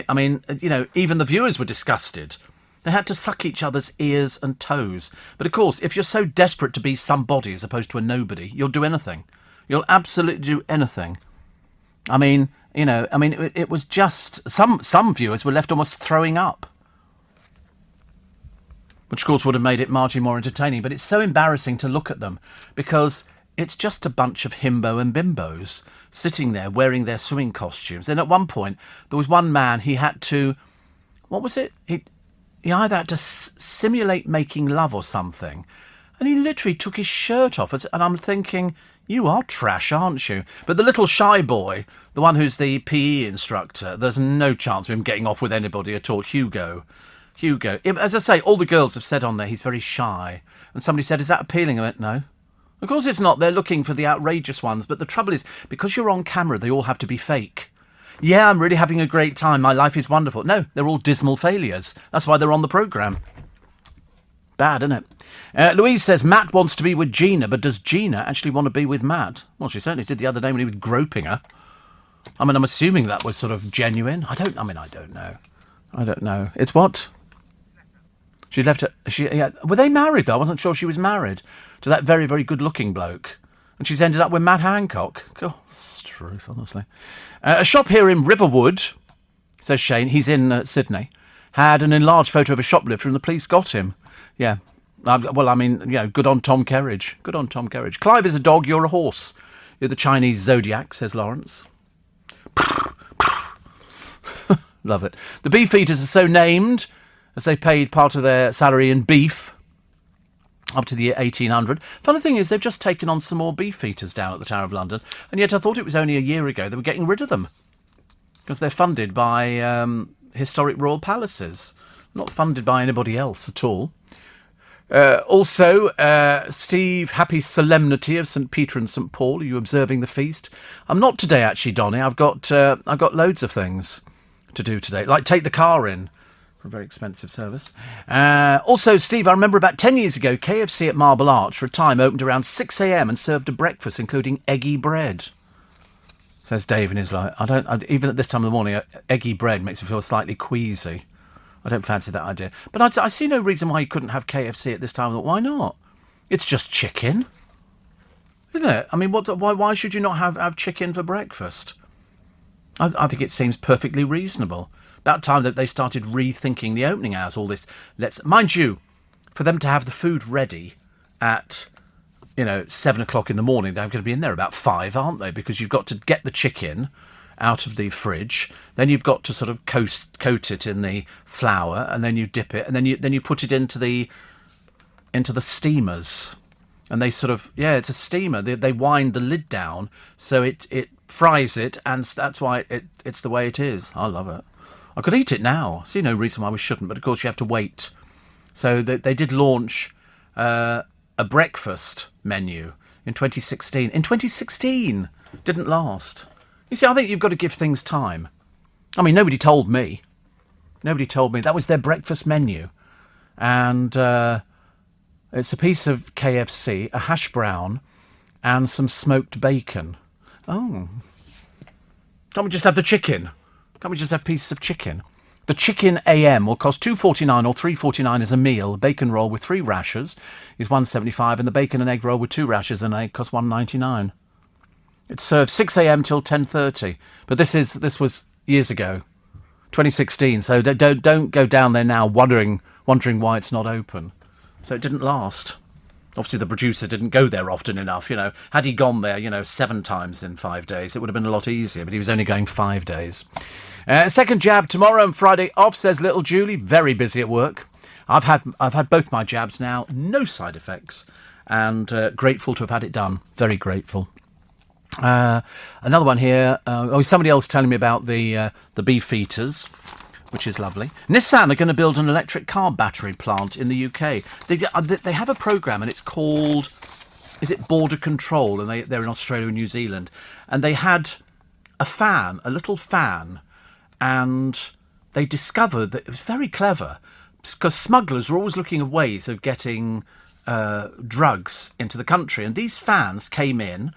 even the viewers were disgusted. They had to suck each other's ears and toes. But of course, if you're so desperate to be somebody as opposed to a nobody, you'll do anything. You'll absolutely do anything. It was just... Some viewers were left almost throwing up. Which, of course, would have made it marginally more entertaining. But it's so embarrassing to look at them, because it's just a bunch of himbo and bimbos sitting there wearing their swimming costumes. And at one point, there was one man, he had to... What was it? He either had to simulate making love or something. And he literally took his shirt off. And I'm thinking, you are trash, aren't you? But the little shy boy, the one who's the PE instructor, there's no chance of him getting off with anybody at all. Hugo. As I say, all the girls have said on there he's very shy. And somebody said, is that appealing? I went, no. Of course it's not. They're looking for the outrageous ones. But the trouble is, because you're on camera, they all have to be fake. Yeah, I'm really having a great time. My life is wonderful. No, they're all dismal failures. That's why they're on the programme. Bad, isn't it? Louise says, Matt wants to be with Gina, but does Gina actually want to be with Matt? Well, she certainly did the other day when he was groping her. I mean, I'm assuming that was sort of genuine. I don't know. It's what? She left her... Were they married, though? I wasn't sure she was married to that very, very good-looking bloke. And she's ended up with Matt Hancock. God, it's truth, honestly. A shop here in Riverwood, says Shane, he's in Sydney, had an enlarged photo of a shoplifter and the police got him. Yeah. Well, I mean, good on Tom Kerridge. Good on Tom Kerridge. Clive is a dog, you're a horse. You're the Chinese zodiac, says Lawrence. Love it. The Beefeaters are so named as they paid part of their salary in beef up to the year 1800. Funny thing is, they've just taken on some more Beefeaters down at the Tower of London, and yet I thought it was only a year ago they were getting rid of them because they're funded by historic royal palaces, not funded by anybody else at all. Also, Steve, happy solemnity of St. Peter and St. Paul. Are you observing the feast? I'm not today, actually, Donny. I've got loads of things to do today, like take the car in for a very expensive service. Also, Steve, I remember about 10 years ago, KFC at Marble Arch for a time opened around 6 a.m. and served a breakfast including eggy bread. Says Dave in his life. Even at this time of the morning, eggy bread makes me feel slightly queasy. I don't fancy that idea. But I see no reason why you couldn't have KFC at this time. Why not? It's just chicken, isn't it? I mean, why should you not have chicken for breakfast? I think it seems perfectly reasonable. About time that they started rethinking the opening hours, all this. Mind you, for them to have the food ready at 7 o'clock in the morning, they're going to be in there about 5, aren't they? Because you've got to get the chicken out of the fridge, then you've got to sort of coat it in the flour, and then you dip it, and then you put it into the steamers, and they sort of it's a steamer. They wind the lid down so it fries it, and that's why it's the way it is. I love it. I could eat it now. I see no reason why we shouldn't, but of course you have to wait. So they did launch a breakfast menu in 2016. In 2016, didn't last. You see, I think you've got to give things time. I mean, nobody told me. That was their breakfast menu. And it's a piece of KFC, a hash brown, and some smoked bacon. Oh. Can't we just have the chicken? Can't we just have pieces of chicken? The chicken AM will cost $2.49 or $3.49 as a meal. A bacon roll with 3 rashers is $1.75, and the bacon and egg roll with 2 rashers and egg costs $1.99. It's served 6 a.m. till 10:30, but this was years ago, 2016. So don't go down there now wondering why it's not open. So it didn't last. Obviously, the producer didn't go there often enough. Had he gone there, 7 times in 5 days, it would have been a lot easier. But he was only going 5 days. Second jab tomorrow and Friday off, says little Julie. Very busy at work. I've had both my jabs now, no side effects, and grateful to have had it done. Very grateful. Another one here. Somebody else telling me about the Beefeaters, which is lovely. Nissan are going to build an electric car battery plant in the UK. They have a programme, and it's called, is it Border Control? And they're in Australia and New Zealand. And they had a little fan, and they discovered that it was very clever, because smugglers were always looking at ways of getting drugs into the country. And these fans came in,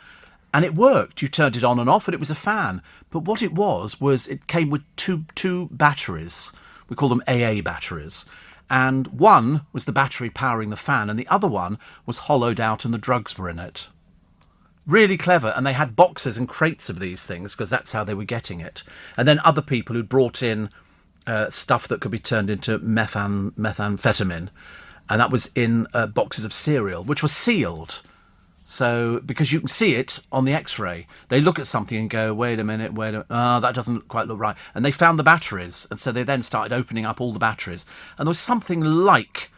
and it worked. You turned it on and off, and it was a fan. But what it was it came with two batteries. We call them AA batteries. And one was the battery powering the fan, and the other one was hollowed out, and the drugs were in it. Really clever. And they had boxes and crates of these things, because that's how they were getting it. And then other people who'd brought in stuff that could be turned into methamphetamine. And that was in boxes of cereal, which was sealed. So, because you can see it on the X-ray, they look at something and go, wait a minute, that doesn't quite look right. And they found the batteries, and so they then started opening up all the batteries. And there was something like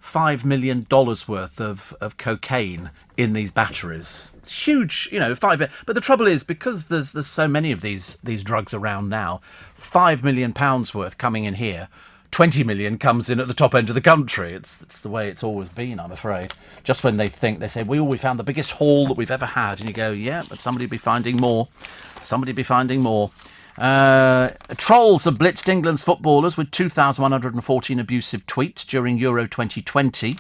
$5 million worth of cocaine in these batteries. It's huge, But the trouble is, because there's so many of these drugs around now, £5 million worth coming in here, 20 million comes in at the top end of the country. It's the way it's always been, I'm afraid. Just when they say, we found the biggest haul that we've ever had. And you go, yeah, but somebody be finding more. Trolls have blitzed England's footballers with 2,114 abusive tweets during Euro 2020.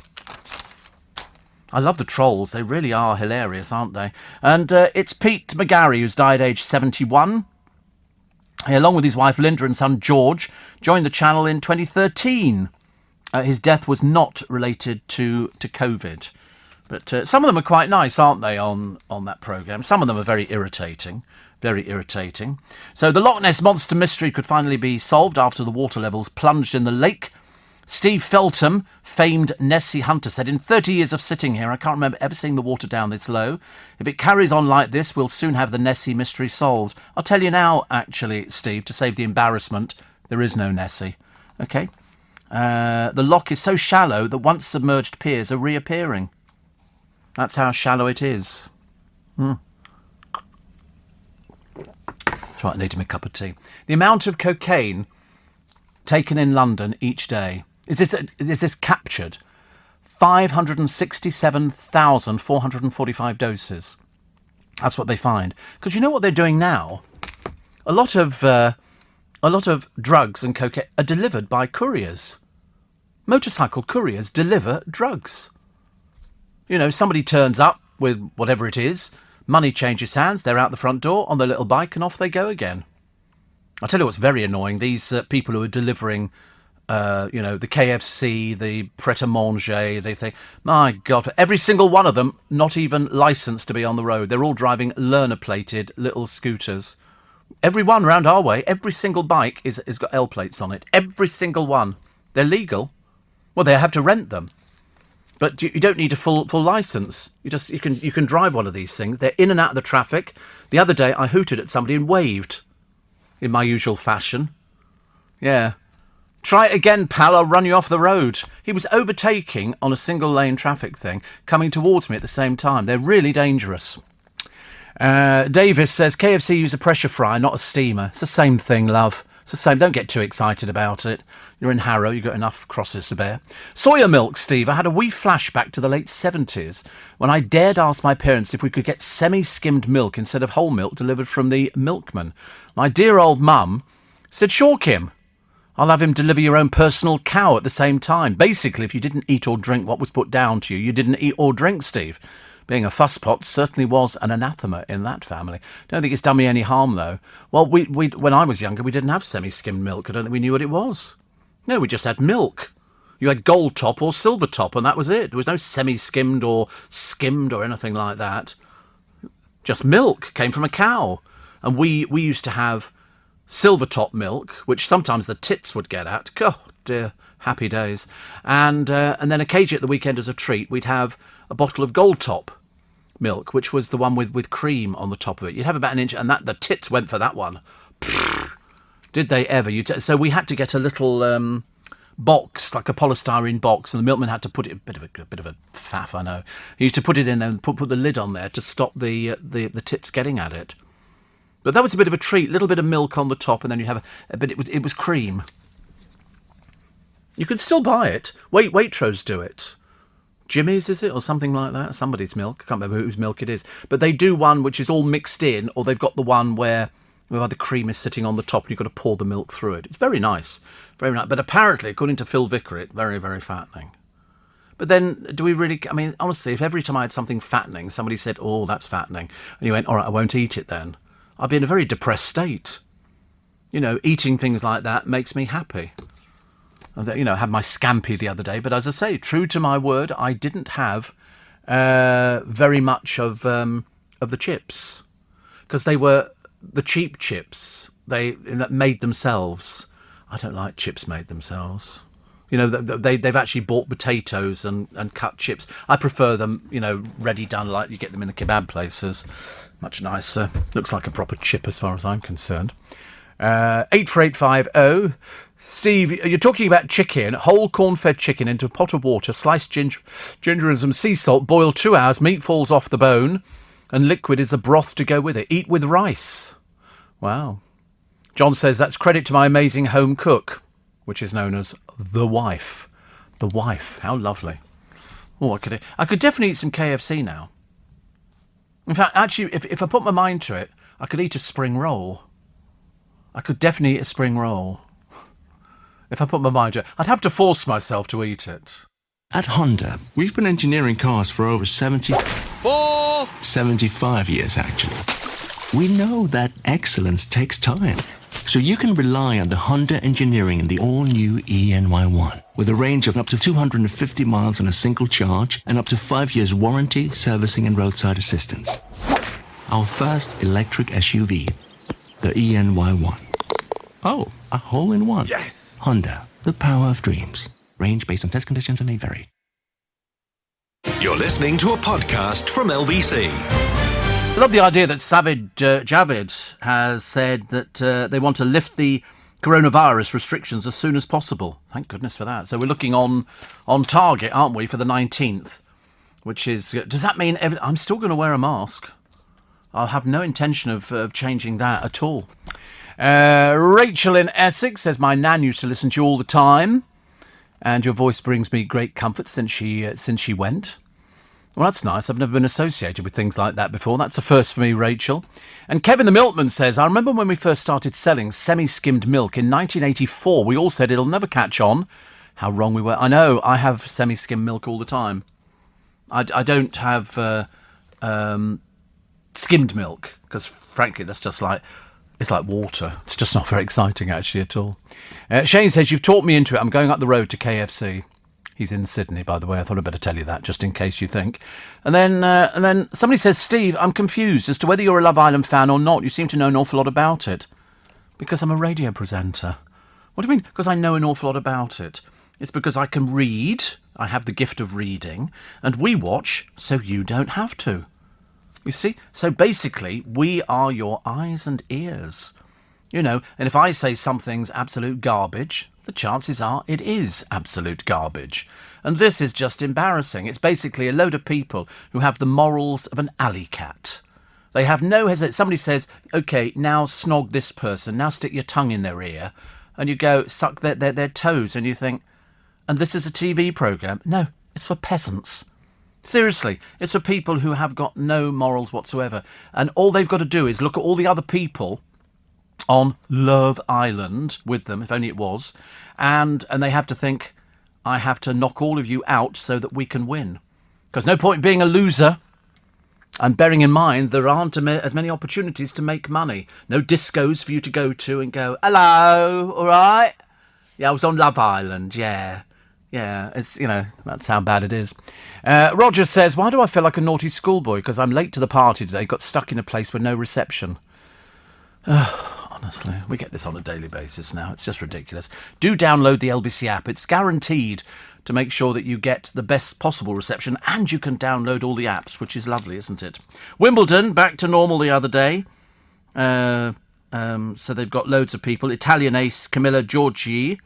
I love the trolls. They really are hilarious, aren't they? And it's Pete McGarry, who's died aged 71. He, along with his wife Linda and son George, joined the channel in 2013. His death was not related to COVID. But some of them are quite nice, aren't they, on that programme? Some of them are very irritating. Very irritating. So the Loch Ness Monster mystery could finally be solved after the water levels plunged in the lake. Steve Feltham, famed Nessie hunter, said, "In 30 years of sitting here, I can't remember ever seeing the water down this low. If it carries on like this, we'll soon have the Nessie mystery solved." I'll tell you now, actually, Steve, to save the embarrassment, there is no Nessie. OK? The loch is so shallow that once submerged piers are reappearing. That's how shallow it is. That's right, I need me a cup of tea. The amount of cocaine taken in London each day, is this captured? 567,445 doses. That's what they find. Because you know what they're doing now? A lot of drugs and cocaine are delivered by couriers. Motorcycle couriers deliver drugs. You know, somebody turns up with whatever it is, money changes hands, they're out the front door on their little bike and off they go again. I'll tell you what's very annoying, these people who are delivering, the KFC, the Pret-a-Manger, they think, my God, every single one of them not even licensed to be on the road. They're all driving learner-plated little scooters. Every one round our way, every single bike is got L plates on it. Every single one. They're legal. Well, they have to rent them. But you don't need a full licence. You can drive one of these things. They're in and out of the traffic. The other day, I hooted at somebody and waved in my usual fashion. Yeah. Try it again, pal. I'll run you off the road. He was overtaking on a single lane traffic thing, coming towards me at the same time. They're really dangerous. Davis says, KFC use a pressure fryer, not a steamer. It's the same thing, love. It's the same. Don't get too excited about it. You're in Harrow. You've got enough crosses to bear. Soya milk, Steve. I had a wee flashback to the late 70s when I dared ask my parents if we could get semi-skimmed milk instead of whole milk delivered from the milkman. My dear old mum said, sure, Kim. I'll have him deliver your own personal cow at the same time. Basically, if you didn't eat or drink what was put down to you, you didn't eat or drink, Steve. Being a fusspot certainly was an anathema in that family. Don't think it's done me any harm, though. Well, we when I was younger, we didn't have semi-skimmed milk. I don't think we knew what it was. No, we just had milk. You had gold top or silver top, and that was it. There was no semi-skimmed or skimmed or anything like that. Just milk came from a cow. And we used to have silver top milk, which sometimes the tits would get at. God, dear, happy days. And then occasionally at the weekend as a treat, we'd have a bottle of gold top milk, which was the one with cream on the top of it. You'd have about an inch, and the tits went for that one. Did they ever? So we had to get a little box, like a polystyrene box, and the milkman had to put it, a bit of a faff, I know. He used to put it in there and put the lid on there to stop the tits getting at it. But that was a bit of a treat, a little bit of milk on the top, and then you have a bit, it was cream. You can still buy it. Waitrose do it. Jimmy's, is it? Or something like that? Somebody's milk. I can't remember whose milk it is. But they do one which is all mixed in, or they've got the one where the cream is sitting on the top and you've got to pour the milk through it. It's very nice. Very nice. But apparently, according to Phil Vicker, it's very, very fattening. But then, do we really... I mean, honestly, if every time I had something fattening, somebody said, oh, that's fattening, and you went, all right, I won't eat it then, I'd be in a very depressed state. You know, eating things like that makes me happy. You know, I had my scampi the other day, but as I say, true to my word, I didn't have very much of the chips, because they were the cheap chips. They made themselves. I don't like chips made themselves. You know, they've actually bought potatoes and cut chips. I prefer them, you know, ready done, like you get them in the kebab places. Much nicer. Looks like a proper chip as far as I'm concerned. 84850. Steve, you're talking about chicken, whole corn-fed chicken into a pot of water, sliced ginger and some sea salt, boil 2 hours, meat falls off the bone, and liquid is a broth to go with it. Eat with rice. Wow. John says, that's credit to my amazing home cook, which is known as the wife. The wife. How lovely. Oh, I could definitely eat some KFC now. In fact, actually, if I put my mind to it, I could eat a spring roll. I could definitely eat a spring roll. If I put my mind to it, I'd have to force myself to eat it. At Honda, we've been engineering cars for over 75 years, actually. We know that excellence takes time. So you can rely on the Honda engineering in the all-new ENY1 with a range of up to 250 miles on a single charge and up to 5 years warranty, servicing and roadside assistance. Our first electric SUV, the ENY1. Oh, a hole-in-one. Yes. Honda, the power of dreams. Range based on test conditions and may vary. You're listening to a podcast from LBC. I love the idea that Sajid Javid has said that they want to lift the coronavirus restrictions as soon as possible. Thank goodness for that. So we're looking on target, aren't we, for the 19th? Which is, does that mean I'm still going to wear a mask? I'll have no intention of changing that at all. Rachel in Essex says, my nan used to listen to you all the time, and your voice brings me great comfort since she went. Well, that's nice. I've never been associated with things like that before. That's a first for me, Rachel. And Kevin the Milkman says, I remember when we first started selling semi-skimmed milk in 1984. We all said it'll never catch on. How wrong we were. I know, I have semi-skimmed milk all the time. I don't have skimmed milk, because frankly, that's just like, it's like water. It's just not very exciting, actually, at all. Shane says, you've talked me into it. I'm going up the road to KFC. He's in Sydney, by the way. I thought I'd better tell you that, just in case you think. And then somebody says, Steve, I'm confused as to whether you're a Love Island fan or not. You seem to know an awful lot about it. Because I'm a radio presenter. What do you mean? Because I know an awful lot about it. It's because I can read. I have the gift of reading. And we watch, so you don't have to. You see? So basically, we are your eyes and ears. You know, and if I say something's absolute garbage, the chances are it is absolute garbage. And this is just embarrassing. It's basically a load of people who have the morals of an alley cat. They have no hesitation. Somebody says, OK, now snog this person, now stick your tongue in their ear. And you go, suck their toes, and you think, and this is a TV programme? No, it's for peasants. Seriously, it's for people who have got no morals whatsoever. And all they've got to do is look at all the other people on Love Island with them, if only it was, and they have to think, I have to knock all of you out so that we can win. Because no point in being a loser. And bearing in mind, there aren't as many opportunities to make money. No discos for you to go to and go, hello, all right? Yeah, I was on Love Island, yeah. Yeah, it's, you know, that's how bad it is. Roger says, why do I feel like a naughty schoolboy? Because I'm late to the party today, got stuck in a place with no reception. Honestly, we get this on a daily basis now. It's just ridiculous. Do download the LBC app. It's guaranteed to make sure that you get the best possible reception, and you can download all the apps, which is lovely, isn't it? Wimbledon, back to normal the other day. So they've got loads of people. Italian ace Camilla Giorgi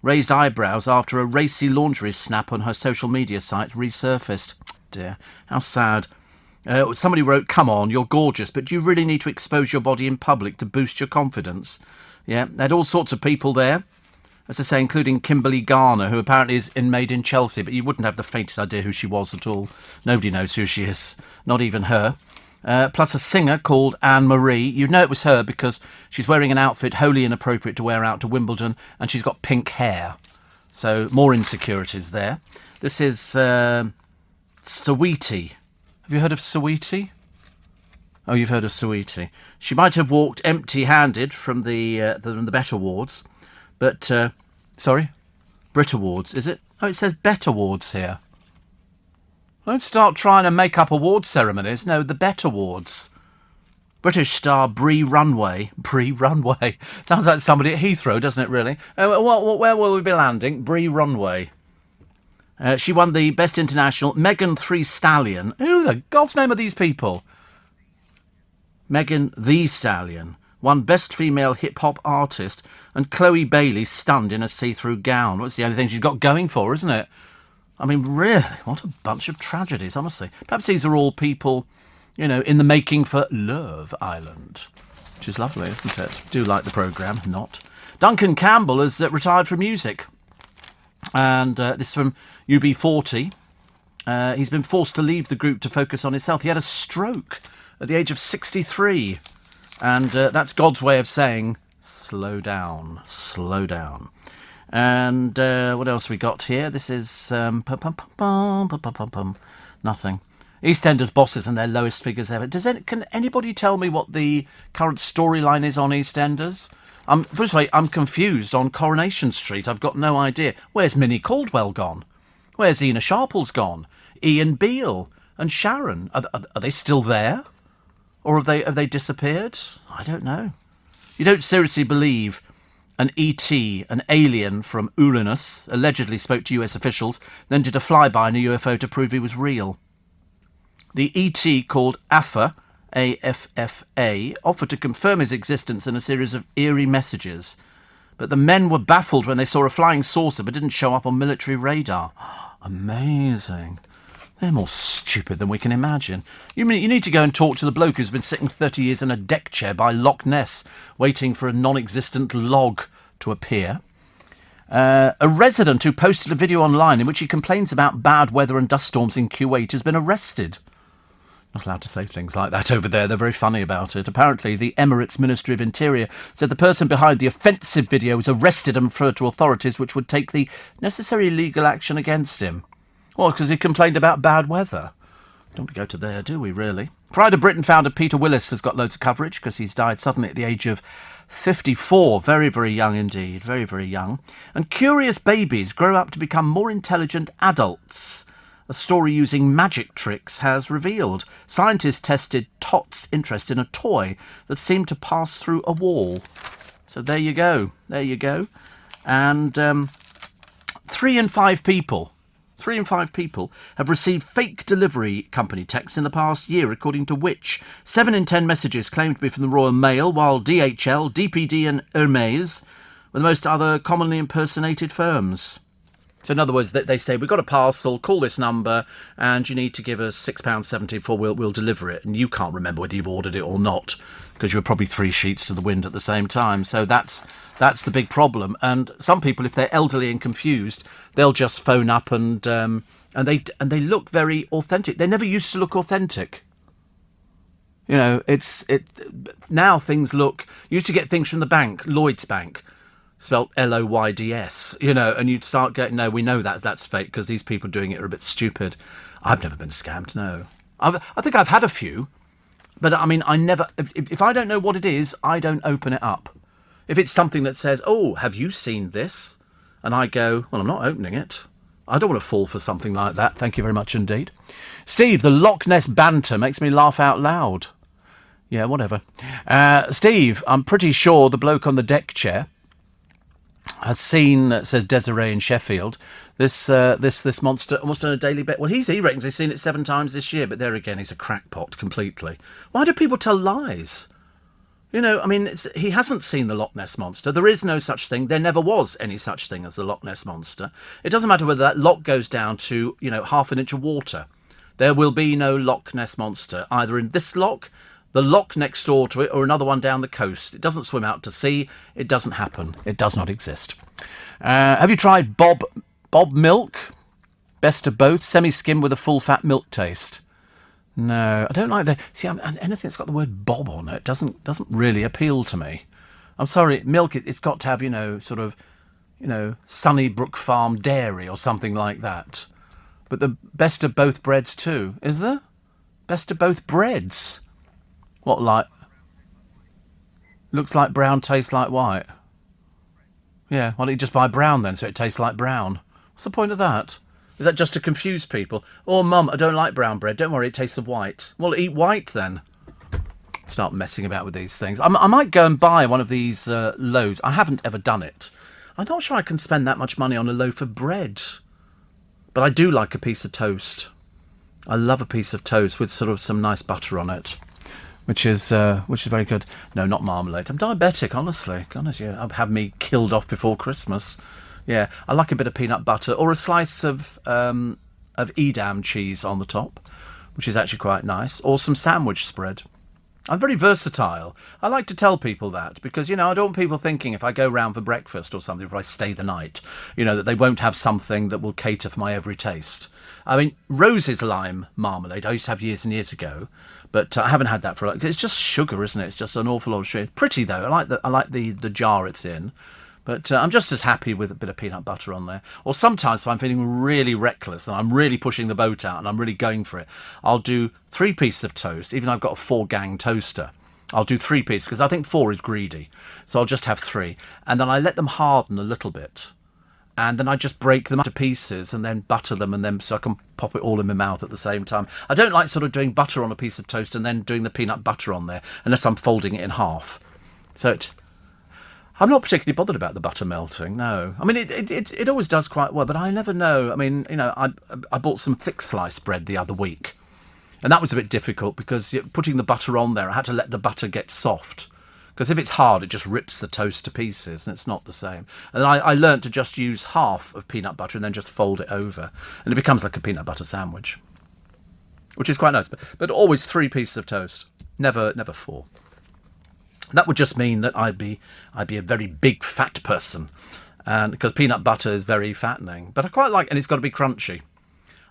raised eyebrows after a racy lingerie snap on her social media site resurfaced. Dear, how sad. Somebody wrote, come on, you're gorgeous, but do you really need to expose your body in public to boost your confidence? Yeah, they had all sorts of people there, as I say, including Kimberly Garner, who apparently is made in Chelsea, but you wouldn't have the faintest idea who she was at all. Nobody knows who she is, not even her. Plus a singer called Anne-Marie. You'd know it was her because she's wearing an outfit wholly inappropriate to wear out to Wimbledon, and she's got pink hair. So more insecurities there. This is Saweetie. Have you heard of Saweetie? Oh, you've heard of Saweetie. She might have walked empty-handed from the Bet Awards, but sorry, Brit Awards, is it? Oh, it says Bet Awards here. Don't start trying to make up award ceremonies. No, the Bet Awards. British star Bree Runway. Bree Runway. Sounds like somebody at Heathrow, doesn't it, really? Where will we be landing? Bree Runway. She won the Best International. Megan Thee Stallion. Who the God's name are these people? Megan Thee Stallion won Best Female Hip-Hop Artist, and Chloe Bailey stunned in a see-through gown. That's the only thing she's got going for, isn't it? I mean, really, what a bunch of tragedies, honestly. Perhaps these are all people, you know, in the making for Love Island, which is lovely, isn't it? Do like the programme, not. Duncan Campbell has retired from music. And this is from UB40. He's been forced to leave the group to focus on his health. He had a stroke at the age of 63. And that's God's way of saying, slow down, slow down. And what else we got here? This is nothing. EastEnders bosses and their lowest figures ever. Can anybody tell me what the current storyline is on EastEnders? First of all, I'm confused on Coronation Street. I've got no idea. Where's Minnie Caldwell gone? Where's Ina Sharples gone? Ian Beale and Sharon. Are they still there? Or have they disappeared? I don't know. You don't seriously believe an ET, an alien from Uranus, allegedly spoke to US officials, then did a flyby in a UFO to prove he was real. The ET called AFFA, AFFA, offered to confirm his existence in a series of eerie messages. But the men were baffled when they saw a flying saucer but didn't show up on military radar. Amazing. They're more stupid than we can imagine. You need to go and talk to the bloke who's been sitting 30 years in a deck chair by Loch Ness, waiting for a non-existent log to appear. A resident who posted a video online in which he complains about bad weather and dust storms in Kuwait has been arrested. Not allowed to say things like that over there. They're very funny about it. Apparently, the Emirates Ministry of Interior said the person behind the offensive video was arrested and referred to authorities which would take the necessary legal action against him. Well, because he complained about bad weather. Don't we go to there, do we, really? Pride of Britain founder Peter Willis has got loads of coverage because he's died suddenly at the age of 54. Very, very young indeed. Very, very young. And curious babies grow up to become more intelligent adults. A story using magic tricks has revealed. Scientists tested Tot's interest in a toy that seemed to pass through a wall. So there you go. There you go. And 3 in 5 people have received fake delivery company texts in the past year, according to which 7 in 10 messages claimed to be from the Royal Mail, while DHL, DPD and Hermes were the most other commonly impersonated firms. So in other words, they say, we've got a parcel, call this number, and you need to give us £6.70 before we'll deliver it. And you can't remember whether you've ordered it or not, because you were probably 3 sheets to the wind at the same time. So that's the big problem. And some people, if they're elderly and confused, they'll just phone up and they look very authentic. They never used to look authentic. You know, now things look. You used to get things from the bank, Lloyd's Bank, spelt Loyds, you know, and you'd start getting, no, we know that's fake because these people doing it are a bit stupid. I've never been scammed, no. I think I've had a few, but I mean, I never, if I don't know what it is, I don't open it up. If it's something that says, oh, have you seen this? And I go, well, I'm not opening it. I don't want to fall for something like that. Thank you very much indeed. Steve, the Loch Ness banter makes me laugh out loud. Yeah, whatever. Steve, I'm pretty sure the bloke on the deck chair has seen, says Desiree in Sheffield, this monster almost on a daily bet. Well, he reckons he's seen it 7 times this year, but there again, he's a crackpot completely. Why do people tell lies? You know, I mean, he hasn't seen the Loch Ness Monster. There is no such thing. There never was any such thing as the Loch Ness Monster. It doesn't matter whether that loch goes down to, half an inch of water. There will be no Loch Ness Monster, either in this loch, the loch next door to it, or another one down the coast. It doesn't swim out to sea. It doesn't happen. It does not exist. Have you tried Bob Milk? Best of both. Semi-skim with a full-fat milk taste. No, I don't like that. See, anything that's got the word Bob on it doesn't really appeal to me. I'm sorry, milk, it's got to have, Sunnybrook Farm Dairy or something like that. But the best of both breads too, is there? Best of both breads? What, like? Looks like brown, tastes like white. Yeah, why don't you just buy brown then, so it tastes like brown? What's the point of that? Is that just to confuse people? Oh, Mum, I don't like brown bread. Don't worry, it tastes of white. Well, eat white then. Start messing about with these things. I might go and buy one of these loaves. I haven't ever done it. I'm not sure I can spend that much money on a loaf of bread. But I do like a piece of toast. I love a piece of toast with sort of some nice butter on it, which is very good. No, not marmalade. I'm diabetic, honestly. I'll have me killed off before Christmas. Yeah, I like a bit of peanut butter or a slice of Edam cheese on the top, which is actually quite nice, or some sandwich spread. I'm very versatile. I like to tell people that because, I don't want people thinking if I go round for breakfast or something, if I stay the night, that they won't have something that will cater for my every taste. I mean, Rose's lime marmalade I used to have years and years ago, but I haven't had that for it's just sugar, isn't it? It's just an awful lot of sugar. It's pretty though. I like the jar it's in. But I'm just as happy with a bit of peanut butter on there. Or sometimes if I'm feeling really reckless and I'm really pushing the boat out and I'm really going for it, I'll do 3 pieces of toast, even though I've got a 4-gang toaster. I'll do 3 pieces because I think 4 is greedy. So I'll just have 3. And then I let them harden a little bit. And then I just break them up to pieces and then butter them and then so I can pop it all in my mouth at the same time. I don't like sort of doing butter on a piece of toast and then doing the peanut butter on there unless I'm folding it in half. I'm not particularly bothered about the butter melting, no. I mean, it always does quite well, but I never know. I mean, I bought some thick slice bread the other week, and that was a bit difficult because putting the butter on there, I had to let the butter get soft. Because if it's hard, it just rips the toast to pieces, and it's not the same. And I learnt to just use half of peanut butter and then just fold it over, and it becomes like a peanut butter sandwich, which is quite nice. But always 3 pieces of toast, never 4. That would just mean that I'd be a very big fat person, and because peanut butter is very fattening. But I quite like, and it's got to be crunchy.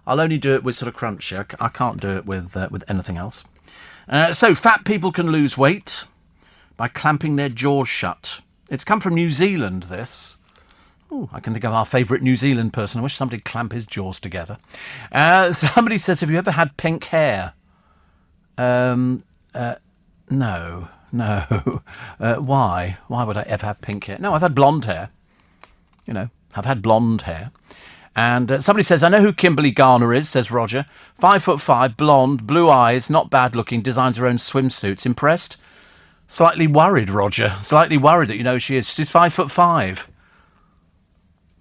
I'll only do it with sort of crunchy. I can't do it with anything else. So fat people can lose weight by clamping their jaws shut. It's come from New Zealand. This. Ooh, I can think of our favourite New Zealand person. I wish somebody'd clamp his jaws together. Somebody says, "Have you ever had pink hair?" No. Why? Why would I ever have pink hair? No, I've had blonde hair. I've had blonde hair. And somebody says, "I know who Kimberly Garner is," says Roger. 5'5", blonde, blue eyes, not bad looking, designs her own swimsuits. Impressed? Slightly worried, Roger. Slightly worried that, she is. She's 5'5".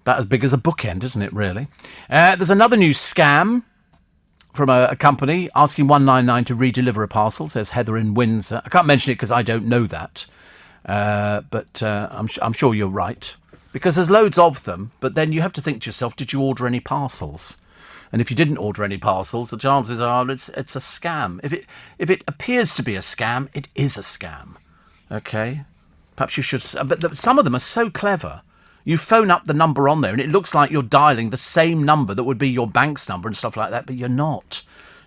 About as big as a bookend, isn't it, really? There's another new scam from a company asking 199 to redeliver a parcel, says Heather in Windsor. I can't mention it because I don't know that, but I'm sure you're right, because there's loads of them, but then you have to think to yourself, did you order any parcels? And if you didn't order any parcels, the chances are it's a scam. If it appears to be a scam, it is a scam. Okay? Perhaps you should... But some of them are so clever. You phone up the number on there and it looks like you're dialing the same number that would be your bank's number and stuff like that, but you're not.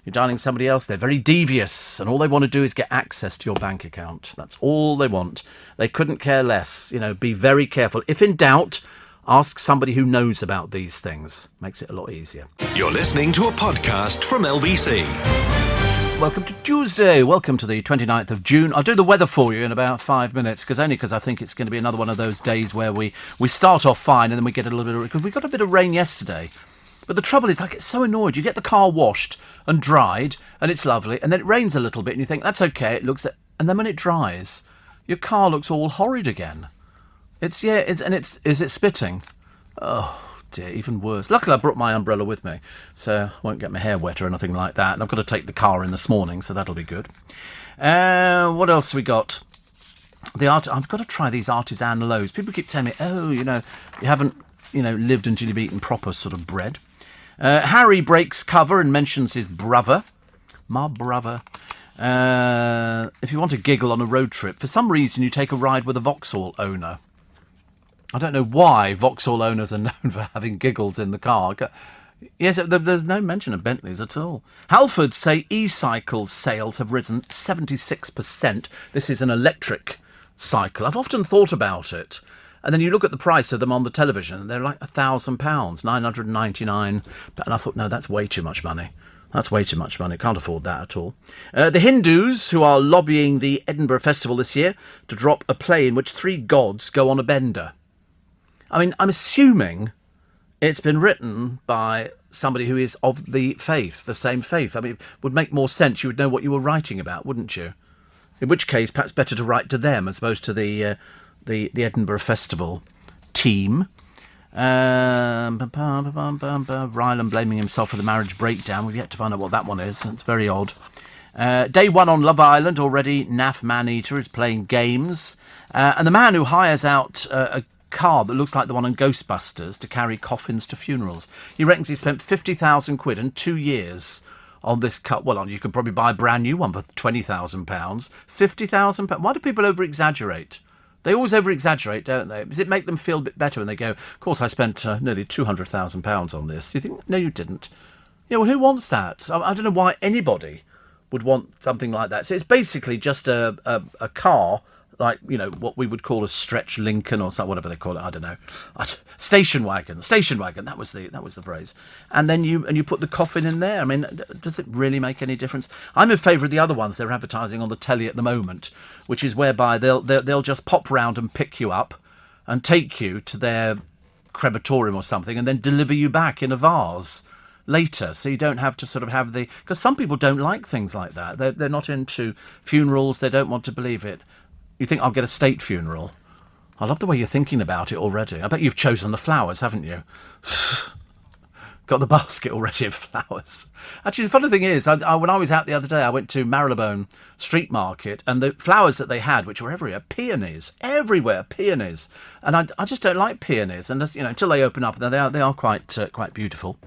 You're dialing somebody else. They're very devious and all they want to do is get access to your bank account. That's all they want. They couldn't care less. Be very careful. If in doubt, ask somebody who knows about these things. Makes it a lot easier. You're listening to a podcast from LBC. Welcome to Tuesday. Welcome to the 29th of June. I'll do the weather for you in about 5 minutes, because I think it's going to be another one of those days where we start off fine and then we get a little bit of... Because we got a bit of rain yesterday. But the trouble is, I get so annoyed. You get the car washed and dried and it's lovely, and then it rains a little bit and you think, that's okay, it looks... And then when it dries, your car looks all horrid again. Is it spitting? Oh... dear, even worse. Luckily I brought my umbrella with me, so I won't get my hair wet or anything like that. And I've got to take the car in this morning, so that'll be good. What else we got? I've got to try these artisan loaves. People keep telling me, you haven't, lived until you've eaten proper sort of bread. Harry breaks cover and mentions his brother. My brother. If you want to giggle on a road trip, for some reason you take a ride with a Vauxhall owner. I don't know why Vauxhall owners are known for having giggles in the car. Yes, there's no mention of Bentleys at all. Halfords say e-cycle sales have risen 76%. This is an electric cycle. I've often thought about it. And then you look at the price of them on the television, and they're like £1,000, £999. And I thought, no, that's way too much money. That's way too much money. Can't afford that at all. The Hindus, who are lobbying the Edinburgh Festival this year to drop a play in which 3 gods go on a bender. I mean, I'm assuming it's been written by somebody who is of the faith, the same faith. I mean, it would make more sense. You would know what you were writing about, wouldn't you? In which case, perhaps better to write to them as opposed to the Edinburgh Festival team. Ryland blaming himself for the marriage breakdown. We've yet to find out what that one is. It's very odd. Day 1 on Love Island already. Naff Maneater is playing games. And the man who hires out a car that looks like the one in Ghostbusters to carry coffins to funerals. He reckons he spent £50,000 in 2 years on this cut. Well, you could probably buy a brand new one for £20,000, £50,000. Why do people over-exaggerate? They always over-exaggerate, don't they? Does it make them feel a bit better when they go, of course, I spent nearly £200,000 on this? Do you think, no, you didn't? Yeah, well, who wants that? I don't know why anybody would want something like that. So it's basically just a car, like, you know, what we would call a stretch Lincoln or something, whatever they call it. I don't know. Station wagon. That was the phrase. And then you put the coffin in there. I mean, does it really make any difference? I'm in favour of the other ones they're advertising on the telly at the moment, which is whereby they'll just pop round and pick you up and take you to their crematorium or something, and then deliver you back in a vase later, so you don't have to sort of have because some people don't like things like that. They're not into funerals. They don't want to believe it. You think, I'll get a state funeral? I love the way you're thinking about it already. I bet you've chosen the flowers, haven't you? Got the basket already of flowers. Actually, the funny thing is, when I was out the other day, I went to Marylebone Street Market, and the flowers that they had, which were everywhere, peonies, everywhere, peonies. And I just don't like peonies, and you know, until they open up, they are quite beautiful.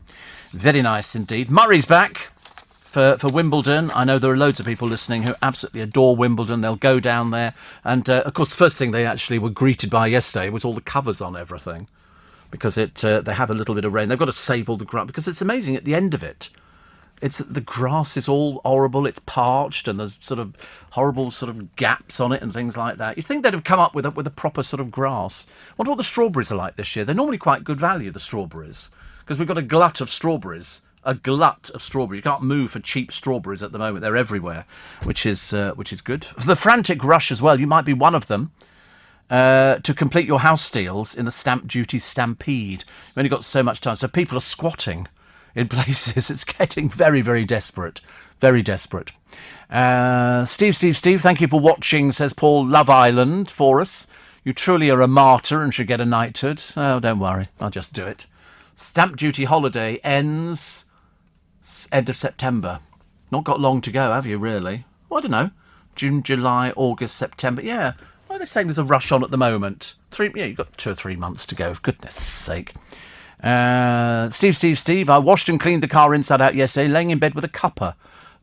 Very nice indeed. Murray's back for Wimbledon. I know there are loads of people listening who absolutely adore Wimbledon. They'll go down there. And, of course, the first thing they actually were greeted by yesterday was all the covers on everything, because they have a little bit of rain. They've got to save all the grass, because it's amazing at the end of it. The grass is all horrible. It's parched, and there's sort of horrible sort of gaps on it and things like that. You'd think they'd have come up with a proper sort of grass. I wonder what the strawberries are like this year. They're normally quite good value, the strawberries, because we've got a glut of strawberries. A glut of strawberries. You can't move for cheap strawberries at the moment. They're everywhere, which is good. For the frantic rush as well, you might be one of them, to complete your house deals in the stamp duty stampede. You've only got so much time. So people are squatting in places. It's getting very, very desperate. Very desperate. Steve, thank you for watching, says Paul, Love Island for us. You truly are a martyr and should get a knighthood. Oh, don't worry. I'll just do it. Stamp duty holiday ends end of September. Not got long to go, have you, really? Well, I don't know. June, July, August, September. Yeah. Why are they saying there's a rush on at the moment? You've got 2 or 3 months to go. For goodness sake. Steve. I washed and cleaned the car inside out yesterday, laying in bed with a cuppa,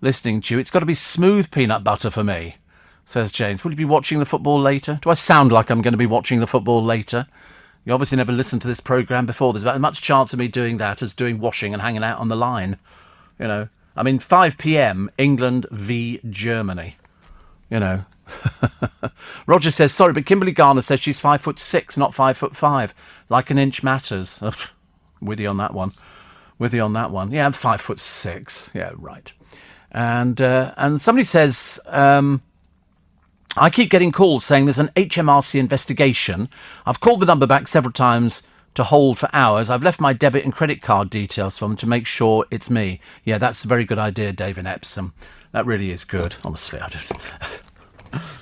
listening to you. It's got to be smooth peanut butter for me, says James. Will you be watching the football later? Do I sound like I'm going to be watching the football later? You obviously never listened to this programme before. There's about as much chance of me doing that as doing washing and hanging out on the line. You know, I mean, 5 p.m, England v Germany. You know. Roger says, sorry, but Kimberly Garner says she's 5'6", not 5'5". Like an inch matters. With you on that one. Yeah, I'm 5'6". Yeah, right. And somebody says, I keep getting calls saying there's an HMRC investigation. I've called the number back several times to hold for hours. I've left my debit and credit card details for them to make sure it's me. Yeah, that's a very good idea, Dave in Epsom. That really is good. Honestly,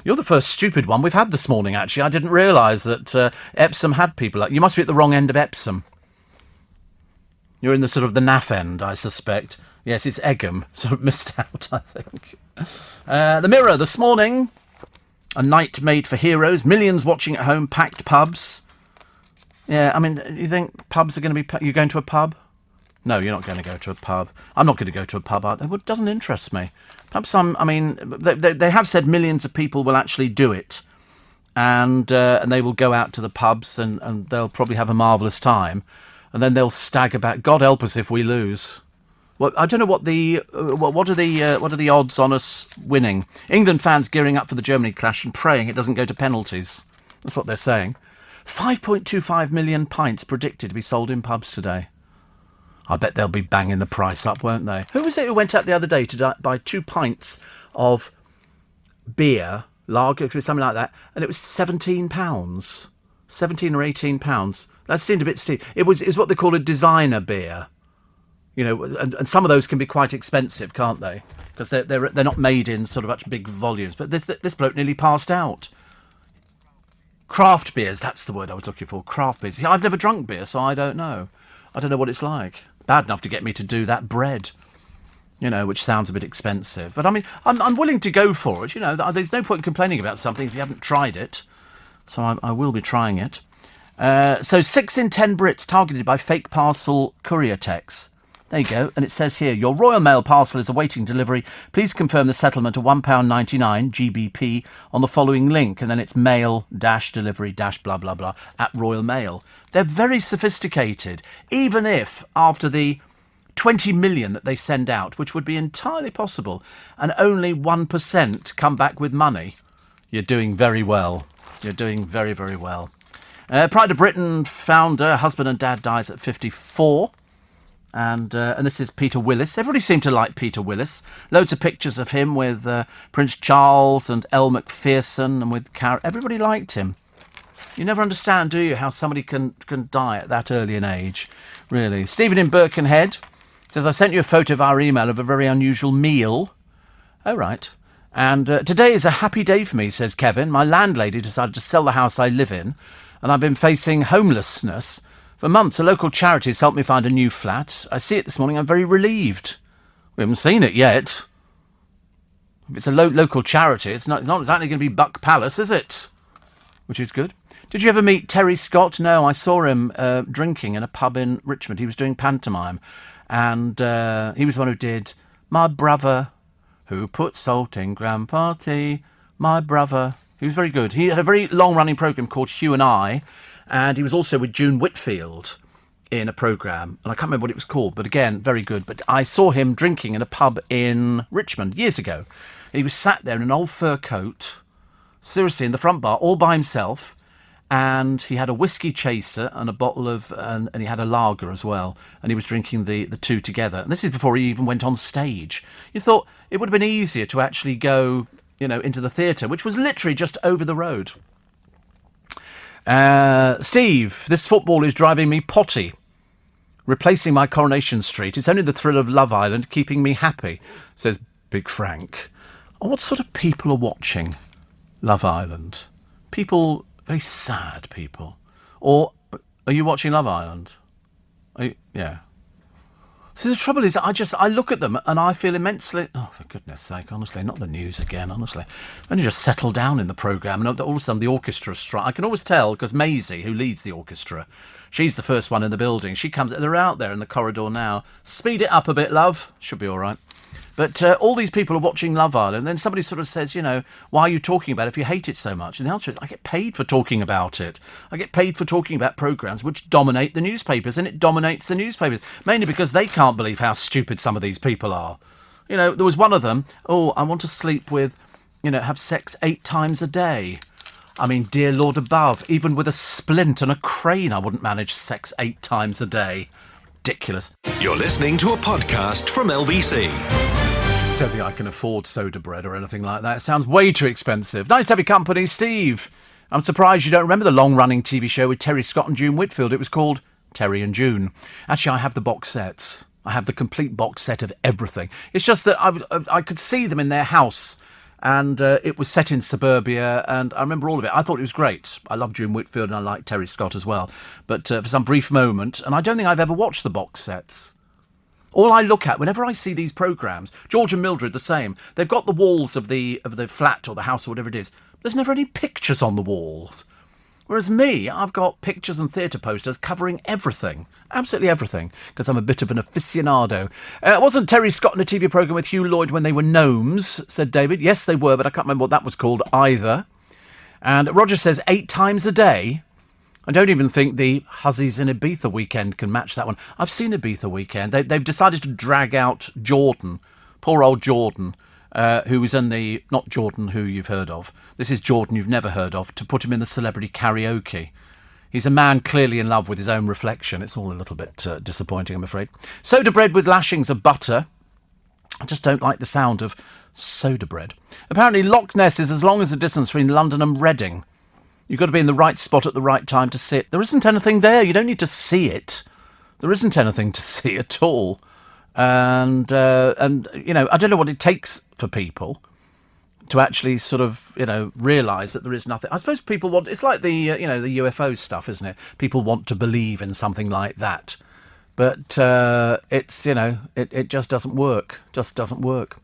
You're the first stupid one we've had this morning, actually. I didn't realise that Epsom had people like... You must be at the wrong end of Epsom. You're in the sort of the naff end, I suspect. Yes, it's Egham. Sort of missed out, I think. The Mirror this morning. A night made for heroes. Millions watching at home. Packed pubs. Yeah, I mean, you think pubs are going to be... You're going to a pub? No, you're not going to go to a pub. I'm not going to go to a pub either. It doesn't interest me. Perhaps they have said millions of people will actually do it. And they will go out to the pubs and they'll probably have a marvellous time. And then they'll stagger back. God help us if we lose. Well, I don't know what are the odds on us winning. England fans gearing up for the Germany clash and praying it doesn't go to penalties. That's what they're saying. 5.25 million pints predicted to be sold in pubs today. I bet they'll be banging the price up, won't they? Who was it who went out the other day to buy 2 pints of beer, lager, something like that, and it was £17, £17 or £18. That seemed a bit steep. It's what they call a designer beer. You know, and some of those can be quite expensive, can't they? Because they're not made in sort of much big volumes. But this bloke nearly passed out. Craft beers, that's the word I was looking for. Craft beers. I've never drunk beer, so I don't know. I don't know what it's like. Bad enough to get me to do that bread, you know, which sounds a bit expensive. But I mean, I'm willing to go for it. You know, there's no point in complaining about something if you haven't tried it. So I will be trying it. So 6 in 10 Brits targeted by fake parcel courier texts. There you go. And it says here, your Royal Mail parcel is awaiting delivery. Please confirm the settlement of £1.99 GBP on the following link. And then it's mail-delivery-blah, blah, blah, at Royal Mail. They're very sophisticated, even if after the 20 million that they send out, which would be entirely possible, and only 1% come back with money, you're doing very well. You're doing very, very well. Pride of Britain founder, husband and dad, dies at 54. And this is Peter Willis. Everybody seemed to like Peter Willis. Loads of pictures of him with Prince Charles and Elle Macpherson and with everybody liked him. You never understand, do you, how somebody can die at that early an age, really. Stephen in Birkenhead says, I sent you a photo via email of a very unusual meal. Oh, right. And today is a happy day for me, says Kevin. My landlady decided to sell the house I live in, and I've been facing homelessness. For months, a local charity has helped me find a new flat. I see it this morning. I'm very relieved. We haven't seen it yet. If it's a local charity, it's not exactly going to be Buck Palace, is it? Which is good. Did you ever meet Terry Scott? No, I saw him drinking in a pub in Richmond. He was doing pantomime. And he was the one who did My Brother, Who Put Salt in Grandpa Tea, My Brother. He was very good. He had a very long-running programme called Hugh and I, and he was also with June Whitfield in a programme, and I can't remember what it was called, but again, very good. But I saw him drinking in a pub in Richmond years ago. He was sat there in an old fur coat, seriously, in the front bar, all by himself, and he had a whiskey chaser and a bottle of, and he had a lager as well, and he was drinking the two together. And this is before he even went on stage. You thought it would have been easier to actually go, into the theatre, which was literally just over the road. Steve, this football is driving me potty. Replacing my Coronation Street. It's only the thrill of Love Island keeping me happy, says Big Frank. What sort of people are watching Love Island? People, very sad people. Or are you watching Love Island? Yeah. See, the trouble is, I look at them and I feel immensely... Oh, for goodness sake, honestly, not the news again, honestly. I've only just settled down in the programme and all of a sudden the orchestra strike. I can always tell, because Maisie, who leads the orchestra, she's the first one in the building. She comes... They're out there in the corridor now. Speed it up a bit, love. Should be all right. But all these people are watching Love Island, and then somebody sort of says, why are you talking about it if you hate it so much? And the answer is, I get paid for talking about it. I get paid for talking about programmes which dominate the newspapers, and it dominates the newspapers, mainly because they can't believe how stupid some of these people are. There was one of them, I want to sleep with, have sex 8 times a day. I mean, dear Lord above, even with a splint and a crane, I wouldn't manage sex 8 times a day. Ridiculous. You're listening to a podcast from LBC. Don't think I can afford soda bread or anything like that. It sounds way too expensive. Nice to have your company, Steve. I'm surprised you don't remember the long-running TV show with Terry Scott and June Whitfield. It was called Terry and June. Actually, I have the box sets. I have the complete box set of everything. It's just that I could see them in their house, and it was set in suburbia, and I remember all of it. I thought it was great. I love June Whitfield, and I like Terry Scott as well. But for some brief moment, and I don't think I've ever watched the box sets. All I look at, whenever I see these programmes, George and Mildred the same, they've got the walls of the flat or the house or whatever it is. There's never any pictures on the walls. Whereas me, I've got pictures and theatre posters covering everything. Absolutely everything. Because I'm a bit of an aficionado. Wasn't Terry Scott in a TV programme with Hugh Lloyd when they were gnomes, said David. Yes, they were, but I can't remember what that was called either. And Roger says 8 times a day. I don't even think the Huzzies in Ibiza Weekend can match that one. I've seen Ibiza Weekend. They've decided to drag out Jordan, poor old Jordan, who was in the... Not Jordan who you've heard of. This is Jordan you've never heard of, to put him in the celebrity karaoke. He's a man clearly in love with his own reflection. It's all a little bit disappointing, I'm afraid. Soda bread with lashings of butter. I just don't like the sound of soda bread. Apparently Loch Ness is as long as the distance between London and Reading. You've got to be in the right spot at the right time to see it. There isn't anything there. You don't need to see it. There isn't anything to see at all. And I don't know what it takes for people to actually sort of, realise that there is nothing. I suppose people want... It's like the UFO stuff, isn't it? People want to believe in something like that. But it's, it just doesn't work. Just doesn't work.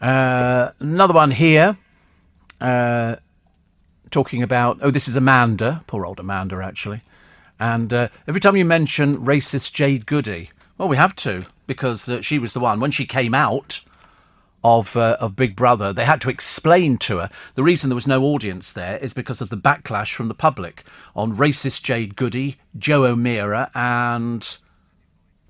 Another one here. Talking about, this is Amanda, poor old Amanda actually, and every time you mention racist Jade Goody, Well, we have to, because she was the one. When she came out of Big Brother, they had to explain to her the reason there was no audience there is because of the backlash from the public on racist Jade Goody, Joe O'Meara and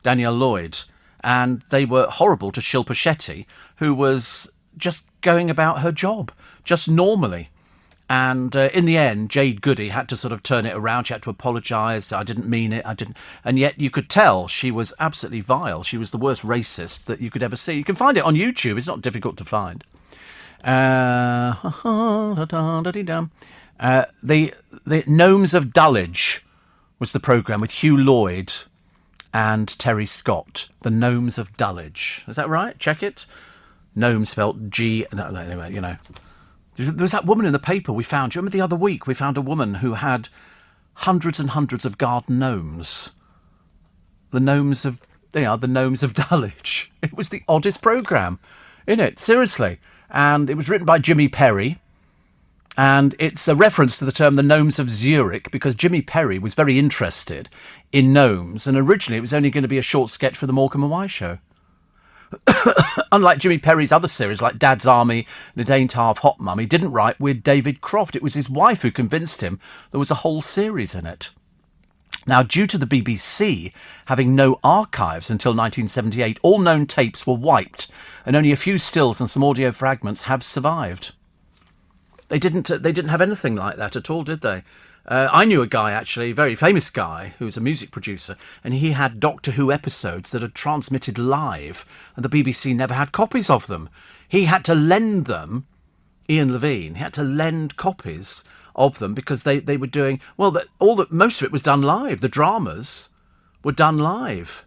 Danielle Lloyd. And they were horrible to Shilpa Shetty, who was just going about her job, just normally. And in the end, Jade Goody had to sort of turn it around. She had to apologise. I didn't mean it. I didn't. And yet you could tell she was absolutely vile. She was the worst racist that you could ever see. You can find it on YouTube. It's not difficult to find. The Gnomes of Dulwich was the programme with Hugh Lloyd and Terry Scott. The Gnomes of Dulwich. Is that right? Check it. Gnome spelt G. No, anyway, you know. There was that woman in the paper we found. Do you remember the other week we found a woman who had hundreds and hundreds of garden gnomes? The Gnomes of Dulwich. It was the oddest programme, innit? Seriously. And it was written by Jimmy Perry. And it's a reference to the term the Gnomes of Zurich, because Jimmy Perry was very interested in gnomes. And originally it was only going to be a short sketch for the Morecambe and Wise show. Unlike Jimmy Perry's other series like Dad's Army and It Ain't Half Hot Mum, he didn't write with David Croft. It was his wife who convinced him there was a whole series in it. Now, due to the BBC having no archives until 1978, all known tapes were wiped and only a few stills and some audio fragments have survived. They didn't have anything like that at all, did they? I knew a guy, actually, a very famous guy, who was a music producer, and he had Doctor Who episodes that had transmitted live, and the BBC never had copies of them. He had to lend them, Ian Levine, he had to lend copies of them because they were doing, well, most of it was done live. The dramas were done live.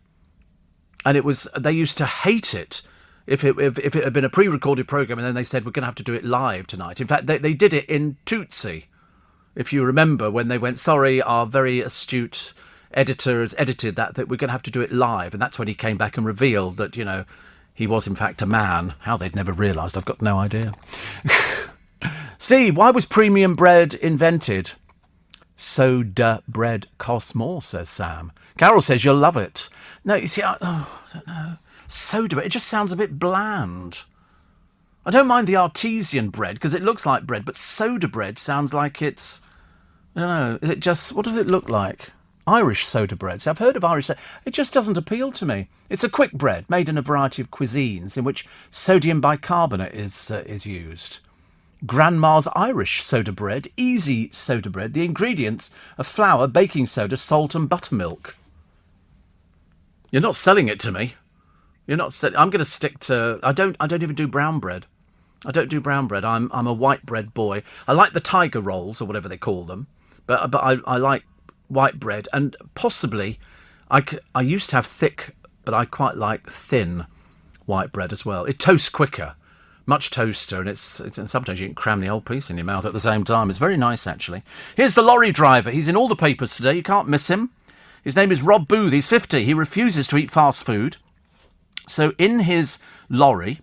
And they used to hate it if it had been a pre-recorded programme and then they said, we're going to have to do it live tonight. In fact, they did it in Tootsie. If you remember, when they went, sorry, our very astute editor has edited that we're going to have to do it live. And that's when he came back and revealed that, you know, he was in fact a man. How they'd never realised, I've got no idea. Steve, why was premium bread invented? Soda bread costs more, says Sam. Carol says you'll love it. No, you see, I don't know. Soda bread, it just sounds a bit bland. I don't mind the artesian bread because it looks like bread, but soda bread sounds like it's, I don't know, is it just, what does it look like? Irish soda bread. So I've heard of Irish soda. It just doesn't appeal to me. It's a quick bread made in a variety of cuisines in which sodium bicarbonate is used. Grandma's Irish soda bread, easy soda bread. The ingredients are flour, baking soda, salt and buttermilk. You're not selling it to me. I'm going to stick to. I don't even do brown bread. I don't do brown bread. I'm a white bread boy. I like the tiger rolls or whatever they call them, but I like white bread, and possibly I used to have thick, but I quite like thin white bread as well. It toasts quicker, much toaster, and sometimes you can cram the whole piece in your mouth at the same time. It's very nice actually. Here's the lorry driver. He's in all the papers today. You can't miss him. His name is Rob Booth. He's 50. He refuses to eat fast food. So in his lorry,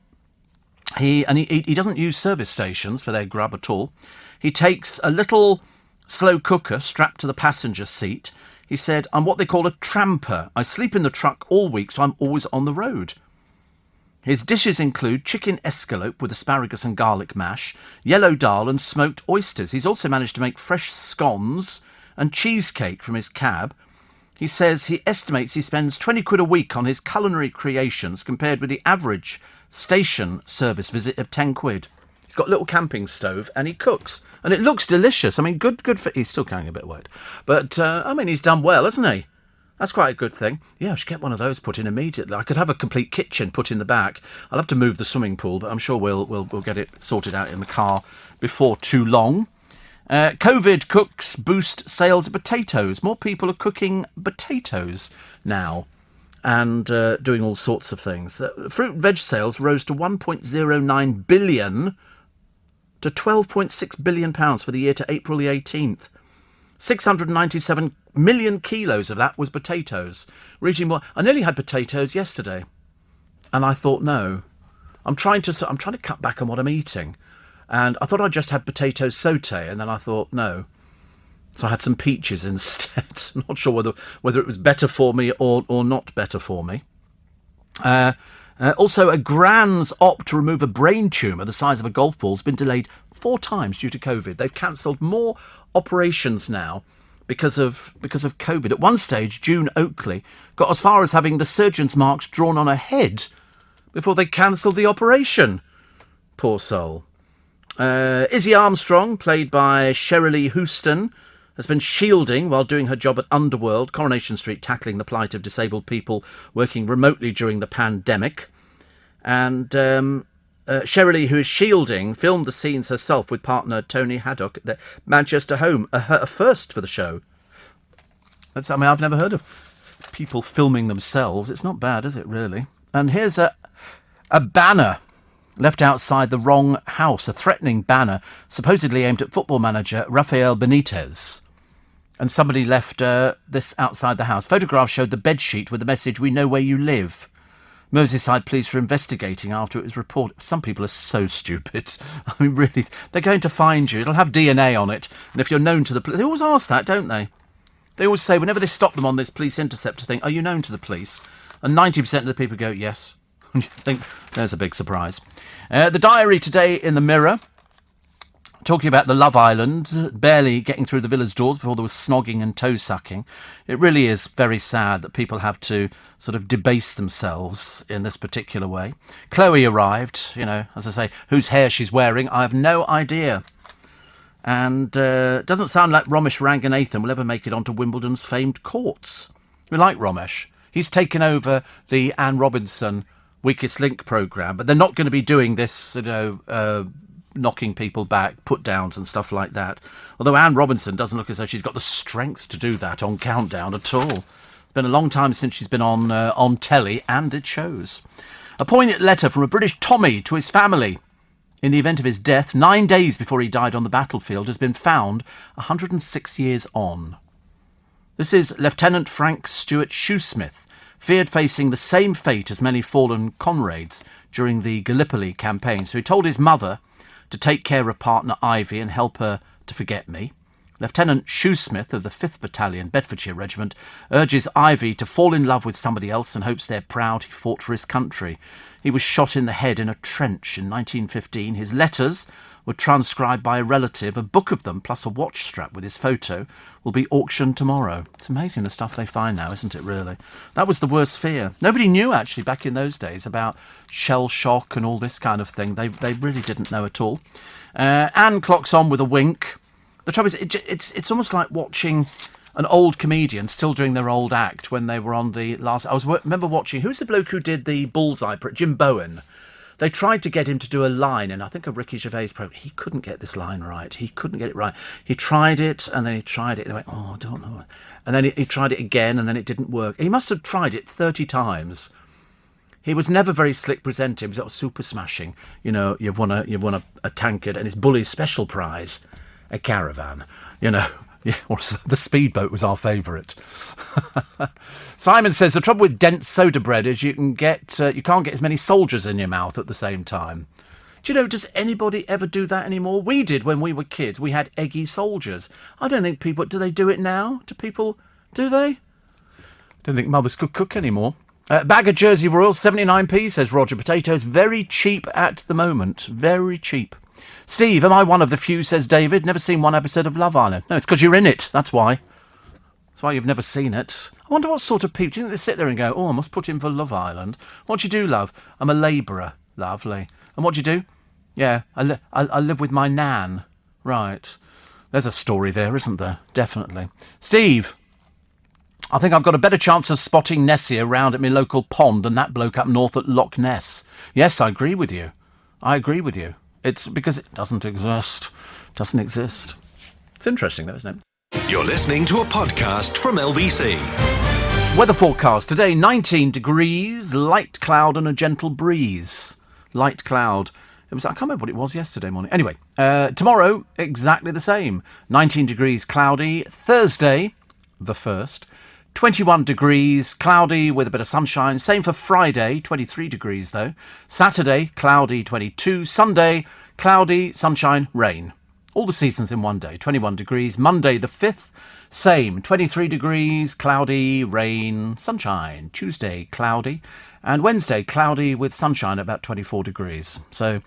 he doesn't use service stations for their grub at all. He takes a little slow cooker strapped to the passenger seat. He said, I'm what they call a tramper. I sleep in the truck all week, so I'm always on the road. His dishes include chicken escalope with asparagus and garlic mash, yellow dal and smoked oysters. He's also managed to make fresh scones and cheesecake from his cab. He says he estimates he spends 20 quid a week on his culinary creations compared with the average station service visit of 10 quid. He's got a little camping stove and he cooks. And it looks delicious. I mean, good for... He's still carrying a bit wet. But, he's done well, hasn't he? That's quite a good thing. Yeah, I should get one of those put in immediately. I could have a complete kitchen put in the back. I'll have to move the swimming pool, but I'm sure we'll get it sorted out in the car before too long. COVID cooks boost sales of potatoes. More people are cooking potatoes now and doing all sorts of things. Fruit and veg sales rose to 1.09 billion to 12.6 billion pounds for the year to April the 18th. 697 million kilos of that was potatoes, reaching more. I nearly had potatoes yesterday, and I thought, no, I'm trying to cut back on what I'm eating. And I thought I'd just had potatoes sauté, and then I thought, no, So I had some peaches instead. Not sure whether it was better for me or not better for me. Also, a Grand's opt to remove a brain tumour the size of a golf ball has been delayed 4 times due to COVID. They've cancelled more operations now because of COVID. At one stage, June Oakley got as far as having the surgeon's marks drawn on her head before they cancelled the operation. Poor soul. Izzy Armstrong, played by Shirley Houston, has been shielding while doing her job at Underworld, Coronation Street, tackling the plight of disabled people working remotely during the pandemic. And Shirley, who is shielding, filmed the scenes herself with partner Tony Haddock at their Manchester home, a first for the show. I've never heard of people filming themselves. It's not bad, is it, really? And here's a banner left outside the wrong house, a threatening banner supposedly aimed at football manager Rafael Benitez. And somebody left this outside the house. Photographs showed the bedsheet with the message, "We know where you live." Merseyside police are investigating after it was reported. Some people are so stupid. I mean, really, they're going to find you. It'll have DNA on it. And if you're known to the police, they always ask that, don't they? They always say, whenever they stop them on this police interceptor thing, "Are you known to the police?" And 90% of the people go, "Yes." And you think, there's a big surprise. The diary today in the Mirror, talking about the Love Island, barely getting through the villa's doors before there was snogging and toe-sucking. It really is very sad that people have to sort of debase themselves in this particular way. Chloe arrived, as I say, whose hair she's wearing, I have no idea. And it doesn't sound like Romesh Ranganathan will ever make it onto Wimbledon's famed courts. We like Romesh. He's taken over the Anne Robinson Weakest Link programme, but they're not going to be doing this, knocking people back, put-downs and stuff like that. Although Anne Robinson doesn't look as though she's got the strength to do that on Countdown at all. It's been a long time since she's been on telly, and it shows. A poignant letter from a British Tommy to his family. In the event of his death, 9 days before he died on the battlefield, has been found 106 years on. This is Lieutenant Frank Stewart Shoesmith, feared facing the same fate as many fallen comrades during the Gallipoli campaign. So he told his mother to take care of partner Ivy and help her to forget me. Lieutenant Shoesmith of the 5th Battalion, Bedfordshire Regiment, urges Ivy to fall in love with somebody else and hopes they're proud he fought for his country. He was shot in the head in a trench in 1915. His letters were transcribed by a relative. A book of them, plus a watch strap with his photo, will be auctioned tomorrow. It's amazing the stuff they find now, isn't it, really? That was the worst fear. Nobody knew, actually, back in those days about shell shock and all this kind of thing. They really didn't know at all. Anne clocks on with a wink. The trouble is, it's almost like watching an old comedian still doing their old act when they were on the last... remember watching... Who's the bloke who did the Bullseye? Jim Bowen. They tried to get him to do a line in, I think, a Ricky Gervais program. He couldn't get this line right. He couldn't get it right. He tried it, and then he tried it. And they went, I don't know. And then he tried it again, and then it didn't work. He must have tried it 30 times. He was never very slick presenting. He was sort of super smashing. You've won a tankard, and it's Bully's special prize, a caravan. Yeah, or the speedboat was our favourite. Simon says the trouble with dense soda bread is you can't get as many soldiers in your mouth at the same time. Do you know, does anybody ever do that anymore? We did when we were kids. We had eggy soldiers. I don't think people... Do they do it now? Do they? Don't think mothers could cook anymore. Bag of Jersey Royal, 79p, says Roger. Potatoes, very cheap at the moment. Very cheap. Steve, am I one of the few, says David, never seen one episode of Love Island? No, it's because you're in it, that's why. That's why you've never seen it. I wonder what sort of people... Do you think they sit there and go, I must put in for Love Island? What do you do, love? I'm a labourer. Lovely. And what do you do? Yeah, I live with my nan. Right. There's a story there, isn't there? Definitely. Steve, I think I've got a better chance of spotting Nessie around at my local pond than that bloke up north at Loch Ness. Yes, I agree with you. It's because it doesn't exist. Doesn't exist. It's interesting, though, isn't it? You're listening to a podcast from LBC. Weather forecast. Today, 19 degrees, light cloud and a gentle breeze. Light cloud. I can't remember what it was yesterday morning. Anyway, tomorrow, exactly the same. 19 degrees, cloudy. Thursday, the 1st, 21 degrees, cloudy with a bit of sunshine. Same for Friday, 23 degrees though. Saturday, cloudy, 22. Sunday, cloudy, sunshine, rain. All the seasons in one day. 21 degrees. Monday the 5th, same. 23 degrees, cloudy, rain, sunshine. Tuesday, cloudy. And Wednesday, cloudy with sunshine, about 24 degrees. So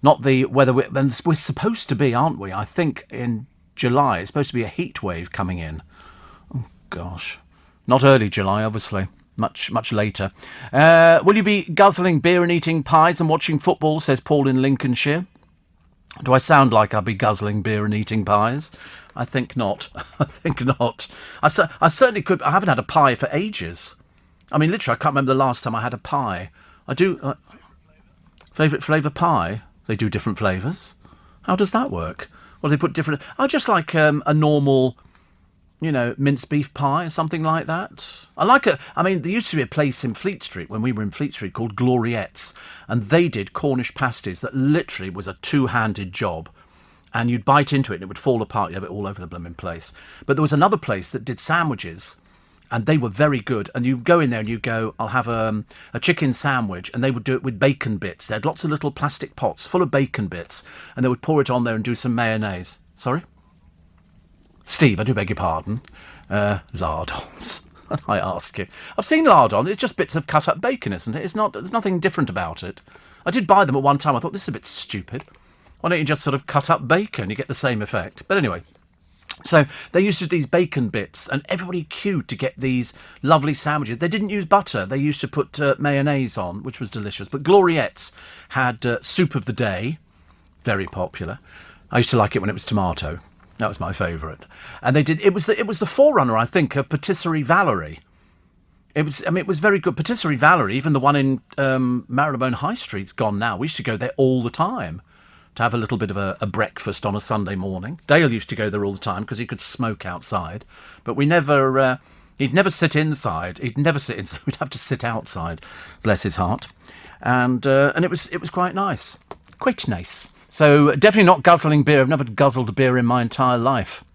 not the weather we're supposed to be, aren't we? I think in July it's supposed to be a heat wave coming in. Oh, gosh. Not early July, obviously. Much later. Will you be guzzling beer and eating pies and watching football, says Paul in Lincolnshire. Do I sound like I'll be guzzling beer and eating pies? I think not. I think not. I certainly could. I haven't had a pie for ages. I mean, literally, I can't remember the last time I had a pie. I do... favourite flavour pie? They do different flavours. How does that work? Well, they put different... I just like a normal... minced beef pie or something like that. I like it. I mean, there used to be a place in Fleet Street when we were in Fleet Street called Gloriettes, and they did Cornish pasties that literally was a two-handed job. And you'd bite into it and it would fall apart. You have it all over the blooming place. But there was another place that did sandwiches, and they were very good. And you go in there and you go, I'll have a chicken sandwich, and they would do it with bacon bits. They had lots of little plastic pots full of bacon bits, and they would pour it on there and do some mayonnaise. Sorry? Steve, I do beg your pardon. Lardons, I ask you. I've seen lardon. It's just bits of cut-up bacon, isn't it? There's nothing different about it. I did buy them at one time. I thought, this is a bit stupid. Why don't you just sort of cut up bacon? You get the same effect. But anyway, so they used to do these bacon bits, and everybody queued to get these lovely sandwiches. They didn't use butter. They used to put mayonnaise on, which was delicious. But Gloriettes had soup of the day, very popular. I used to like it when it was tomato. That was my favourite. And they did. It was the forerunner, I think, of Patisserie Valerie. It was very good. Patisserie Valerie, even the one in Marylebone High Street's gone now. We used to go there all the time to have a little bit of a breakfast on a Sunday morning. Dale used to go there all the time because he could smoke outside. But we never... he'd never sit inside. We'd have to sit outside. Bless his heart. And it was quite nice. Quite nice. So definitely not guzzling beer. I've never guzzled a beer in my entire life.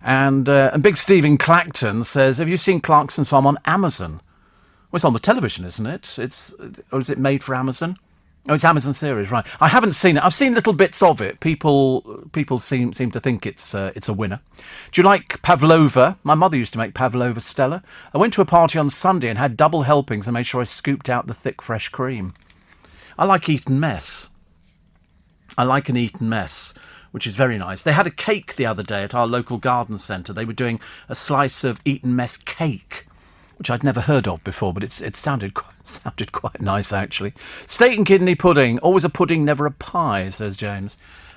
And Big Steve in Clacton says, have you seen Clarkson's Farm on Amazon? Well, it's on the television, isn't it? Or is it made for Amazon? Oh, it's Amazon series, right. I haven't seen it. I've seen little bits of it. People seem to think it's a winner. Do you like pavlova? My mother used to make pavlova, Stella. I went to a party on Sunday and had double helpings and made sure I scooped out the thick, fresh cream. I like Eton Mess. I like an Eton Mess, which is very nice. They had a cake the other day at our local garden centre. They were doing a slice of Eton Mess cake, which I'd never heard of before, but it sounded quite nice, actually. Steak and kidney pudding. Always a pudding, never a pie, says James.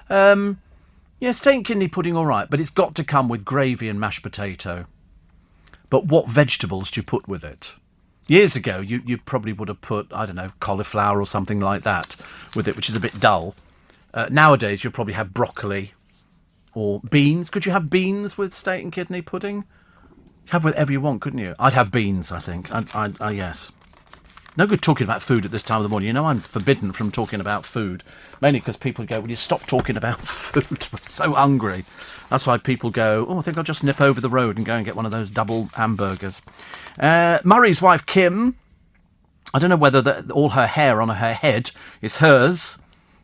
Yeah, steak and kidney pudding, all right, but it's got to come with gravy and mashed potato. But what vegetables do you put with it? Years ago, you probably would have put, I don't know, cauliflower or something like that with it, which is a bit dull. Nowadays, you'll probably have broccoli or beans. Could you have beans with steak and kidney pudding? Have whatever you want, couldn't you? I'd have beans, I think. Yes. No good talking about food at this time of the morning. You know I'm forbidden from talking about food. Mainly because people go, will you stop talking about food? We're so hungry. That's why people go, I think I'll just nip over the road and go and get one of those double hamburgers. Murray's wife, Kim. I don't know whether all her hair on her head is hers.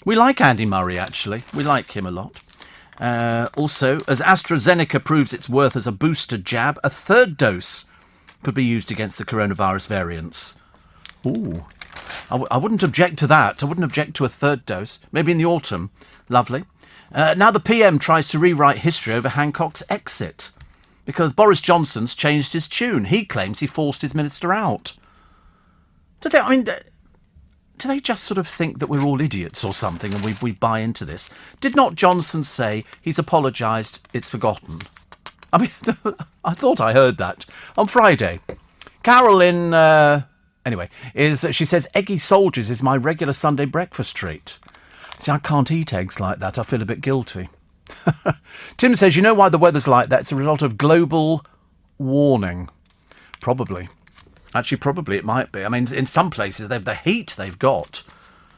We like Andy Murray, actually. We like him a lot. Also, as AstraZeneca proves its worth as a booster jab, a third dose could be used against the coronavirus variants. Ooh. I wouldn't object to that. I wouldn't object to a third dose. Maybe in the autumn. Lovely. Now the PM tries to rewrite history over Hancock's exit because Boris Johnson's changed his tune. He claims he forced his minister out. Do they just sort of think that we're all idiots or something and we buy into this? Did not Johnson say he's apologised, it's forgotten? I mean, I thought I heard that on Friday. Carol in... she says, eggy soldiers is my regular Sunday breakfast treat. See, I can't eat eggs like that. I feel a bit guilty. Tim says, you know why the weather's like that? It's a result of global warming. Probably. Actually, probably it might be. I mean, in some places, the heat they've got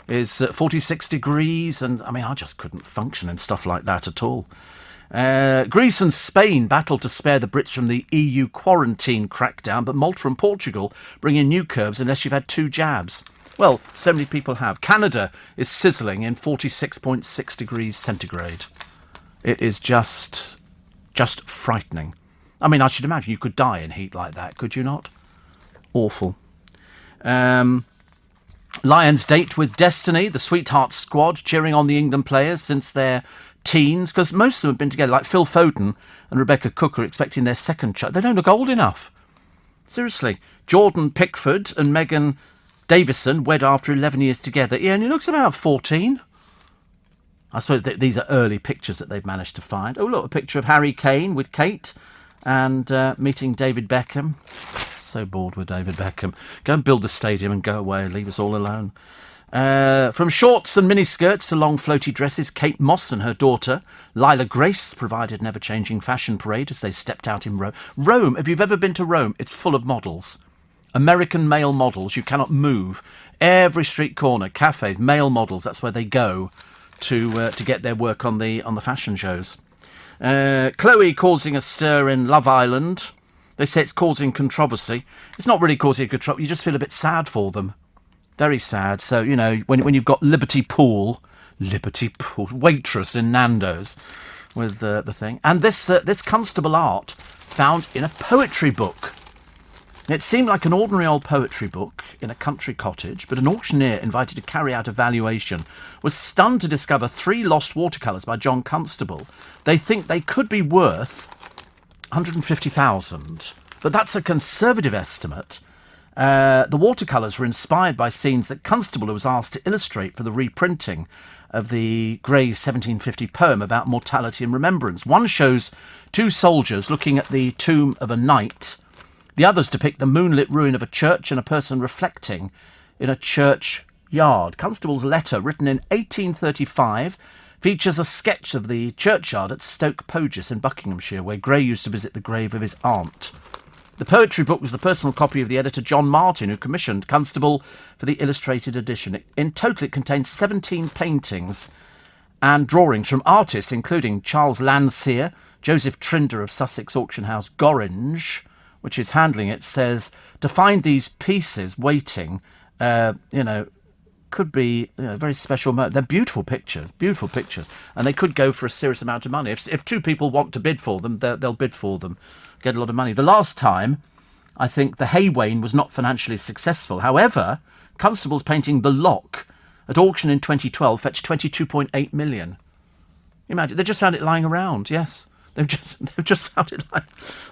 is 46 degrees, and I mean, I just couldn't function in stuff like that at all. Greece and Spain battled to spare the Brits from the EU quarantine crackdown, but Malta and Portugal bring in new curbs unless you've had 2 jabs. Well, so many people have. Canada is sizzling in 46.6 degrees centigrade. It is just frightening. I mean, I should imagine you could die in heat like that, could you not? Awful. Lions date with destiny, the Sweetheart squad cheering on the England players since their teens, because most of them have been together, like Phil Foden and Rebecca Cook are expecting their second child. They don't look old enough. Seriously. Jordan Pickford and Megan Davison wed after 11 years together. He only looks about 14. I suppose these are early pictures that they've managed to find. Oh, look, a picture of Harry Kane with Kate and meeting David Beckham. So bored with David Beckham. Go and build a stadium and go away and leave us all alone. From shorts and miniskirts to long floaty dresses, Kate Moss and her daughter, Lila Grace, provided an ever-changing fashion parade as they stepped out in Rome. Rome, if you've ever been to Rome, it's full of models. American male models. You cannot move. Every street corner, cafes, male models. That's where they go to get their work on the fashion shows. Chloe causing a stir in Love Island. They say it's causing controversy. It's not really causing a controversy. You just feel a bit sad for them. Very sad. So, you know, when you've got Liberty Pool, waitress in Nando's with the thing. And this Constable art found in a poetry book. It seemed like an ordinary old poetry book in a country cottage, but an auctioneer invited to carry out a valuation was stunned to discover 3 lost watercolours by John Constable. They think they could be worth 150,000, but that's a conservative estimate. The watercolours were inspired by scenes that Constable was asked to illustrate for the reprinting of the Gray's 1750 poem about mortality and remembrance. One shows 2 soldiers looking at the tomb of a knight. The others depict the moonlit ruin of a church and a person reflecting in a churchyard. Constable's letter, written in 1835, features a sketch of the churchyard at Stoke Poges in Buckinghamshire, where Gray used to visit the grave of his aunt. The poetry book was the personal copy of the editor John Martin, who commissioned Constable for the illustrated edition. In total, it contains 17 paintings and drawings from artists including Charles Landseer, Joseph Trinder of Sussex auction house Gorringe, which is handling it, says to find these pieces waiting, could be a very special moment. They're beautiful pictures, and they could go for a serious amount of money. If 2 people want to bid for them, they'll bid for them, get a lot of money. The last time, I think the Haywain was not financially successful. However, Constable's painting The Lock at auction in 2012 fetched 22.8 million. Imagine, they just found it lying around, yes. They've just found it like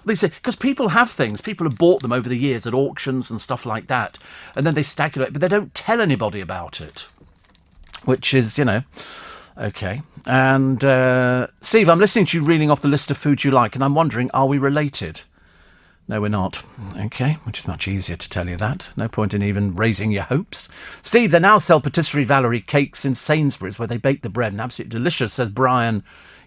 they say, because people have things. People have bought them over the years at auctions and stuff like that, and then they stack it, but they don't tell anybody about it, which is, okay. And Steve, I'm listening to you reeling off the list of foods you like, and I'm wondering, are we related? No, we're not. Okay, which is much easier to tell you that. No point in even raising your hopes. Steve, they now sell Patisserie Valerie cakes in Sainsbury's, where they bake the bread, and absolutely delicious, says Brian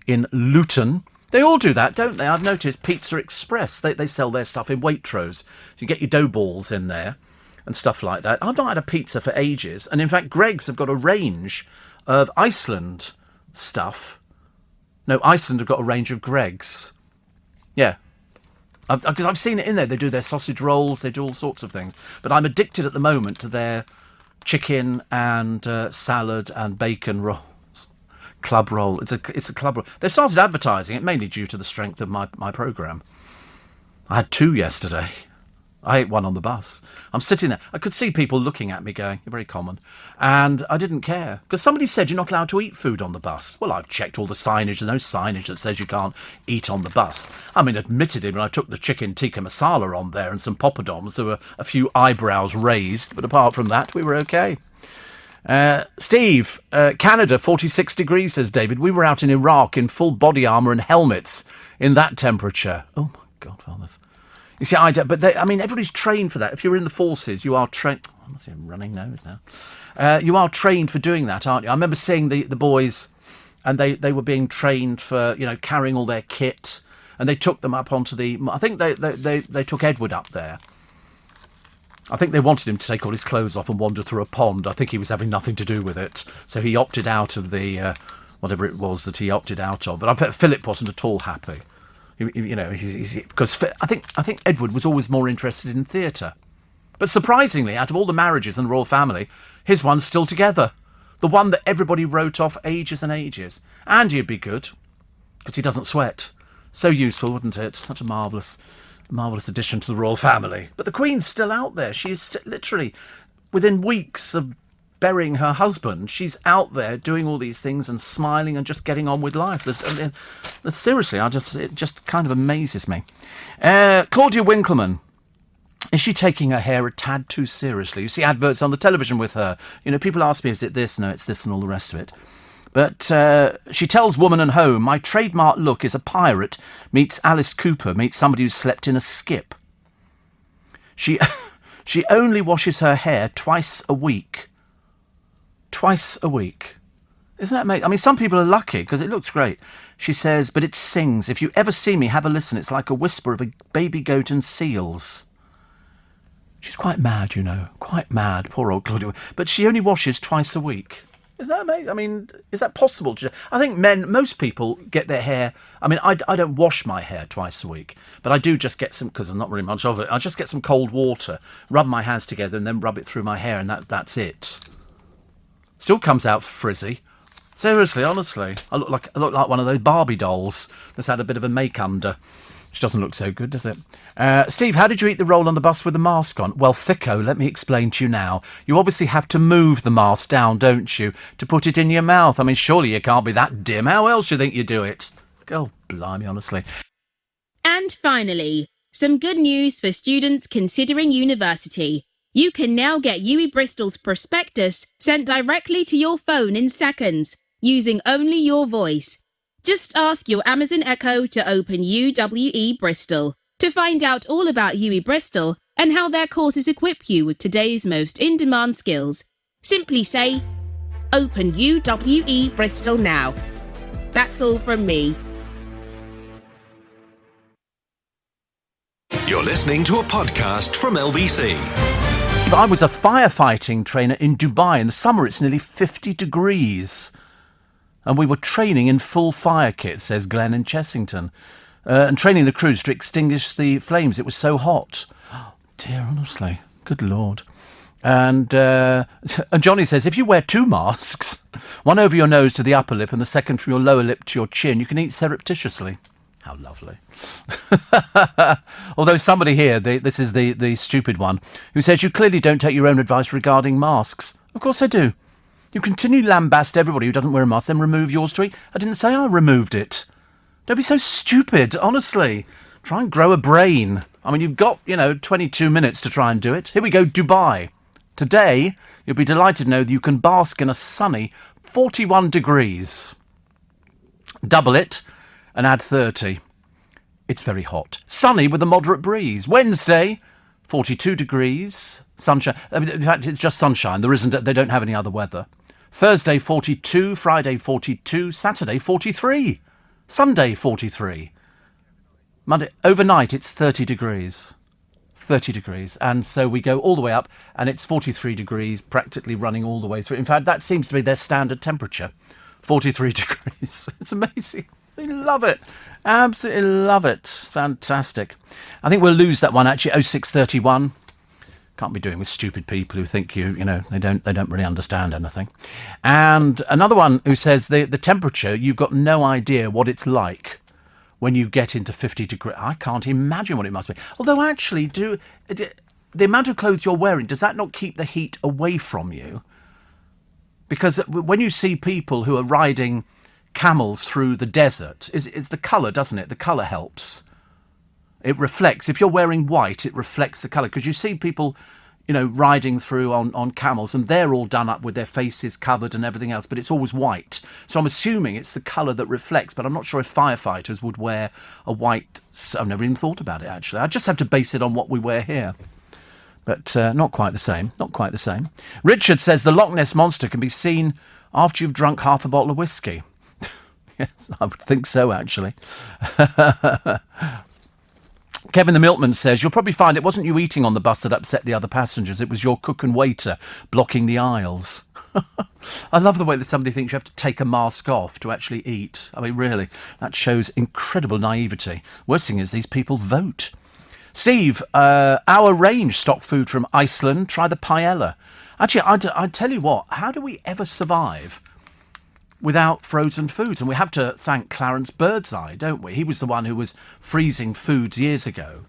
in Luton. They all do that, don't they? I've noticed Pizza Express, they sell their stuff in Waitrose. So you get your dough balls in there and stuff like that. I've not had a pizza for ages. And in fact, Greggs have got a range of Iceland stuff. No, Iceland have got a range of Greggs. Yeah. Because I've seen it in there. They do their sausage rolls, they do all sorts of things. But I'm addicted at the moment to their chicken and salad and bacon roll. Club roll. It's a club roll. They've started advertising it mainly due to the strength of my programme. I had 2 yesterday. I ate one on the bus. I'm sitting there. I could see people looking at me going, "You're very common." And I didn't care. Because somebody said you're not allowed to eat food on the bus. Well, I've checked all the signage. There's no signage that says you can't eat on the bus. I mean, admittedly, when I took the chicken tikka masala on there and some poppadoms, there were a few eyebrows raised. But apart from that, we were okay. Steve, Canada, 46 degrees, says David. We were out in Iraq in full body armour and helmets in that temperature. Oh, my God, fathers. You see, everybody's trained for that. If you're in the forces, you are trained. I'm not even running nose now. You are trained for doing that, aren't you? I remember seeing the boys, and they were being trained for, carrying all their kit, and they took them up onto I think they took Edward up there. I think they wanted him to take all his clothes off and wander through a pond. I think he was having nothing to do with it. So he opted out of the, whatever it was that he opted out of. But I bet Philip wasn't at all happy. Because I think Edward was always more interested in theatre. But surprisingly, out of all the marriages in the royal family, his one's still together. The one that everybody wrote off ages and ages. Andy would be good. because he doesn't sweat. So useful, wouldn't it? Such a marvellous addition to the royal family. But the Queen's still out there. She is literally, within weeks of burying her husband, she's out there doing all these things and smiling and just getting on with life. Seriously, it just kind of amazes me. Claudia Winkleman. Is she taking her hair a tad too seriously? You see adverts on the television with her. People ask me, is it this? No, it's this and all the rest of it. But she tells Woman and Home, my trademark look is a pirate meets Alice Cooper meets somebody who's slept in a skip. She only washes her hair twice a week. Twice a week. Isn't that amazing? I mean, some people are lucky because it looks great. She says, but it sings. If you ever see me, have a listen. It's like a whisper of a baby goat and seals. She's quite mad, Quite mad, poor old Claudia. But she only washes twice a week. Is that amazing? I mean, is that possible? I think most people get their hair... I mean, I don't wash my hair twice a week, but I do just get some, because I'm not really much of it, I just get some cold water, rub my hands together and then rub it through my hair, and that's it. Still comes out frizzy. Seriously, honestly. I look like one of those Barbie dolls that's had a bit of a make-under. Which doesn't look so good, does it? Steve, how did you eat the roll on the bus with the mask on? Well, thicko, let me explain to you now. You obviously have to move the mask down, don't you, to put it in your mouth. I mean, surely you can't be that dim. How else do you think you do it? Oh, blimey, honestly. And finally, some good news for students considering university. You can now get UWE Bristol's prospectus sent directly to your phone in seconds, using only your voice. Just ask your Amazon Echo to open UWE Bristol to find out all about UWE Bristol and how their courses equip you with today's most in-demand skills. Simply say, open UWE Bristol now. That's all from me. You're listening to a podcast from LBC. I was a firefighting trainer in Dubai. In the summer, it's nearly 50 degrees. And we were training in full fire kit, says Glenn in Chessington, and training the crews to extinguish the flames. It was so hot. Oh, dear, honestly. Good Lord. And Johnny says, if you wear two masks, one over your nose to the upper lip and the second from your lower lip to your chin, you can eat surreptitiously. How lovely. Although somebody here, this is the stupid one, who says you clearly don't take your own advice regarding masks. Of course I do. You continue lambast everybody who doesn't wear a mask, then remove yours to eat. I didn't say I removed it. Don't be so stupid, honestly. Try and grow a brain. I mean, you've got, 22 minutes to try and do it. Here we go, Dubai. Today, you'll be delighted to know that you can bask in a sunny 41 degrees. Double it and add 30. It's very hot. Sunny with a moderate breeze. Wednesday, 42 degrees. Sunshine. In fact, it's just sunshine. They don't have any other weather. Thursday, 42. Friday, 42. Saturday, 43. Sunday, 43. Monday, overnight, it's 30 degrees. 30 degrees. And so we go all the way up, and it's 43 degrees, practically running all the way through. In fact, that seems to be their standard temperature. 43 degrees. It's amazing. They love it. Absolutely love it. Fantastic. I think we'll lose that one, actually. 0631. Can't be doing with stupid people who think they don't really understand anything. And another one who says the temperature, you've got no idea what it's like when you get into 50 degrees. I can't imagine what it must be. Although actually, the amount of clothes you're wearing, does that not keep the heat away from you? Because when you see people who are riding camels through the desert, it's the colour, doesn't it? The colour helps. It reflects. If you're wearing white, it reflects the colour. Because you see people, riding through on camels, and they're all done up with their faces covered and everything else, but it's always white. So I'm assuming it's the colour that reflects, but I'm not sure if firefighters would wear a white... I've never even thought about it, actually. I just have to base it on what we wear here. But not quite the same. Not quite the same. Richard says the Loch Ness Monster can be seen after you've drunk half a bottle of whiskey. Yes, I would think so, actually. Kevin the Milkman says, you'll probably find it wasn't you eating on the bus that upset the other passengers. It was your cook and waiter blocking the aisles. I love the way that somebody thinks you have to take a mask off to actually eat. I mean, really, that shows incredible naivety. Worst thing is these people vote. Steve, our range stock food from Iceland. Try the paella. Actually, I tell you what, how do we ever survive without frozen foods. And we have to thank Clarence Birdseye, don't we? He was the one who was freezing foods years ago.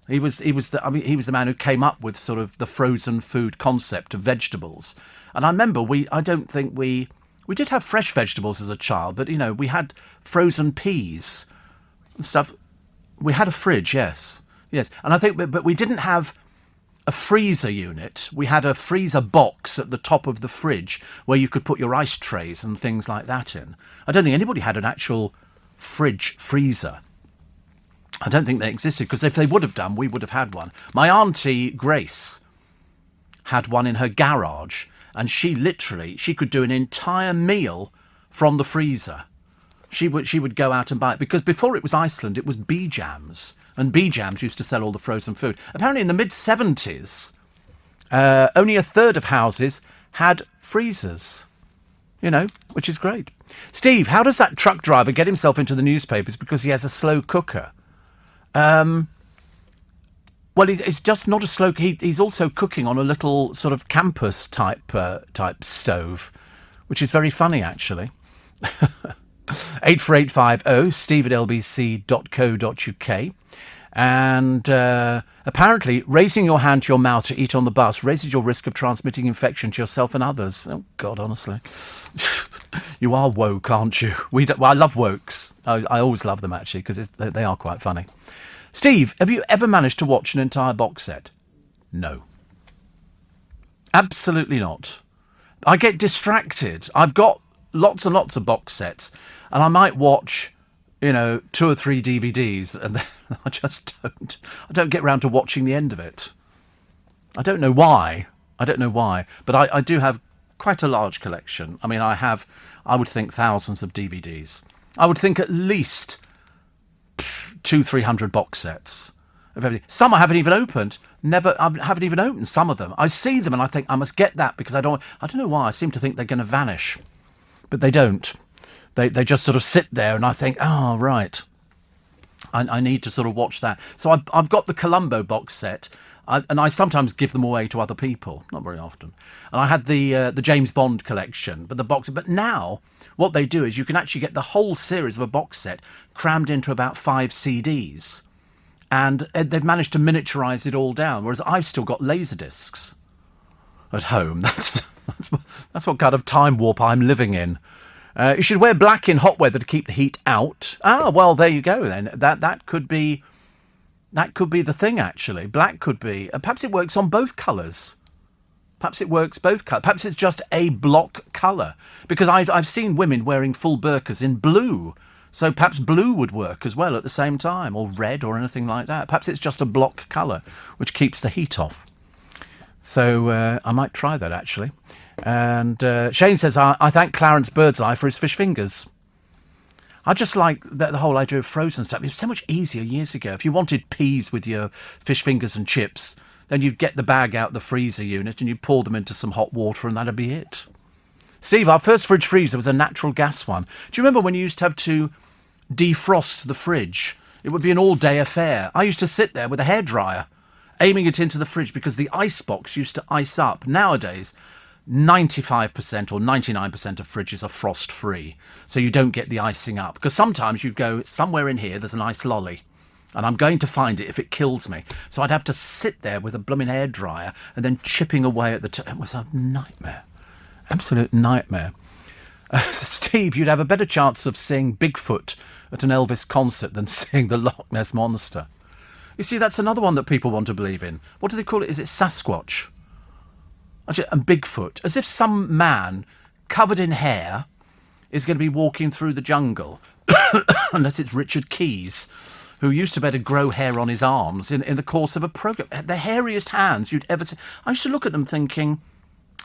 He was the man who came up with sort of the frozen food concept of vegetables. And I remember we did have fresh vegetables as a child, but we had frozen peas and stuff. We had a fridge, yes. And I think, but we didn't have a freezer unit. We had a freezer box at the top of the fridge where you could put your ice trays and things like that in. I don't think anybody had an actual freezer. I don't think they existed, because if they would have done, we would have had one. My auntie Grace had one in her garage, and she could do an entire meal from the freezer. She would go out and buy it, because before it was Iceland, it was B-Jams, and B-Jams used to sell all the frozen food. Apparently in the mid-70s, only a third of houses had freezers, which is great. Steve, how does that truck driver get himself into the newspapers because he has a slow cooker? Well, it's just not a slow. He's also cooking on a little sort of campus type stove, which is very funny, actually. 84850 steve@lbc.co.uk. And apparently, raising your hand to your mouth to eat on the bus raises your risk of transmitting infection to yourself and others. Oh, God, honestly. You are woke, aren't you? I love wokes. I always love them, actually, because they are quite funny. Steve, have you ever managed to watch an entire box set? No. Absolutely not. I get distracted. I've got lots and lots of box sets, and I might watch, 2 or 3 DVDs, and then I just don't. I don't get round to watching the end of it. I don't know why, but I do have quite a large collection. I mean, I would think thousands of DVDs. I would think at least 200-300 box sets of everything. Some I haven't even opened. I haven't even opened some of them. I see them and I think I must get that, because I don't know why. I seem to think they're going to vanish, but they don't. They just sort of sit there, and I think, oh right, I need to sort of watch that. So I've got the Columbo box set, and I sometimes give them away to other people, not very often. And I had the James Bond collection, but now what they do is you can actually get the whole series of a box set crammed into about 5 CDs, and they've managed to miniaturize it all down. Whereas I've still got laser discs at home. That's what kind of time warp I'm living in. You should wear black in hot weather to keep the heat out. Ah, well, there you go then. That could be the thing, actually. Black could be. Perhaps it works on both colours. Perhaps it works both colours. Perhaps it's just a block colour. Because I've seen women wearing full burqas in blue. So perhaps blue would work as well at the same time, or red or anything like that. Perhaps it's just a block colour, which keeps the heat off. So I might try that, actually. And Shane says, I thank Clarence Birdseye for his fish fingers. I just like the whole idea of frozen stuff. It was so much easier years ago. If you wanted peas with your fish fingers and chips, then you'd get the bag out the freezer unit and you'd pour them into some hot water, and that'd be it. Steve, our first fridge freezer was a natural gas one. Do you remember when you used to have to defrost the fridge? It would be an all-day affair. I used to sit there with a hairdryer, aiming it into the fridge, because the ice box used to ice up. Nowadays, 95% or 99% of fridges are frost-free, so you don't get the icing up. Because sometimes you go, somewhere in here, there's an ice lolly, and I'm going to find it if it kills me. So I'd have to sit there with a blooming hairdryer and then chipping away at the... It was a nightmare. Absolute nightmare. Steve, you'd have a better chance of seeing Bigfoot at an Elvis concert than seeing the Loch Ness Monster. You see, that's another one that people want to believe in. What do they call it? Is it Sasquatch? And Bigfoot. As if some man covered in hair is going to be walking through the jungle. Unless it's Richard Keys, who used to be able to grow hair on his arms in the course of a programme. The hairiest hands you'd ever see. I used to look at them thinking,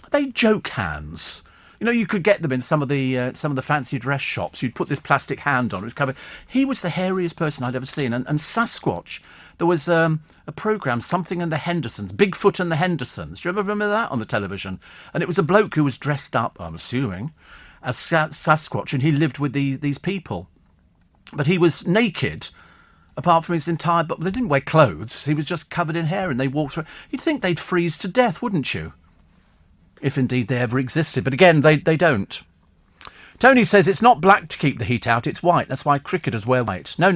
are they joke hands? You could get them in some of the fancy dress shops. You'd put this plastic hand on it. It was covered. He was the hairiest person I'd ever seen. And Sasquatch, there was a programme, something in the Hendersons, Bigfoot and the Hendersons. Do you remember that on the television? And it was a bloke who was dressed up, I'm assuming, as Sasquatch, and he lived with these people. But he was naked, apart from his entire... But they didn't wear clothes. He was just covered in hair, and they walked through... You'd think they'd freeze to death, wouldn't you? If indeed they ever existed. But again, they don't. Tony says it's not black to keep the heat out, it's white. That's why cricketers wear white. No,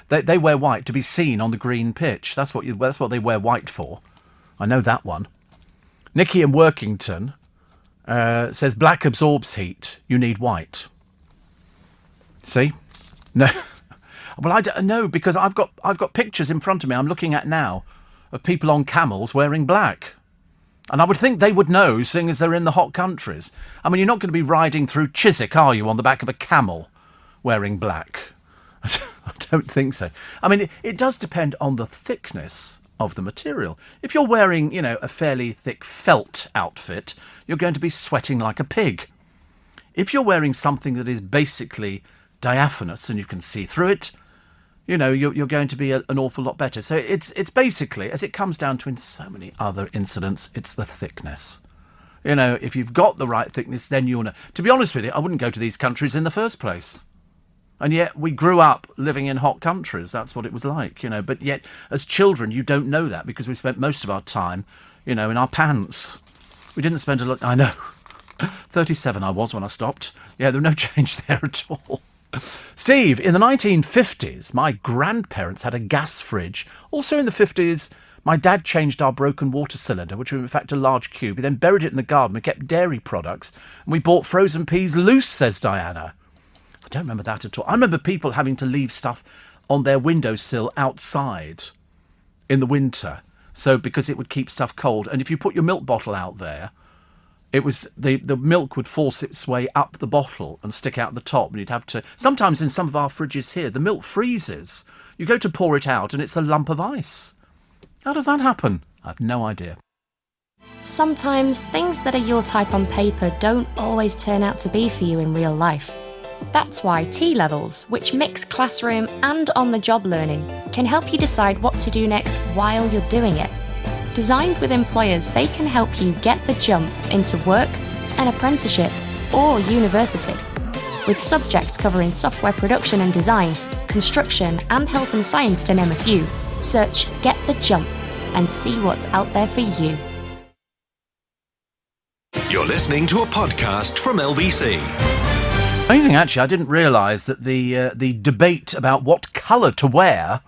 they wear white to be seen on the green pitch. That's what they wear white for. I know that one. Nicky in Workington says black absorbs heat. You need white. See? No. Well, I don't know, because I've got pictures in front of me I'm looking at now of people on camels wearing black. And I would think they would know, seeing as they're in the hot countries. I mean, you're not going to be riding through Chiswick, are you, on the back of a camel wearing black? I don't think so. I mean, it does depend on the thickness of the material. If you're wearing, a fairly thick felt outfit, you're going to be sweating like a pig. If you're wearing something that is basically diaphanous and you can see through it, you're going to be an awful lot better. So it's basically, as it comes down to in so many other incidents, it's the thickness. If you've got the right thickness, then you'll know. To be honest with you, I wouldn't go to these countries in the first place. And yet we grew up living in hot countries. That's what it was like, But yet, as children, you don't know that because we spent most of our time, in our pants. We didn't spend a lot... I know. 37 I was when I stopped. Yeah, there was no change there at all. Steve, in the 1950s, my grandparents had a gas fridge. Also in the 50s, my dad changed our broken water cylinder, which was in fact a large cube. He then buried it in the garden. We kept dairy products. And we bought frozen peas loose, says Diana. I don't remember that at all. I remember people having to leave stuff on their windowsill outside in the winter, so because it would keep stuff cold. And if you put your milk bottle out there, it was the milk would force its way up the bottle and stick out the top, and you'd have to... Sometimes in some of our fridges here, the milk freezes. You go to pour it out and it's a lump of ice. How does that happen? I have no idea. Sometimes things that are your type on paper don't always turn out to be for you in real life. That's why T-Levels, which mix classroom and on-the-job learning, can help you decide what to do next while you're doing it. Designed with employers, they can help you get the jump into work, an apprenticeship, or university. With subjects covering software production and design, construction, and health and science, to name a few, search Get the Jump and see what's out there for you. You're listening to a podcast from LBC. Amazing, actually. I didn't realise that the debate about what colour to wear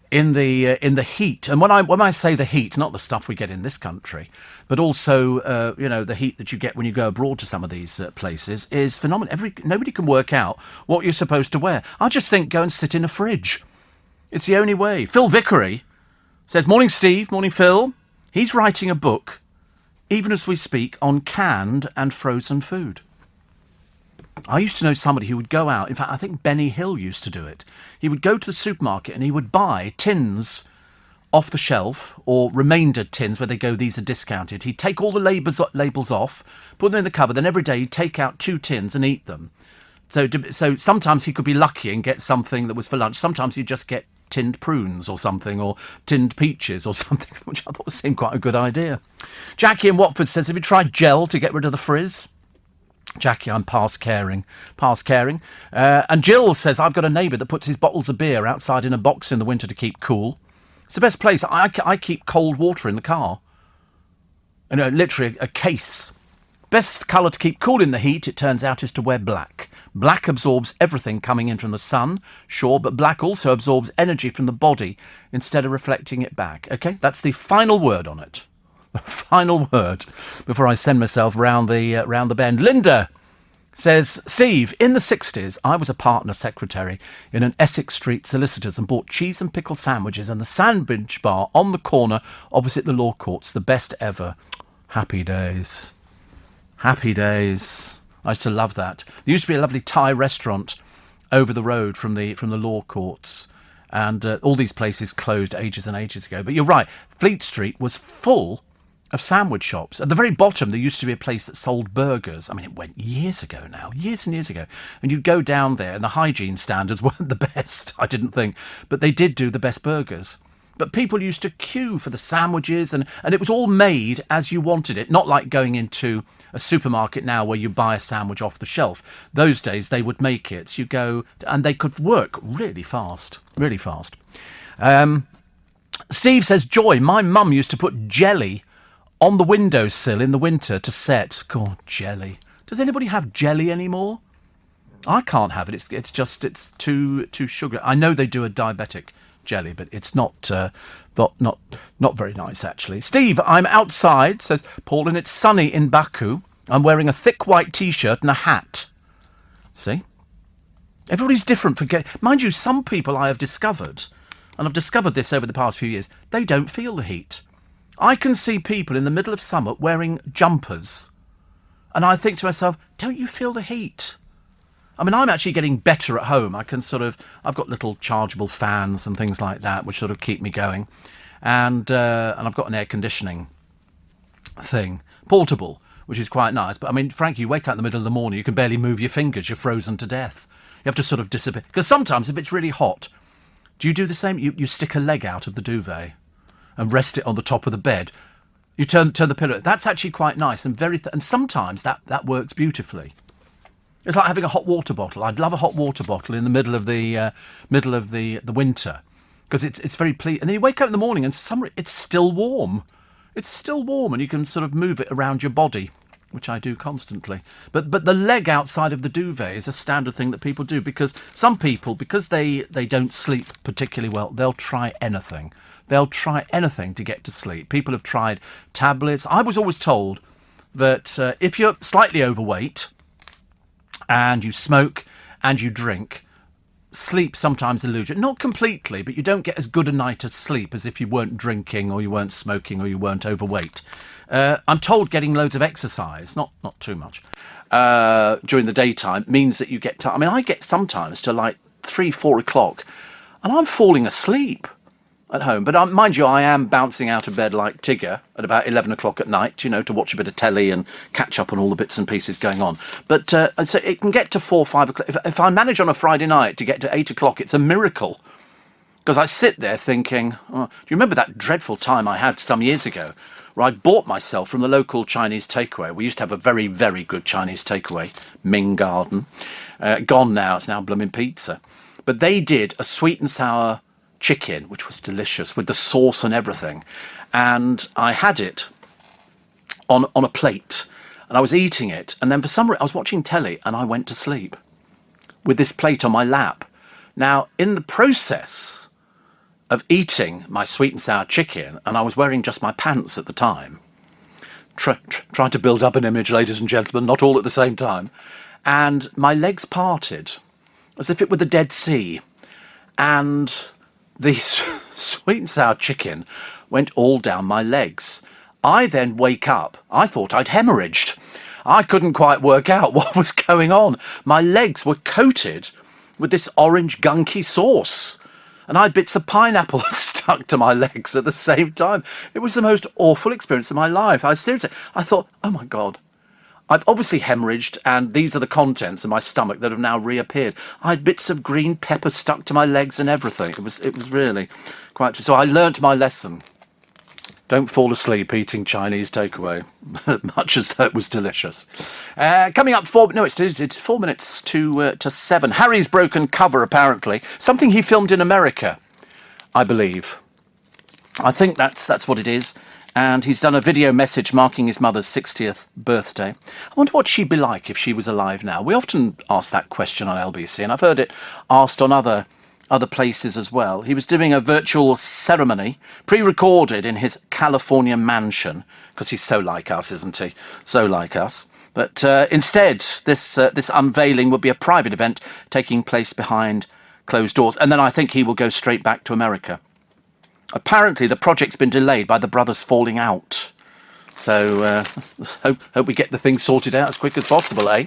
in the heat, and when I say the heat, not the stuff we get in this country, but also the heat that you get when you go abroad to some of these places is phenomenal. Nobody can work out what you're supposed to wear. I just think go and sit in a fridge. It's the only way. Phil Vickery says, "Morning, Steve. Morning, Phil." He's writing a book, even as we speak, on canned and frozen food. I used to know somebody who would go out, in fact, I think Benny Hill used to do it. He would go to the supermarket and he would buy tins off the shelf, or remainder tins where they go, these are discounted. He'd take all the labels off, put them in the cupboard, then every day he'd take out 2 tins and eat them. So sometimes he could be lucky and get something that was for lunch. Sometimes he'd just get tinned prunes or something, or tinned peaches or something, which I thought seemed quite a good idea. Jackie in Watford says, "Have you tried gel to get rid of the frizz?" Jackie, I'm past caring. And Jill says, "I've got a neighbour that puts his bottles of beer outside in a box in the winter to keep cool. It's the best place. I keep cold water in the car. Literally a case. Best colour to keep cool in the heat, it turns out, is to wear black. Black absorbs everything coming in from the sun, sure, but black also absorbs energy from the body instead of reflecting it back." Okay, that's the final word on it. The final word before I send myself round the bend. Linda says, "Steve, in the 60s, I was a partner secretary in an Essex Street solicitors and bought cheese and pickle sandwiches and the sandwich bar on the corner opposite the law courts. The best ever. Happy days. Happy days. I used to love that. There used to be a lovely Thai restaurant over the road from the law courts. And all these places closed ages and ages ago. But you're right, Fleet Street was full of sandwich shops. At the very bottom, there used to be a place that sold burgers. I mean, it went years ago now, years and years ago. And you'd go down there, and the hygiene standards weren't the best, I didn't think. But they did do the best burgers. But people used to queue for the sandwiches, and it was all made as you wanted it. Not like going into a supermarket now where you buy a sandwich off the shelf. Those days, they would make it. You go, and they could work really fast, really fast. Steve says, "Joy, my mum used to put jelly on the windowsill in the winter to set." God, jelly. Does anybody have jelly anymore? I can't have it. It's too sugar. I know they do a diabetic jelly, but it's not very nice actually. Steve, I'm outside, says Paul, and it's sunny in Baku. I'm wearing a thick white T-shirt and a hat. See? Everybody's different. Mind you, some people I have discovered, and I've discovered this over the past few years, they don't feel the heat. I can see people in the middle of summer wearing jumpers, and I think to myself, don't you feel the heat? I mean, I'm actually getting better at home. I've got little chargeable fans and things like that, which sort of keep me going. And I've got an air conditioning thing, portable, which is quite nice. But I mean, frankly, you wake up in the middle of the morning, you can barely move your fingers, you're frozen to death. You have to sort of disappear. Because sometimes if it's really hot, do you do the same? You stick a leg out of the duvet and rest it on the top of the bed. You turn the pillow. That's actually quite nice and and sometimes that works beautifully. It's like having a hot water bottle. I'd love a hot water bottle in the middle of the winter, because it's very pleasant. And then you wake up in the morning and it's still warm. It's still warm, and you can sort of move it around your body, which I do constantly. But the leg outside of the duvet is a standard thing that people do, because some people, because they don't sleep particularly well, they'll try anything. They'll try anything to get to sleep. People have tried tablets. I was always told that if you're slightly overweight and you smoke and you drink, sleep sometimes eludes you. Not completely, but you don't get as good a night of sleep as if you weren't drinking or you weren't smoking or you weren't overweight. I'm told getting loads of exercise, not too much, during the daytime means that you get I mean, I get sometimes to like 3-4 o'clock and I'm falling asleep at home. But mind you, I am bouncing out of bed like Tigger at about 11 o'clock at night, to watch a bit of telly and catch up on all the bits and pieces going on. But so it can get to 4-5 o'clock. If I manage on a Friday night to get to 8 o'clock, it's a miracle. Because I sit there thinking, do you remember that dreadful time I had some years ago where I bought myself from the local Chinese takeaway? We used to have a very, very good Chinese takeaway, Ming Garden. Gone now, it's now Bloomin' Pizza. But they did a sweet and sour chicken, which was delicious, with the sauce and everything. And I had it on a plate, and I was eating it. And then for some reason, I was watching telly, and I went to sleep with this plate on my lap. Now, in the process of eating my sweet and sour chicken, and I was wearing just my pants at the time, trying to build up an image, ladies and gentlemen, not all at the same time, and my legs parted as if it were the Dead Sea, and the sweet and sour chicken went all down my legs. I then wake up. I thought I'd hemorrhaged. I couldn't quite work out what was going on. My legs were coated with this orange gunky sauce, and I had bits of pineapple stuck to my legs at the same time. It was the most awful experience of my life. I thought, oh my God, I've obviously hemorrhaged, and these are the contents of my stomach that have now reappeared. I had bits of green pepper stuck to my legs and everything. It was really quite... So I learnt my lesson. Don't fall asleep eating Chinese takeaway, much as though it was delicious. Coming up, it's 4 minutes to 7. Harry's broken cover, apparently. Something he filmed in America, I believe. I think that's what it is. And he's done a video message marking his mother's 60th birthday. I wonder what she'd be like if she was alive now. We often ask that question on LBC, and I've heard it asked on other places as well. He was doing a virtual ceremony, pre-recorded in his California mansion, because he's so like us, isn't he? So like us. But instead, this unveiling would be a private event taking place behind closed doors. And then I think he will go straight back to America. Apparently, the project's been delayed by the brothers falling out. So hope we get the thing sorted out as quick as possible, eh?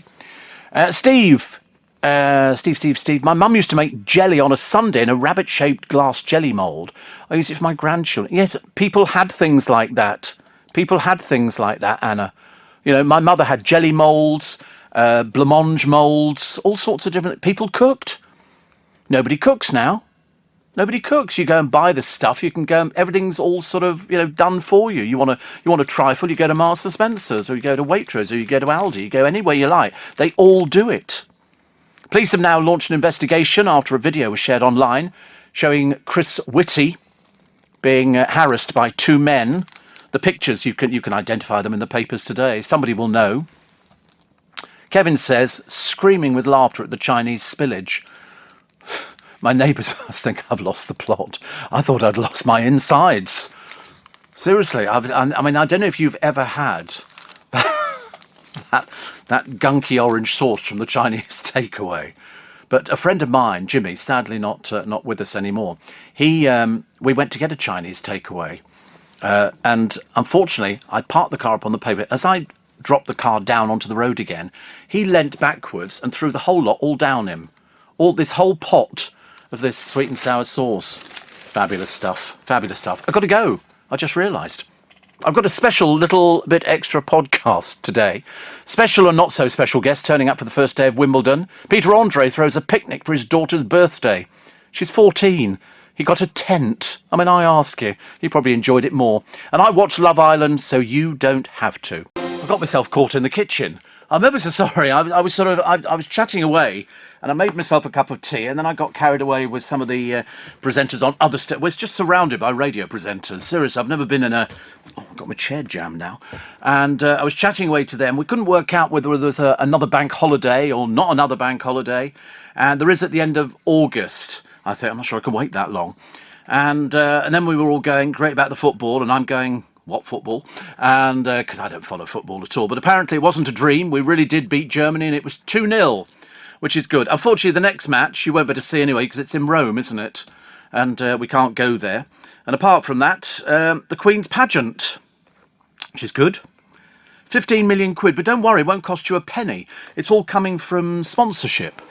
Steve. My mum used to make jelly on a Sunday in a rabbit-shaped glass jelly mould. I use it for my grandchildren. Yes, people had things like that. Anna. My mother had jelly moulds, blancmange moulds, all sorts of different... People cooked. Nobody cooks now. Nobody cooks. You go and buy the stuff. You can go. Everything's all sort of done for you. You want a trifle. You go to Marks and Spencer's, or you go to Waitrose, or you go to Aldi. You go anywhere you like. They all do it. Police have now launched an investigation after a video was shared online showing Chris Whitty being harassed by two men. The pictures you can identify them in the papers today. Somebody will know. Kevin says, screaming with laughter at the Chinese spillage. My neighbours must think I've lost the plot. I thought I'd lost my insides. Seriously, I mean, I don't know if you've ever had that gunky orange sauce from the Chinese takeaway. But a friend of mine, Jimmy, sadly not with us anymore, we went to get a Chinese takeaway. And unfortunately, I parked the car up on the pavement. As I dropped the car down onto the road again, he leant backwards and threw the whole lot all down him. This whole pot of this sweet and sour sauce. Fabulous stuff. Fabulous stuff. I've got to go. I just realised. I've got a special little bit extra podcast today. Special and not so special guest turning up for the first day of Wimbledon. Peter Andre throws a picnic for his daughter's birthday. She's 14. He got a tent. I mean, I ask you. He probably enjoyed it more. And I watched Love Island, so you don't have to. I got myself caught in the kitchen. I'm ever so sorry. I was chatting away, and I made myself a cup of tea, and then I got carried away with some of the presenters on other stuff. We're just surrounded by radio presenters. Seriously, I've never been in a... Oh, I've got my chair jammed now. And I was chatting away to them. We couldn't work out whether there was another bank holiday or not another bank holiday. And there is at the end of August. I think, I'm not sure I can wait that long. And then we were all going, great about the football, and I'm going... What football? And because I don't follow football at all. But apparently it wasn't a dream. We really did beat Germany and it was 2-0, which is good. Unfortunately, the next match you won't be able to see anyway because it's in Rome, isn't it? And we can't go there. And apart from that, the Queen's pageant, which is good. 15 million quid. But don't worry, it won't cost you a penny. It's all coming from sponsorship,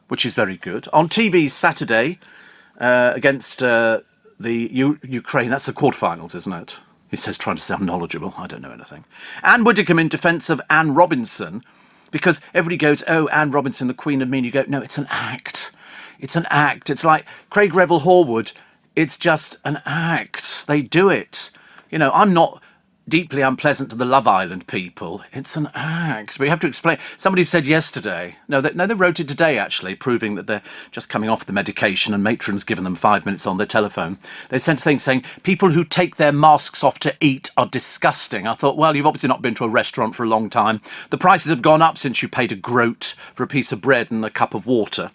which is very good. On TV Saturday against the Ukraine. That's the quarterfinals, isn't it? He says, trying to sound knowledgeable. I don't know anything. Anne Widdecombe in defence of Anne Robinson, because everybody goes, oh, Anne Robinson, the Queen of Mean. You go, no, it's an act. It's an act. It's like Craig Revel Horwood. It's just an act. They do it. You know, I'm not deeply unpleasant to the Love Island people. It's an act. But you have to explain. Somebody said yesterday, they wrote it today, actually, proving that they're just coming off the medication and matron's given them 5 minutes on their telephone. They sent a thing saying, people who take their masks off to eat are disgusting. I thought, well, you've obviously not been to a restaurant for a long time. The prices have gone up since you paid a groat for a piece of bread and a cup of water.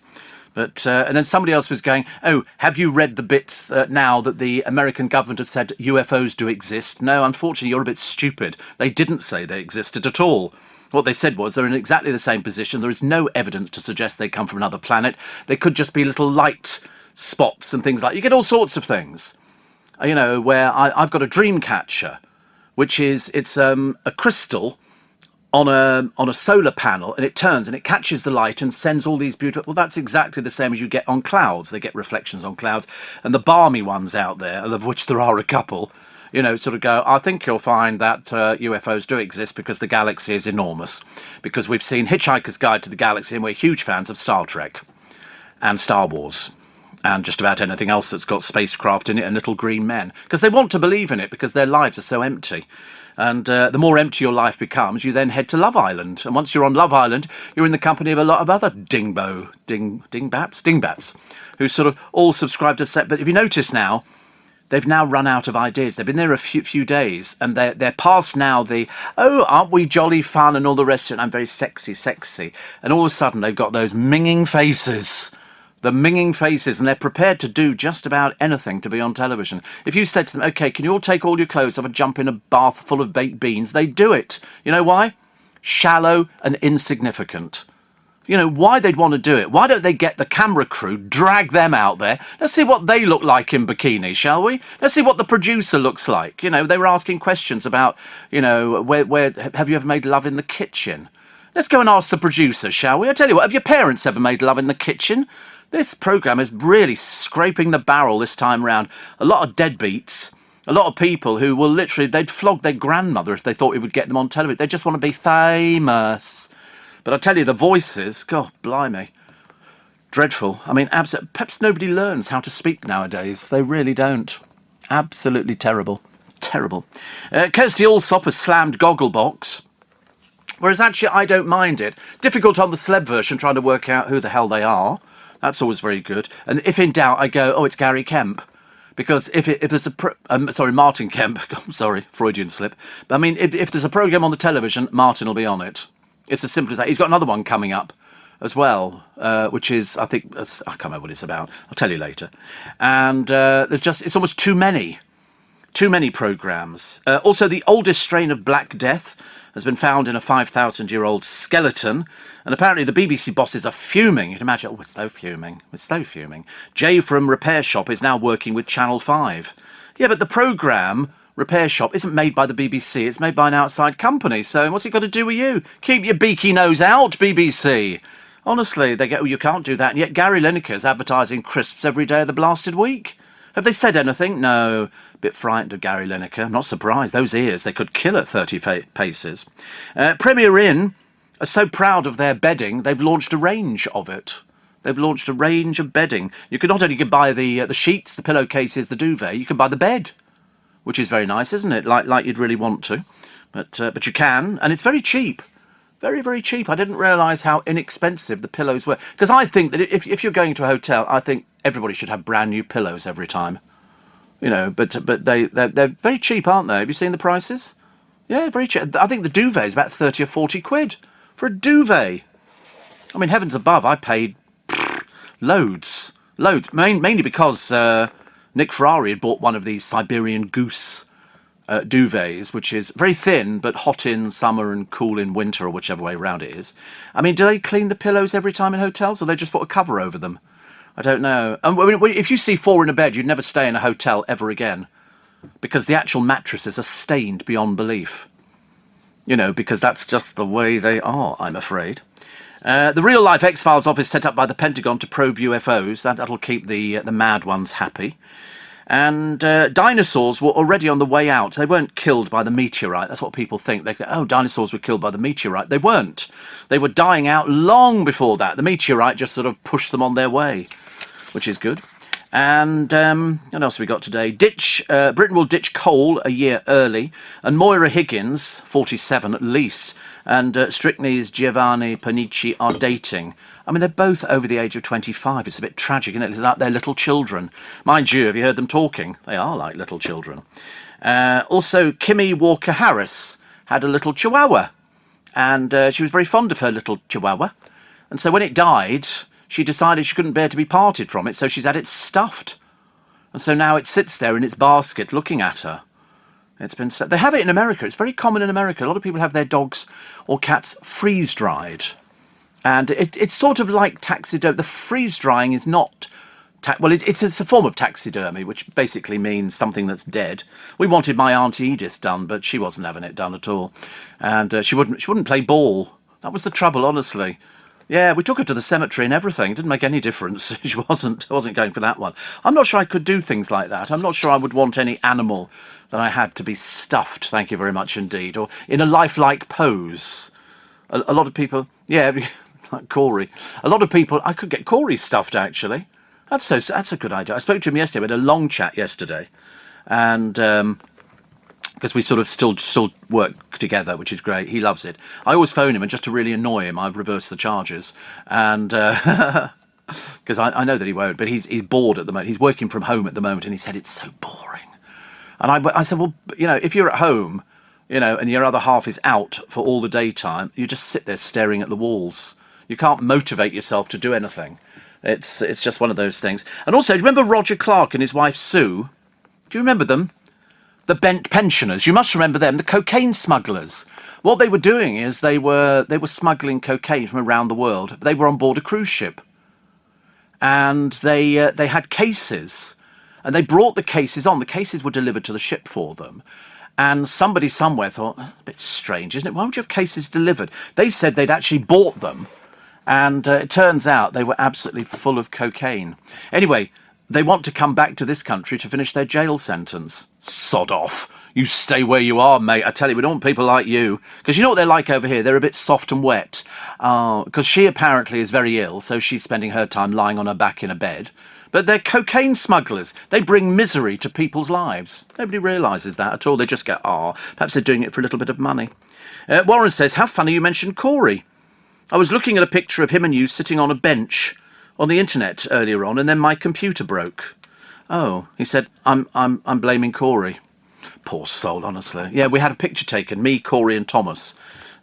But and then somebody else was going, oh, have you read the bits now that the American government has said UFOs do exist? No, unfortunately, you're a bit stupid. They didn't say they existed at all. What they said was they're in exactly the same position. There is no evidence to suggest they come from another planet. They could just be little light spots and things like... You get all sorts of things. You know, where I've got a dream catcher, which is, it's a crystal... on a solar panel, and it turns and it catches the light and sends all these beautiful... Well, that's exactly the same as you get on clouds. They get reflections on clouds. And the balmy ones out there, of which there are a couple, you know, sort of go, I think you'll find that UFOs do exist because the galaxy is enormous. Because we've seen Hitchhiker's Guide to the Galaxy and we're huge fans of Star Trek and Star Wars and just about anything else that's got spacecraft in it and little green men. Because they want to believe in it because their lives are so empty. And the more empty your life becomes, you then head to Love Island. And once you're on Love Island, you're in the company of a lot of other dingbats, who sort of all subscribe to set. But if you notice now, they've now run out of ideas. They've been there a few days, and they're past now the, oh, aren't we jolly fun and all the rest of it. I'm very sexy. And all of a sudden, they've got those minging faces. The minging faces, and they're prepared to do just about anything to be on television. If you said to them, OK, can you all take all your clothes off and jump in a bath full of baked beans? They'd do it. You know why? Shallow and insignificant. You know, why they'd want to do it? Why don't they get the camera crew, drag them out there? Let's see what they look like in bikini, shall we? Let's see what the producer looks like. You know, they were asking questions about, you know, where have you ever made love in the kitchen? Let's go and ask the producer, shall we? I tell you what, have your parents ever made love in the kitchen? This programme is really scraping the barrel this time round. A lot of deadbeats, a lot of people who will literally, they'd flog their grandmother if they thought it would get them on television. They just want to be famous. But I tell you, the voices, God, blimey, dreadful. I mean, perhaps nobody learns how to speak nowadays. They really don't. Absolutely terrible. Terrible. Kirsty Allsop has slammed Gogglebox. Whereas actually, I don't mind it. Difficult on the celeb version, trying to work out who the hell they are. That's always very good. And if in doubt, I go, oh, it's Gary Kemp. Because if there's a... Martin Kemp. Sorry, Freudian slip. But I mean, if there's a programme on the television, Martin will be on it. It's as simple as that. He's got another one coming up as well, which is, I think, I can't remember what it's about. I'll tell you later. And it's almost too many programmes. Also, the oldest strain of Black Death has been found in a 5,000-year-old skeleton. And apparently the BBC bosses are fuming. You'd imagine, we're so fuming. Jay from Repair Shop is now working with Channel 5. Yeah, but the programme Repair Shop isn't made by the BBC. It's made by an outside company. So what's it got to do with you? Keep your beaky nose out, BBC. Honestly, they go, you can't do that. And yet Gary Lineker's advertising crisps every day of the blasted week. Have they said anything? No. Bit frightened of Gary Lineker. I'm not surprised. Those ears, they could kill at 30 paces. Premier Inn are so proud of their bedding, they've launched a range of it. They've launched a range of bedding. You could not only buy the sheets, the pillowcases, the duvet, you can buy the bed, which is very nice, isn't it? Like you'd really want to. But you can, and it's very cheap. Very, very cheap. I didn't realise how inexpensive the pillows were. Because I think that if you're going to a hotel, I think everybody should have brand new pillows every time. You know, but they're very cheap, aren't they? Have you seen the prices? Yeah, very cheap. I think the duvet is about 30 or 40 quid for a duvet. I mean, heavens above, I paid loads. Mainly because Nick Ferrari had bought one of these Siberian goose duvets, which is very thin but hot in summer and cool in winter, or whichever way round it is. I mean, do they clean the pillows every time in hotels, or they just put a cover over them? I don't know. If you see 4 in a bed, you'd never stay in a hotel ever again, because the actual mattresses are stained beyond belief. You know, because that's just the way they are, I'm afraid. The real-life X-Files office set up by the Pentagon to probe UFOs. That'll keep the mad ones happy. And dinosaurs were already on the way out. They weren't killed by the meteorite. That's what people think. They think, oh, dinosaurs were killed by the meteorite. They weren't. They were dying out long before that. The meteorite just sort of pushed them on their way, which is good. And what else have we got today? Britain will ditch coal a year early. And Moira Higgins, 47 at least, and Strictly's Giovanni Panici are dating. I mean, they're both over the age of 25. It's a bit tragic, isn't it? It's like they're little children. Mind you, have you heard them talking? They are like little children. Also, Kimmy Walker-Harris had a little chihuahua. And she was very fond of her little chihuahua. And so when it died, she decided she couldn't bear to be parted from it, so she's had it stuffed. And so now it sits there in its basket looking at her. They have it in America. It's very common in America. A lot of people have their dogs or cats freeze-dried. And it's sort of like taxidermy. The freeze-drying is not... it's a form of taxidermy, which basically means something that's dead. We wanted my Auntie Edith done, but she wasn't having it done at all. And she wouldn't play ball. That was the trouble, honestly. Yeah, we took her to the cemetery and everything. It didn't make any difference. She wasn't going for that one. I'm not sure I could do things like that. I'm not sure I would want any animal that I had to be stuffed, thank you very much indeed, or in a lifelike pose. A lot of people... Yeah, like Corey. A lot of people... I could get Corey stuffed, actually. That's a good idea. I spoke to him yesterday. We had a long chat yesterday. And... because we sort of still work together, which is great. He loves it. I always phone him, and just to really annoy him, I've reversed the charges. And because I know that he won't, but he's bored at the moment. He's working from home at the moment, and he said it's so boring. And I said, well, you know, if you're at home, you know, and your other half is out for all the daytime, you just sit there staring at the walls. You can't motivate yourself to do anything. It's just one of those things. And also, do you remember Roger Clark and his wife Sue? Do you remember them? The bent pensioners, you must remember them, the cocaine smugglers. What they were doing is they were smuggling cocaine from around the world. They were on board a cruise ship, and they had cases, and they brought the cases on. The cases were delivered to the ship for them, and somebody somewhere thought, a bit strange, isn't it? Why would you have cases delivered? They said they'd actually bought them, and it turns out they were absolutely full of cocaine. Anyway, they want to come back to this country to finish their jail sentence. Sod off. You stay where you are, mate. I tell you, we don't want people like you. Because you know what they're like over here? They're a bit soft and wet. Because she apparently is very ill, so she's spending her time lying on her back in a bed. But they're cocaine smugglers. They bring misery to people's lives. Nobody realises that at all. They just go, perhaps they're doing it for a little bit of money. Warren says, how funny you mentioned Corey. I was looking at a picture of him and you sitting on a bench on the internet earlier on, and then my computer broke. Oh, he said, I'm blaming Corey. Poor soul, honestly. Yeah, we had a picture taken, me, Corey and Thomas.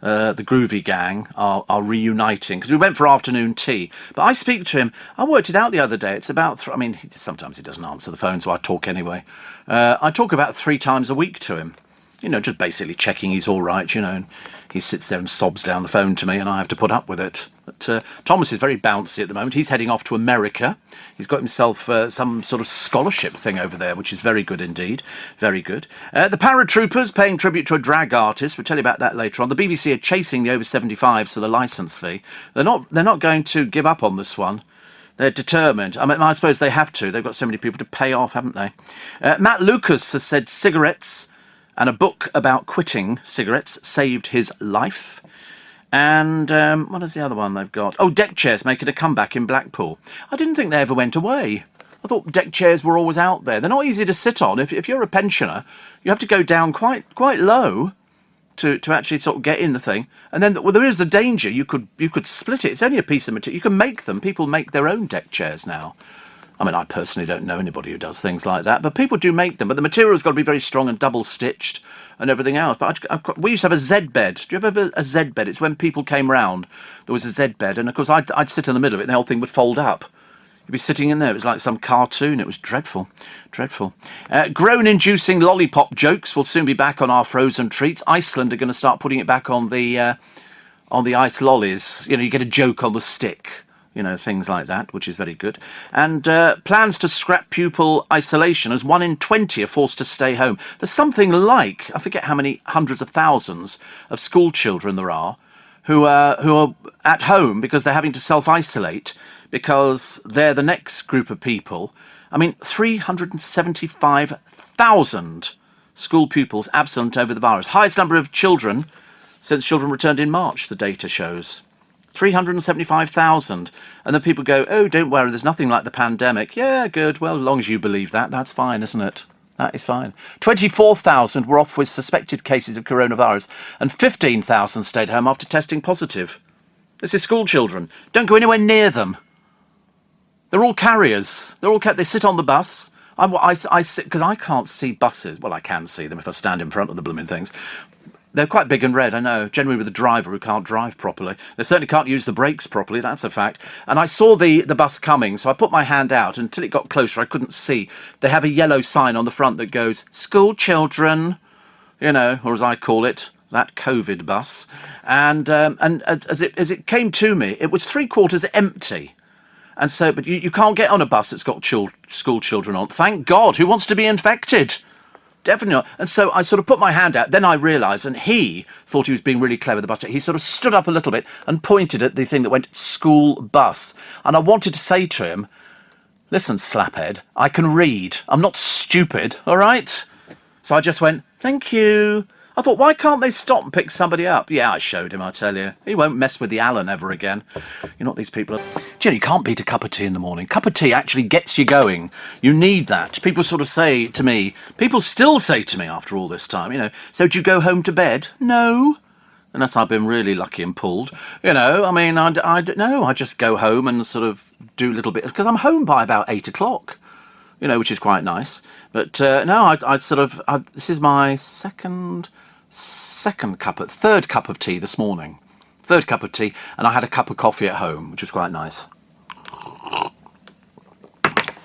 the Groovy Gang, are reuniting, because we went for afternoon tea. But I speak to him. I worked it out the other day. It's about, sometimes he doesn't answer the phone, so I talk anyway. I talk about 3 times a week to him. Just basically checking he's all right, and he sits there and sobs down the phone to me, and I have to put up with it. But Thomas is very bouncy at the moment. He's heading off to America. He's got himself some sort of scholarship thing over there, which is very good indeed. Very good. The paratroopers paying tribute to a drag artist. We'll tell you about that later on. The BBC are chasing the over 75s for the licence fee. They're not going to give up on this one. They're determined. I suppose they have to. They've got so many people to pay off, haven't they? Matt Lucas has said cigarettes and a book about quitting cigarettes saved his life. And what is the other one they've got? Oh, deck chairs making a comeback in Blackpool. I didn't think they ever went away. I thought deck chairs were always out there. They're not easy to sit on. If you're a pensioner, you have to go down quite low to actually sort of get in the thing. And then there is the danger you could split it. It's only a piece of material. You can make them. People make their own deck chairs now. I personally don't know anybody who does things like that, but people do make them. But the material's got to be very strong and double-stitched and everything else. But we used to have a Z-bed. Do you ever have a Z-bed? It's when people came round, there was a Z-bed, and of course I'd sit in the middle of it and the whole thing would fold up. You'd be sitting in there. It was like some cartoon. It was dreadful. Dreadful. Groan-inducing lollipop jokes will soon be back on our frozen treats. Iceland are going to start putting it back on the ice lollies. You get a joke on the stick. Things like that, which is very good. And plans to scrap pupil isolation as 1 in 20 are forced to stay home. There's something like, I forget how many hundreds of thousands of school children there are who are at home because they're having to self-isolate because they're the next group of people. 375,000 school pupils absent over the virus. Highest number of children since children returned in March, the data shows. 375,000. And then people go, oh, don't worry, there's nothing like the pandemic. Yeah, good. Well, as long as you believe that, that's fine, isn't it? That is fine. 24,000 were off with suspected cases of coronavirus, and 15,000 stayed home after testing positive. This is school children. Don't go anywhere near them. They're all carriers. They sit on the bus. I sit because I can't see buses. Well, I can see them if I stand in front of the blooming things. They're quite big and red, I know, generally with a driver who can't drive properly. They certainly can't use the brakes properly, that's a fact. And I saw the bus coming, so I put my hand out. Until it got closer, I couldn't see. They have a yellow sign on the front that goes, school children, or as I call it, that COVID bus. And as it came to me, it was 3/4 empty. And so, but you can't get on a bus that's got school children on. Thank God, who wants to be infected? Definitely not. And so I sort of put my hand out. Then I realised, and he thought he was being really clever, the bus. He sort of stood up a little bit and pointed at the thing that went school bus. And I wanted to say to him, listen, slaphead, I can read. I'm not stupid, all right? So I just went, thank you. I thought, why can't they stop and pick somebody up? Yeah, I showed him, I tell you. He won't mess with the Allen ever again. You know what these people are... You can't beat a cup of tea in the morning. Cup of tea actually gets you going. You need that. People sort of say to me, people still say to me after all this time, so do you go home to bed? No. Unless I've been really lucky and pulled. I just go home and sort of do a little bit, because I'm home by about 8 o'clock. Which is quite nice. But no, this is my third cup of tea this morning. Third cup of tea, and I had a cup of coffee at home, which was quite nice.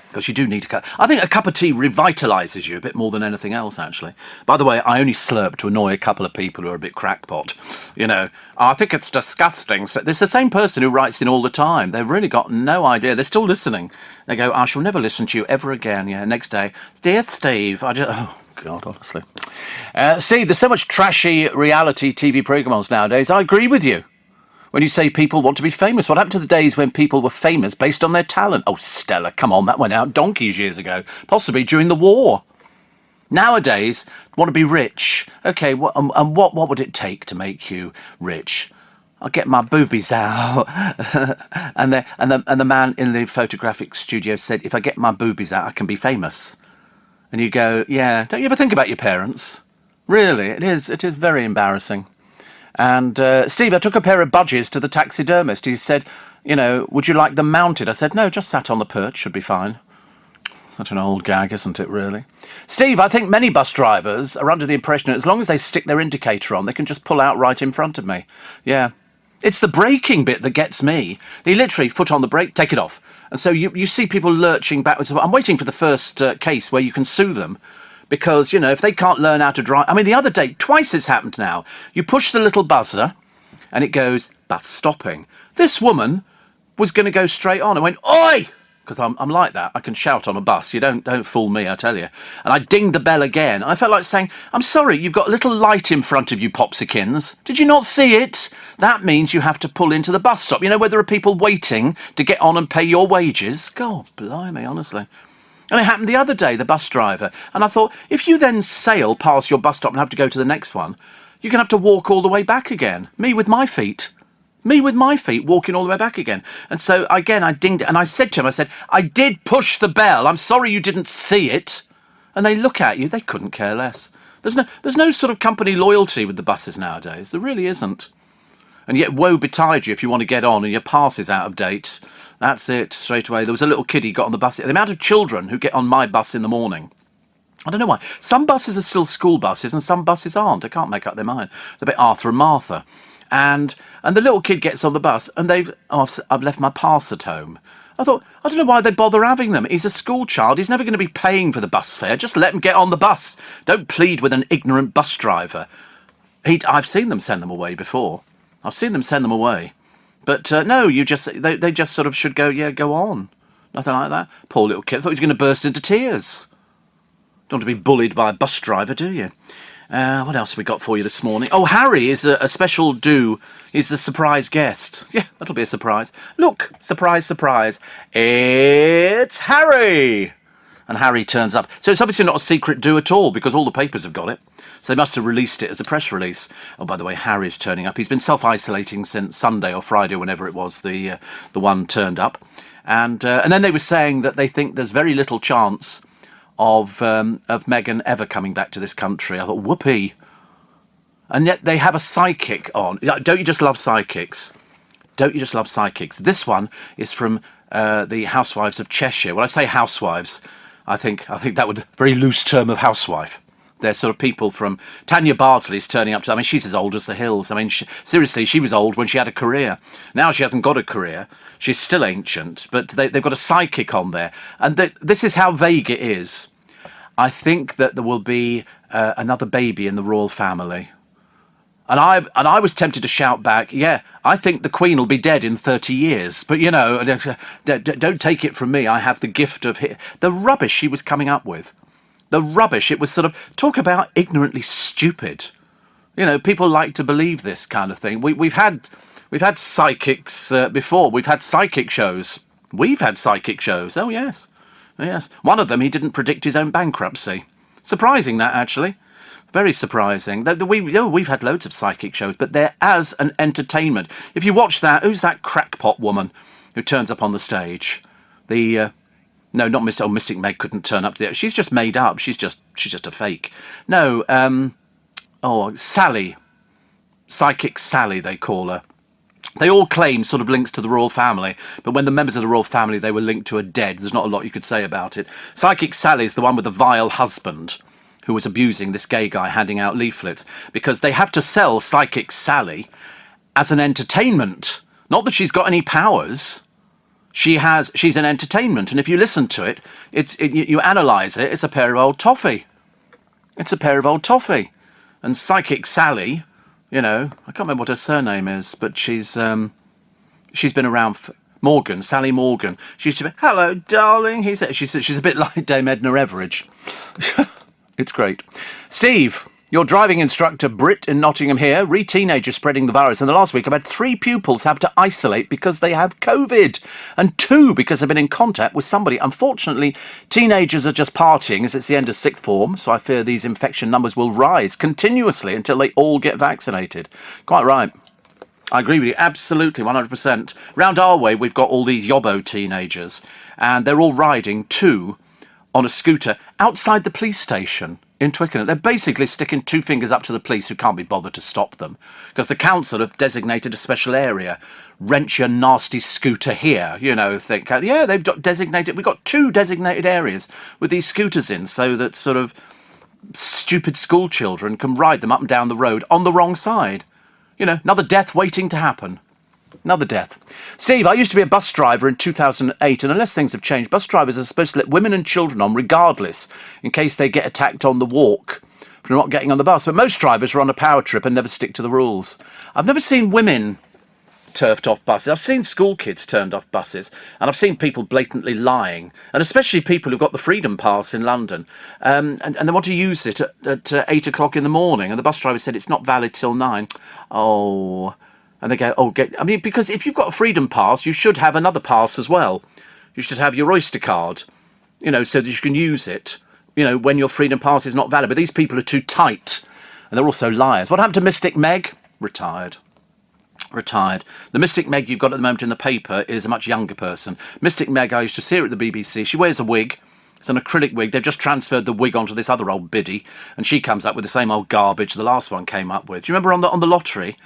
Because you do need a cup. I think a cup of tea revitalises you a bit more than anything else, actually. By the way, I only slurp to annoy a couple of people who are a bit crackpot. I think it's disgusting. So there's the same person who writes in all the time. They've really got no idea. They're still listening. They go, I shall never listen to you ever again. Yeah, next day. Dear Steve, oh, God, honestly. Steve, there's so much trashy reality TV programmes nowadays. I agree with you. When you say people want to be famous, what happened to the days when people were famous based on their talent? Oh, Stella, come on, that went out donkeys years ago, possibly during the war. Nowadays, want to be rich. Okay, what would it take to make you rich? I'll get my boobies out. and the man in the photographic studio said, if I get my boobies out, I can be famous. And you go, yeah, don't you ever think about your parents? Really, it is very embarrassing. And, Steve, I took a pair of budgies to the taxidermist. He said, would you like them mounted? I said, no, just sat on the perch, should be fine. Such an old gag, isn't it, really? Steve, I think many bus drivers are under the impression that as long as they stick their indicator on, they can just pull out right in front of me. Yeah. It's the braking bit that gets me. They literally, foot on the brake, take it off. And so you see people lurching backwards. I'm waiting for the first case where you can sue them because, you know, if they can't learn how to drive... I mean, the other day, twice it's happened now. You push the little buzzer and it goes, bus stopping. This woman was going to go straight on and went, oi! Because I'm like that. I can shout on a bus. You don't fool me, I tell you. And I dinged the bell again. I felt like saying, I'm sorry, you've got a little light in front of you, Popsikins. Did you not see it? That means you have to pull into the bus stop. You know, where there are people waiting to get on and pay your wages. God, blimey, honestly. And it happened the other day, the bus driver. And I thought, if you then sail past your bus stop and have to go to the next one, you're going to have to walk all the way back again. Me with my feet. Walking all the way back again. And so, again, I dinged it. And I said to him, I did push the bell. I'm sorry you didn't see it. And they look at you. They couldn't care less. There's no sort of company loyalty with the buses nowadays. There really isn't. And yet, woe betide you if you want to get on and your pass is out of date. That's it, straight away. There was a little kiddie got on the bus. The amount of children who get on my bus in the morning. I don't know why. Some buses are still school buses and some buses aren't. I can't make up their mind. They're a bit Arthur and Martha. And the little kid gets on the bus and I've left my pass at home. I thought, I don't know why they bother having them. He's a school child. He's never going to be paying for the bus fare. Just let him get on the bus. Don't plead with an ignorant bus driver. I've seen them send them away before. But no, they just sort of should go, yeah, go on. Nothing like that. Poor little kid. I thought he was going to burst into tears. Don't want to be bullied by a bus driver, do you? What else have we got for you this morning? Oh, Harry is a special do. He's a surprise guest. Yeah, that'll be a surprise. Look, surprise, surprise. It's Harry! And Harry turns up. So it's obviously not a secret do at all because all the papers have got it. So they must have released it as a press release. Oh, by the way, Harry's turning up. He's been self-isolating since Sunday or Friday, whenever it was the one turned up. And then they were saying that they think there's very little chance of Meghan ever coming back to this country. I thought, whoopee. And yet they have a psychic on. Don't you just love psychics? This one is from the Housewives of Cheshire. When I say housewives, I think that would very loose term of housewife. They're sort of people from... Tanya Bardsley's turning up to... I mean, she's as old as the hills. I mean, seriously, she was old when she had a career. Now she hasn't got a career. She's still ancient, but they've got a psychic on there. And this is how vague it is. I think that there will be another baby in the royal family. And I was tempted to shout back, yeah, I think the Queen will be dead in 30 years. But, you know, don't take it from me. I have the gift of... The rubbish she was coming up with. The rubbish. It was sort of... Talk about ignorantly stupid. You know, people like to believe this kind of thing. We've had psychics before. We've had psychic shows. Oh, yes. Yes. One of them, he didn't predict his own bankruptcy. Surprising, that, actually. Very surprising. We've had loads of psychic shows, but they're as an entertainment. If you watch that, who's that crackpot woman who turns up on the stage? No, not Mystic. Oh, Mystic Meg couldn't turn up. She's just made up. She's just a fake. No, Sally. Psychic Sally, they call her. They all claim sort of links to the royal family, but when the members of the royal family, they were linked to a dead. There's not a lot you could say about it. Psychic Sally's the one with the vile husband who was abusing this gay guy, handing out leaflets, because they have to sell Psychic Sally as an entertainment. Not that she's got any powers. She's an entertainment, and if you listen to it, you analyse it, it's a pair of old toffee. And Psychic Sally, you know, I can't remember what her surname is, but she's been around for Morgan, Sally Morgan. She used to be, hello, darling. She's a bit like Dame Edna Everage. It's great. Steve, your driving instructor, Britt in Nottingham here, teenagers spreading the virus. In the last week, I've had 3 pupils have to isolate because they have COVID, and 2 because they've been in contact with somebody. Unfortunately, teenagers are just partying as it's the end of 6th form, so I fear these infection numbers will rise continuously until they all get vaccinated. Quite right. I agree with you, absolutely, 100%. Round our way, we've got all these yobbo teenagers, and they're all riding 2 on a scooter outside the police station. in Twickenham. They're basically sticking two fingers up to the police who can't be bothered to stop them because the council have designated a special area. Wrench your nasty scooter here, think, yeah, they've designated, we've got 2 designated areas with these scooters in so that sort of stupid school children can ride them up and down the road on the wrong side. Another death waiting to happen. Another death. Steve, I used to be a bus driver in 2008, and unless things have changed, bus drivers are supposed to let women and children on regardless, in case they get attacked on the walk for not getting on the bus. But most drivers are on a power trip and never stick to the rules. I've never seen women turfed off buses. I've seen school kids turned off buses, and I've seen people blatantly lying, and especially people who've got the Freedom Pass in London, and they want to use it at 8 o'clock in the morning, and the bus driver said it's not valid till 9. Oh... And they go, because if you've got a Freedom Pass, you should have another pass as well. You should have your Oyster card, so that you can use it, when your Freedom Pass is not valid. But these people are too tight, and they're also liars. What happened to Mystic Meg? Retired. The Mystic Meg you've got at the moment in the paper is a much younger person. Mystic Meg, I used to see her at the BBC. She wears a wig. It's an acrylic wig. They've just transferred the wig onto this other old biddy, and she comes up with the same old garbage the last one came up with. Do you remember on the lottery?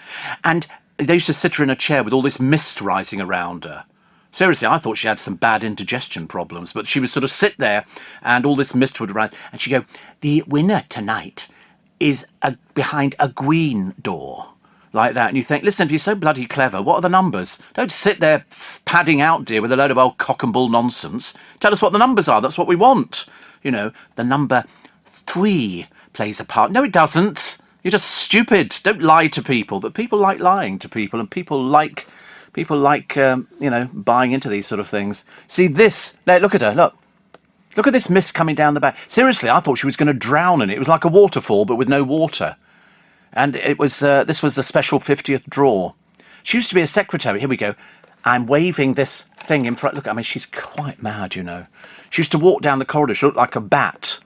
And they used to sit her in a chair with all this mist rising around her. Seriously, I thought she had some bad indigestion problems, but she would sort of sit there and all this mist would rise, and she'd go, the winner tonight is behind a green door. Like that. And you think, listen, if you're so bloody clever, what are the numbers? Don't sit there padding out, dear, with a load of old cock and bull nonsense. Tell us what the numbers are. That's what we want. The number 3 plays a part. No, it doesn't. You're just stupid. Don't lie to people. But people like lying to people, and people like buying into these sort of things. See this? There, look at her. Look at this mist coming down the back. Seriously, I thought she was going to drown in it. It was like a waterfall, but with no water. And it was this was the special 50th draw. She used to be a secretary. Here we go. I'm waving this thing in front. Look, she's quite mad, She used to walk down the corridor. She looked like a bat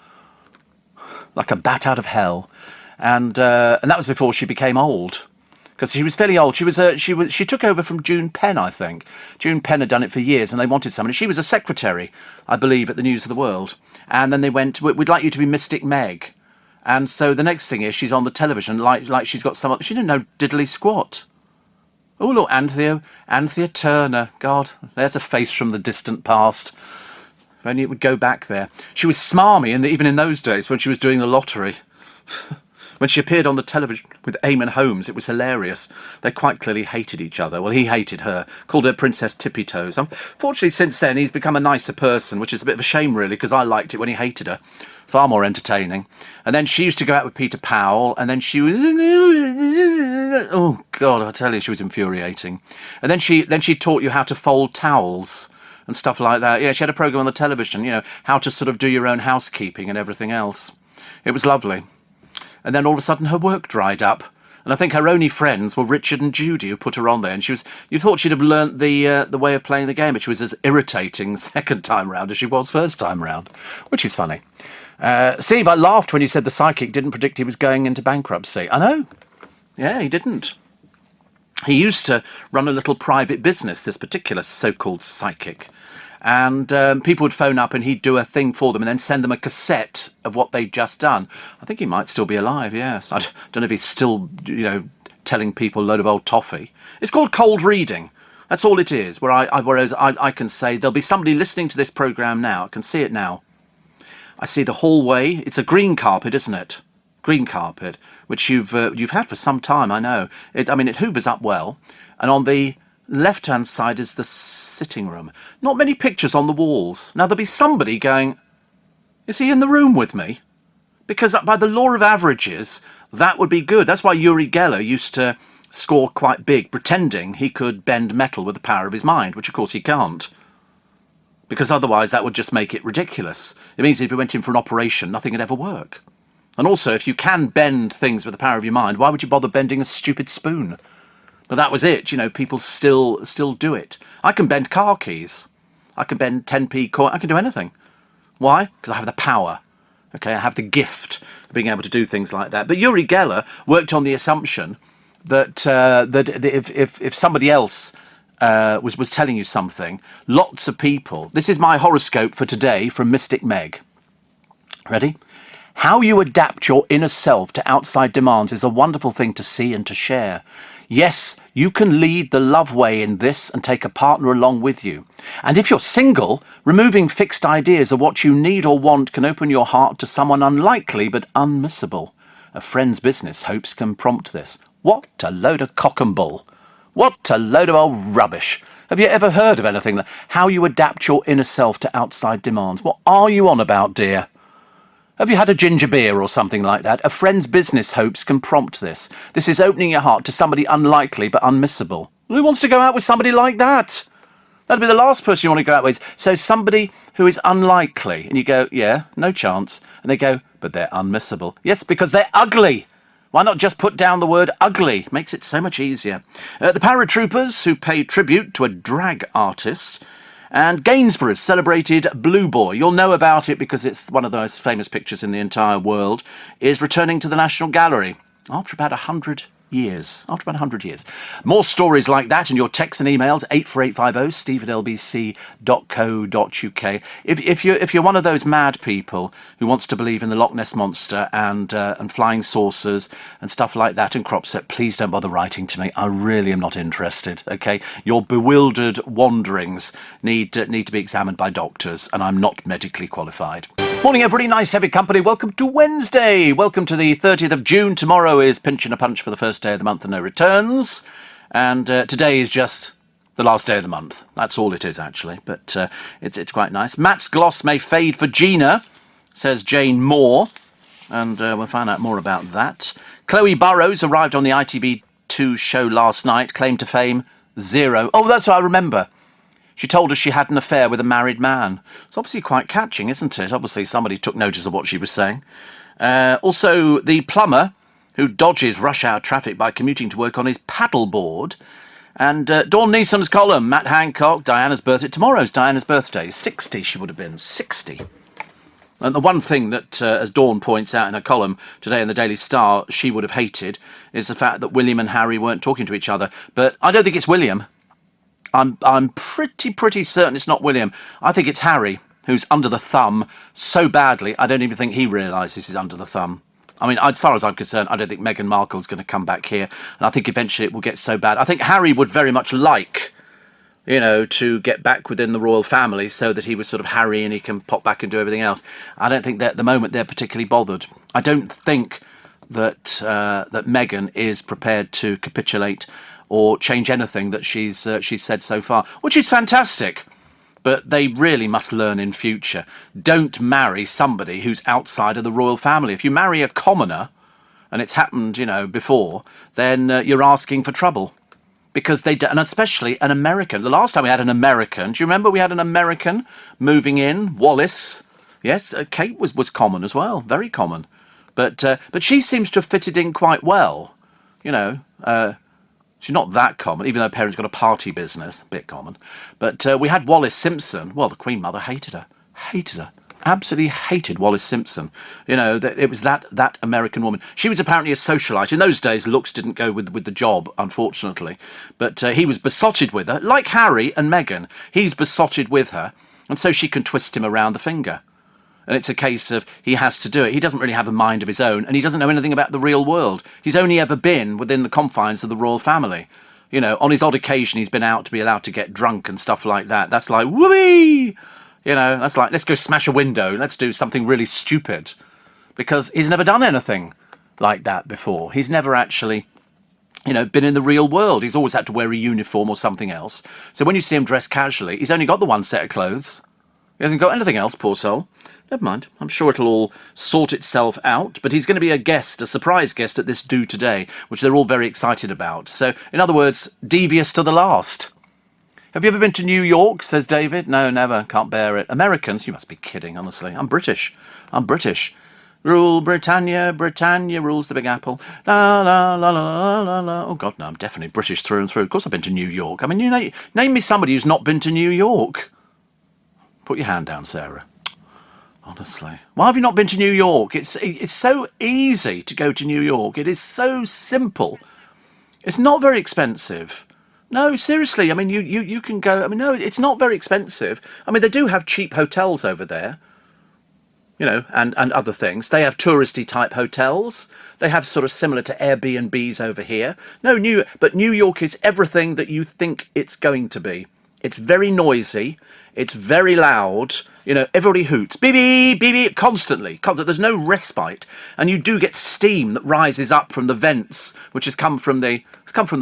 out of hell. And that was before she became old, because she was fairly old. She took over from June Penn, I think. June Penn had done it for years, and they wanted somebody. She was a secretary, I believe, at the News of the World. And then they went, we'd like you to be Mystic Meg. And so the next thing is she's on the television like she's got some. She didn't know diddly squat. Oh look, Anthea Turner. God, there's a face from the distant past. If only it would go back there. She was smarmy, even in those days when she was doing the lottery. When she appeared on the television with Eamon Holmes, it was hilarious. They quite clearly hated each other. Well, he hated her, called her Princess Tippy Toes. Unfortunately, since then, he's become a nicer person, which is a bit of a shame, really, because I liked it when he hated her. Far more entertaining. And then she used to go out with Peter Powell, and then she was... Oh, God, I tell you, she was infuriating. And then she taught you how to fold towels and stuff like that. Yeah, she had a programme on the television, how to sort of do your own housekeeping and everything else. It was lovely. And then all of a sudden her work dried up. And I think her only friends were Richard and Judy, who put her on there. And you thought she'd have learnt the way of playing the game, but she was as irritating second time round as she was first time round, which is funny. Steve, I laughed when you said the psychic didn't predict he was going into bankruptcy. I know. Yeah, he didn't. He used to run a little private business, this particular so-called psychic. And people would phone up and he'd do a thing for them and then send them a cassette of what they'd just done. I think he might still be alive, yes. I don't know if he's still, telling people a load of old toffee. It's called cold reading. That's all it is, whereas I can say there'll be somebody listening to this programme now. I can see it now. I see the hallway. It's a green carpet, isn't it? Green carpet, which you've had for some time, I know. It hoovers up well. And on the left-hand side is the sitting room. Not many pictures on the walls. Now, there'll be somebody going, is he in the room with me? Because by the law of averages, that would be good. That's why Uri Geller used to score quite big, pretending he could bend metal with the power of his mind, which, of course, he can't. Because otherwise, that would just make it ridiculous. It means if you went in for an operation, nothing would ever work. And also, if you can bend things with the power of your mind, why would you bother bending a stupid spoon? But that was it, people still do it. I can bend car keys. I can bend 10p coin. I can do anything. Why? Because I have the power. Okay, I have the gift of being able to do things like that. But Uri Geller worked on the assumption that if somebody else was telling you something, lots of people... This is my horoscope for today from Mystic Meg. Ready? How you adapt your inner self to outside demands is a wonderful thing to see and to share. Yes, you can lead the love way in this and take a partner along with you. And if you're single, removing fixed ideas of what you need or want can open your heart to someone unlikely but unmissable. A friend's business hopes can prompt this. What a load of cock and bull. What a load of old rubbish. Have you ever heard of anything like how you adapt your inner self to outside demands? What are you on about, dear? Have you had a ginger beer or something like that? A friend's business hopes can prompt this. This is opening your heart to somebody unlikely but unmissable. Who wants to go out with somebody like that? That'd be the last person you want to go out with. So somebody who is unlikely. And you go, yeah, no chance. And they go, but they're unmissable. Yes, because they're ugly. Why not just put down the word ugly? Makes it so much easier. The paratroopers who paid tribute to a drag artist. And Gainsborough's celebrated Blue Boy, you'll know about it because it's one of the most famous pictures in the entire world, is returning to the National Gallery after about 100 years. More stories like that in your texts and emails, 84850, steve@lbc.co.uk. If you're one of those mad people who wants to believe in the Loch Ness Monster and flying saucers and stuff like that and crop set, please don't bother writing to me. I really am not interested, okay? Your bewildered wanderings need to be examined by doctors, and I'm not medically qualified. Morning, everybody. Nice to have your company. Welcome to Wednesday. Welcome to the 30th of June. Tomorrow is Pinch and a Punch for the first day of the month and no returns. And today is just the last day of the month. That's all it is, actually. But it's quite nice. Matt's gloss may fade for Gina, says Jane Moore. And we'll find out more about that. Chloe Burrows arrived on the ITV2 show last night. Claim to fame, 0. Oh, that's what I remember. She told us she had an affair with a married man. It's obviously quite catching, isn't it? Obviously somebody took notice of what she was saying. Also, the plumber who dodges rush hour traffic by commuting to work on his paddleboard. And Dawn Neeson's column, Matt Hancock, Diana's birthday. Tomorrow's Diana's birthday. 60 she would have been. 60. And the one thing that, as Dawn points out in her column today in the Daily Star, she would have hated is the fact that William and Harry weren't talking to each other. But I don't think it's William. I'm pretty certain it's not William. I think it's Harry, who's under the thumb so badly, I don't even think he realises he's under the thumb. I mean, as far as I'm concerned, I don't think Meghan Markle's going to come back here. And I think eventually it will get so bad. I think Harry would very much like, to get back within the royal family so that he was sort of Harry and he can pop back and do everything else. I don't think that at the moment they're particularly bothered. I don't think that Meghan is prepared to capitulate or change anything that she's said so far, which is fantastic. But they really must learn in future. Don't marry somebody who's outside of the royal family. If you marry a commoner, and it's happened, before, then you're asking for trouble. Because and especially an American. The last time we had an American, do you remember we had an American moving in? Wallace. Yes, Kate was common as well, very common. But she seems to have fitted in quite well, She's not that common, even though her parents got a party business. A bit common. But we had Wallis Simpson. Well, the Queen Mother hated her. Absolutely hated Wallis Simpson. It was that American woman. She was apparently a socialite. In those days, looks didn't go with the job, unfortunately. But he was besotted with her. Like Harry and Meghan, he's besotted with her. And so she can twist him around the finger. And it's a case of he has to do it. He doesn't really have a mind of his own, and he doesn't know anything about the real world. He's only ever been within the confines of the royal family. On his odd occasion, he's been out to be allowed to get drunk and stuff like that. That's like, whoopee! That's like, let's go smash a window. Let's do something really stupid. Because he's never done anything like that before. He's never actually, been in the real world. He's always had to wear a uniform or something else. So when you see him dressed casually, he's only got the one set of clothes. He hasn't got anything else, poor soul. Never mind. I'm sure it'll all sort itself out. But he's going to be a surprise guest at this Do Today, which they're all very excited about. So, in other words, devious to the last. Have you ever been to New York, says David? No, never. Can't bear it. Americans? You must be kidding, honestly. I'm British. Rule Britannia, Britannia rules the Big Apple. La, la, la, la, la, la. Oh, God, no, I'm definitely British through and through. Of course I've been to New York. I mean, name me somebody who's not been to New York. Put your hand down, Sarah. Honestly. Why have you not been to New York? It's so easy to go to New York. It is so simple. It's not very expensive. No, seriously. I mean, you can go. I mean, no, it's not very expensive. I mean, they do have cheap hotels over there. you know, and other things. They have touristy type hotels. They have sort of similar to Airbnbs over here. But New York is everything that you think it's going to be. It's very noisy. It's very loud. You know, everybody hoots, beep, beep, beep, beep, constantly. There's no respite, and you do get steam that rises up from the vents, which has come from the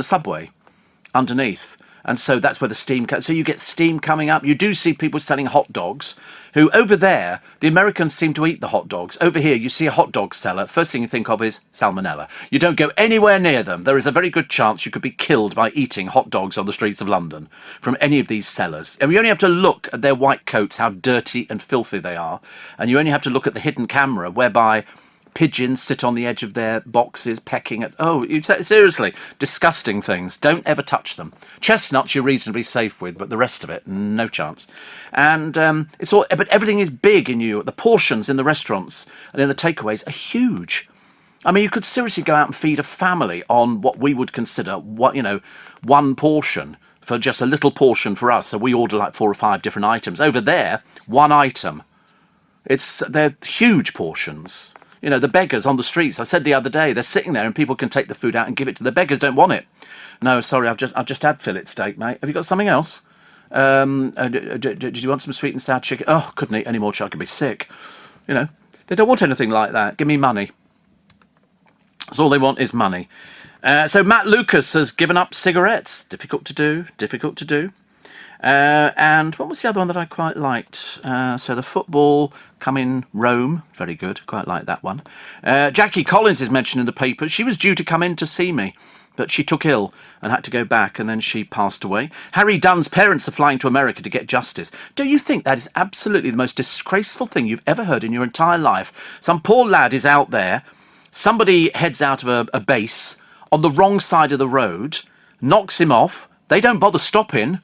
subway underneath. And so that's where the steam comes. So you get steam coming up. You do see people selling hot dogs, who over there, the Americans seem to eat the hot dogs. Over here, you see a hot dog seller. First thing you think of is salmonella. You don't go anywhere near them. There is a very good chance you could be killed by eating hot dogs on the streets of London from any of these sellers. And you only have to look at their white coats, how dirty and filthy they are. And you only have to look at the hidden camera, whereby pigeons sit on the edge of their boxes pecking at... seriously, disgusting things. Don't ever touch them. Chestnuts you're reasonably safe with, but the rest of it, no chance. And but everything is big in New York. The portions in the restaurants and in the takeaways are huge. I mean, you could seriously go out and feed a family on what we would consider, one portion, for just a little portion for us. So we order like 4 or 5 different items. Over there, one item. They're huge portions. You know, the beggars on the streets, I said the other day, they're sitting there and people can take the food out and give it to the beggars. Don't want it. No, sorry, I've just had fillet steak, mate. Have you got something else? Did you want some sweet and sour chicken? Oh, couldn't eat any more chicken. I could be sick. You know, they don't want anything like that. Give me money. That's all they want is money. So Matt Lucas has given up cigarettes. Difficult to do. And what was the other one that I quite liked? So the football come in Rome. Very good. Quite like that one. Jackie Collins is mentioned in the papers. She was due to come in to see me, but she took ill and had to go back, and then she passed away. Harry Dunn's parents are flying to America to get justice. Do you think that is absolutely the most disgraceful thing you've ever heard in your entire life? Some poor lad is out there. Somebody heads out of a base on the wrong side of the road, knocks him off. They don't bother stopping.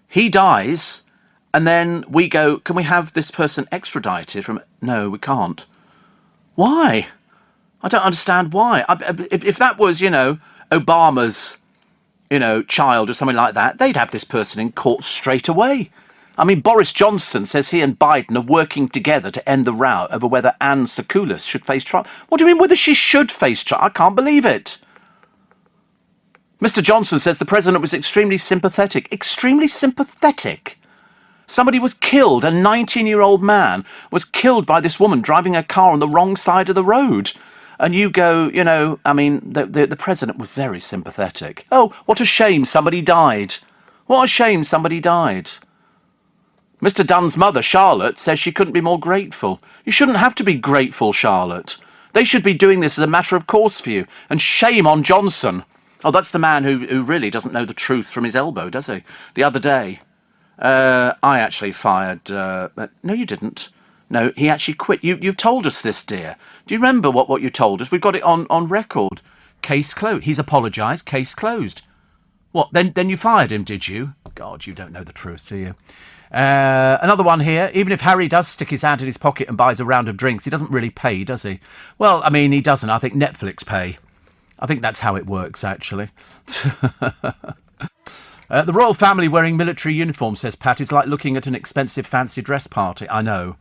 He dies, and then we go, can we have this person extradited from... No, we can't. Why? I don't understand why. If that was, Obama's, child or something like that, they'd have this person in court straight away. I mean, Boris Johnson says he and Biden are working together to end the row over whether Anne Sekulis should face trial. What do you mean whether she should face trial? I can't believe it. Mr. Johnson says the president was extremely sympathetic. Extremely sympathetic? Somebody was killed. A 19-year-old man was killed by this woman driving a car on the wrong side of the road. And you go, the president was very sympathetic. Oh, what a shame somebody died. What a shame somebody died. Mr. Dunn's mother, Charlotte, says she couldn't be more grateful. You shouldn't have to be grateful, Charlotte. They should be doing this as a matter of course for you. And shame on Johnson. Oh, that's the man who really doesn't know the truth from his elbow, does he? The other day, I actually fired... no, you didn't. No, he actually quit. You've told us this, dear. Do you remember what you told us? We've got it on record. Case closed. He's apologised. Case closed. What, then you fired him, did you? God, you don't know the truth, do you? Another one here. Even if Harry does stick his hand in his pocket and buys a round of drinks, he doesn't really pay, does he? Well, I mean, he doesn't. I think Netflix pay. I think that's how it works, actually. The royal family wearing military uniform, says Pat, is like looking at an expensive fancy dress party. I know.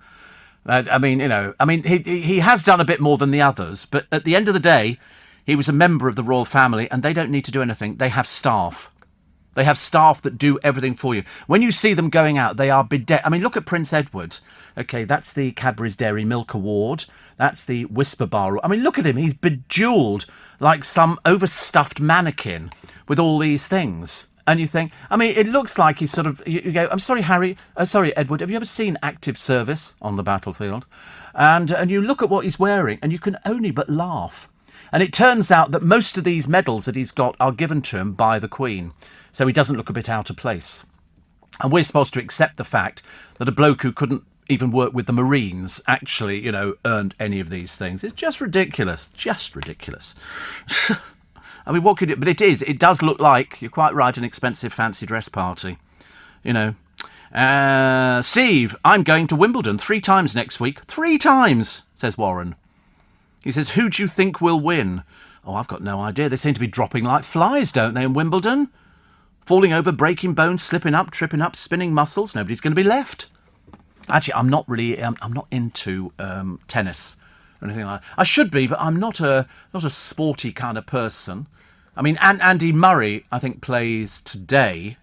He has done a bit more than the others, but at the end of the day, he was a member of the royal family, and they don't need to do anything. They have staff. They have staff that do everything for you. When you see them going out, they are look at Prince Edward. Okay, that's the Cadbury's Dairy Milk Award. That's the Whisper Bar. I mean, look at him. He's bejewelled like some overstuffed mannequin with all these things. And you think, it looks like he's sort of... You go, I'm sorry, Edward, have you ever seen active service on the battlefield? And you look at what he's wearing, and you can only but laugh. And it turns out that most of these medals that he's got are given to him by the Queen. So he doesn't look a bit out of place. And we're supposed to accept the fact that a bloke who couldn't even work with the Marines actually, earned any of these things. It's just ridiculous. Just ridiculous. I mean, what could it... But it does look like, you're quite right, an expensive fancy dress party. Steve, I'm going to Wimbledon 3 times next week. 3 times, says Warren. He says, who do you think will win? Oh, I've got no idea. They seem to be dropping like flies, don't they, in Wimbledon? Falling over, breaking bones, slipping up, tripping up, spinning muscles. Nobody's going to be left. Actually, I'm not really. I'm not into tennis or anything like that. I should be, but I'm not a sporty kind of person. I mean, Andy Murray, I think, plays today,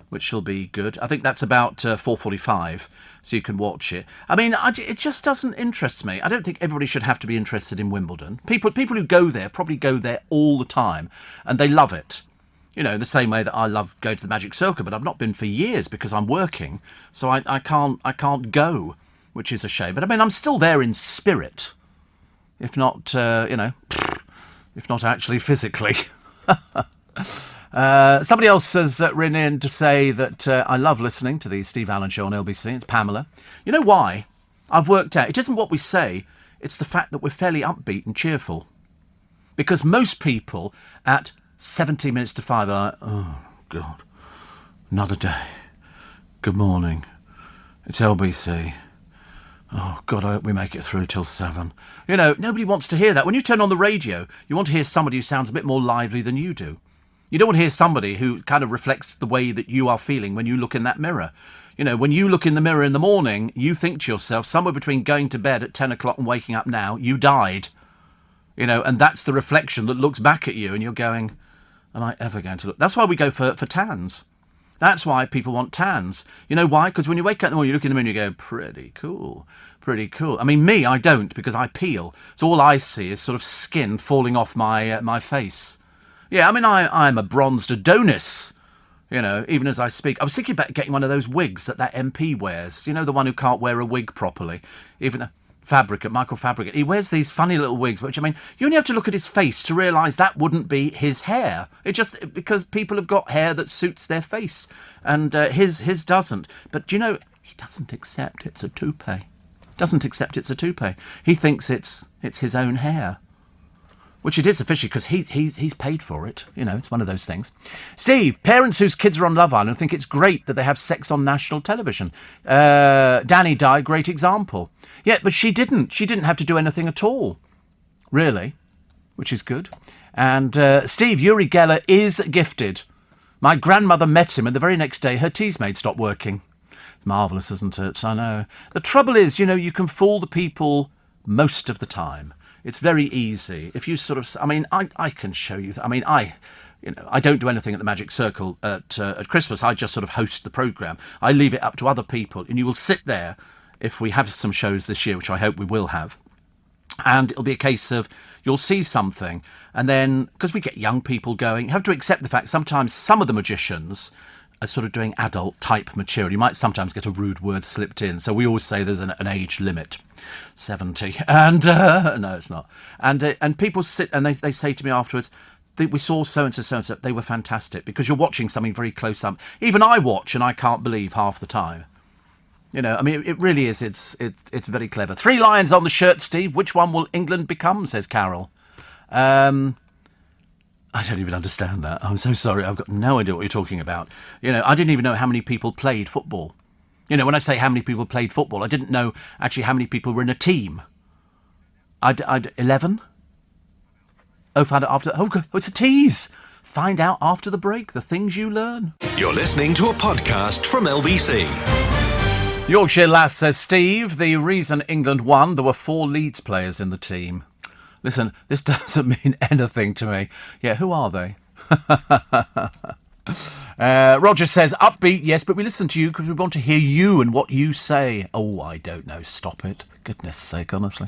which will be good. I think that's about 4:45, so you can watch it. I mean, it just doesn't interest me. I don't think everybody should have to be interested in Wimbledon. People who go there probably go there all the time, and they love it. You know, the same way that I love going to the Magic Circle, but I've not been for years because I'm working, so I can't go, which is a shame. But I mean, I'm still there in spirit, if not, if not actually physically. Somebody else has written in to say that I love listening to the Steve Allen Show on LBC. It's Pamela. You know why? I've worked out. It isn't what we say. It's the fact that we're fairly upbeat and cheerful. Because most people at 17 minutes to 5 are like, oh, God, another day. Good morning. It's LBC. Oh, God, I hope we make it through till 7. You know, nobody wants to hear that. When you turn on the radio, you want to hear somebody who sounds a bit more lively than you do. You don't want to hear somebody who kind of reflects the way that you are feeling when you look in that mirror. You know, when you look in the mirror in the morning, you think to yourself, somewhere between going to bed at 10 o'clock and waking up now, you died. You know, and that's the reflection that looks back at you and you're going, am I ever going to look? That's why we go for tans. That's why people want tans. You know why? Because when you wake up in the morning, you look in the mirror and you go, pretty cool, pretty cool. I mean, me, I don't, because I peel. So all I see is sort of skin falling off my face. Yeah, I mean, I'm a bronzed Adonis, you know, even as I speak. I was thinking about getting one of those wigs that MP wears. You know, the one who can't wear a wig properly. Even Michael Fabricant. He wears these funny little wigs, which, I mean, you only have to look at his face to realise that wouldn't be his hair. Because people have got hair that suits their face, and his doesn't. But, do you know, he doesn't accept it's a toupee. He thinks it's his own hair. Which it is officially, because he's paid for it. You know, it's one of those things. Steve, parents whose kids are on Love Island think it's great that they have sex on national television. Danny Dye, great example. Yeah, but she didn't. She didn't have to do anything at all, really, which is good. And Steve, Uri Geller is gifted. My grandmother met him, and the very next day her Teasmade stopped working. It's marvellous, isn't it? I know. The trouble is, you know, you can fool the people most of the time. It's very easy. If you sort of, I mean, I can show you. I mean, I don't do anything at the Magic Circle at Christmas. I just sort of host the programme. I leave it up to other people, and you will sit there if we have some shows this year, which I hope we will have. And it'll be a case of you'll see something, and then because we get young people going, you have to accept the fact sometimes some of the magicians are sort of doing adult type material. You might sometimes get a rude word slipped in. So we always say there's an age limit, 70. And no, it's not. And people sit and they say to me afterwards, we saw so-and-so, so-and-so, they were fantastic, because you're watching something very close up. Even I watch and I can't believe half the time. You know, I mean, it really is. It's very clever. 3 lions on the shirt, Steve. Which one will England become, says Carol. I don't even understand that. I'm so sorry. I've got no idea what you're talking about. You know, I didn't even know how many people played football. You know, when I say how many people played football, I didn't know actually how many people were in a team. 11? It's a tease. Find out after the break the things you learn. You're listening to a podcast from LBC. Yorkshire Lass says, Steve, the reason England won, there were 4 Leeds players in the team. Listen, this doesn't mean anything to me. Yeah, who are they? Roger says, upbeat, yes, but we listen to you because we want to hear you and what you say. Oh, I don't know. Stop it. Goodness sake, honestly.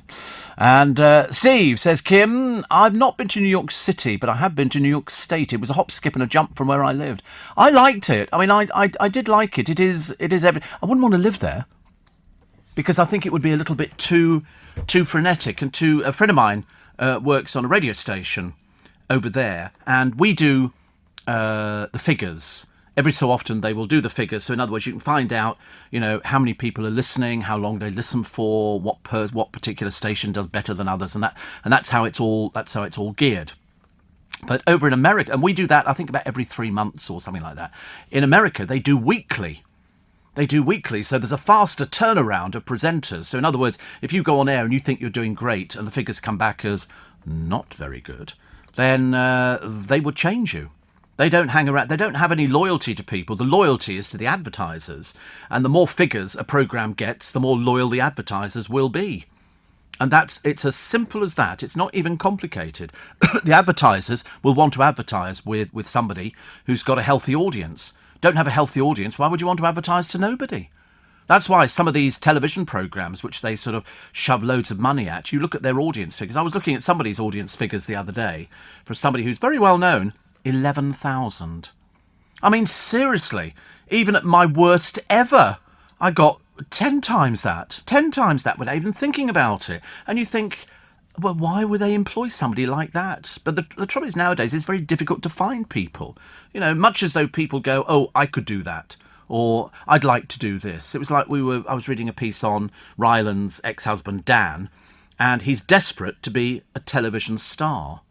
And Steve says, Kim, I've not been to New York City, but I have been to New York State. It was a hop, skip and a jump from where I lived. I liked it. I mean, I did like it. It is every. I wouldn't want to live there because I think it would be a little bit too frenetic and too. A friend of mine works on a radio station over there, and we do the figures. Every so often they will do the figures. So in other words, you can find out, you know, how many people are listening, how long they listen for, what particular station does better than others, and that's how it's all geared. But over in America, and we do that, I think about every 3 months or something like that. In America, they do weekly. So there's a faster turnaround of presenters. So in other words, if you go on air and you think you're doing great and the figures come back as not very good, then they would change you. They don't hang around. They don't have any loyalty to people. The loyalty is to the advertisers. And the more figures a programme gets, the more loyal the advertisers will be. And it's as simple as that. It's not even complicated. The advertisers will want to advertise with somebody who's got a healthy audience. Don't have a healthy audience, why would you want to advertise to nobody? That's why some of these television programmes, which they sort of shove loads of money at, you look at their audience figures. I was looking at somebody's audience figures the other day for somebody who's very well known, 11,000. I mean, seriously, even at my worst ever, I got 10 times that without even thinking about it. And you think, well, why would they employ somebody like that? But the trouble is nowadays it's very difficult to find people. You know, much as though people go, oh, I could do that, or I'd like to do this. It was like I was reading a piece on Ryland's ex-husband Dan, and he's desperate to be a television star.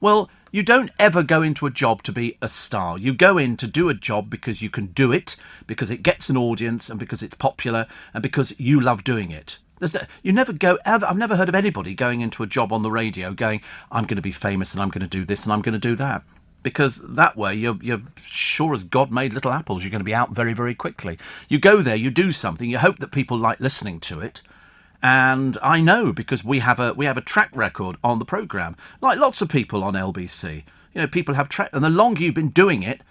Well, you don't ever go into a job to be a star. You go in to do a job because you can do it, because it gets an audience, and because it's popular, and because you love doing it. You never go ever. I've never heard of anybody going into a job on the radio going, I'm going to be famous and I'm going to do this and I'm going to do that. Because that way you're sure as God made little apples, you're going to be out very, very quickly. You go there, you do something, you hope that people like listening to it. And I know because we have a track record on the programme, like lots of people on LBC. You know, people have track, and the longer you've been doing it,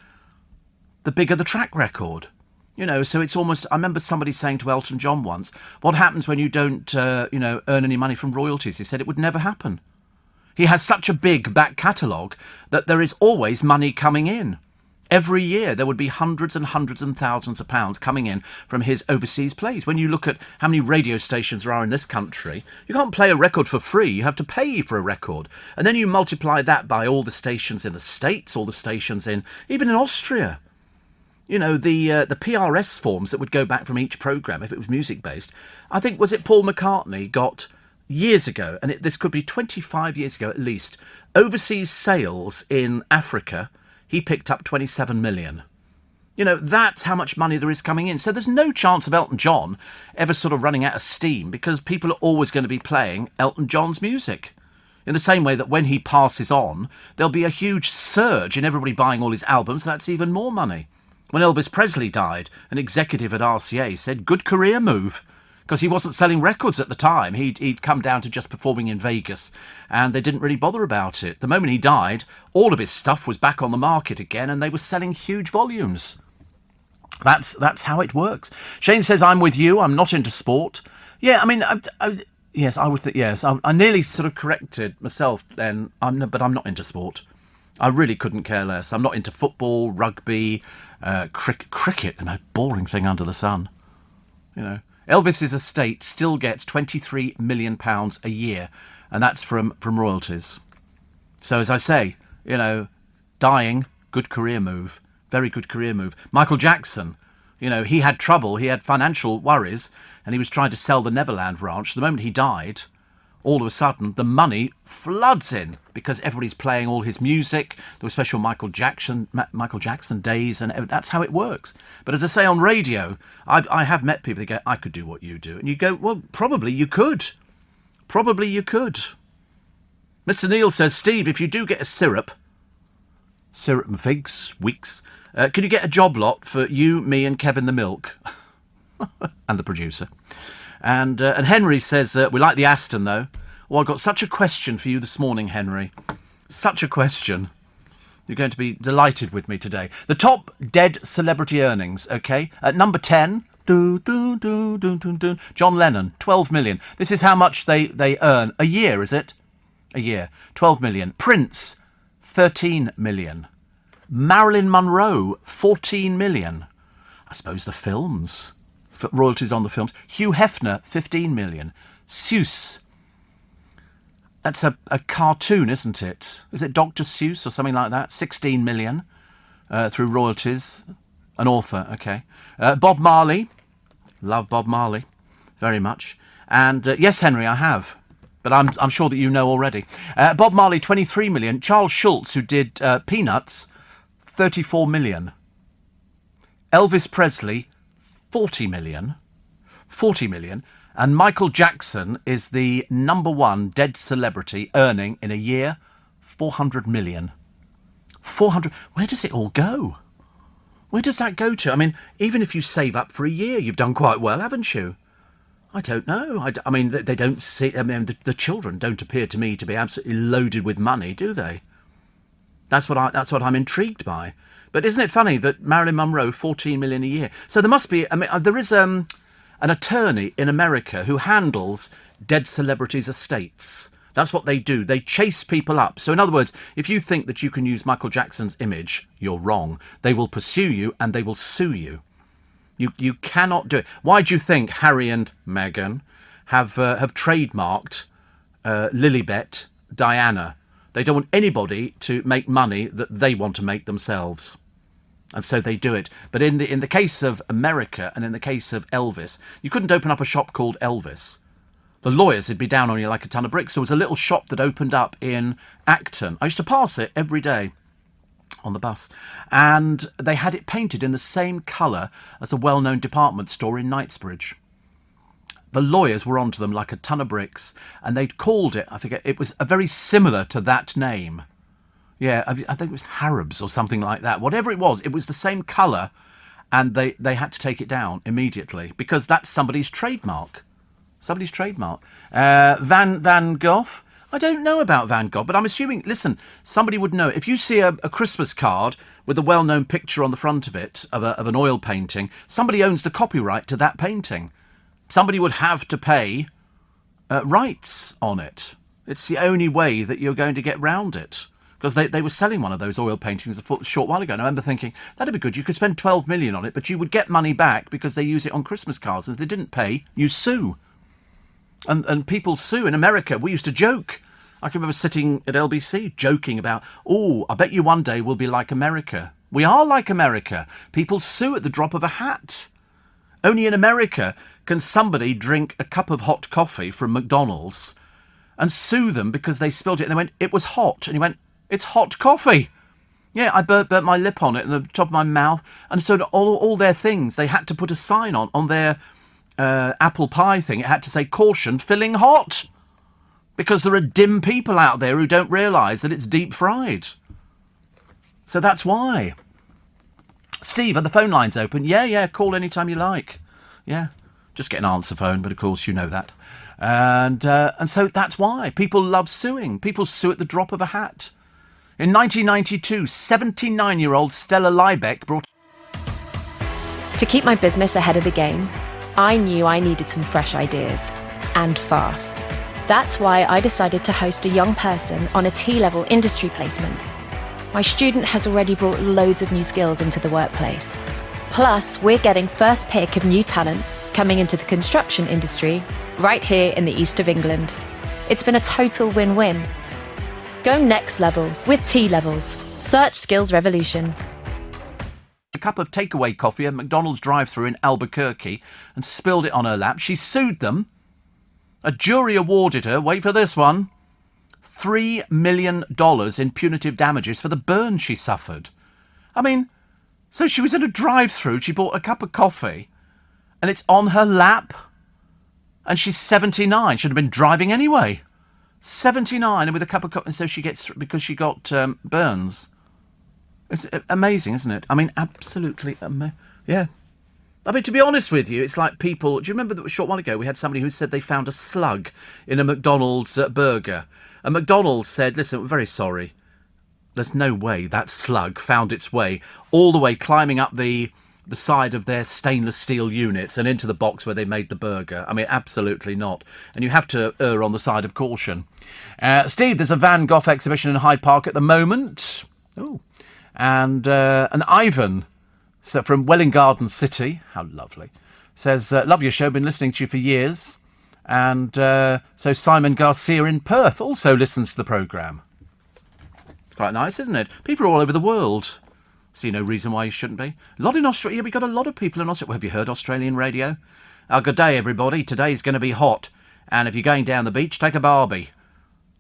the bigger the track record. You know, so it's almost. I remember somebody saying to Elton John once, "What happens when you don't, earn any money from royalties?" He said it would never happen. He has such a big back catalogue that there is always money coming in. Every year there would be hundreds and hundreds and thousands of pounds coming in from his overseas plays. When you look at how many radio stations there are in this country, you can't play a record for free. You have to pay for a record. And then you multiply that by all the stations in the States, all the stations even in Austria. You know, the PRS forms that would go back from each programme, if it was music-based. I think, was it Paul McCartney got years ago, and this could be 25 years ago at least, overseas sales in Africa, he picked up 27 million. You know, that's how much money there is coming in. So there's no chance of Elton John ever sort of running out of steam because people are always going to be playing Elton John's music. In the same way that when he passes on, there'll be a huge surge in everybody buying all his albums. That's even more money. When Elvis Presley died, an executive at RCA said, good career move. Because he wasn't selling records at the time. He'd come down to just performing in Vegas, and they didn't really bother about it. The moment he died, all of his stuff was back on the market again, and they were selling huge volumes. That's how it works. Shane says, I'm with you. I'm not into sport. Yeah, I mean, yes, I would think, yes. I nearly sort of corrected myself then, but I'm not into sport. I really couldn't care less. I'm not into football, rugby, cricket, the most boring thing under the sun, you know. Elvis's estate still gets £23 million a year, and that's from royalties. So as I say, you know, dying, good career move, very good career move. Michael Jackson, you know, he had trouble, he had financial worries, and he was trying to sell the Neverland Ranch. The moment he died, all of a sudden, the money floods in because everybody's playing all his music. There were special Michael Jackson days, and that's how it works. But as I say on radio, I have met people that go, I could do what you do. And you go, well, probably you could. Probably you could. Mr. Neil says, Steve, if you do get a syrup and figs, weeks, can you get a job lot for you, me and Kevin the Milk? And the producer. And Henry says, we like the Aston, though. Well, I've got such a question for you this morning, Henry. Such a question. You're going to be delighted with me today. The top dead celebrity earnings, okay? At number 10, John Lennon, 12 million. This is how much they earn. A year, is it? A year. 12 million. Prince, 13 million. Marilyn Monroe, 14 million. I suppose the films... royalties on the films. Hugh Hefner, 15 million. Seuss. That's a cartoon, isn't it? Is it Dr. Seuss or something like that? 16 million through royalties. An author, okay. Bob Marley. Love Bob Marley very much. And yes, Henry, I have. But I'm sure that you know already. Bob Marley, 23 million. Charles Schultz, who did Peanuts, 34 million. Elvis Presley, 40 million, and Michael Jackson is the number one dead celebrity earning in a year 400 million. 400. Where does it all go? Where does that go to? I mean, even if you save up for a year, you've done quite well, haven't you? I don't know. I mean, they don't see. I mean, the children don't appear to me to be absolutely loaded with money, do they? That's what I'm intrigued by. But isn't it funny that Marilyn Monroe, 14 million a year? So there must be. I mean, there is an attorney in America who handles dead celebrities' estates. That's what they do. They chase people up. So in other words, if you think that you can use Michael Jackson's image, you're wrong. They will pursue you and they will sue you. You cannot do it. Why do you think Harry and Meghan have trademarked Lilibet Diana? They don't want anybody to make money that they want to make themselves. And so they do it. But in the case of America and in the case of Elvis, you couldn't open up a shop called Elvis. The lawyers would be down on you like a ton of bricks. There was a little shop that opened up in Acton. I used to pass it every day on the bus. And they had it painted in the same colour as a well-known department store in Knightsbridge. The lawyers were onto them like a ton of bricks. And they'd called it, I forget, it was very similar to that name. Yeah, I think it was Harrods or something like that. Whatever it was the same colour. And they had to take it down immediately because that's somebody's trademark. Somebody's trademark. Van Gogh. I don't know about Van Gogh, but I'm assuming, listen, somebody would know. If you see a Christmas card with a well-known picture on the front of it, of an oil painting, somebody owns the copyright to that painting. Somebody would have to pay rights on it. It's the only way that you're going to get round it. Because they were selling one of those oil paintings a short while ago. And I remember thinking, that'd be good. You could spend 12 million on it, but you would get money back because they use it on Christmas cards. And if they didn't pay, you sue. And people sue. In America, we used to joke. I can remember sitting at LBC joking about, I bet you one day we'll be like America. We are like America. People sue at the drop of a hat. Only in America can somebody drink a cup of hot coffee from McDonald's and sue them because they spilled it. And they went, it was hot. And he went, it's hot coffee. Yeah, I burnt my lip on it and the top of my mouth. And so all their things, they had to put a sign on their apple pie thing. It had to say, caution, filling hot. Because there are dim people out there who don't realise that it's deep fried. So that's why. Steve, are the phone lines open? Yeah, call anytime you like. Yeah, just get an answer phone, but of course you know that. And so that's why. People love suing. People sue at the drop of a hat. In 1992, 79-year-old Stella Liebeck brought... To keep my business ahead of the game, I knew I needed some fresh ideas, and fast. That's why I decided to host a young person on a T-level industry placement. My student has already brought loads of new skills into the workplace. Plus, we're getting first pick of new talent coming into the construction industry right here in the east of England. It's been a total win-win. Go next level with T-levels. Search Skills Revolution. A cup of takeaway coffee at McDonald's drive-thru in Albuquerque and spilled it on her lap. She sued them. A jury awarded her, wait for this one, $3 million in punitive damages for the burn she suffered. I mean, so she was at a drive-thru, she bought a cup of coffee, and it's on her lap. And she's 79, should have been driving anyway. 79 and with a cup of coffee, and so she gets through because she got burns. It's amazing, isn't it? I mean, absolutely amazing. Yeah. I mean, to be honest with you, it's like people... Do you remember that a short while ago we had somebody who said they found a slug in a McDonald's burger? And McDonald's said, listen, we're very sorry. There's no way that slug found its way all the way climbing up the side of their stainless steel units and into the box where they made the burger. I mean, absolutely not. And you have to err on the side of caution. Steve, there's a Van Gogh exhibition in Hyde Park at the moment. Oh. And Ivan... So from Welwyn Garden City, how lovely, says, love your show, been listening to you for years. And so Simon Garcia in Perth also listens to the programme. Quite nice, isn't it? People are all over the world. See no reason why you shouldn't be. A lot in Australia. We've got a lot of people in Australia. Well, have you heard Australian radio? Good day, everybody. Today's going to be hot. And if you're going down the beach, take a barbie.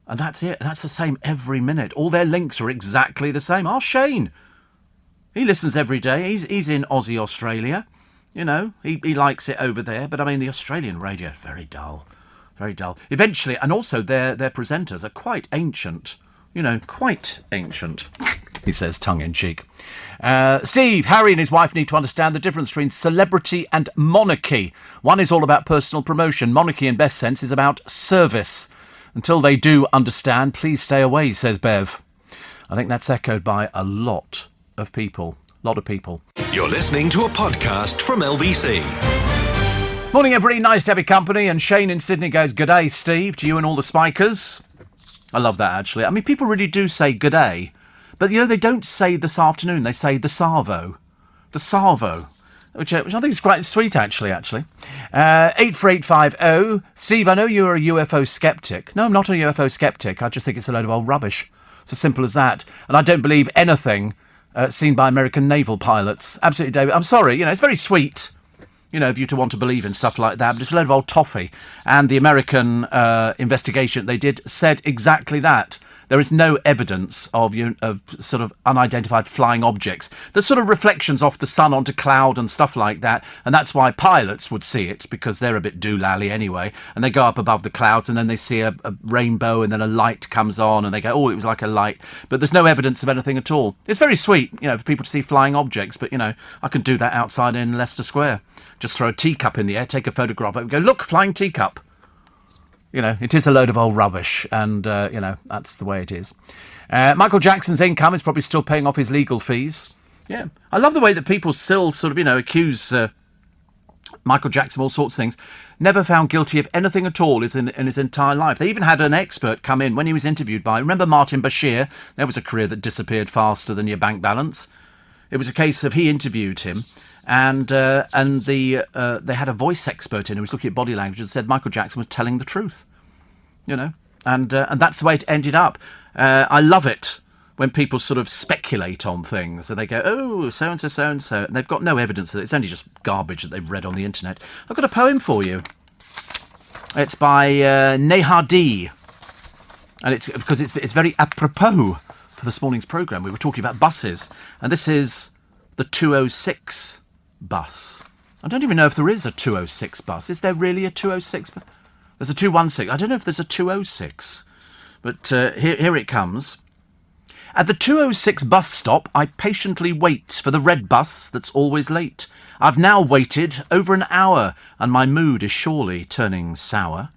And that's it. That's the same every minute. All their links are exactly the same. Ask Shane. He listens every day. He's in Aussie, Australia. You know, he likes it over there. But, I mean, the Australian radio, very dull. Very dull. Eventually, and also their presenters are quite ancient. You know, quite ancient. he says tongue-in-cheek. Steve, Harry and his wife need to understand the difference between celebrity and monarchy. One is all about personal promotion. Monarchy, in best sense, is about service. Until they do understand, please stay away, says Bev. I think that's echoed by a lot of people. You're listening to a podcast from LBC. Morning, everybody. Nice to have your company. And Shane in Sydney goes, "Good day, Steve, to you and all the spikers." I love that, actually. I mean, people really do say good day. But, they don't say this afternoon. They say the Savo. The Savo. Which I think is quite sweet, actually. 84850. Steve, I know you're a UFO skeptic. No, I'm not a UFO skeptic. I just think it's a load of old rubbish. It's as simple as that. And I don't believe anything seen by American naval pilots. Absolutely, David. I'm sorry. It's very sweet, of you to want to believe in stuff like that. But it's a load of old toffee. And the American investigation they did said exactly that. There is no evidence of sort of unidentified flying objects. There's sort of reflections off the sun onto cloud and stuff like that, and that's why pilots would see it, because they're a bit doolally anyway, and they go up above the clouds and then they see a rainbow and then a light comes on and they go, oh, it was like a light. But there's no evidence of anything at all. It's very sweet, for people to see flying objects, but, I can do that outside in Leicester Square. Just throw a teacup in the air, take a photograph of it and go, look, flying teacup. It is a load of old rubbish, and, that's the way it is. Michael Jackson's income is probably still paying off his legal fees. Yeah. I love the way that people still sort of, accuse Michael Jackson of all sorts of things. Never found guilty of anything at all in his entire life. They even had an expert come in when he was interviewed by, remember Martin Bashir? There was a career that disappeared faster than your bank balance. It was a case of he interviewed him. And they had a voice expert in who was looking at body language and said Michael Jackson was telling the truth, and that's the way it ended up. I love it when people sort of speculate on things and they go, oh, so-and-so, so-and-so, and they've got no evidence that it's only just garbage that they've read on the internet. I've got a poem for you. It's by Neha D. And it's because it's very apropos for this morning's programme. We were talking about buses, and this is the 206 bus. I don't even know if there is a 206 bus. Is there really a 206 bus? There's a 216. I don't know if there's a 206. But here it comes. At the 206 bus stop, I patiently wait for the red bus that's always late. I've now waited over an hour, and my mood is surely turning sour.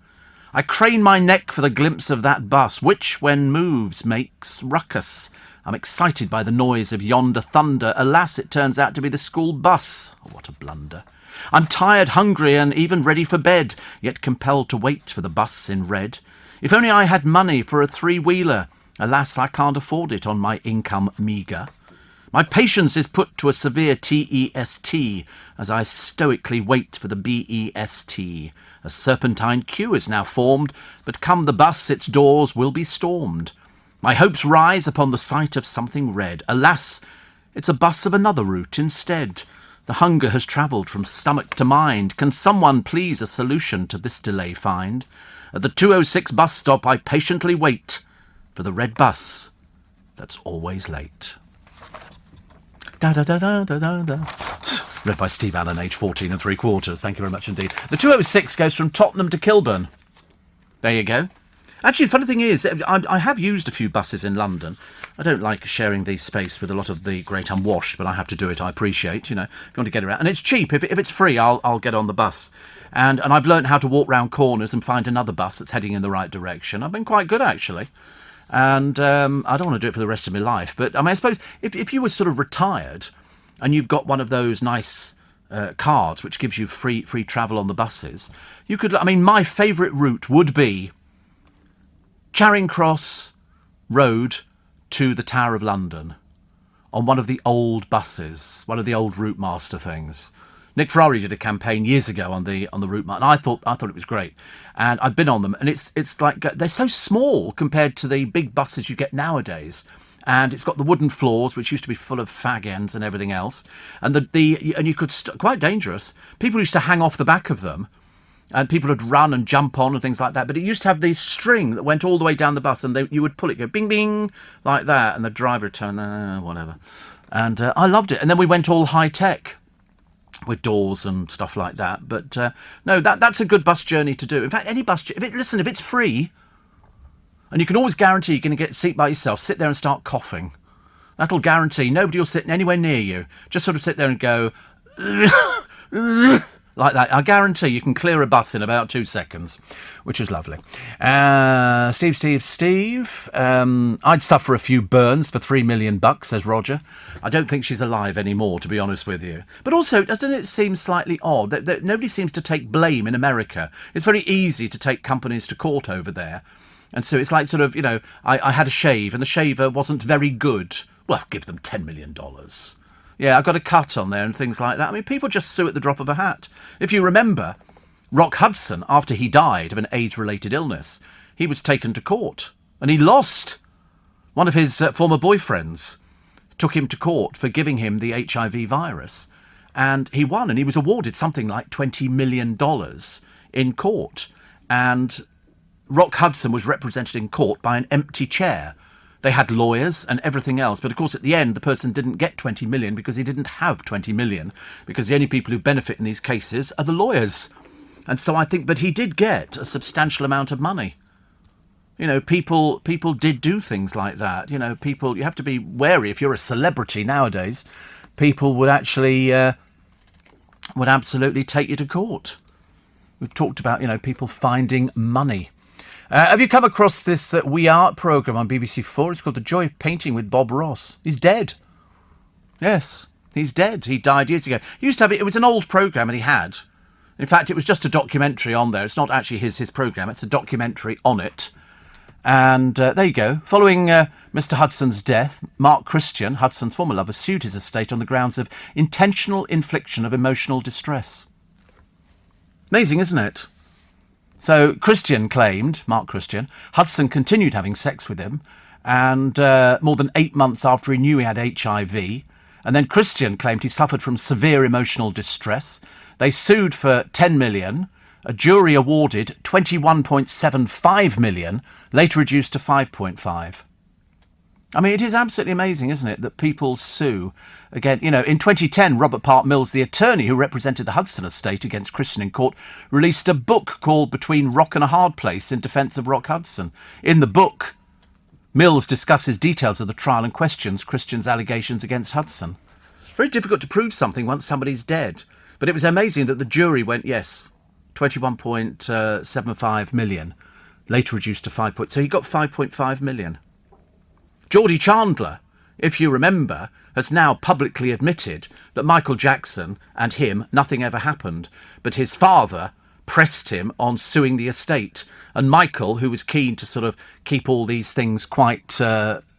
I crane my neck for the glimpse of that bus, which, when moves, makes ruckus. I'm excited by the noise of yonder thunder. Alas, it turns out to be the school bus. Oh, what a blunder. I'm tired, hungry, and even ready for bed, yet compelled to wait for the bus in red. If only I had money for a three-wheeler. Alas, I can't afford it on my income meagre. My patience is put to a severe test as I stoically wait for the best. A serpentine queue is now formed, but come the bus, its doors will be stormed. My hopes rise upon the sight of something red. Alas, it's a bus of another route instead. The hunger has travelled from stomach to mind. Can someone please a solution to this delay find? At the 206 bus stop I patiently wait for the red bus that's always late. Da da da da da da da. Read by Steve Allen, age 14 3/4. Thank you very much indeed. The 206 goes from Tottenham to Kilburn. There you go. Actually, the funny thing is, I have used a few buses in London. I don't like sharing the space with a lot of the great unwashed, but I have to do it. I appreciate, if you want to get around. And it's cheap. If it's free, I'll get on the bus. And I've learned how to walk round corners and find another bus that's heading in the right direction. I've been quite good, actually. And I don't want to do it for the rest of my life. But, I suppose, if you were sort of retired and you've got one of those nice cards which gives you free travel on the buses, you could... my favourite route would be Charing Cross Road to the Tower of London on one of the old buses, one of the old Route Master things. Nick Ferrari did a campaign years ago on the Route Master, and I thought it was great. And I've been on them, and it's like they're so small compared to the big buses you get nowadays. And it's got the wooden floors, which used to be full of fag ends and everything else. And and you could quite dangerous. People used to hang off the back of them. And people would run and jump on and things like that. But it used to have this string that went all the way down the bus, and you would pull it, go bing, bing, like that, and the driver would turn, whatever. And I loved it. And then we went all high-tech with doors and stuff like that. But no, that's a good bus journey to do. In fact, any bus journey, if it's free, and you can always guarantee you're going to get a seat by yourself, sit there and start coughing. That'll guarantee nobody will sit anywhere near you. Just sort of sit there and go like that. I guarantee you can clear a bus in about 2 seconds, which is lovely. Steve. I'd suffer a few burns for $3 million, says Roger. I don't think she's alive anymore, to be honest with you. But also, doesn't it seem slightly odd that nobody seems to take blame in America? It's very easy to take companies to court over there. And so it's like sort of, I had a shave and the shaver wasn't very good. Well, give them $10 million. Yeah, I got a cut on there and things like that. I mean, people just sue at the drop of a hat. If you remember, Rock Hudson, after he died of an AIDS-related illness, he was taken to court and he lost. One of his former boyfriends took him to court for giving him the HIV virus. And he won, and he was awarded something like $20 million in court. And Rock Hudson was represented in court by an empty chair. They had lawyers and everything else, but of course at the end the person didn't get 20 million because he didn't have 20 million, because the only people who benefit in these cases are the lawyers. And so I think, but he did get a substantial amount of money. People did do things like that. You have to be wary. If you're a celebrity nowadays, people would actually would absolutely take you to court. We've talked about people finding money. Have you come across this We Art programme on BBC4? It's called The Joy of Painting with Bob Ross. He's dead. Yes, he's dead. He died years ago. He used to have it was an old programme and he had. In fact, it was just a documentary on there. It's not actually his programme. It's a documentary on it. And there you go. Following Mr. Hudson's death, Mark Christian, Hudson's former lover, sued his estate on the grounds of intentional infliction of emotional distress. Amazing, isn't it? So Christian claimed, Mark Christian, Hudson continued having sex with him, and more than 8 months after he knew he had HIV. And then Christian claimed he suffered from severe emotional distress. They sued for 10 million. A jury awarded 21.75 million, later reduced to 5.5. I mean, it is absolutely amazing, isn't it, that people sue. Again, in 2010, Robert Park Mills, the attorney who represented the Hudson estate against Christian in court, released a book called Between Rock and a Hard Place in defence of Rock Hudson. In the book, Mills discusses details of the trial and questions Christian's allegations against Hudson. Very difficult to prove something once somebody's dead. But it was amazing that the jury went, yes, 21.75 million, later reduced to 5. So he got 5.5 million. Geordie Chandler, if you remember, has now publicly admitted that Michael Jackson and him, nothing ever happened. But his father pressed him on suing the estate. And Michael, who was keen to sort of keep all these things quite, close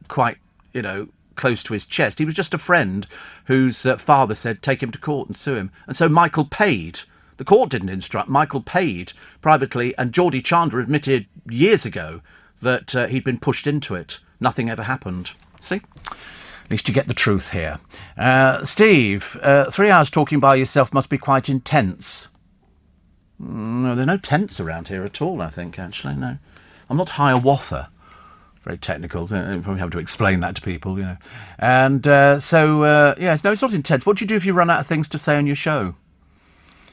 to his chest, he was just a friend whose father said, take him to court and sue him. And so Michael paid. The court didn't instruct. Michael paid privately, and Geordie Chandler admitted years ago that he'd been pushed into it. Nothing ever happened. See? At least you get the truth here. Steve, 3 hours talking by yourself must be quite intense. No, there are no tents around here at all, I think, actually. No. I'm not Hiawatha. Very technical. You probably have to explain that to people, And it's not intense. What do you do if you run out of things to say on your show?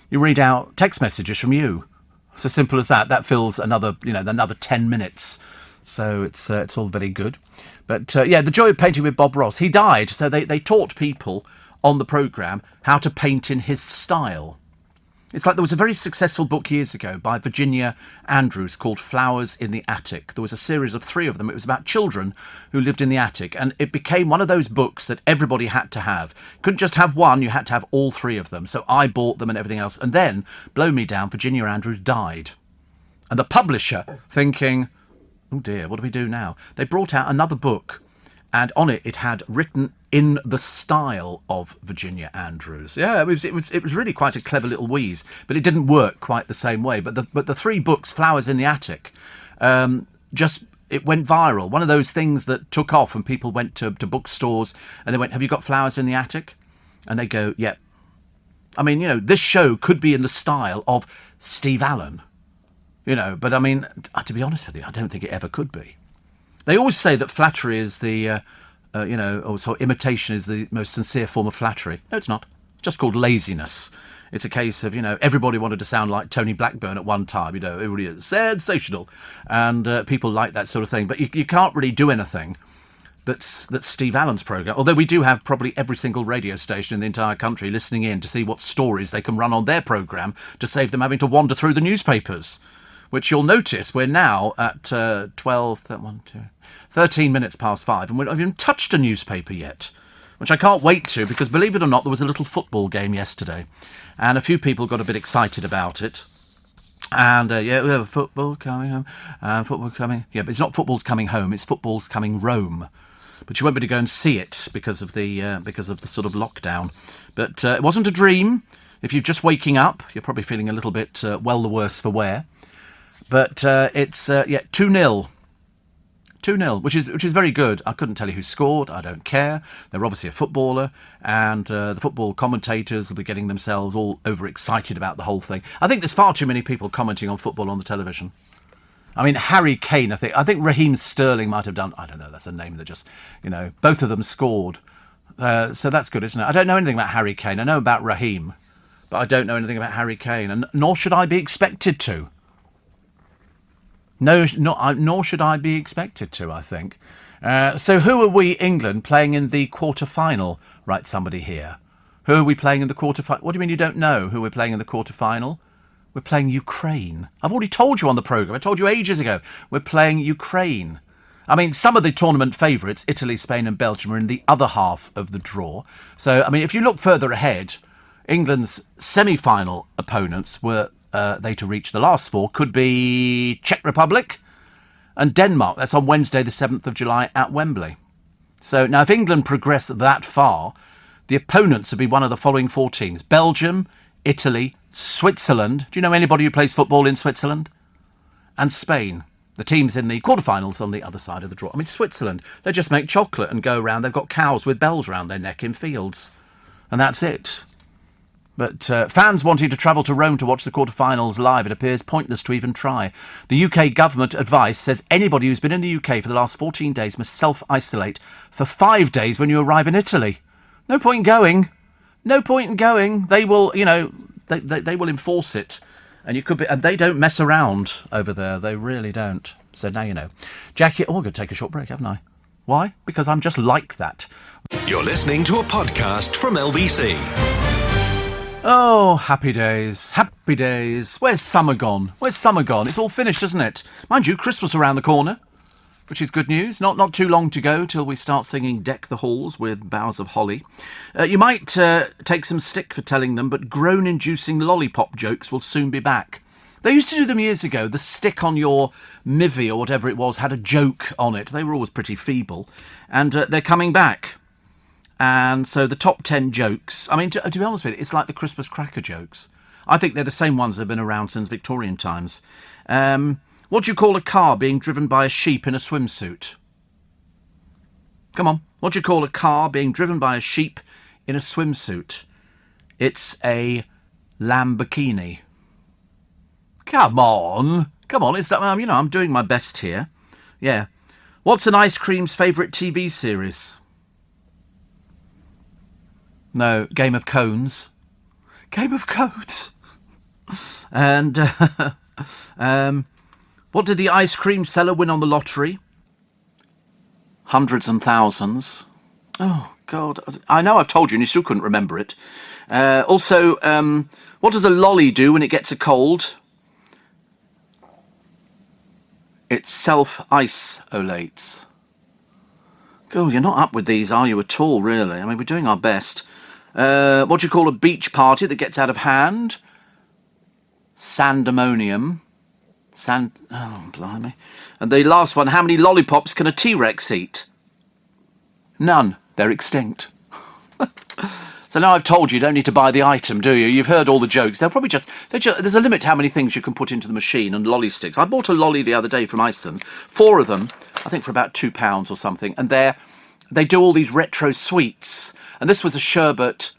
You read out text messages from you. It's as simple as that. That fills another 10 minutes. So it's all very good. But The Joy of Painting with Bob Ross. He died, so they taught people on the programme how to paint in his style. It's like there was a very successful book years ago by Virginia Andrews called Flowers in the Attic. There was a series of 3 of them. It was about children who lived in the attic, and it became one of those books that everybody had to have. Couldn't just have one, you had to have all 3 of them. So I bought them and everything else. And then, blow me down, Virginia Andrews died. And the publisher, thinking, oh dear, what do we do now? They brought out another book, and on it had written in the style of Virginia Andrews. Yeah, it was really quite a clever little wheeze, but it didn't work quite the same way. But the 3 books, Flowers in the Attic, it went viral. One of those things that took off when people went to bookstores and they went, have you got flowers in the attic? And they go, yep. I mean, this show could be in the style of Steve Allen. But I mean, to be honest with you, I don't think it ever could be. They always say that flattery is the, imitation is the most sincere form of flattery. No, it's not. It's just called laziness. It's a case of, everybody wanted to sound like Tony Blackburn at one time, everybody is sensational. And people like that sort of thing. But you can't really do anything that's Steve Allen's programme. Although we do have probably every single radio station in the entire country listening in to see what stories they can run on their programme to save them having to wander through the newspapers, which you'll notice we're now at 13 minutes past 5, and we haven't even touched a newspaper yet, which I can't wait to, because believe it or not, there was a little football game yesterday, and a few people got a bit excited about it. And we have football coming home, football coming. Yeah, but it's not football's coming home; it's football's coming Rome. But you won't be able to go and see it because of the sort of lockdown. But it wasn't a dream. If you're just waking up, you're probably feeling a little bit the worse for wear. But it's 2-0. 2-0, which is very good. I couldn't tell you who scored. I don't care. They're obviously a footballer, and the football commentators will be getting themselves all overexcited about the whole thing. I think there's far too many people commenting on football on the television. I mean, Harry Kane, I think Raheem Sterling might have done. I don't know. That's a name that just, both of them scored. So that's good, isn't it? I don't know anything about Harry Kane. I know about Raheem, but I don't know anything about Harry Kane, and nor should I be expected to. No, nor should I be expected to, I think. So who are we, England, playing in the quarter-final? Writes somebody here. Who are we playing in the quarter-final? What do you mean you don't know who we're playing in the quarter-final? We're playing Ukraine. I've already told you on the programme. I told you ages ago. We're playing Ukraine. I mean, some of the tournament favourites, Italy, Spain and Belgium, are in the other half of the draw. So, I mean, if you look further ahead, England's semi-final opponents were... they to reach the last four could be Czech Republic and Denmark. That's on Wednesday, the 7th of July at Wembley. So now if England progress that far, the opponents would be one of the following four teams: Belgium, Italy, Switzerland. Do you know anybody who plays football in Switzerland? And Spain. The teams in the quarterfinals on the other side of the draw. I mean, Switzerland, they just make chocolate and go around. They've got cows with bells around their neck in fields. And that's it. But fans wanting to travel to Rome to watch the quarterfinals live, it appears pointless to even try. The UK government advice says anybody who's been in the UK for the last 14 days must self-isolate for 5 days when you arrive in Italy. No point in going. No point in going. They will, they will enforce it. And and they don't mess around over there. They really don't. So now you know. Jackie, I'm going to take a short break, haven't I? Why? Because I'm just like that. You're listening to a podcast from LBC. Oh, happy days, happy days. Where's summer gone? Where's summer gone? It's all finished, isn't it? Mind you, Christmas around the corner, which is good news. Not too long to go till we start singing Deck the Halls with Boughs of Holly. You might take some stick for telling them, but groan-inducing lollipop jokes will soon be back. They used to do them years ago. The stick on your Mivvy or whatever it was had a joke on it. They were always pretty feeble. And they're coming back. And so the top 10 jokes, I mean, to be honest with you, it's like the Christmas cracker jokes. I think they're the same ones that have been around since Victorian times. What do you call a car being driven by a sheep in a swimsuit? Come on. What do you call a car being driven by a sheep in a swimsuit? It's a Lamborghini. Come on. It's that, I'm doing my best here. Yeah. What's an ice cream's favourite TV series? No, Game of Cones. Game of Cones. And what did the ice cream seller win on the lottery? Hundreds and thousands. Oh, God. I know I've told you and you still couldn't remember it. Also, what does a lolly do when it gets a cold? It self-isolates. God, you're not up with these, are you, at all, really? I mean, we're doing our best. What do you call a beach party that gets out of hand? Sandemonium. Oh, blimey. And the last one, how many lollipops can a T-Rex eat? None. They're extinct. So now I've told you, you don't need to buy the item, do you? You've heard all the jokes. They'll probably there's a limit to how many things you can put into the machine, and lolly sticks. I bought a lolly the other day from Iceland. 4 of them, I think for about £2 or something. And they do all these retro sweets. And this was a sherbet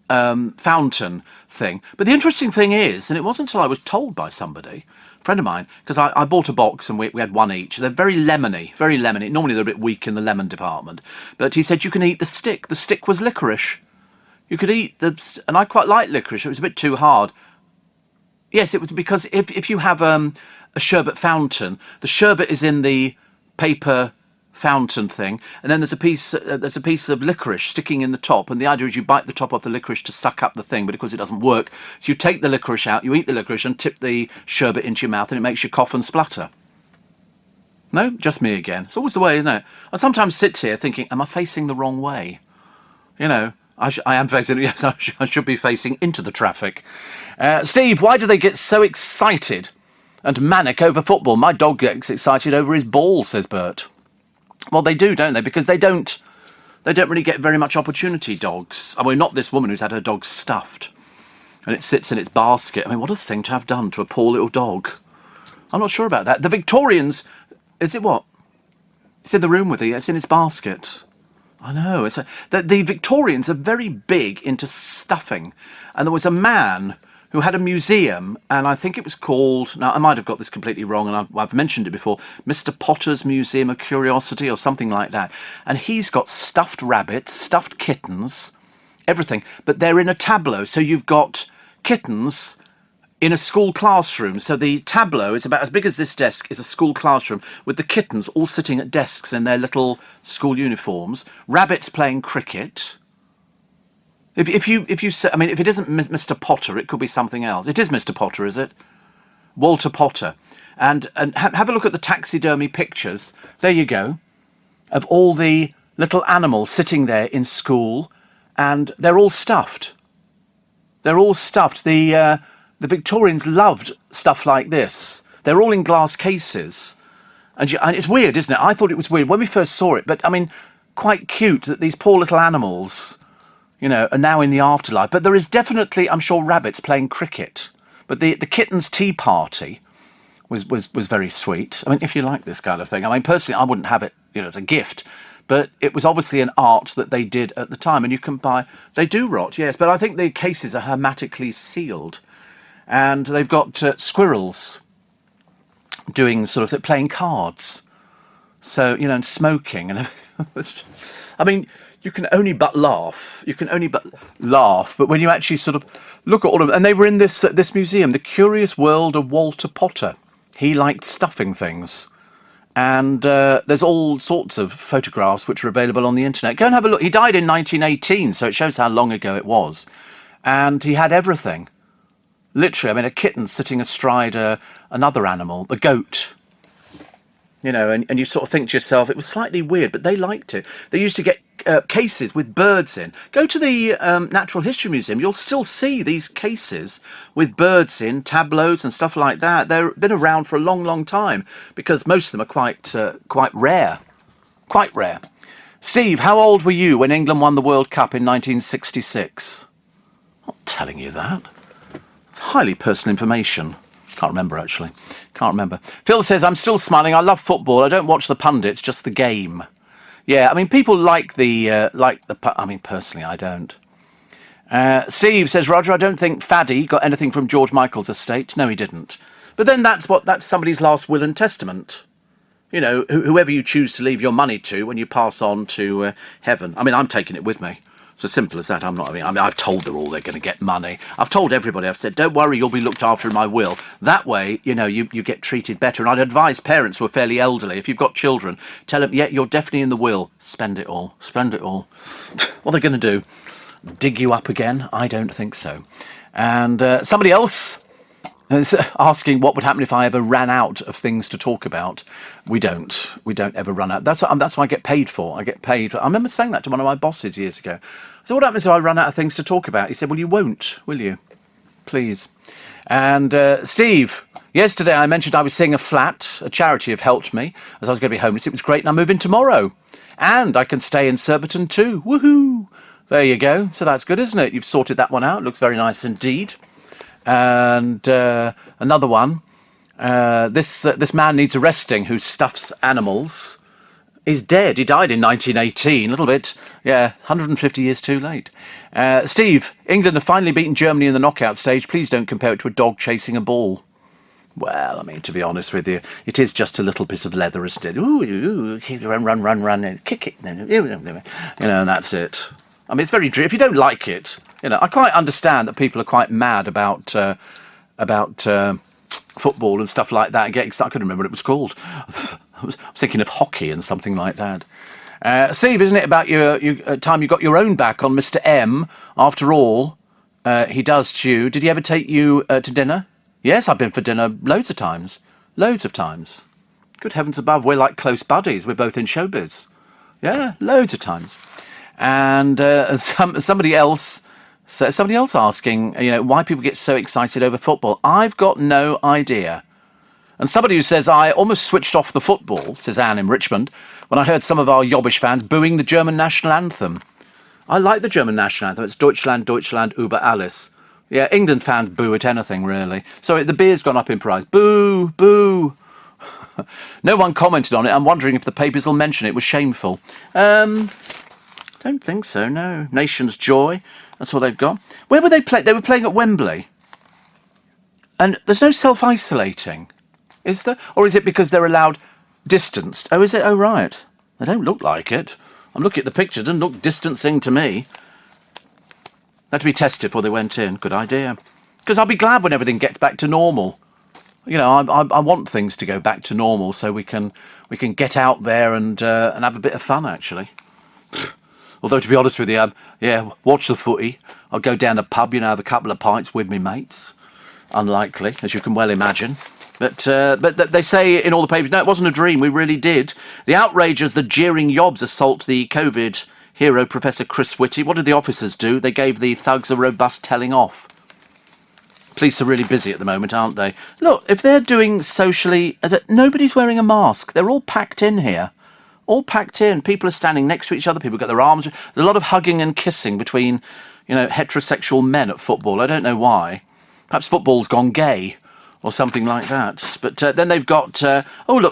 fountain thing. But the interesting thing is, and it wasn't until I was told by somebody, a friend of mine, because I bought a box and we had one each. They're very lemony, very lemony. Normally they're a bit weak in the lemon department. But he said you can eat the stick. The stick was licorice. You could eat and I quite like licorice. It was a bit too hard. Yes, it was because if you have a sherbet fountain, the sherbet is in the paper fountain thing, and then there's a piece of licorice sticking in the top, and the idea is you bite the top off the licorice to suck up the thing, but of course it doesn't work. So you take the licorice out, you eat the licorice, and tip the sherbet into your mouth, and it makes you cough and splutter. No, just me again. It's always the way, isn't it? I sometimes sit here thinking, am I facing the wrong way? You know, I am facing. Yes, I should be facing into the traffic. Steve, why do they get so excited and manic over football? My dog gets excited over his ball, says Bert. Well, they do, don't they? Because they don't really get very much opportunity, dogs. I mean, not this woman who's had her dog stuffed and it sits in its basket. I mean, what a thing to have done to a poor little dog. I'm not sure about that. The Victorians, is it what? It's in the room with her. It's in its basket. I know. The Victorians are very big into stuffing. And there was a man who had a museum, and I think it was called, now I might have got this completely wrong, and I've mentioned it before, Mr. Potter's Museum of Curiosity or something like that. And he's got stuffed rabbits, stuffed kittens, everything, but they're in a tableau. So you've got kittens in a school classroom. So the tableau is about as big as this desk, is a school classroom, with the kittens all sitting at desks in their little school uniforms, rabbits playing cricket. If you say, I mean, if it isn't Mr. Potter, it could be something else. It is Mr. Potter, is it? Walter Potter. And have a look at the taxidermy pictures. There you go. Of all the little animals sitting there in school, and they're all stuffed. They're all stuffed. The Victorians loved stuff like this. They're all in glass cases. And it's weird, isn't it? I thought it was weird when we first saw it, but I mean, quite cute that these poor little animals, you know, are now in the afterlife. But there is definitely, I'm sure, rabbits playing cricket. But the kitten's tea party was very sweet. I mean, if you like this kind of thing. I mean, personally, I wouldn't have it, you know, as a gift. But it was obviously an art that they did at the time. And you can buy, they do rot, yes. But I think the cases are hermetically sealed. And they've got squirrels doing sort of, playing cards. So, you know, and smoking and everything. I mean, you can only but laugh. But when you actually sort of look at all of them, and they were in this museum, The Curious World of Walter Potter. He liked stuffing things. And there's all sorts of photographs which are available on the internet. Go and have a look. He died in 1918, so it shows how long ago it was. And he had everything. Literally, I mean, a kitten sitting astride another animal, a goat. You know, and you sort of think to yourself, it was slightly weird, but they liked it. They used to get cases with birds in. Go to the Natural History Museum, you'll still see these cases with birds in, tableaus and stuff like that. They've been around for a long, long time because most of them are quite rare. Quite rare. Steve, how old were you when England won the World Cup in 1966? I'm not telling you that. It's highly personal information. Can't remember, actually. Can't remember. Phil says, I'm still smiling. I love football. I don't watch the pundits, just the game. Yeah, I mean, people like I mean, personally, I don't. Steve says, Roger, I don't think Faddy got anything from George Michael's estate. No, he didn't. But then that's somebody's last will and testament. You know, whoever you choose to leave your money to when you pass on to heaven. I mean, I'm taking it with me. It's as simple as that. I've told them all they're going to get money. I've told everybody. I've said, don't worry, you'll be looked after in my will. That way, you know, you get treated better. And I'd advise parents who are fairly elderly, if you've got children, tell them, yeah, you're definitely in the will. Spend it all. Spend it all. What are they going to do? Dig you up again? I don't think so. And somebody else is asking what would happen if I ever ran out of things to talk about. We don't ever run out. That's what I get paid for. I get paid. I remember saying that to one of my bosses years ago. So what happens if I run out of things to talk about? He said, well, you won't, will you? Please. And Steve, yesterday I mentioned I was seeing a flat. A charity have helped me as I was going to be homeless. It was great, and I'm moving tomorrow. And I can stay in Surbiton too. Woohoo! There you go. So that's good, isn't it? You've sorted that one out. Looks very nice indeed. And another one. This man needs arresting who stuffs animals. He's dead. He died in 1918. A little bit, 150 years too late. Steve, England have finally beaten Germany in the knockout stage. Please don't compare it to a dog chasing a ball. Well, I mean, to be honest with you, it is just a little piece of leather instead. Ooh, run, and kick it. You know, and that's it. I mean, it's very if you don't like it, you know, I quite understand that people are quite mad about football and stuff like that. And get excited. I couldn't remember what it was called. was thinking of hockey and something like that. Steve, isn't it about your time you got your own back on Mr. M? After all, he does chew. Did he ever take you to dinner? Yes, I've been for dinner loads of times. Loads of times. Good heavens above, we're like close buddies. We're both in showbiz. Yeah, loads of times. And somebody else asking, why people get so excited over football. I've got no idea. And somebody who says, I almost switched off the football, says Anne in Richmond, when I heard some of our Yobbish fans booing the German national anthem. I like the German national anthem. It's Deutschland, Deutschland, über alles. Yeah, England fans boo at anything, really. Sorry, the beer's gone up in price. Boo, boo. No one commented on it. I'm wondering if the papers will mention it was shameful. Don't think so, no. Nation's Joy, that's all they've got. Where were they playing? They were playing at Wembley. And there's no self-isolating, is there? Or is it because they're allowed distanced? Oh, is it? Oh, right. They don't look like it. I'm looking at the picture. It doesn't look distancing to me. Had to be tested before they went in. Good idea. Because I'll be glad when everything gets back to normal. I want things to go back to normal so we can get out there and have a bit of fun, actually. Although, to be honest with you, watch the footy. I'll go down the pub, have a couple of pints with me mates. Unlikely, as you can well imagine. But they say in all the papers, no, it wasn't a dream. We really did. The outrage as the jeering yobs assault the COVID hero, Professor Chris Whitty. What did the officers do? They gave the thugs a robust telling off. Police are really busy at the moment, aren't they? Look, if they're doing socially... Nobody's wearing a mask. They're all packed in here. All packed in. People are standing next to each other. People got their arms... There's a lot of hugging and kissing between, heterosexual men at football. I don't know why. Perhaps football's gone gay or something like that. But then they've got...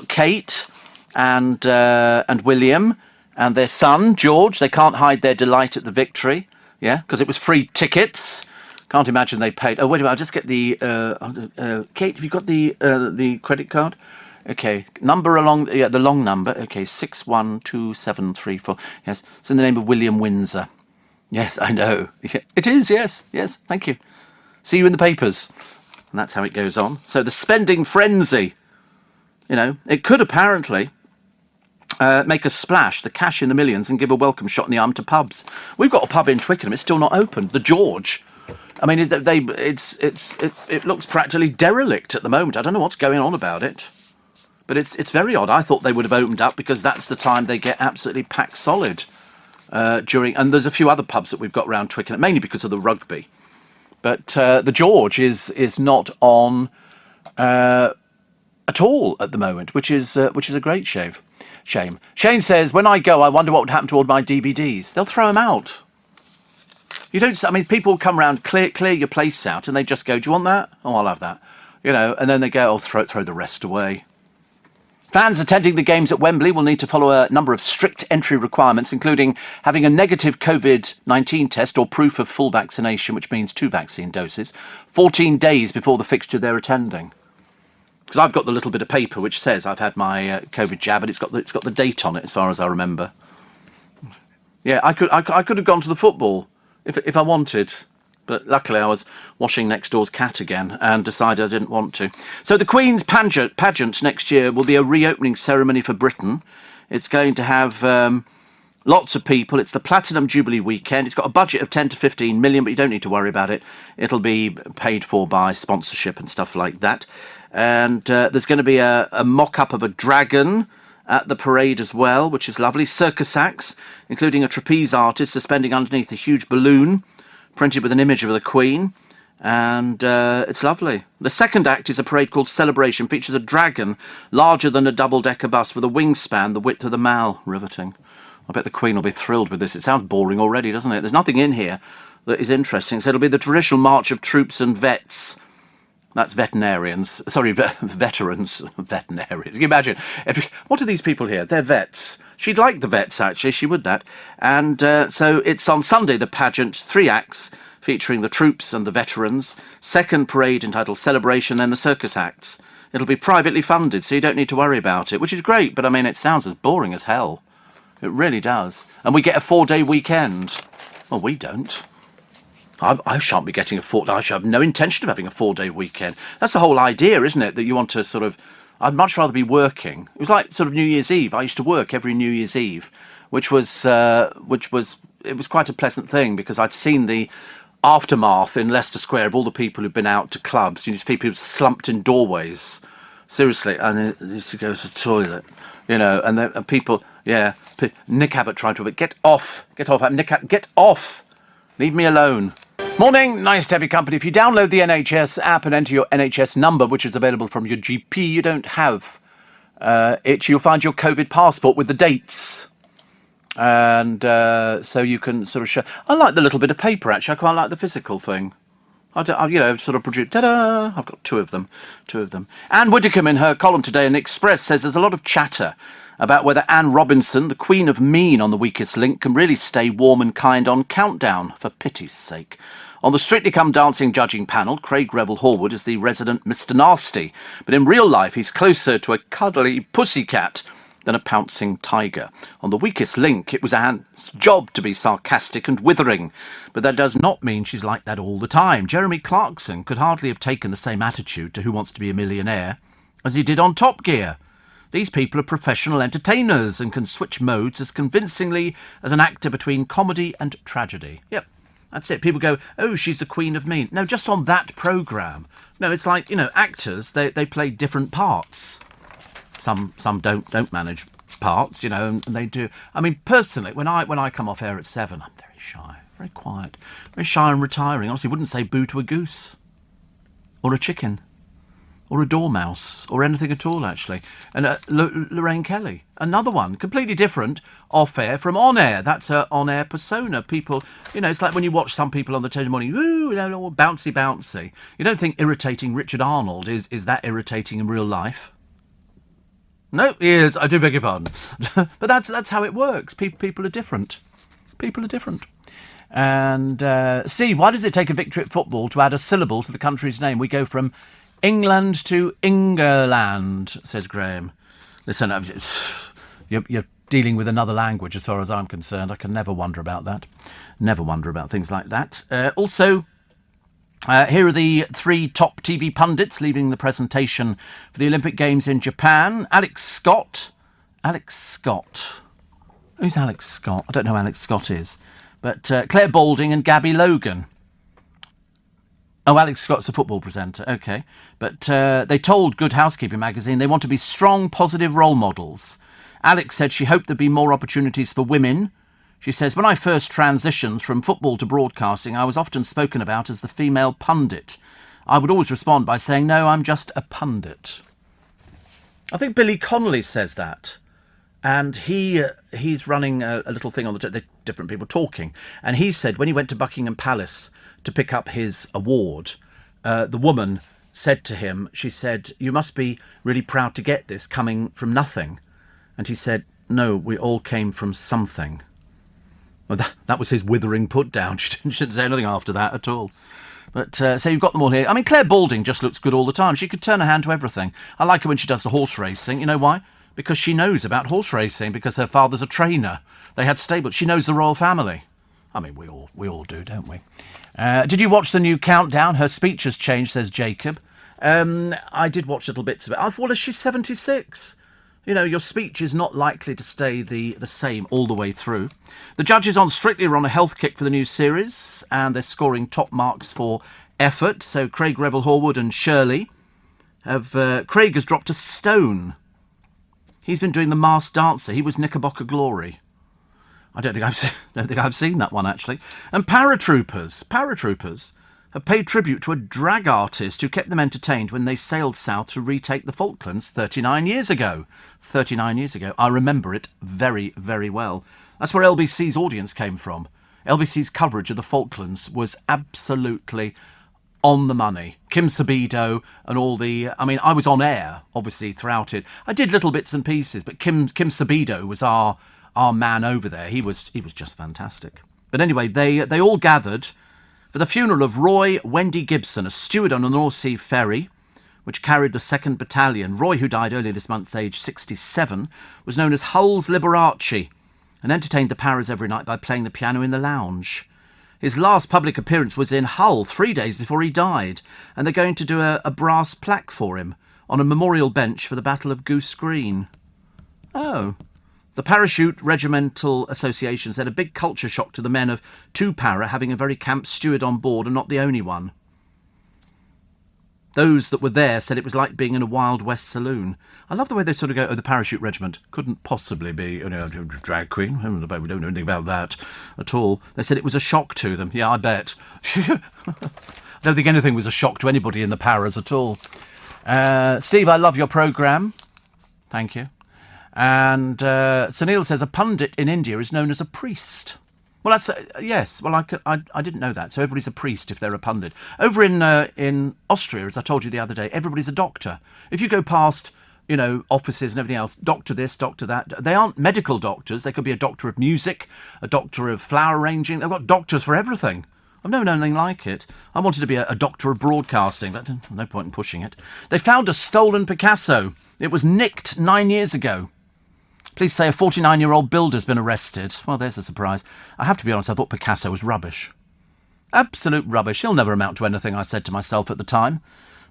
Kate and William and their son, George. They can't hide their delight at the victory. Yeah, because it was free tickets. Can't imagine they paid. Oh, wait a minute. I'll just get the... Kate, have you got the credit card? Okay. Number along... Yeah, the long number. Okay, 612734. Yes. It's in the name of William Windsor. Yes, I know. Yeah, it is, yes. Yes, thank you. See you in the papers. And that's how it goes on. So the spending frenzy. It could apparently... make a splash, the cash in the millions, and give a welcome shot in the arm to pubs. We've got a pub in Twickenham. It's still not open. The George. I mean, it looks practically derelict at the moment. I don't know what's going on about it, but it's very odd. I thought they would have opened up because that's the time they get absolutely packed solid during. And there's a few other pubs that we've got around Twickenham, mainly because of the rugby. But the George is not on at all at the moment, which is a great shame. Shane says, when I go, I wonder what would happen to all my DVDs. They'll throw them out. You don't. I mean, people come around, clear your place out, and they just go, "Do you want that? Oh, I'll have that." And then they go, "Oh, throw the rest away." Fans attending the games at Wembley will need to follow a number of strict entry requirements, including having a negative COVID-19 test or proof of full vaccination, which means 2 vaccine doses, 14 days before the fixture they're attending. Because I've got the little bit of paper which says I've had my COVID jab, and it's got the date on it, as far as I remember. Yeah, I could have gone to the football if I wanted, but luckily I was washing next door's cat again and decided I didn't want to. So the Queen's pageant next year will be a reopening ceremony for Britain. It's going to have lots of people. It's the Platinum Jubilee weekend. It's got a budget of 10 to 15 million, but you don't need to worry about it. It'll be paid for by sponsorship and stuff like that. And there's going to be a mock-up of a dragon at the parade as well, which is lovely. Circus acts, including a trapeze artist suspending underneath a huge balloon printed with an image of the Queen. And it's lovely. The second act is a parade called Celebration. Features a dragon larger than a double-decker bus with a wingspan the width of the Mall. Riveting. I bet the Queen will be thrilled with this. It sounds boring already, doesn't it? There's nothing in here that is interesting. So it'll be the traditional march of troops and vets. That's veterinarians. Sorry, veterans. Veterinarians. Can you imagine? What are these people here? They're vets. She'd like the vets, actually. She would that. And so it's on Sunday, the pageant. 3 acts featuring the troops and the veterans. Second parade entitled Celebration, then the circus acts. It'll be privately funded, so you don't need to worry about it, which is great. But, I mean, it sounds as boring as hell. It really does. And we get a 4-day weekend. Well, we don't. I shan't be getting I shall have no intention of having a 4-day weekend. That's the whole idea, isn't it? That you want to sort of, I'd much rather be working. It was like sort of New Year's Eve. I used to work every New Year's Eve, which was it was quite a pleasant thing because I'd seen the aftermath in Leicester Square of all the people who'd been out to clubs. You know, people who'd slumped in doorways, seriously, and they used to go to the toilet, you know, and people, yeah. Nick Abbott tried to, but get off, Nick Abbott, get off, leave me alone. Morning, nice to have your company. If you download the NHS app and enter your NHS number, which is available from your GP, you don't have it. You'll find your COVID passport with the dates. And so you can sort of show. I like the little bit of paper, actually. I quite like the physical thing. I sort of produce. Ta-da! I've got two of them. Anne Widdecombe, in her column today in the Express, says there's a lot of chatter about whether Anne Robinson, the Queen of Mean on The Weakest Link, can really stay warm and kind on Countdown, for pity's sake. On the Strictly Come Dancing judging panel, Craig Revel-Horwood is the resident Mr. Nasty, but in real life he's closer to a cuddly pussycat than a pouncing tiger. On The Weakest Link, it was Anne's job to be sarcastic and withering, but that does not mean she's like that all the time. Jeremy Clarkson could hardly have taken the same attitude to Who Wants to Be a Millionaire as he did on Top Gear. These people are professional entertainers and can switch modes as convincingly as an actor between comedy and tragedy. Yep, that's it. People go, oh, she's the Queen of Mean. No, just on that programme. No, it's like, you know, actors, they play different parts. Some don't manage parts, you know, and they do. I mean, personally, when I come off air at 7, I'm very shy, very quiet, very shy and retiring. Honestly, wouldn't say boo to a goose or a chicken or a dormouse or anything at all, actually. And Lorraine Kelly, another one, completely different off air from on air. That's her on air persona. People, you know, it's like when you watch some people on the television morning, ooh, you know, bouncy. You don't think irritating Richard Arnold is that irritating in real life. No, he is. I do beg your pardon. But that's how it works. People are different. People are different. And Steve, why does it take a victory at football to add a syllable to the country's name? We go from England to England, says Graham. Listen, you're dealing with another language as far as I'm concerned. I can never wonder about that. Never wonder about things like that. Also... here are the 3 top TV pundits leaving the presentation for the Olympic Games in Japan. Alex Scott. Who's Alex Scott? I don't know who Alex Scott is. But Claire Balding and Gabby Logan. Oh, Alex Scott's a football presenter. OK. But they told Good Housekeeping magazine they want to be strong, positive role models. Alex said she hoped there'd be more opportunities for women. She says, when I first transitioned from football to broadcasting, I was often spoken about as the female pundit. I would always respond by saying, no, I'm just a pundit. I think Billy Connolly says that. And he's running a little thing on the different people talking. And he said when he went to Buckingham Palace to pick up his award, the woman said to him, she said, you must be really proud to get this coming from nothing. And he said, no, we all came from something. Well, that was his withering put down. She didn't say anything after that at all. But so you've got them all here. I mean, Claire Balding just looks good all the time. She could turn her hand to everything. I like her when she does the horse racing. You know why? Because she knows about horse racing, because her father's a trainer. They had stables. She knows the royal family. I mean, we all do, don't we? Did you watch the new Countdown? Her speech has changed, says Jacob. I did watch little bits of it. I thought, well, she's 76. You know, your speech is not likely to stay the same all the way through. The judges on Strictly are on a health kick for the new series, and they're scoring top marks for effort. So Craig Revel-Horwood and Shirley have... Craig has dropped a stone. He's been doing The Masked Dancer. He was Knickerbocker Glory. I don't think I've seen that one, actually. And paratroopers have paid tribute to a drag artist who kept them entertained when they sailed south to retake the Falklands 39 years ago. 39 years ago. I remember it very, very well. That's where LBC's audience came from. LBC's coverage of the Falklands was absolutely on the money. Kim Sabido and all the... I mean, I was on air, obviously, throughout it. I did little bits and pieces, but Kim Sabido was our man over there. He was just fantastic. But anyway, they all gathered for the funeral of Roy Wendy Gibson, a steward on a North Sea ferry, which carried the 2nd Battalion. Roy, who died earlier this month, aged 67, was known as Hull's Liberace and entertained the Paras every night by playing the piano in the lounge. His last public appearance was in Hull 3 days before he died, and they're going to do a brass plaque for him on a memorial bench for the Battle of Goose Green. Oh. The Parachute Regimental Association said a big culture shock to the men of 2 Para having a very camp steward on board and not the only one. Those that were there said it was like being in a Wild West saloon. I love the way they sort of go, the Parachute Regiment couldn't possibly be, a drag queen. We don't know anything about that at all. They said it was a shock to them. Yeah, I bet. I don't think anything was a shock to anybody in the Paras at all. Steve, I love your programme. Thank you. And Sunil says a pundit in India is known as a priest. Well, that's yes. Well, I didn't know that. So everybody's a priest if they're a pundit. Over in Austria, as I told you the other day, everybody's a doctor. If you go past, offices and everything else, doctor this, doctor that, they aren't medical doctors. They could be a doctor of music, a doctor of flower arranging. They've got doctors for everything. I've never known anything like it. I wanted to be a doctor of broadcasting, but no point in pushing it. They found a stolen Picasso. It was nicked 9 years ago. Police say a 49-year-old builder's been arrested. Well, there's a surprise. I have to be honest, I thought Picasso was rubbish. Absolute rubbish. He'll never amount to anything, I said to myself at the time.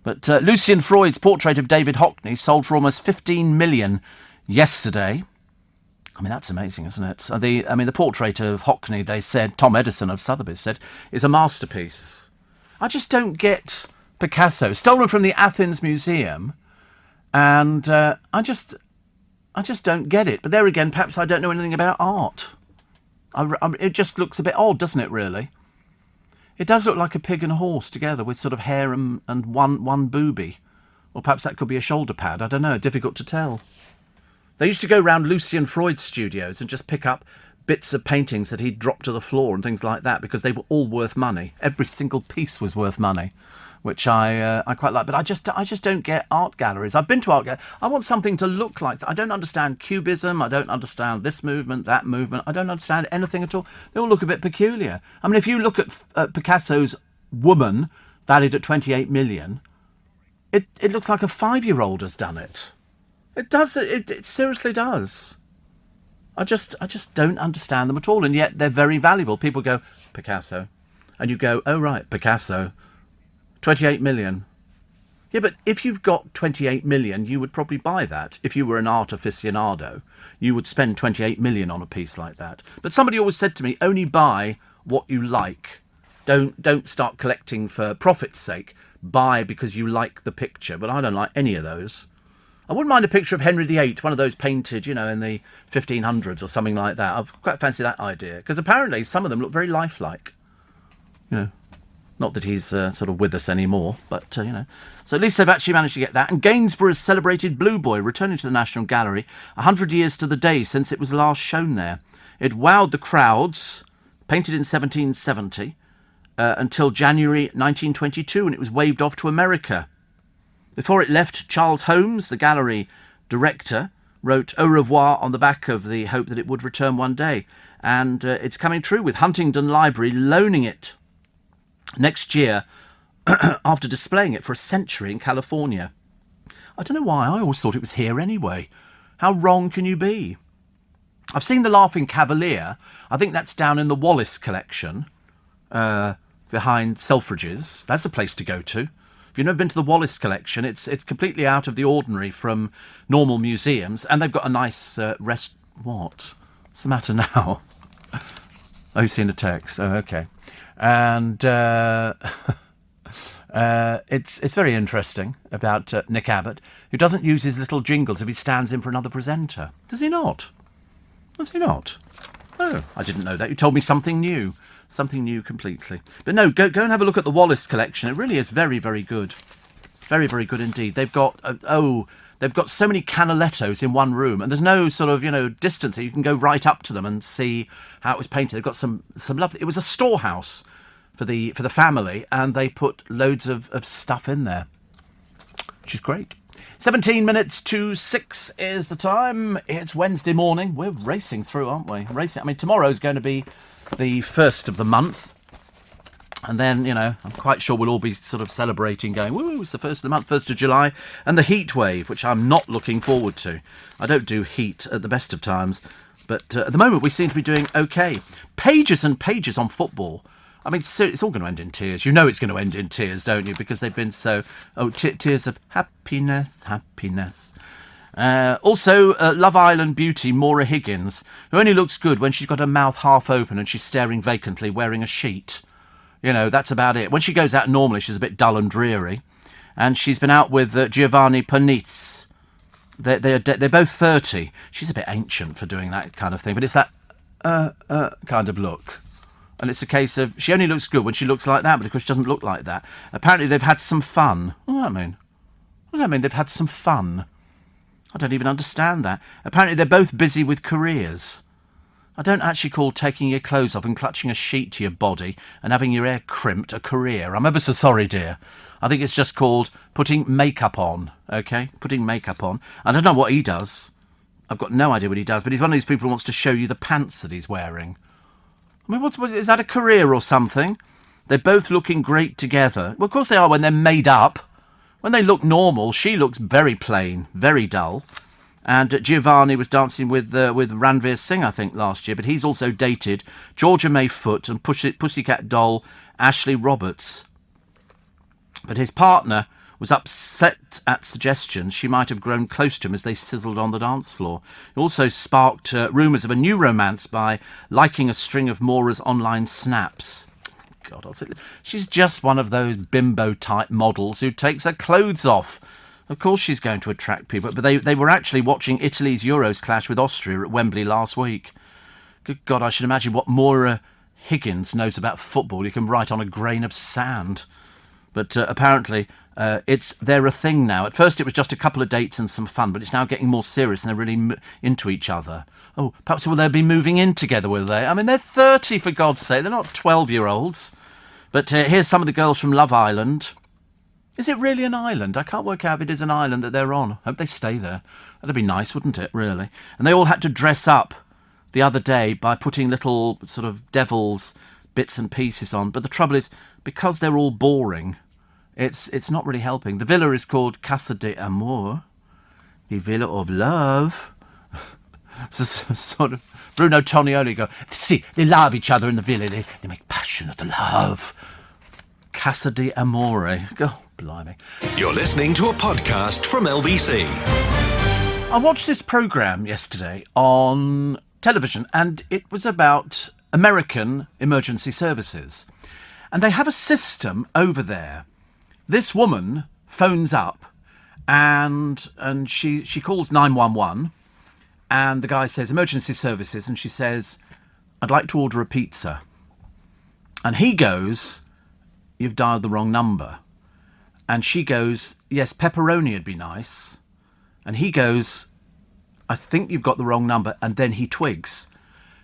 But Lucian Freud's portrait of David Hockney sold for almost 15 million yesterday. I mean, that's amazing, isn't it? The portrait of Hockney, they said, Tom Edison of Sotheby's said, is a masterpiece. I just don't get Picasso. Stolen from the Athens Museum. And I just don't get it. But there again, perhaps I don't know anything about art. It just looks a bit odd, doesn't it, really? It does look like a pig and a horse together with sort of hair and one booby. Or perhaps that could be a shoulder pad. I don't know. Difficult to tell. They used to go round Lucian Freud's studios and just pick up bits of paintings that he'd dropped to the floor and things like that because they were all worth money. Every single piece was worth money, which I quite like. But I just don't get art galleries. I've been to art galleries. I want something to look like. I don't understand Cubism. I don't understand this movement, that movement. I don't understand anything at all. They all look a bit peculiar. I mean, if you look at Picasso's Woman, valued at 28 million, it looks like a 5-year-old has done it. It does. It seriously does. I just don't understand them at all, and yet they're very valuable. People go, Picasso, and you go, oh right, Picasso, 28 million. Yeah, but if you've got 28 million, you would probably buy that. If you were an art aficionado, you would spend 28 million on a piece like that. But somebody always said to me, only buy what you like. Don't start collecting for profit's sake. Buy because you like the picture. But I don't like any of those. I wouldn't mind a picture of Henry VIII, one of those painted, in the 1500s or something like that. I quite fancy that idea. Because apparently some of them look very lifelike. Not that he's sort of with us anymore, but, So at least they've actually managed to get that. And Gainsborough has celebrated Blue Boy, returning to the National Gallery 100 years to the day since it was last shown there. It wowed the crowds, painted in 1770, until January 1922, and it was waved off to America. Before it left, Charles Holmes, the gallery director, wrote au revoir on the back of the hope that it would return one day. And it's coming true, with Huntingdon Library loaning it next year after displaying it for a century in California. I don't know why. I always thought it was here anyway. How wrong can you be? I've seen The Laughing Cavalier. I think that's down in the Wallace collection, behind Selfridges. That's a place to go to. If you've never been to the Wallace collection, it's completely out of the ordinary from normal museums, and they've got a nice What? What's the matter now? Oh, you've seen a text. Oh, okay. And it's very interesting about Nick Abbott, who doesn't use his little jingles if he stands in for another presenter. Does he not? Does he not? Oh, I didn't know that. You told me something new. Something new completely. But no, go and have a look at the Wallace collection. It really is very, very good. Very, very good indeed. They've got, they've got so many Canalettos in one room, and there's no sort of, distance. You can go right up to them and see how it was painted. They've got some lovely... It was a storehouse for the family, and they put loads of stuff in there, which is great. 17 minutes to 6 is the time. It's Wednesday morning. We're racing through, aren't we? Racing. I mean, tomorrow's going to be the first of the month, and then I'm quite sure we'll all be sort of celebrating, going, woo, it's the first of the month, 1st of July, and the heat wave, which I'm not looking forward to. I don't do heat at the best of times, but at the moment we seem to be doing okay. Pages and pages on football. I mean, it's all going to end in tears. You know it's going to end in tears, don't you? Because they've been so... tears of happiness. Also, Love Island beauty Maura Higgins, who only looks good when she's got her mouth half open and she's staring vacantly, wearing a sheet. You know, that's about it. When she goes out normally, she's a bit dull and dreary. And she's been out with Giovanni Perniz. They're both 30. She's a bit ancient for doing that kind of thing, but it's that kind of look. And it's a case of, she only looks good when she looks like that, but of course she doesn't look like that. Apparently they've had some fun. What does that mean? What does that mean, they've had some fun? I don't even understand that. Apparently they're both busy with careers. I don't actually call taking your clothes off and clutching a sheet to your body and having your hair crimped a career. I'm ever so sorry, dear. I think it's just called putting makeup on, OK? Putting makeup on. I don't know what he does. I've got no idea what he does, but he's one of these people who wants to show you the pants that he's wearing. I mean, what is that, a career or something? They're both looking great together. Well, of course they are when they're made up. When they look normal, she looks very plain, very dull. And Giovanni was dancing with Ranveer Singh, I think, last year. But he's also dated Georgia May Foote and Pussycat Doll Ashley Roberts. But his partner was upset at suggestions she might have grown close to him as they sizzled on the dance floor. It also sparked rumours of a new romance by liking a string of Maura's online snaps. God, she's just one of those bimbo-type models who takes her clothes off. Of course she's going to attract people, but they were actually watching Italy's Euros clash with Austria at Wembley last week. Good God, I should imagine what Maura Higgins knows about football. You can write on a grain of sand. But apparently they're a thing now. At first it was just a couple of dates and some fun, but it's now getting more serious and they're really into each other. Oh, perhaps will they be moving in together, will they? I mean, they're 30, for God's sake. They're not 12-year-olds. But here's some of the girls from Love Island. Is it really an island? I can't work out if it is an island that they're on. Hope they stay there. That'd be nice, wouldn't it, really? And they all had to dress up the other day by putting little sort of devil's bits and pieces on. But the trouble is, because they're all boring, it's not really helping. The villa is called Casa de Amor, the Villa of Love. Sort of Bruno Tonioli go, see, they love each other in the villa. They make passionate love. Casa de Amore. Oh, blimey. You're listening to a podcast from LBC. I watched this programme yesterday on television, and it was about American emergency services. And they have a system over there. This woman phones up, and she calls 911, and the guy says, emergency services, and she says, I'd like to order a pizza. And he goes, you've dialed the wrong number. And she goes, yes, pepperoni would be nice. And he goes, I think you've got the wrong number. And then he twigs.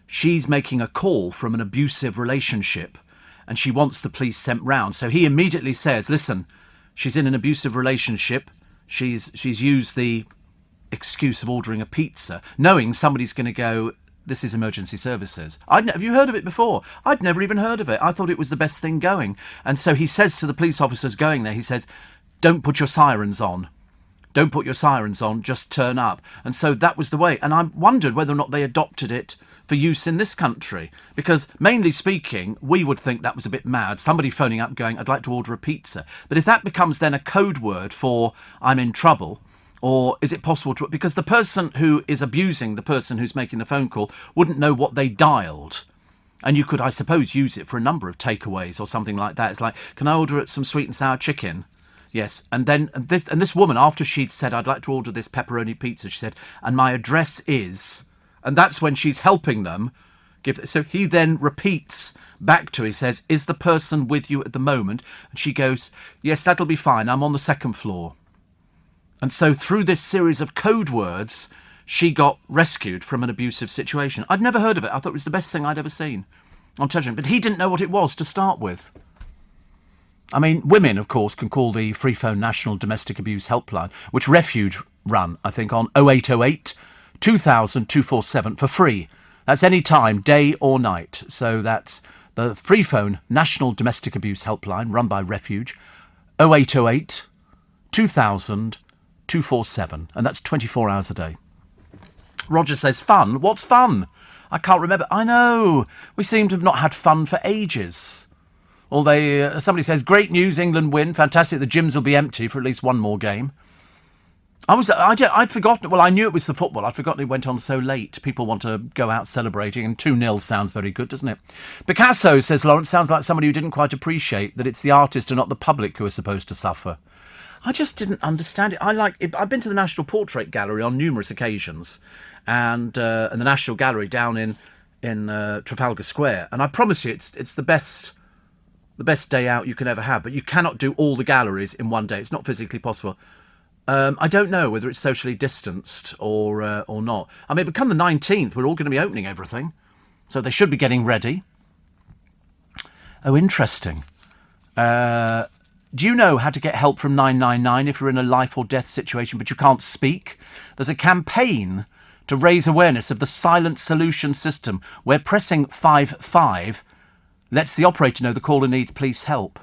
She's making a call from an abusive relationship and she wants the police sent round. So he immediately says, listen, she's in an abusive relationship. She's used the excuse of ordering a pizza, knowing somebody's going to go, this is emergency services. Have you heard of it before? I'd never even heard of it. I thought it was the best thing going. And so he says to the police officers going there, he says, don't put your sirens on. Don't put your sirens on, just turn up. And so that was the way. And I wondered whether or not they adopted it for use in this country. Because, mainly speaking, we would think that was a bit mad. Somebody phoning up going, I'd like to order a pizza. But if that becomes then a code word for I'm in trouble, or is it possible to... Because the person who is abusing the person who's making the phone call wouldn't know what they dialed. And you could, I suppose, use it for a number of takeaways or something like that. It's like, can I order some sweet and sour chicken? Yes. And then this woman, after she'd said, I'd like to order this pepperoni pizza, she said, and my address is... And that's when she's helping them. So he then repeats back to her, he says, is the person with you at the moment? And she goes, yes, that'll be fine. I'm on the second floor. And so through this series of code words, she got rescued from an abusive situation. I'd never heard of it. I thought it was the best thing I'd ever seen on television. But he didn't know what it was to start with. I mean, women, of course, can call the Free Phone National Domestic Abuse Helpline, which Refuge run, I think, on 0808 2000 247 for free. That's any time, day or night. So that's the Free Phone National Domestic Abuse Helpline run by Refuge, 0808 2000 247, and that's 24 hours a day. Roger says, fun? What's fun? I can't remember. I know. We seem to have not had fun for ages. Somebody says, great news, England win. Fantastic. The gyms will be empty for at least one more game. I'd forgotten. Well, I knew it was the football. I'd forgotten it went on so late. People want to go out celebrating, and 2-0 sounds very good, doesn't it? Picasso, says Lawrence, sounds like somebody who didn't quite appreciate that it's the artist and not the public who are supposed to suffer. I just didn't understand it. I've been to the National Portrait Gallery on numerous occasions, and the National Gallery down in Trafalgar Square, and I promise you, it's the best day out you can ever have. But you cannot do all the galleries in one day. It's not physically possible. I don't know whether it's socially distanced or not. I mean, become the 19th, we're all going to be opening everything. So they should be getting ready. Oh, interesting. Do you know how to get help from 999 if you're in a life or death situation but you can't speak? There's a campaign to raise awareness of the silent solution system where pressing 55 lets the operator know the caller needs police help.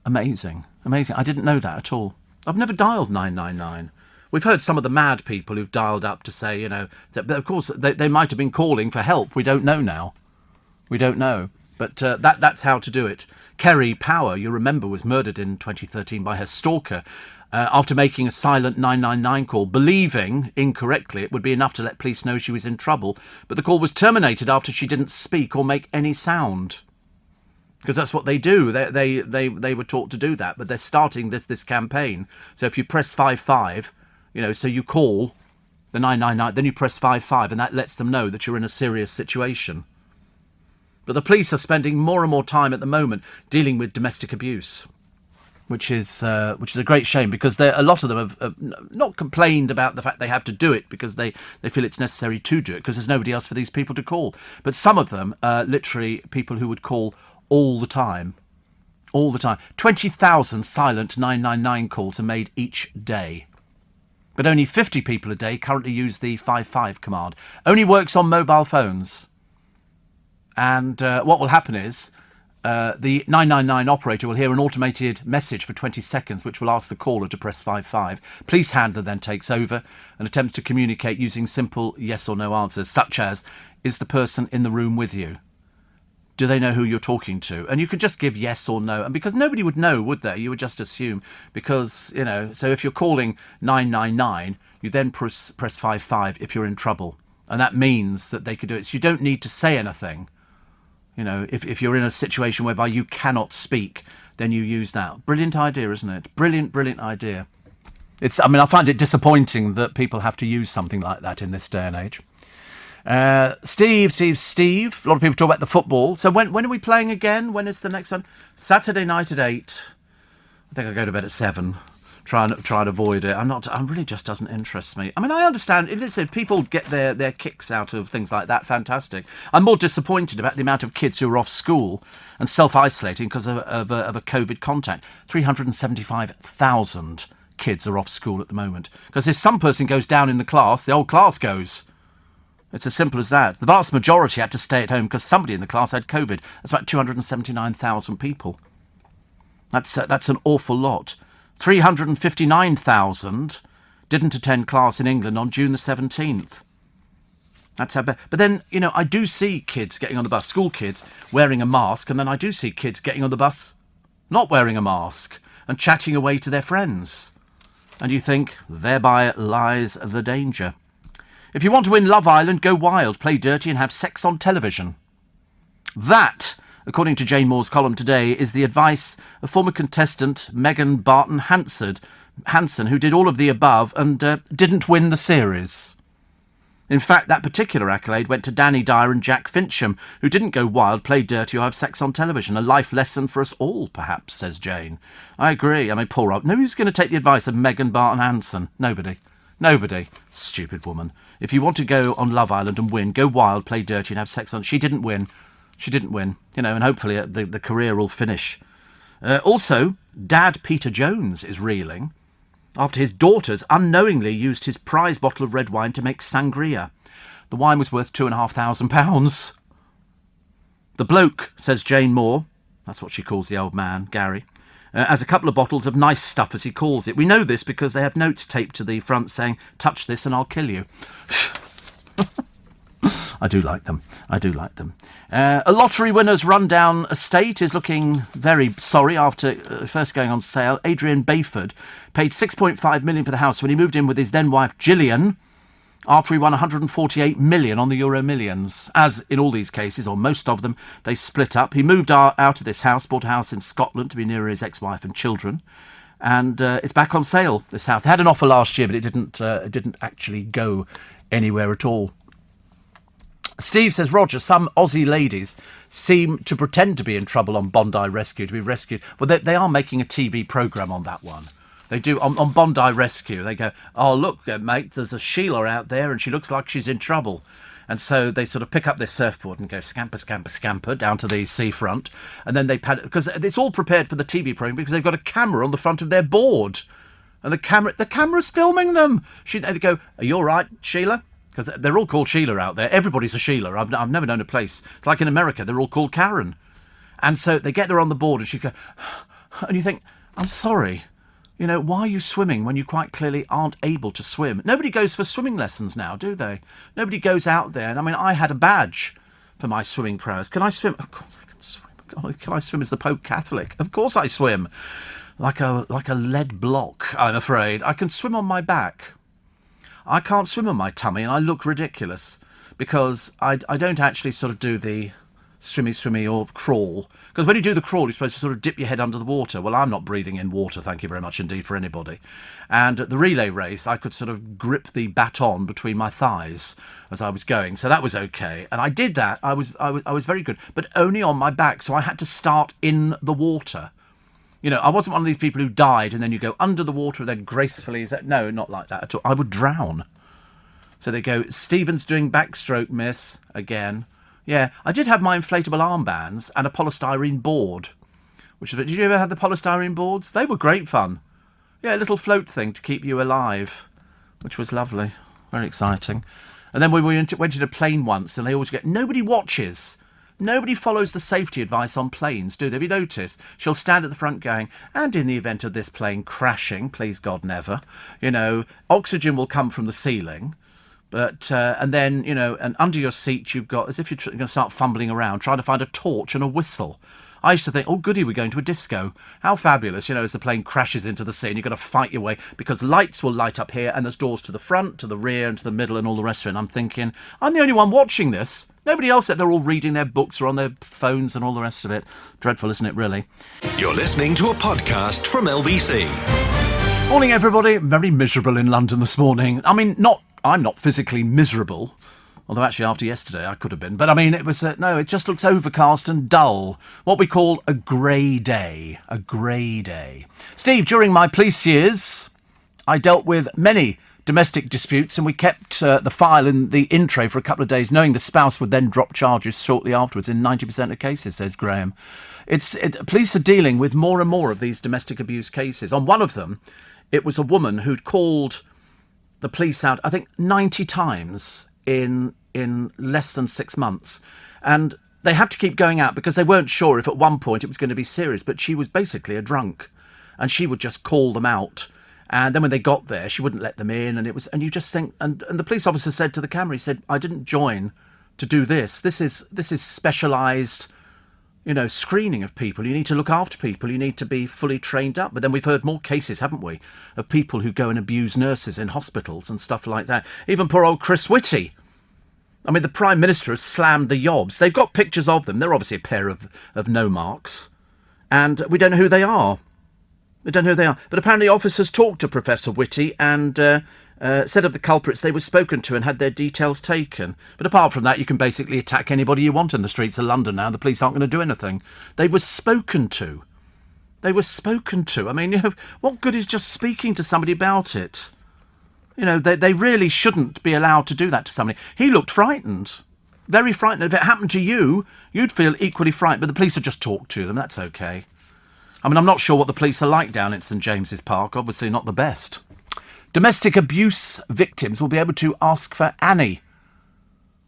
Amazing. Amazing. I didn't know that at all. I've never dialed 999. We've heard some of the mad people who've dialed up to say, that, of course, they might have been calling for help. We don't know now. We don't know. But that's how to do it. Kerry Power, you remember, was murdered in 2013 by her stalker after making a silent 999 call, believing, incorrectly, it would be enough to let police know she was in trouble. But the call was terminated after she didn't speak or make any sound. Because that's what they do. They were taught to do that, but they're starting this campaign. So if you press 55, so you call the 999, then you press 55, and that lets them know that you're in a serious situation. But the police are spending more and more time at the moment dealing with domestic abuse, which is a great shame, because a lot of them have not complained about the fact they have to do it because they feel it's necessary to do it because there's nobody else for these people to call. But some of them are literally people who would call all the time. 20,000 silent 999 calls are made each day. But only 50 people a day currently use the 55 command. Only works on mobile phones. And what will happen is the 999 operator will hear an automated message for 20 seconds which will ask the caller to press 55. Police handler then takes over and attempts to communicate using simple yes or no answers, such as, is the person in the room with you? Do they know who you're talking to? And you could just give yes or no. And because nobody would know, would they? You would just assume. Because, so if you're calling 999, you then press 55 if you're in trouble. And that means that they could do it. So you don't need to say anything. If you're in a situation whereby you cannot speak, then you use that. Brilliant idea, isn't it? Brilliant idea. I find it disappointing that people have to use something like that in this day and age. Steve. A lot of people talk about the football. So when are we playing again? When is the next one? Saturday night at 8. I think I go to bed at 7. Try and avoid it. Really just doesn't interest me. I mean, I understand. If people get their kicks out of things like that, fantastic. I'm more disappointed about the amount of kids who are off school and self-isolating because of a COVID contact. 375,000 kids are off school at the moment. Because if some person goes down in the class, the whole class goes. It's as simple as that. The vast majority had to stay at home because somebody in the class had COVID. That's about 279,000 people. That's an awful lot. 359,000 didn't attend class in England on June the 17th. That's how bad. But then, I do see kids getting on the bus, school kids, wearing a mask, and then I do see kids getting on the bus not wearing a mask and chatting away to their friends. And you think, thereby lies the danger. If you want to win Love Island, go wild, play dirty and have sex on television. That, according to Jane Moore's column today, is the advice of former contestant Megan Barton Hanson, who did all of the above and didn't win the series. In fact, that particular accolade went to Danny Dyer and Jack Fincham, who didn't go wild, play dirty or have sex on television. A life lesson for us all, perhaps, says Jane. I agree. Poor old... Nobody's going to take the advice of Megan Barton Hanson. Nobody. Stupid woman. If you want to go on Love Island and win, go wild, play dirty and have sex on... She didn't win. And hopefully the career will finish. Also, Dad Peter Jones is reeling after his daughters unknowingly used his prize bottle of red wine to make sangria. The wine was worth £2,500. The bloke, says Jane Moore, that's what she calls the old man, Gary, has a couple of bottles of nice stuff, as he calls it. We know this because they have notes taped to the front saying, touch this and I'll kill you. I do like them. A lottery winner's rundown estate is looking very sorry after first going on sale. Adrian Bayford paid £6.5 million for the house when he moved in with his then wife Gillian after he won £148 million on the Euro Millions. As in all these cases, or most of them, they split up. He moved out of this house, bought a house in Scotland to be nearer his ex-wife and children. And it's back on sale, this house. They had an offer last year, but it didn't actually go anywhere at all. Steve says, Roger, some Aussie ladies seem to pretend to be in trouble on Bondi Rescue, to be rescued. Well, they are making a TV programme on that one. They do, on Bondi Rescue. They go, oh, look, mate, there's a Sheila out there and she looks like she's in trouble. And so they sort of pick up their surfboard and go scamper, scamper, scamper down to the seafront. And then they pad, because it's all prepared for the TV programme because they've got a camera on the front of their board. And the camera's filming them. They go, are you all right, Sheila? Because they're all called Sheila out there. Everybody's a Sheila. I've never known a place. It's like in America, they're all called Karen. And so they get there on the board and she go, and you think, I'm sorry. You know, why are you swimming when you quite clearly aren't able to swim? Nobody goes for swimming lessons now, do they? Nobody goes out there. And I mean, I had a badge for my swimming prowess. Can I swim? Of course I can swim. God, can I swim as the Pope Catholic? Of course I swim. Like a lead block, I'm afraid. I can swim on my back. I can't swim on my tummy, and I look ridiculous because I don't actually sort of do the swimmy or crawl. Because when you do the crawl, you're supposed to sort of dip your head under the water. Well, I'm not breathing in water, thank you very much indeed for anybody. And at the relay race, I could sort of grip the baton between my thighs as I was going. So that was okay. And I did that. I was very good, but only on my back. So I had to start in the water. You know, I wasn't one of these people who died and then you go under the water and then gracefully... No, not like that at all. I would drown. So they go, Stephen's doing backstroke, miss, again. Yeah, I did have my inflatable armbands and a polystyrene board. Did you ever have the polystyrene boards? They were great fun. Yeah, a little float thing to keep you alive, which was lovely. Very exciting. And then we went in a plane once and they always get... Nobody watches. Nobody follows the safety advice on planes, do they? Have you noticed? She'll stand at the front going, and in the event of this plane crashing, please God never, you know, oxygen will come from the ceiling. But, and then, you know, and under your seat you've got, as if you're going to start fumbling around, trying to find a torch and a whistle. I used to think, oh, goody, we're going to a disco. How fabulous, you know, as the plane crashes into the sea and you've got to fight your way because lights will light up here and there's doors to the front, to the rear and to the middle and all the rest of it. And I'm thinking, I'm the only one watching this. Nobody else, they're all reading their books or on their phones and all the rest of it. Dreadful, isn't it, really? You're listening to a podcast from LBC. Morning, everybody. Very miserable in London this morning. I mean, I'm not physically miserable. Although actually after yesterday I could have been. But I mean, it was, no, it just looks overcast and dull. What we call a grey day. A grey day. Steve, during my police years, I dealt with many domestic disputes and we kept the file in the in tray for a couple of days, knowing the spouse would then drop charges shortly afterwards in 90% of cases, says Graham. Police are dealing with more and more of these domestic abuse cases. On one of them, it was a woman who'd called the police out, I think, 90 times in less than 6 months. And they have to keep going out because they weren't sure if at one point it was going to be serious, but she was basically a drunk and she would just call them out. And then when they got there, she wouldn't let them in. And you just think, and the police officer said to the camera, he said, I didn't join to do this. This is specialised, you know, screening of people. You need to look after people. You need to be fully trained up. But then we've heard more cases, haven't we, of people who go and abuse nurses in hospitals and stuff like that. Even poor old Chris Whitty. I mean, the Prime Minister has slammed the Yobs. They've got pictures of them. They're obviously a pair of no marks. And we don't know who they are. We don't know who they are. But apparently officers talked to Professor Whitty and said of the culprits they were spoken to and had their details taken. But apart from that, you can basically attack anybody you want in the streets of London now. The police aren't going to do anything. They were spoken to. They were spoken to. I mean, you know, what good is just speaking to somebody about it? You know, they really shouldn't be allowed to do that to somebody. He looked frightened. Very frightened. If it happened to you, you'd feel equally frightened. But the police would just talk to them. That's okay. I mean, I'm not sure what the police are like down at St James's Park. Obviously not the best. Domestic abuse victims will be able to ask for Annie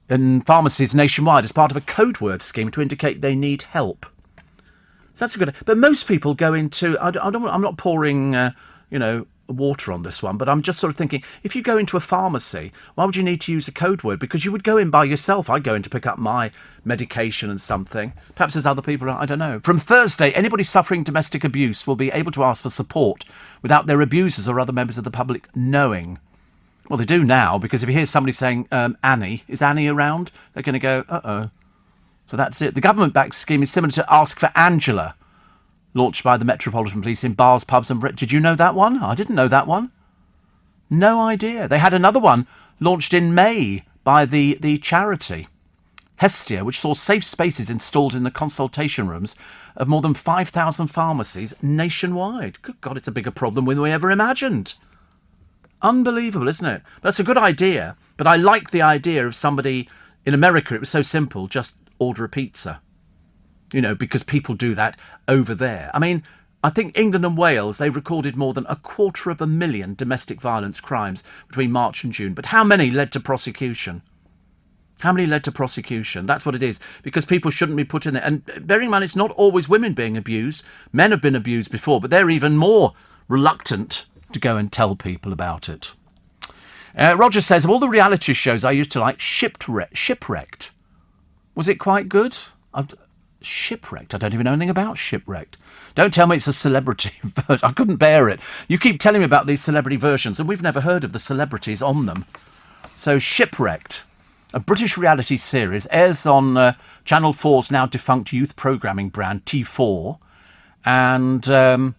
in pharmacies nationwide as part of a code word scheme to indicate they need help. So that's a good... But most people go into... I'm not pouring, you know, water on this one, but I'm just sort of thinking, if you go into a pharmacy, why would you need to use a code word? Because you would go in by yourself. I'd go in to pick up my medication and something. Perhaps there's other people, I don't know. From Thursday, anybody suffering domestic abuse will be able to ask for support without their abusers or other members of the public knowing. Well, they do now, because if you hear somebody saying, Annie, is Annie around? They're going to go, uh-oh. So that's it. The government-backed scheme is similar to Ask for Angela, launched by the Metropolitan Police in bars, pubs and... Did you know that one? I didn't know that one. No idea. They had another one launched in May by the charity Hestia, which saw safe spaces installed in the consultation rooms of more than 5,000 pharmacies nationwide. Good God, it's a bigger problem than we ever imagined. Unbelievable, isn't it? That's a good idea, but I like the idea of somebody... In America, it was so simple, just order a pizza. You know, because people do that over there. I mean, I think England and Wales, they recorded more than 250,000 domestic violence crimes between March and June. But how many led to prosecution? How many led to prosecution? That's what it is. Because people shouldn't be put in there. And bearing in mind, it's not always women being abused. Men have been abused before, but they're even more reluctant to go and tell people about it. Roger says, of all the reality shows I used to like, Shipwrecked. Was it quite good? Shipwrecked? I don't even know anything about Shipwrecked. Don't tell me it's a celebrity version. I couldn't bear it. You keep telling me about these celebrity versions, and we've never heard of the celebrities on them. So Shipwrecked, a British reality series, airs on Channel 4's now defunct youth programming brand T4. And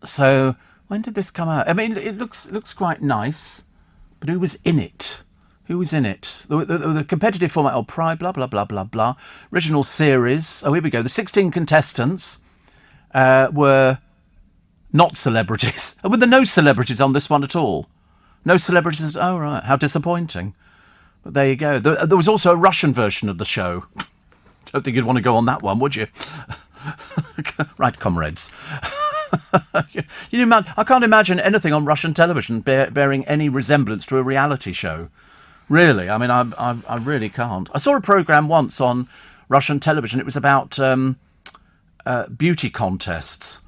so when did this come out? I mean, it looks quite nice. But who was in it? Who was in it? The competitive format of Pride, blah, blah, blah, blah, blah. Original series. Oh, here we go. The 16 contestants were not celebrities. And were there no celebrities on this one at all? No celebrities? Oh, right. How disappointing. But there you go. There was also a Russian version of the show. Don't think you'd want to go on that one, would you? Right, comrades. I can't imagine anything on Russian television bearing any resemblance to a reality show. Really, I mean, I really can't. I saw a programme once on Russian television. It was about beauty contests.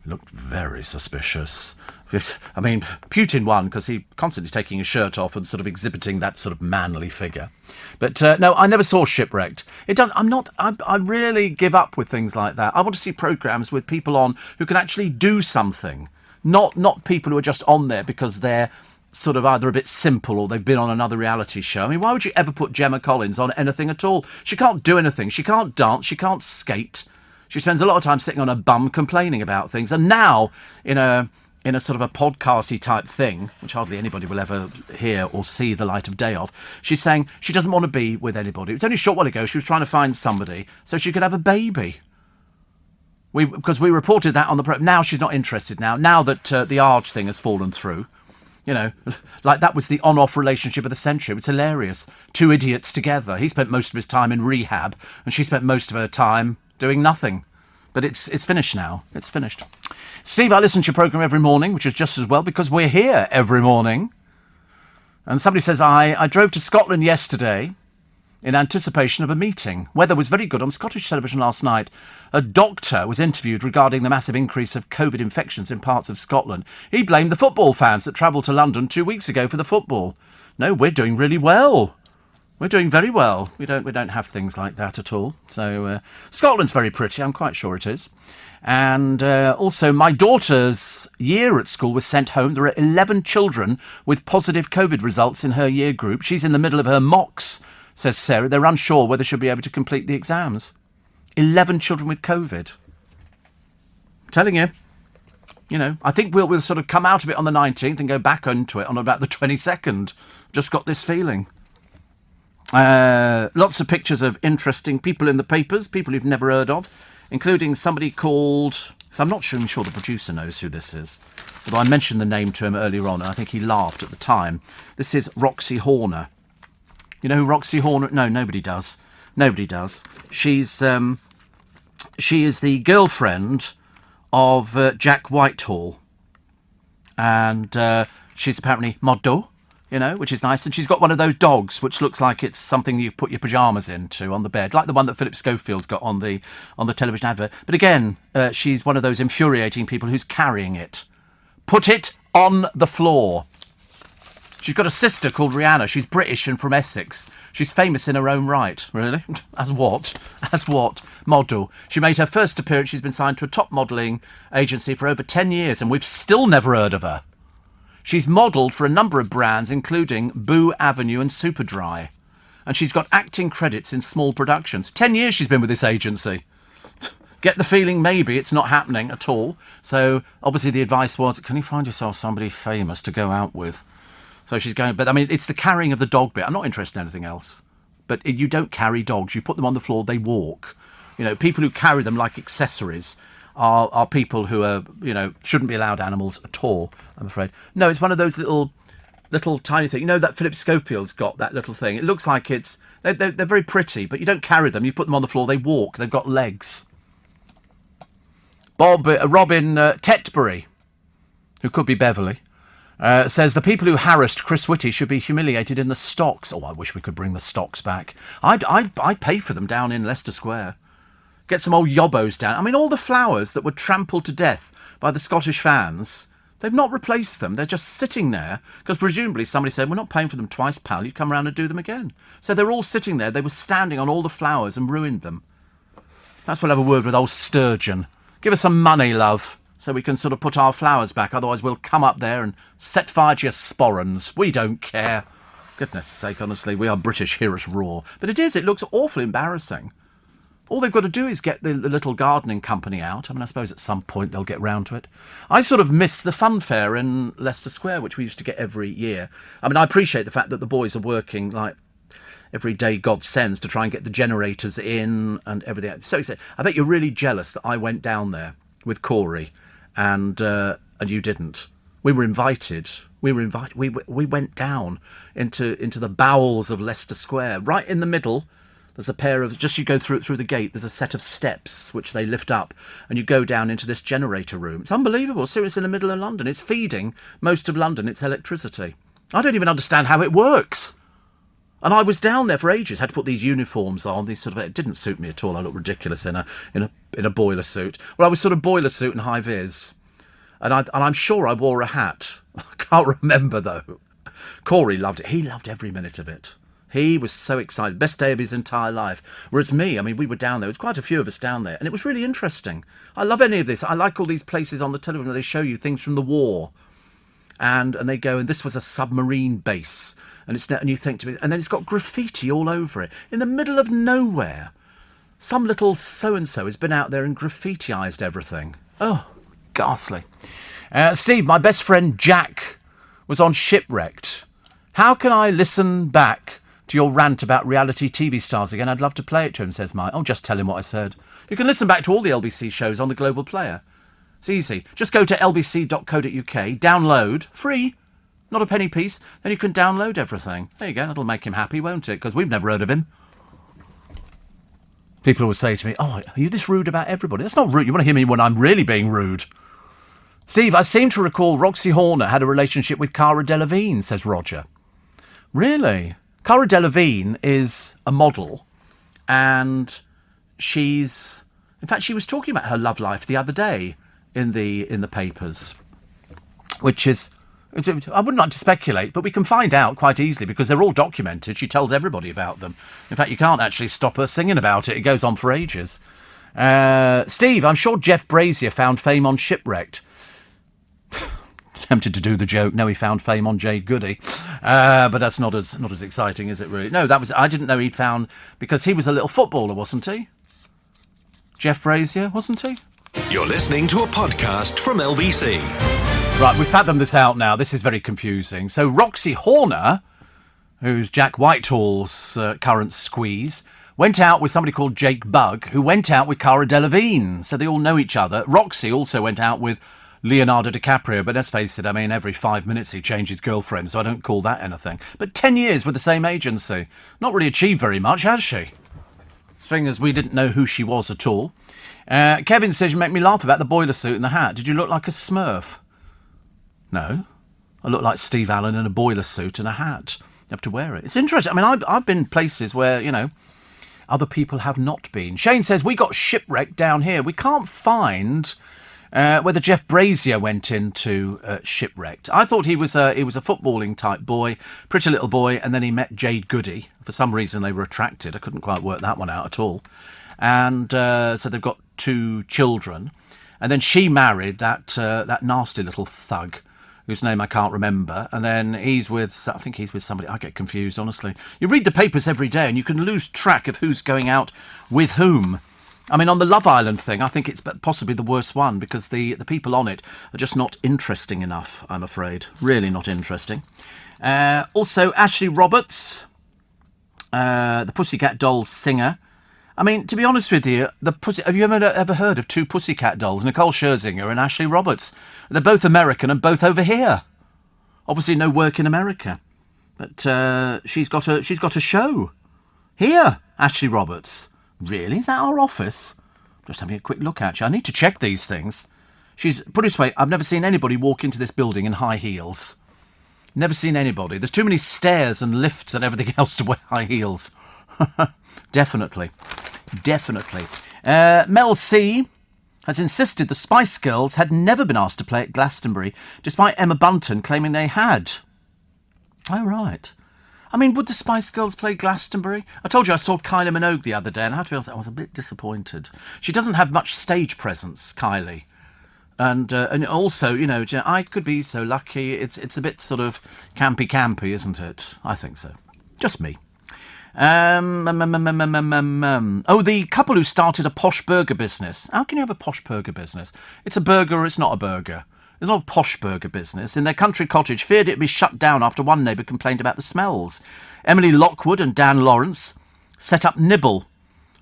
It looked very suspicious. I mean, Putin won because he constantly taking his shirt off and sort of exhibiting that sort of manly figure. But no, I never saw Shipwrecked. I really give up with things like that. I want to see programmes with people on who can actually do something, not people who are just on there because they're sort of either a bit simple or they've been on another reality show. I mean, why would you ever put Gemma Collins on anything at all? She can't do anything. She can't dance. She can't skate. She spends a lot of time sitting on her bum complaining about things. And now, in a sort of a podcasty type thing, which hardly anybody will ever hear or see the light of day of, she's saying she doesn't want to be with anybody. It was only a short while ago she was trying to find somebody so she could have a baby. Because we reported that on the program. Now she's not interested now that the Arge thing has fallen through. You know, like that was the on-off relationship of the century. It's hilarious. Two idiots together. He spent most of his time in rehab and she spent most of her time doing nothing. But it's finished now. It's finished. Steve, I listen to your programme every morning, which is just as well because we're here every morning. And somebody says, I drove to Scotland yesterday in anticipation of a meeting. Weather was very good on Scottish television last night. A doctor was interviewed regarding the massive increase of COVID infections in parts of Scotland. He blamed the football fans that travelled to London 2 weeks ago for the football. No, we're doing really well. We're doing very well. We don't have things like that at all. So Scotland's very pretty. I'm quite sure it is. And also, my daughter's year at school was sent home. There are 11 children with positive COVID results in her year group. She's in the middle of her mocks, says Sarah. They're unsure whether she'll be able to complete the exams. 11 children with COVID. I'm telling you. You know, I think we'll sort of come out of it on the 19th and go back into it on about the 22nd. Just got this feeling. Lots of pictures of interesting people in the papers, people you've never heard of, including somebody called... So I'm not sure the producer knows who this is, although I mentioned the name to him earlier on, and I think he laughed at the time. This is Roxy Horner. You know who Roxy Horner... No, nobody does. Nobody does. She is the girlfriend of Jack Whitehall. And she's apparently Moddo, you know, which is nice. And she's got one of those dogs, which looks like it's something you put your pyjamas into on the bed, like the one that Philip Schofield's got on the television advert. But again, she's one of those infuriating people who's carrying it. Put it on the floor. She's got a sister called Rihanna. She's British and from Essex. She's famous in her own right. Really? As what? As what? Model. She made her first appearance. She's been signed to a top modelling agency for over 10 years, and we've still never heard of her. She's modelled for a number of brands, including Boo Avenue and Superdry. And she's got acting credits in small productions. 10 years she's been with this agency. Get the feeling maybe it's not happening at all. So obviously the advice was, can you find yourself somebody famous to go out with? So she's going, but I mean, it's the carrying of the dog bit. I'm not interested in anything else. But you don't carry dogs. You put them on the floor, they walk. You know, people who carry them like accessories are people who are, you know, shouldn't be allowed animals at all, I'm afraid. No, it's one of those little tiny things. You know that Philip Schofield's got that little thing. It looks like they're very pretty, but you don't carry them. You put them on the floor, they walk. They've got legs. Robin Tetbury, who could be Beverly, says the people who harassed Chris Whitty should be humiliated in the stocks. Oh, I wish we could bring the stocks back. I'd pay for them down in Leicester Square. Get some old yobbos down. I mean, all the flowers that were trampled to death by the Scottish fans, they've not replaced them. They're just sitting there because presumably somebody said, we're not paying for them twice, pal. You come round and do them again. So they're all sitting there. They were standing on all the flowers and ruined them. Perhaps we'll have a word with old Sturgeon. Give us some money, love, so we can sort of put our flowers back. Otherwise we'll come up there and set fire to your sporrans. We don't care. Goodness sake, honestly, we are British here at Raw. But it looks awfully embarrassing. All they've got to do is get the little gardening company out. I mean, I suppose at some point they'll get round to it. I sort of miss the fun fair in Leicester Square, which we used to get every year. I mean, I appreciate the fact that the boys are working like every day God sends to try and get the generators in and everything. So he said, I bet you're really jealous that I went down there with Corey and you didn't. We were invited. We went down into the bowels of Leicester Square, right in the middle. There's a pair of, just you go through the gate, there's a set of steps which they lift up and you go down into this generator room. It's unbelievable. Seriously, in the middle of London. It's feeding most of London its electricity. I don't even understand how it works. And I was down there for ages, had to put these uniforms on, these sort of, it didn't suit me at all. I looked ridiculous in a boiler suit. Well, I was sort of boiler suit and high vis. And I'm sure I wore a hat. I can't remember though. Corey loved it. He loved every minute of it. He was so excited. Best day of his entire life. Whereas me, I mean, we were down there. There was quite a few of us down there. And it was really interesting. I love any of this. I like all these places on the television where they show you things from the war. And they go, and this was a submarine base. And you think to me, and then it's got graffiti all over it. In the middle of nowhere. Some little so-and-so has been out there and graffitiized everything. Oh, ghastly. Steve, my best friend Jack was on Shipwrecked. How can I listen back to your rant about reality TV stars again? I'd love to play it to him, says Mike. Oh, just tell him what I said. You can listen back to all the LBC shows on the Global Player. It's easy. Just go to lbc.co.uk, download, free, not a penny piece, then you can download everything. There you go, that'll make him happy, won't it? Because we've never heard of him. People always say to me, oh, are you this rude about everybody? That's not rude. You want to hear me when I'm really being rude. Steve, I seem to recall Roxy Horner had a relationship with Cara Delevingne, says Roger. Really? Cara Delevingne is a model, and in fact, she was talking about her love life the other day in the papers, which is, I wouldn't like to speculate, but we can find out quite easily because they're all documented. She tells everybody about them. In fact, you can't actually stop her singing about it. It goes on for ages. Steve, I'm sure Jeff Brazier found fame on Shipwrecked. Tempted to do the joke. No, he found fame on Jade Goody, but that's not as exciting, is it? Really? No, I didn't know he'd found, because he was a little footballer, wasn't he? Jeff Brazier, wasn't he? You're listening to a podcast from LBC. Right, we've fathomed this out now. This is very confusing. So Roxy Horner, who's Jack Whitehall's current squeeze, went out with somebody called Jake Bugg, who went out with Cara Delevingne. So they all know each other. Roxy also went out with Leonardo DiCaprio, but let's face it, I mean, every 5 minutes he changes girlfriend, so I don't call that anything. But 10 years with the same agency. Not really achieved very much, has she? Seeing as we didn't know who she was at all. Kevin says, you make me laugh about the boiler suit and the hat. Did you look like a Smurf? No. I look like Steve Allen in a boiler suit and a hat. You have to wear it. It's interesting. I mean, I've been places where, you know, other people have not been. Shane says, we got Shipwrecked down here. We can't find whether Jeff Brazier went into Shipwrecked. I thought he was a footballing type boy, pretty little boy, and then he met Jade Goody. For some reason they were attracted. I couldn't quite work that one out at all. And so they've got 2 children. And then she married that nasty little thug whose name I can't remember. And then I think he's with somebody. I get confused, honestly. You read the papers every day and you can lose track of who's going out with whom. I mean, on the Love Island thing, I think it's possibly the worst one because the people on it are just not interesting enough, I'm afraid. Really not interesting. Also, Ashley Roberts, the Pussycat Dolls singer. I mean, to be honest with you, have you ever heard of 2 Pussycat Dolls, Nicole Scherzinger and Ashley Roberts? They're both American and both over here. Obviously, no work in America, but she's got a show here. Ashley Roberts. Really? Is that our office? Just having a quick look at you. I need to check these things. Put it this way, I've never seen anybody walk into this building in high heels. Never seen anybody. There's too many stairs and lifts and everything else to wear high heels. Definitely. Mel C has insisted the Spice Girls had never been asked to play at Glastonbury, despite Emma Bunton claiming they had. Oh, right. I mean, would the Spice Girls play Glastonbury? I told you I saw Kylie Minogue the other day, and I have to be honest, I was a bit disappointed. She doesn't have much stage presence, Kylie. And also, you know, I could be so lucky. It's a bit sort of campy, isn't it? I think so. Just me. Oh, the couple who started a posh burger business. How can you have a posh burger business? It's a burger or it's not a burger. It's not a posh burger business. In their country cottage, feared it'd be shut down after one neighbour complained about the smells. Emily Lockwood and Dan Lawrence set up Nibble.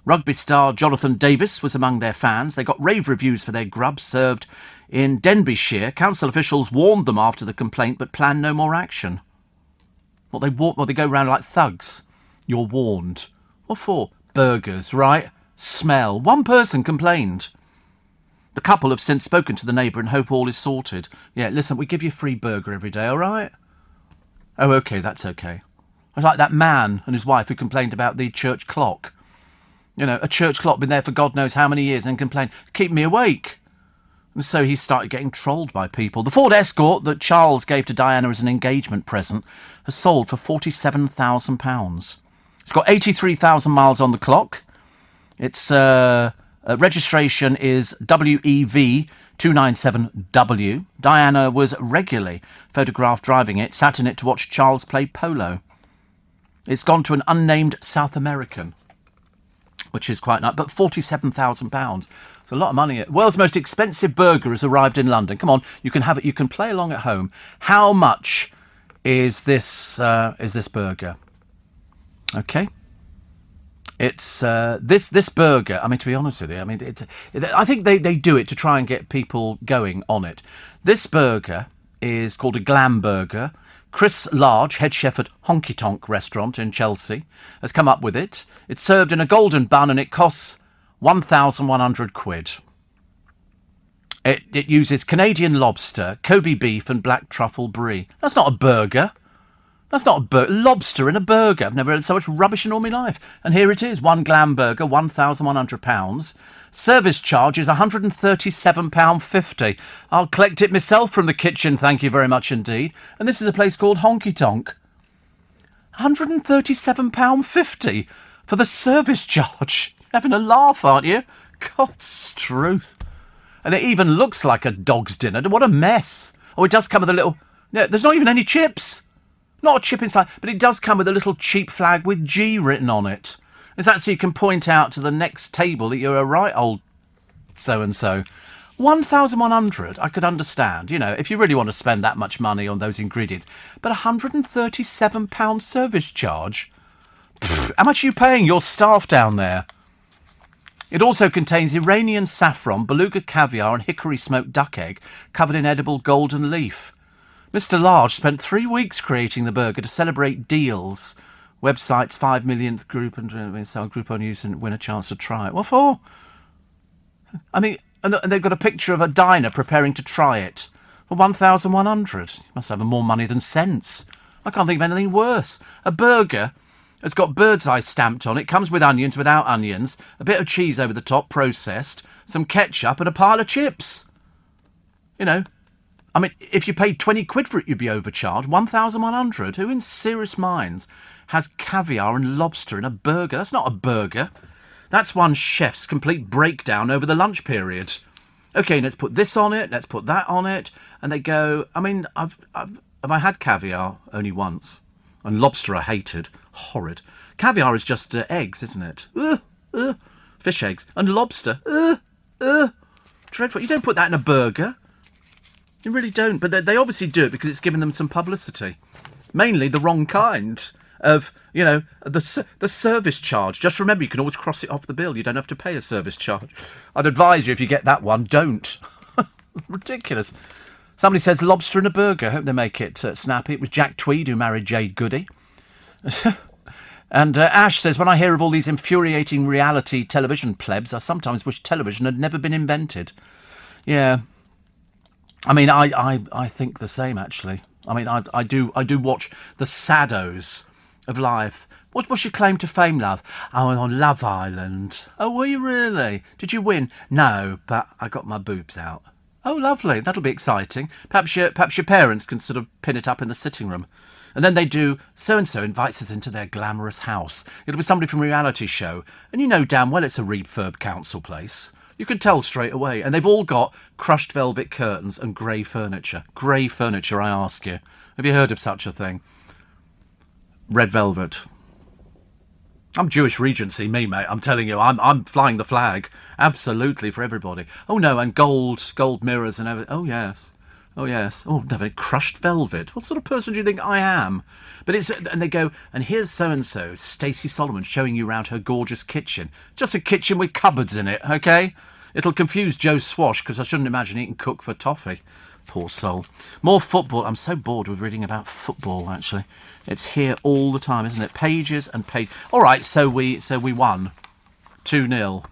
Rugby star Jonathan Davis was among their fans. They got rave reviews for their grub served in Denbighshire. Council officials warned them after the complaint, but planned no more action. They go round like thugs. You're warned. What for? Burgers, right? Smell. One person complained. The couple have since spoken to the neighbour and hope all is sorted. Yeah, listen, we give you a free burger every day, all right? Oh, OK, that's OK. I like that man and his wife who complained about the church clock. You know, a church clock been there for God knows how many years and complained, keep me awake. And so he started getting trolled by people. The Ford Escort that Charles gave to Diana as an engagement present has sold for £47,000. It's got 83,000 miles on the clock. Its registration is WEV 297W. Diana was regularly photographed driving it, sat in it to watch Charles play polo. It's gone to an unnamed South American, which is quite nice, but £47,000. It's a lot of money. World's most expensive burger has arrived in London. Come on, you can have it. You can play along at home. How much is this burger? Okay. It's this burger. I mean, to be honest with you, I mean, I think they do it to try and get people going on it. This burger is called a glam burger. Chris Large, head chef at Honky Tonk restaurant in Chelsea, has come up with it. It's served in a golden bun and it costs £1,100. It uses Canadian lobster, Kobe beef and black truffle brie. That's not a burger. That's not a lobster in a burger. I've never heard so much rubbish in all my life. And here it is, one glam burger, £1,100. Service charge is £137.50. I'll collect it myself from the kitchen, thank you very much indeed. And this is a place called Honky Tonk. £137.50 for the service charge. You're having a laugh, aren't you? God's truth. And it even looks like a dog's dinner. What a mess. Oh, it does come with a little... No, there's not even any chips. Not a chip inside, but it does come with a little cheap flag with G written on it. Is that so you can point out to the next table that you're a right old so-and-so. 1,100, I could understand, you know, if you really want to spend that much money on those ingredients. But £137 service charge? Pfft, how much are you paying your staff down there? It also contains Iranian saffron, beluga caviar and hickory smoked duck egg covered in edible golden leaf. Mr. Large spent 3 weeks creating the burger to celebrate deals. Website's 5 millionth group and group on use and win a chance to try it. What for? I mean, and they've got a picture of a diner preparing to try it for 1,100. You must have more money than sense. I can't think of anything worse. A burger has got bird's eye stamped on it, comes with onions, without onions, a bit of cheese over the top, processed, some ketchup and a pile of chips. You know, I mean, if you paid 20 quid for it, you'd be overcharged. 1,100. Who in serious minds has caviar and lobster in a burger? That's not a burger. That's one chef's complete breakdown over the lunch period. OK, let's put this on it, let's put that on it. And they go, I mean, have I had caviar? Only once. And lobster I hated. Horrid. Caviar is just eggs, isn't it? Fish eggs. And lobster. Dreadful. You don't put that in a burger. You really don't. But they obviously do it because it's given them some publicity. Mainly the wrong kind of, you know, the service charge. Just remember, you can always cross it off the bill. You don't have to pay a service charge. I'd advise you, if you get that one, don't. Ridiculous. Somebody says lobster in a burger. Hope they make it snappy. It was Jack Tweed who married Jade Goody. And Ash says, when I hear of all these infuriating reality television plebs, I sometimes wish television had never been invented. Yeah. I mean, I think the same, actually. I mean, I do watch the saddos of life. What's your claim to fame, love? Oh, on Love Island. Oh, were you really? Did you win? No, but I got my boobs out. Oh, lovely. That'll be exciting. Perhaps your parents can sort of pin it up in the sitting room. And then they do, so-and-so invites us into their glamorous house. It'll be somebody from a reality show. And you know damn well it's a refurb council place. You can tell straight away. And they've all got crushed velvet curtains and grey furniture. Grey furniture, I ask you. Have you heard of such a thing? Red velvet. I'm Jewish Regency, me, mate. I'm telling you, I'm flying the flag. Absolutely, for everybody. Oh, no, and gold mirrors and everything. Oh, yes. Oh, yes. Oh, never crushed velvet. What sort of person do you think I am? But and they go, and here's so-and-so, Stacey Solomon, showing you around her gorgeous kitchen. Just a kitchen with cupboards in it, OK? It'll confuse Joe Swash, because I shouldn't imagine he can cook for toffee. Poor soul. More football. I'm so bored with reading about football, actually. It's here all the time, isn't it? Pages and pages. All right, so we won 2-0.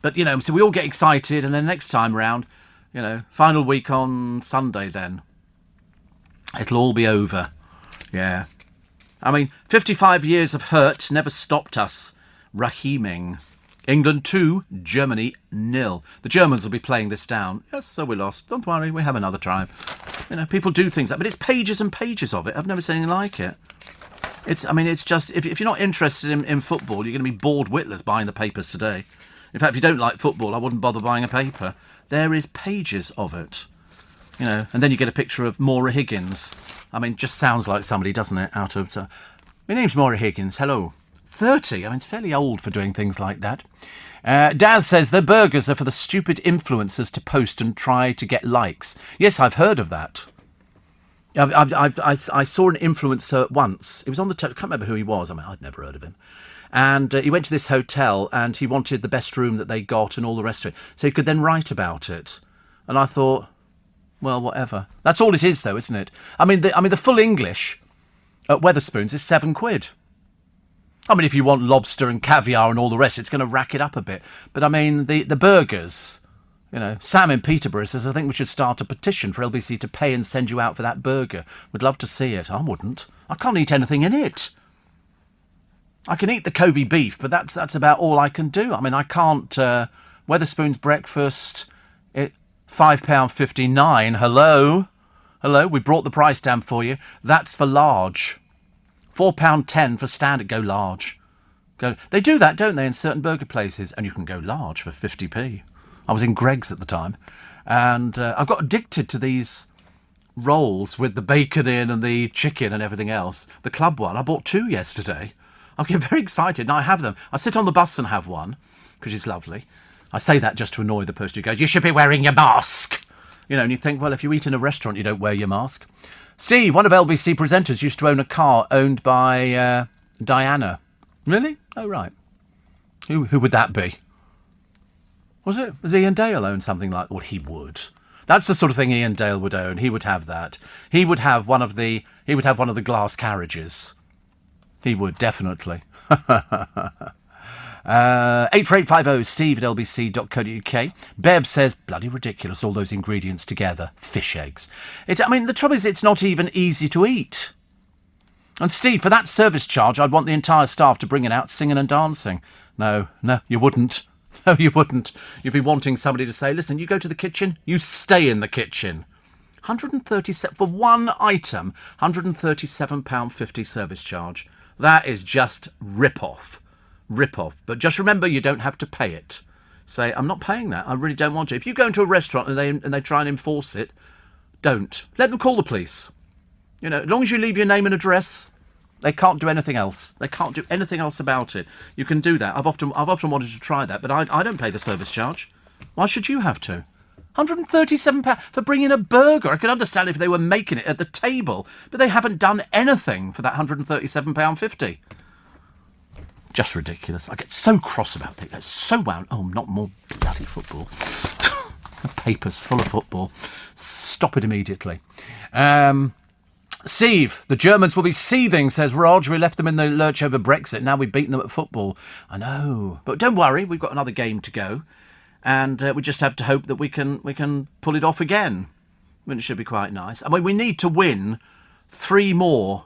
But, you know, so we all get excited, and then next time round, you know, final week on Sunday then. It'll all be over. Yeah. I mean, 55 years of hurt never stopped us. Rahiming. England 2, Germany 0. The Germans will be playing this down. Yes, so we lost. Don't worry, we have another try. You know, people do things like that, but it's pages and pages of it. I've never seen anything like it. It's just, if you're not interested in football, you're going to be bored witless buying the papers today. In fact, if you don't like football, I wouldn't bother buying a paper. There is pages of it. You know, and then you get a picture of Maura Higgins. I mean, just sounds like somebody, doesn't it, out of... my name's Maura Higgins, hello. 30, I mean, it's fairly old for doing things like that. Daz says, the burgers are for the stupid influencers to post and try to get likes. Yes, I've heard of that. I saw an influencer once. It was on the... I can't remember who he was. I mean, I'd never heard of him. And he went to this hotel and he wanted the best room that they got and all the rest of it. So he could then write about it. And I thought, well, whatever. That's all it is, though, isn't it? I mean, the full English at Wetherspoons is £7. I mean, if you want lobster and caviar and all the rest, it's going to rack it up a bit. But I mean, the burgers, you know, Sam in Peterborough says, I think we should start a petition for LBC to pay and send you out for that burger. Would love to see it. I wouldn't. I can't eat anything in it. I can eat the Kobe beef, but that's about all I can do. I mean, I can't... Wetherspoons breakfast, £5.59. Hello? Hello, we brought the price down for you. That's for large. £4.10 for standard. Go large. They do that, don't they, in certain burger places? And you can go large for 50p. I was in Greggs at the time. And I got addicted to these rolls with the bacon in and the chicken and everything else. The club one. I bought 2 yesterday. I get very excited and I have them. I sit on the bus and have one, because it's lovely. I say that just to annoy the person who goes, you should be wearing your mask. You know, and you think, well, if you eat in a restaurant, you don't wear your mask. Steve, one of LBC presenters, used to own a car owned by Diana. Really? Oh, right. Who would that be? Was Ian Dale own something like that? Well, he would. That's the sort of thing Ian Dale would own. He would have that. He would have one of the glass carriages. He would, definitely. 84850 steve@lbc.co.uk. Bev says, bloody ridiculous, all those ingredients together. Fish eggs. The trouble is, it's not even easy to eat. And Steve, for that service charge, I'd want the entire staff to bring it out singing and dancing. No, you wouldn't. No, you wouldn't. You'd be wanting somebody to say, listen, you go to the kitchen, you stay in the kitchen. 137 for one item, £137.50 service charge. That is just rip-off. Rip-off. But just remember, you don't have to pay it. Say, I'm not paying that. I really don't want to. If you go into a restaurant and they try and enforce it, don't. Let them call the police. You know, as long as you leave your name and address, they can't do anything else. They can't do anything else about it. You can do that. I've often wanted to try that, but I don't pay the service charge. Why should you have to? £137 for bringing a burger. I could understand if they were making it at the table, but they haven't done anything for that £137.50. Just ridiculous. I get so cross about things. It's so wound. Oh, not more bloody football. The paper's full of football. Stop it immediately. Steve, the Germans will be seething, says Rog. We left them in the lurch over Brexit. Now we've beaten them at football. I know. But don't worry. We've got another game to go. And we just have to hope that we can pull it off again. I mean, it should be quite nice. I mean, we need to win 3 more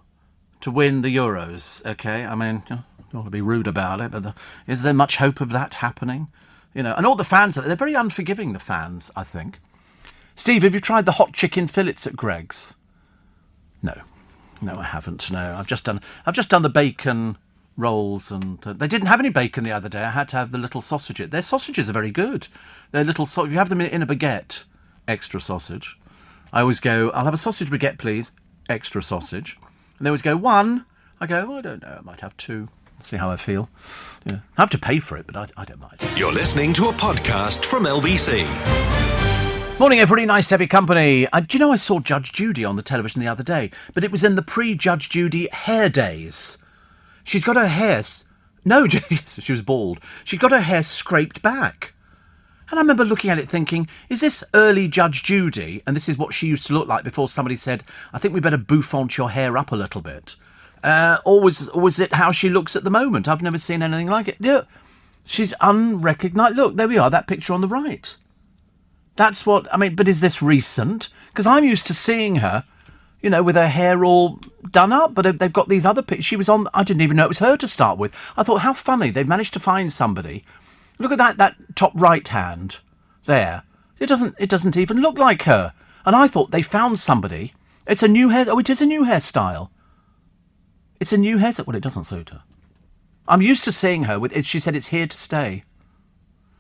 to win the Euros, OK? I mean, I don't want to be rude about it, but is there much hope of that happening? You know, and all the fans, they're very unforgiving, the fans, I think. Steve, have you tried the hot chicken fillets at Greggs? No, I haven't. No, I've just done the bacon rolls, and they didn't have any bacon the other day. I had to have the little sausages. Their sausages are very good. They're little. If you have them in a baguette, extra sausage. I always go, I'll have a sausage baguette, please. Extra sausage. And they always go 1. I go, I don't know. I might have 2. See how I feel. Yeah, I have to pay for it, but I don't mind. You're listening to a podcast from LBC. Morning, everybody. Nice to have your company. Do you know I saw Judge Judy on the television the other day? But it was in the pre-Judge Judy hair days. She's got her hair... No, she was bald. She'd got her hair scraped back. And I remember looking at it thinking, is this early Judge Judy? And this is what she used to look like before somebody said, I think we better bouffant your hair up a little bit. Or was it how she looks at the moment? I've never seen anything like it. Yeah, she's unrecognised. Look, there we are, that picture on the right. That's what... I mean, but is this recent? Because I'm used to seeing her, you know, with her hair all done up, but they've got these other pictures. She was on... I didn't even know it was her to start with. I thought, how funny. They've managed to find somebody. Look at that top right hand there. It doesn't even look like her. And I thought they found somebody. It's a new hair... Oh, it is a new hairstyle. It's a new hairstyle. Well, it doesn't suit her. I'm used to seeing her with... She said it's here to stay.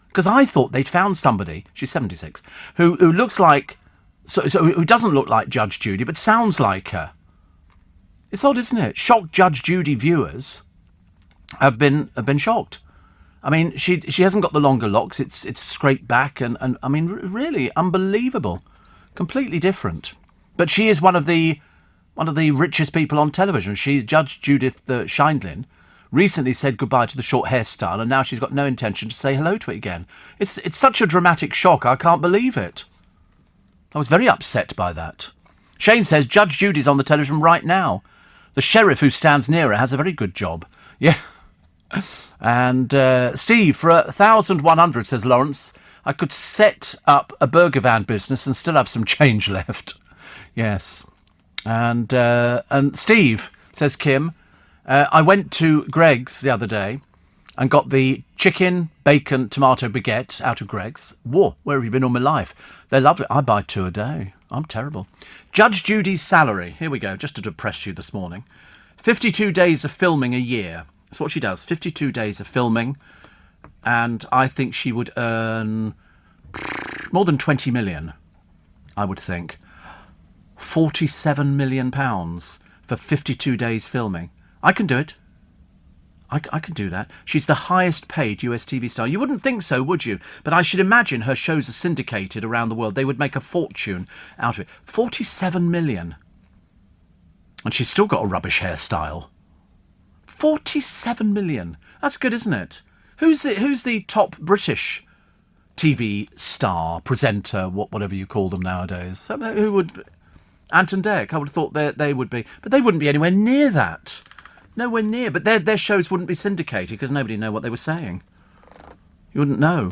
Because I thought they'd found somebody, she's 76, who looks like, so who doesn't look like Judge Judy, but sounds like her. It's odd, isn't it? Shocked Judge Judy viewers have been shocked. I mean, she hasn't got the longer locks. It's scraped back, and I mean, really unbelievable, completely different. But she is one of the richest people on television. Judge Judith Scheindlin recently said goodbye to the short hairstyle, and now she's got no intention to say hello to it again. It's such a dramatic shock, I can't believe it. I was very upset by that. Shane says, Judge Judy's on the television right now. The sheriff who stands near her has a very good job. Yeah. And Steve, for 1,100, says Lawrence, I could set up a burger van business and still have some change left. Yes. And Steve, says Kim, I went to Greggs the other day and got the chicken, bacon, tomato baguette out of Greggs. Whoa, where have you been all my life? They love it. I buy 2 a day. I'm terrible. Judge Judy's salary. Here we go, just to depress you this morning. 52 days of filming a year. That's what she does. 52 days of filming. And I think she would earn more than 20 million, I would think. £47 million for 52 days filming. I can do it. I can do that. She's the highest paid US TV star. You wouldn't think so, would you? But I should imagine her shows are syndicated around the world. They would make a fortune out of it. 47 million. And she's still got a rubbish hairstyle. 47 million. That's good, isn't it? Who's the top British TV star, presenter, whatever you call them nowadays? Who would... Ant and Dec, I would have thought they would be. But they wouldn't be anywhere near that. Nowhere near. But their shows wouldn't be syndicated because nobody knew what they were saying. You wouldn't know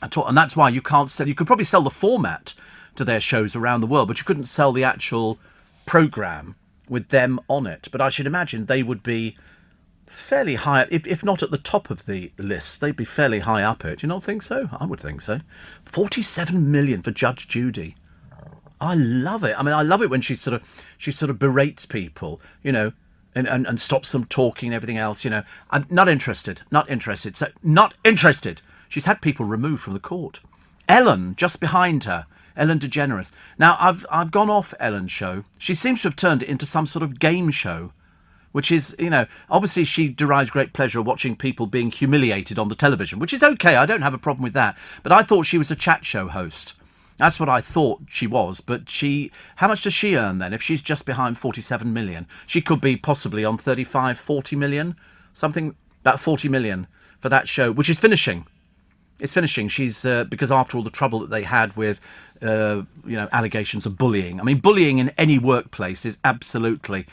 at all. And that's why you can't sell... You could probably sell the format to their shows around the world, but you couldn't sell the actual programme with them on it. But I should imagine they would be fairly high, if not at the top of the list, they'd be fairly high up it. Do you not think so? I would think so. 47 million for Judge Judy. I love it. I mean, I love it when she sort of berates people, you know, and stops them talking and everything else, you know. I'm not interested. So, not interested. She's had people removed from the court. Ellen, just behind her. Ellen DeGeneres. Now, I've gone off Ellen's show. She seems to have turned it into some sort of game show, which is, you know, obviously she derives great pleasure watching people being humiliated on the television, which is okay. I don't have a problem with that. But I thought she was a chat show host. That's what I thought she was. But how much does she earn then? If she's just behind 47 million, she could be possibly on 35, 40 million, something, about 40 million for that show, which is finishing. It's finishing. She's because after all the trouble that they had with, allegations of bullying. I mean, bullying in any workplace is absolutely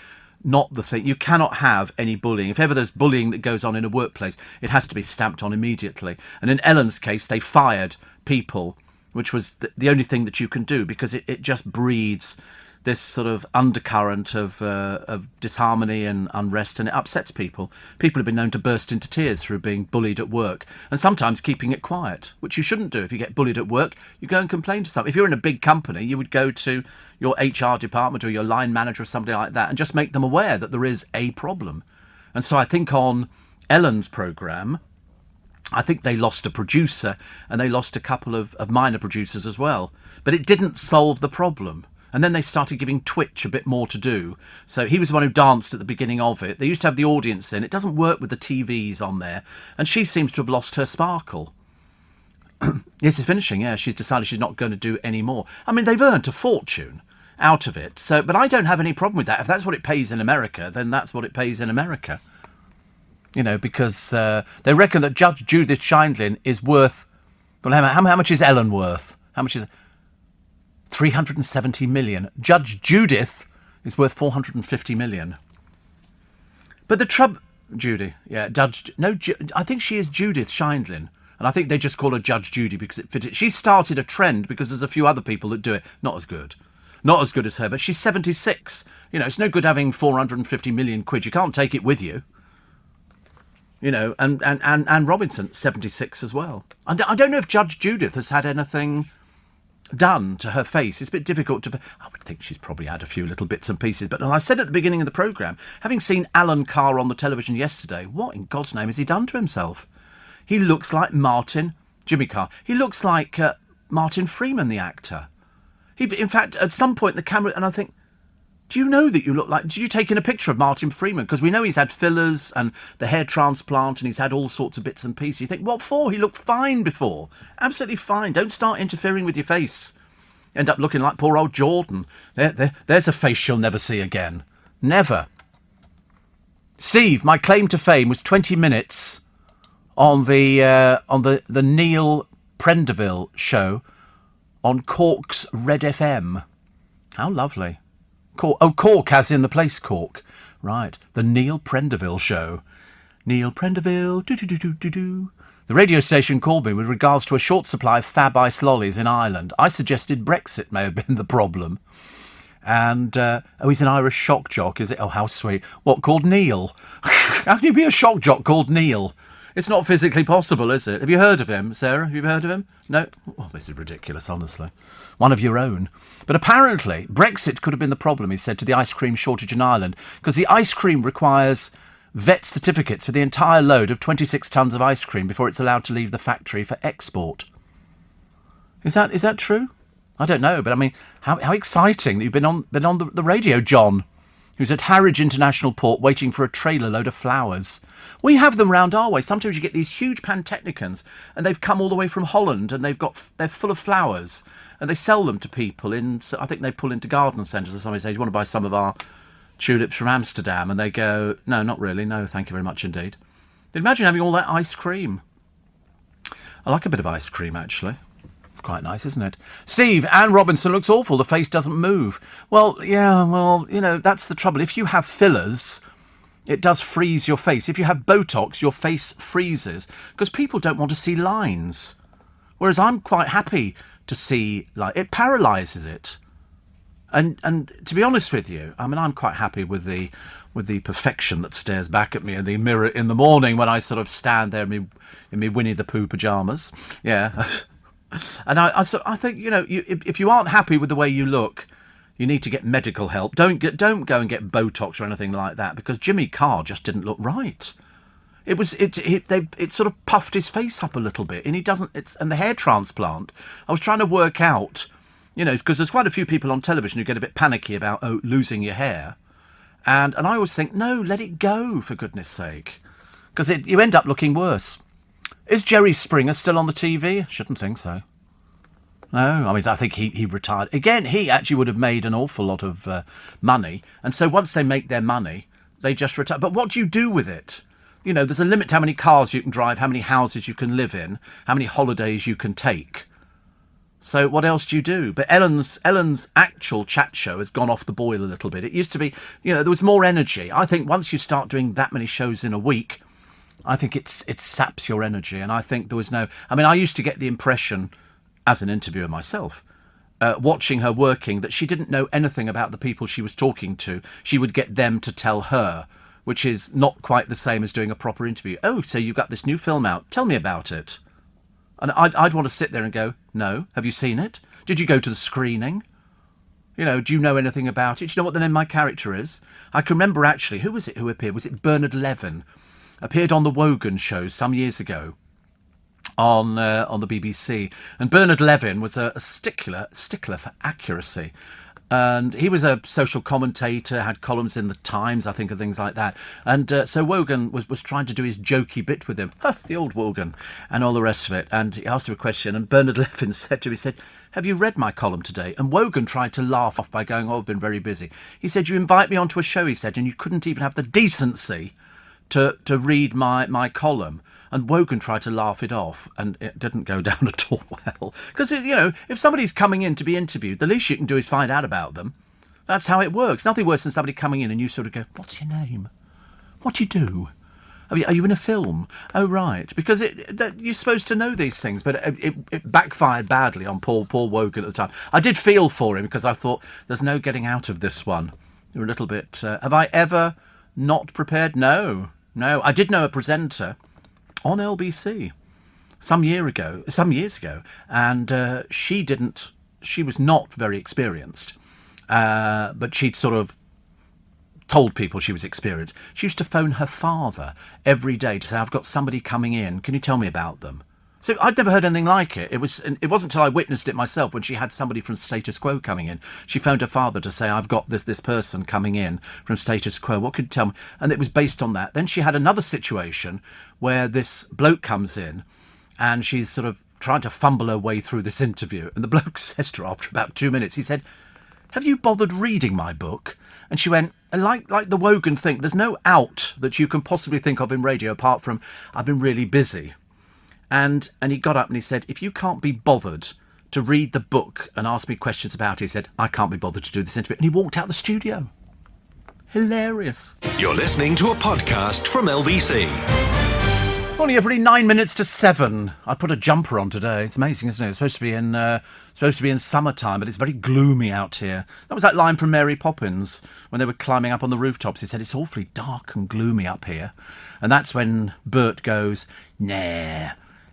not the thing. You cannot have any bullying. If ever there's bullying that goes on in a workplace, it has to be stamped on immediately. And in Ellen's case, they fired people, which was the only thing that you can do, because it just breeds this sort of undercurrent of disharmony and unrest, and it upsets people. People have been known to burst into tears through being bullied at work, and sometimes keeping it quiet, which you shouldn't do. If you get bullied at work, you go and complain to someone. If you're in a big company, you would go to your HR department or your line manager or somebody like that and just make them aware that there is a problem. And so I think on Ellen's programme, I think they lost a producer and they lost a couple of minor producers as well. But it didn't solve the problem. And then they started giving Twitch a bit more to do. So he was the one who danced at the beginning of it. They used to have the audience in. It doesn't work with the TVs on there. And she seems to have lost her sparkle. Yes, it's finishing, yeah. She's decided she's not going to do any more. I mean, they've earned a fortune out of it. So, but I don't have any problem with that. If that's what it pays in America, then that's what it pays in America. You know, because they reckon that Judge Judith Sheindlin is worth... Well, how much is Ellen worth? How much is... 370 million. Judge Judith is worth 450 million. But the trouble... Judy, yeah, I think she is Judith Sheindlin. And I think they just call her Judge Judy because it fitted. She started a trend because there's a few other people that do it. Not as good as her, but she's 76. You know, it's no good having 450 million quid. You can't take it with you. You know, and Robinson, 76 as well. And I don't know if Judge Judith has had anything done to her face. It's a bit difficult to... I would think she's probably had a few little bits and pieces. But as I said at the beginning of the programme, having seen Alan Carr on the television yesterday, what in God's name has he done to himself? He looks like Jimmy Carr. He looks like Martin Freeman, the actor. In fact, at some point, the camera... And I think... Do you know that you look like... Did you take in a picture of Martin Freeman? Because we know he's had fillers and the hair transplant and he's had all sorts of bits and pieces. You think, what for? He looked fine before. Absolutely fine. Don't start interfering with your face. End up looking like poor old Jordan. There's a face she'll never see again. Never. Steve, my claim to fame was 20 minutes on the Neil Prendeville show on Cork's Red FM. How lovely. Cork as in the place Cork. Right. The Neil Prendeville show. Neil Prendeville, do-do-do-do-do-do. The radio station called me with regards to a short supply of Fab Ice lollies in Ireland. I suggested Brexit may have been the problem. And, he's an Irish shock jock, is it? Oh, how sweet. What, called Neil? How can you be a shock jock called Neil? It's not physically possible, is it? Have you heard of him, Sarah? Have you heard of him? No? Oh, this is ridiculous, honestly. One of your own. But apparently, Brexit could have been the problem, he said, to the ice cream shortage in Ireland, because the ice cream requires vet certificates for the entire load of 26 tonnes of ice cream before it's allowed to leave the factory for export. Is that true? I don't know, but I mean, how exciting that you've been on the radio, John, who's at Harwich International Port waiting for a trailer load of flowers. We have them round our way. Sometimes you get these huge Pantechnicons, and they've come all the way from Holland, and they're full of flowers, and they sell them to people I think they pull into garden centres or something. Say, you want to buy some of our tulips from Amsterdam? And they go, no, not really. No, thank you very much indeed. Imagine having all that ice cream. I like a bit of ice cream, actually. It's quite nice, isn't it? Steve, Anne Robinson looks awful. The face doesn't move. Well, yeah, you know, that's the trouble. If you have fillers, it does freeze your face. If you have Botox, your face freezes because people don't want to see lines. Whereas I'm quite happy to see, like, it paralyses it. And to be honest with you, I mean, I'm quite happy with the with the perfection that stares back at me in the mirror in the morning when I sort of stand there in me Winnie the Pooh pyjamas. Yeah. And I think, if you aren't happy with the way you look, you need to get medical help. Don't go and get Botox or anything like that, because Jimmy Carr just didn't look right. It sort of puffed his face up a little bit, and and the hair transplant. I was trying to work out, because there's quite a few people on television who get a bit panicky about losing your hair, and I always think, no, let it go, for goodness sake, because you end up looking worse. Is Jerry Springer still on the TV? Shouldn't think so. No, I mean, I think he retired. Again, he actually would have made an awful lot of money. And so once they make their money, they just retire. But what do you do with it? There's a limit to how many cars you can drive, how many houses you can live in, how many holidays you can take. So what else do you do? But Ellen's actual chat show has gone off the boil a little bit. It used to be, there was more energy. I think once you start doing that many shows in a week, I think it saps your energy. And I think there was I used to get the impression, as an interviewer myself, watching her working, that she didn't know anything about the people she was talking to. She would get them to tell her, which is not quite the same as doing a proper interview. Oh, so you've got this new film out. Tell me about it. And I'd want to sit there and go, no, have you seen it? Did you go to the screening? Do you know anything about it? Do you know what the name of my character is? I can remember actually, who was it who appeared? Was it Bernard Levin? Appeared on the Wogan show some years ago on the BBC. And Bernard Levin was a stickler for accuracy. And he was a social commentator, had columns in the Times, I think, and things like that. And so Wogan was trying to do his jokey bit with him, the old Wogan, and all the rest of it. And he asked him a question, and Bernard Levin said to him, have you read my column today? And Wogan tried to laugh off by going, I've been very busy. He said, you invite me onto a show, he said, and you couldn't even have the decency to read my column. And Wogan tried to laugh it off, and it didn't go down at all well. Because, if somebody's coming in to be interviewed, the least you can do is find out about them. That's how it works. Nothing worse than somebody coming in and you sort of go, what's your name? What do you do? Are you in a film? Oh, right. Because you're supposed to know these things, but it backfired badly on Paul Wogan at the time. I did feel for him, because I thought, there's no getting out of this one. You're a little bit... have I ever not prepared? No. I did know a presenter on LBC some years ago, and she was not very experienced, but she'd sort of told people she was experienced. She used to phone her father every day to say, I've got somebody coming in, can you tell me about them? So I'd never heard anything like it. It wasn't until I witnessed it myself, when she had somebody from Status Quo coming in. She phoned her father to say, I've got this person coming in from Status Quo. What could you tell me? And it was based on that. Then she had another situation where this bloke comes in, and she's sort of trying to fumble her way through this interview. And the bloke says to her after about 2 minutes, he said, have you bothered reading my book? And she went, like the Wogan thing, there's no out that you can possibly think of in radio apart from, I've been really busy. And he got up and he said, if you can't be bothered to read the book and ask me questions about it, he said, I can't be bothered to do this interview. And he walked out the studio. Hilarious. You're listening to a podcast from LBC. Only every 9 minutes to 7. I put a jumper on today. It's amazing, isn't it? It's supposed to be in summertime, but it's very gloomy out here. That was that line from Mary Poppins when they were climbing up on the rooftops. He said, it's awfully dark and gloomy up here. And that's when Bert goes, nah,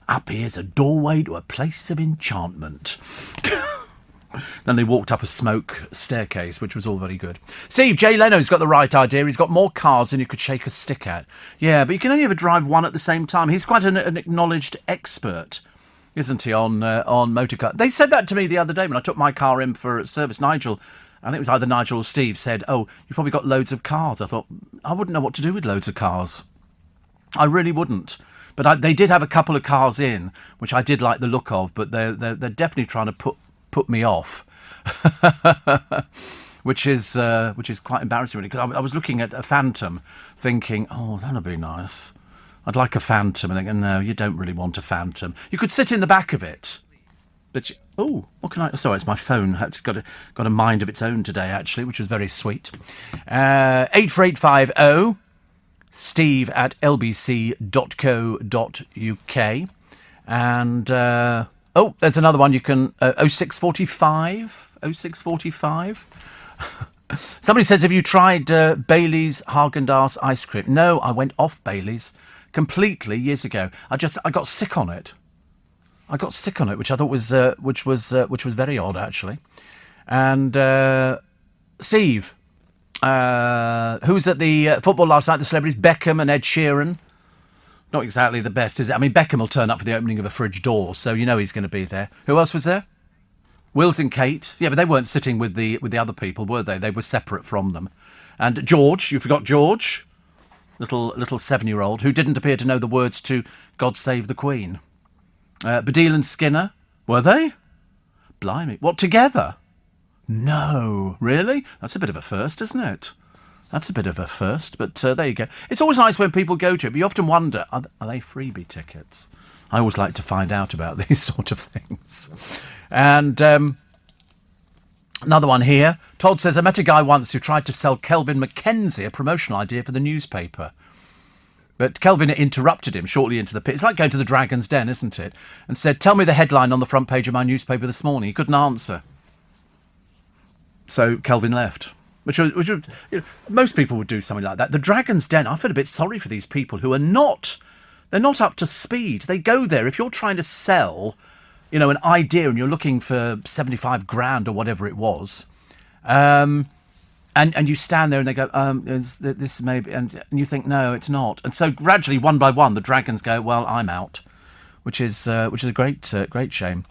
up here's a doorway to a place of enchantment. Then they walked up a smoke staircase, which was all very good. Steve, Jay Leno's got the right idea. He's got more cars than you could shake a stick at. Yeah, but you can only ever drive one at the same time. He's quite an acknowledged expert, isn't he, on motorcar. They said that to me the other day when I took my car in for service. Nigel, I think it was either Nigel or Steve, said, oh, you've probably got loads of cars. I thought, I wouldn't know what to do with loads of cars. I really wouldn't. But they did have a couple of cars in, which I did like the look of, but they're definitely trying to put me off, which is quite embarrassing, really, because I was looking at a Phantom thinking, oh, that'd be nice. I'd like a Phantom. And thinking, no, you don't really want a Phantom. You could sit in the back of it. But, what can I... Sorry, it's my phone. It's got a mind of its own today, actually, which was very sweet. 84850... steve@lbc.co.uk. And, there's another one you can, 0645. Somebody says, have you tried Bailey's Haagen-Dazs ice cream? No, I went off Bailey's completely years ago. I got sick on it. Which I thought was which was very odd, actually. And Steve, who was at the football last night? The celebrities, Beckham and Ed Sheeran. Not exactly the best, is it? I mean, Beckham will turn up for the opening of a fridge door, so you know he's going to be there. Who else was there? Wills and Kate. Yeah, but they weren't sitting with the other people, were they? They were separate from them. And George, you forgot George, little 7-year-old who didn't appear to know the words to "God Save the Queen." Baddiel and Skinner, were they? Blimey, what, together? No, really? That's a bit of a first, isn't it? That's a bit of a first, but there you go. It's always nice when people go to it, but you often wonder, are they freebie tickets? I always like to find out about these sort of things. And another one here. Todd says, I met a guy once who tried to sell Kelvin Mackenzie a promotional idea for the newspaper. But Kelvin interrupted him shortly into the pit. It's like going to the Dragon's Den, isn't it? And said, tell me the headline on the front page of my newspaper this morning. He couldn't answer. So Kelvin left. Which most people would do something like that. The Dragon's Den, I feel a bit sorry for these people who are not... They're not up to speed. They go there. If you're trying to sell, an idea and you're looking for 75 grand or whatever it was, and you stand there and they go, this may be, and you think, no, it's not. And so gradually, one by one, the dragons go, well, I'm out, which is a great shame.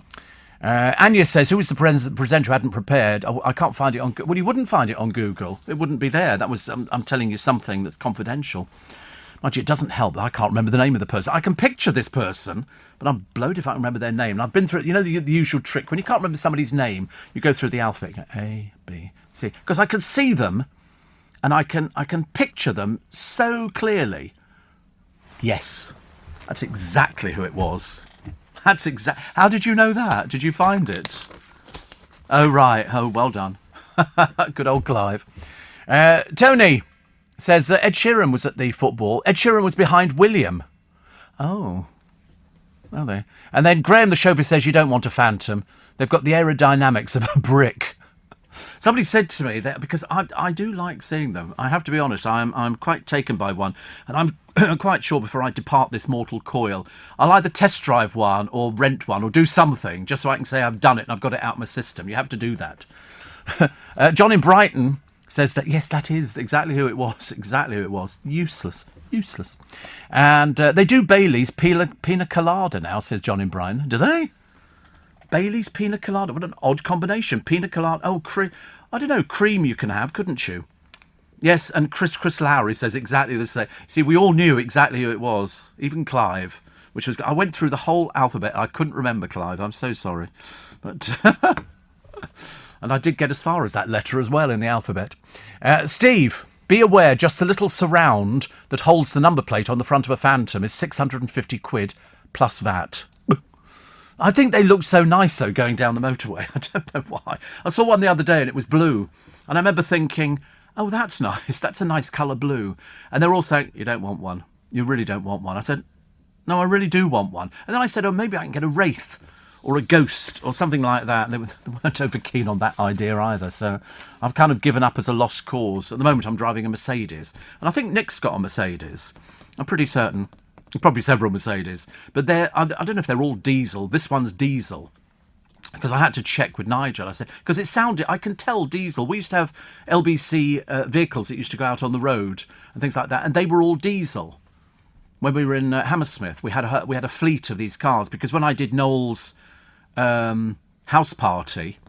Anya says, who was the presenter who hadn't prepared? I can't find it on... Well, you wouldn't find it on Google. It wouldn't be there. That was... I'm telling you something that's confidential. Mind you, it doesn't help that I can't remember the name of the person. I can picture this person, but I'm blowed if I can remember their name. And I've been through... the usual trick. When you can't remember somebody's name, you go through the alphabet. You go A, B, C. Because I can see them, and I can picture them so clearly. Yes. That's exactly who it was. How did you know that? Did you find it? Oh, right. Oh, well done. Good old Clive. Tony says Ed Sheeran was at the football. Ed Sheeran was behind William. Oh. Well, there. And then Graham the chauffeur says you don't want a Phantom. They've got the aerodynamics of a brick. Somebody said to me that because I do like seeing them. I have to be honest. I'm quite taken by one, and I'm quite sure before I depart this mortal coil, I'll either test drive one or rent one or do something just so I can say I've done it and I've got it out of my system. You have to do that. John in Brighton says that yes, that is exactly who it was. Exactly who it was. Useless. And they do Bailey's Pina Colada now, says John in Brighton. Do they? Bailey's Pina Colada. What an odd combination. Pina Colada. Oh, I don't know. Cream you can have, couldn't you? Yes, and Chris Lowry says exactly the same. See, we all knew exactly who it was. Even Clive, which was... I went through the whole alphabet. I couldn't remember Clive. I'm so sorry. But... and I did get as far as that letter as well in the alphabet. Steve, be aware, just the little surround that holds the number plate on the front of a Phantom is 650 quid plus VAT. I think they looked so nice, though, going down the motorway. I don't know why. I saw one the other day and it was blue. And I remember thinking, oh, that's nice. That's a nice colour blue. And they're all saying, you don't want one. You really don't want one. I said, no, I really do want one. And then I said, oh, maybe I can get a Wraith or a Ghost or something like that. And they weren't over keen on that idea either. So I've kind of given up as a lost cause. At the moment, I'm driving a Mercedes. And I think Nick's got a Mercedes. I'm pretty certain. Probably several Mercedes, but I don't know if they're all diesel. This one's diesel. Because I had to check with Nigel. I said, because it sounded, I can tell diesel. We used to have LBC vehicles that used to go out on the road and things like that, and they were all diesel. When we were in Hammersmith, we had a fleet of these cars, because when I did Noel's house party,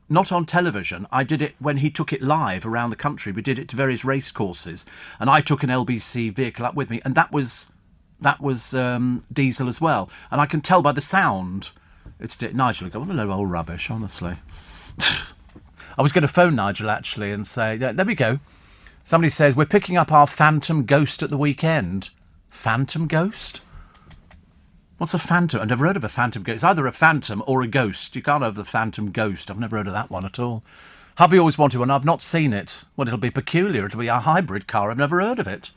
not on television. I did it when he took it live around the country. We did it to various race courses, and I took an LBC vehicle up with me, and that was diesel as well. And I can tell by the sound. Nigel would go, what a load of old rubbish, honestly. I was going to phone Nigel actually and say, there we go. Somebody says we're picking up our Phantom Ghost at the weekend. Phantom Ghost? What's a Phantom? I've never heard of a Phantom Ghost. It's either a Phantom or a Ghost. You can't have the Phantom Ghost. I've never heard of that one at all. Hubby always wanted one. I've not seen it. Well, it'll be peculiar. It'll be a hybrid car. I've never heard of it.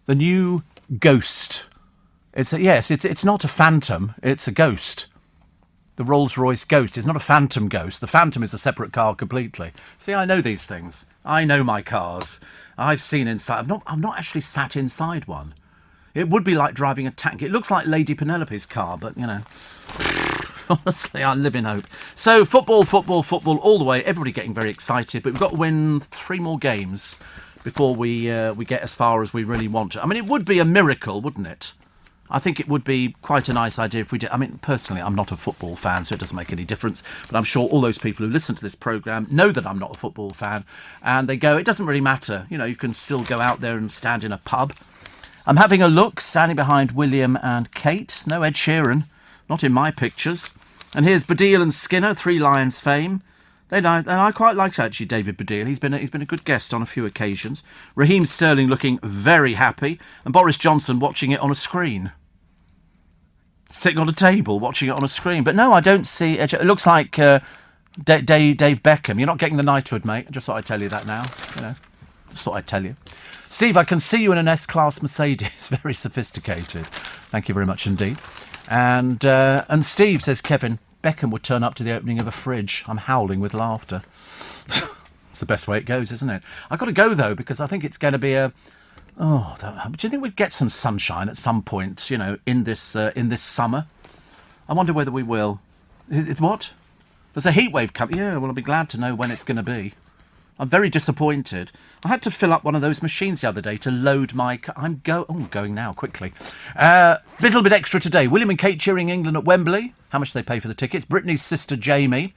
The new Ghost. It's not a Phantom. It's a Ghost. The Rolls-Royce Ghost is not a Phantom Ghost. The Phantom is a separate car completely. See, I know these things. I know my cars. I've seen inside. I've not actually sat inside one. It would be like driving a tank. It looks like Lady Penelope's car, but, you know, honestly, I live in hope. So, football, all the way. Everybody getting very excited, but we've got to win 3 more games before we get as far as we really want to. I mean, it would be a miracle, wouldn't it? I think it would be quite a nice idea if we did. I mean, personally, I'm not a football fan, so it doesn't make any difference. But I'm sure all those people who listen to this programme know that I'm not a football fan. And they go, it doesn't really matter. You know, you can still go out there and stand in a pub. I'm having a look, standing behind William and Kate. No Ed Sheeran, not in my pictures. And here's Baddiel and Skinner, Three Lions fame. And I quite liked, actually, David Baddiel. He's been a good guest on a few occasions. Raheem Sterling looking very happy. And Boris Johnson watching it on a screen. Sitting on a table, watching it on a screen. But no, I don't see... It looks like Dave Beckham. You're not getting the knighthood, mate. I just thought I'd tell you that now. You know, just thought I'd tell you. Steve, I can see you in an S-Class Mercedes. Very sophisticated. Thank you very much indeed. And Steve, says Kevin, Beckham would turn up to the opening of a fridge. I'm howling with laughter. It's the best way it goes, isn't it? I've got to go, though, because I think it's going to be a... Oh, do you think we'd get some sunshine at some point, you know, in this summer? I wonder whether we will. What? There's a heat wave coming. Yeah, well, I'll be glad to know when it's going to be. I'm very disappointed. I had to fill up one of those machines the other day to load my... I'm going now, quickly. Little bit extra today. William and Kate cheering England at Wembley. How much do they pay for the tickets? Brittany's sister, Jamie,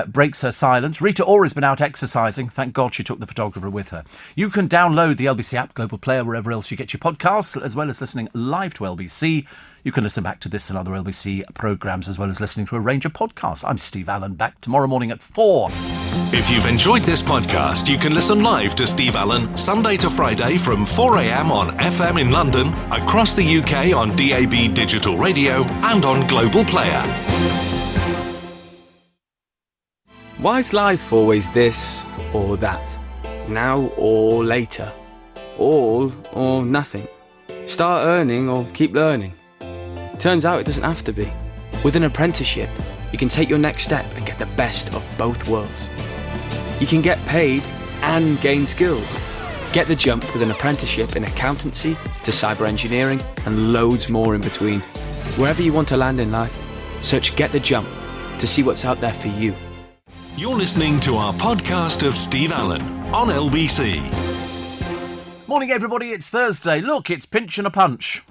breaks her silence. Rita Ora's been out exercising. Thank God she took the photographer with her. You can download the LBC app, Global Player, wherever else you get your podcasts, as well as listening live to LBC. You can listen back to this and other LBC programmes, as well as listening to a range of podcasts. I'm Steve Allen, back tomorrow morning at 4. If you've enjoyed this podcast, you can listen live to Steve Allen Sunday to Friday from 4 a.m. on FM in London, across the UK on DAB Digital Radio and on Global Player. Why is life always this or that? Now or later? All or nothing? Start earning or keep learning? Turns out it doesn't have to be. With an apprenticeship, you can take your next step and get the best of both worlds. You can get paid and gain skills. Get the jump with an apprenticeship in accountancy to cyber engineering and loads more in between. Wherever you want to land in life, search Get the Jump to see what's out there for you. You're listening to our podcast of Steve Allen on LBC. Morning, everybody. It's Thursday. Look, it's Pinch and a Punch.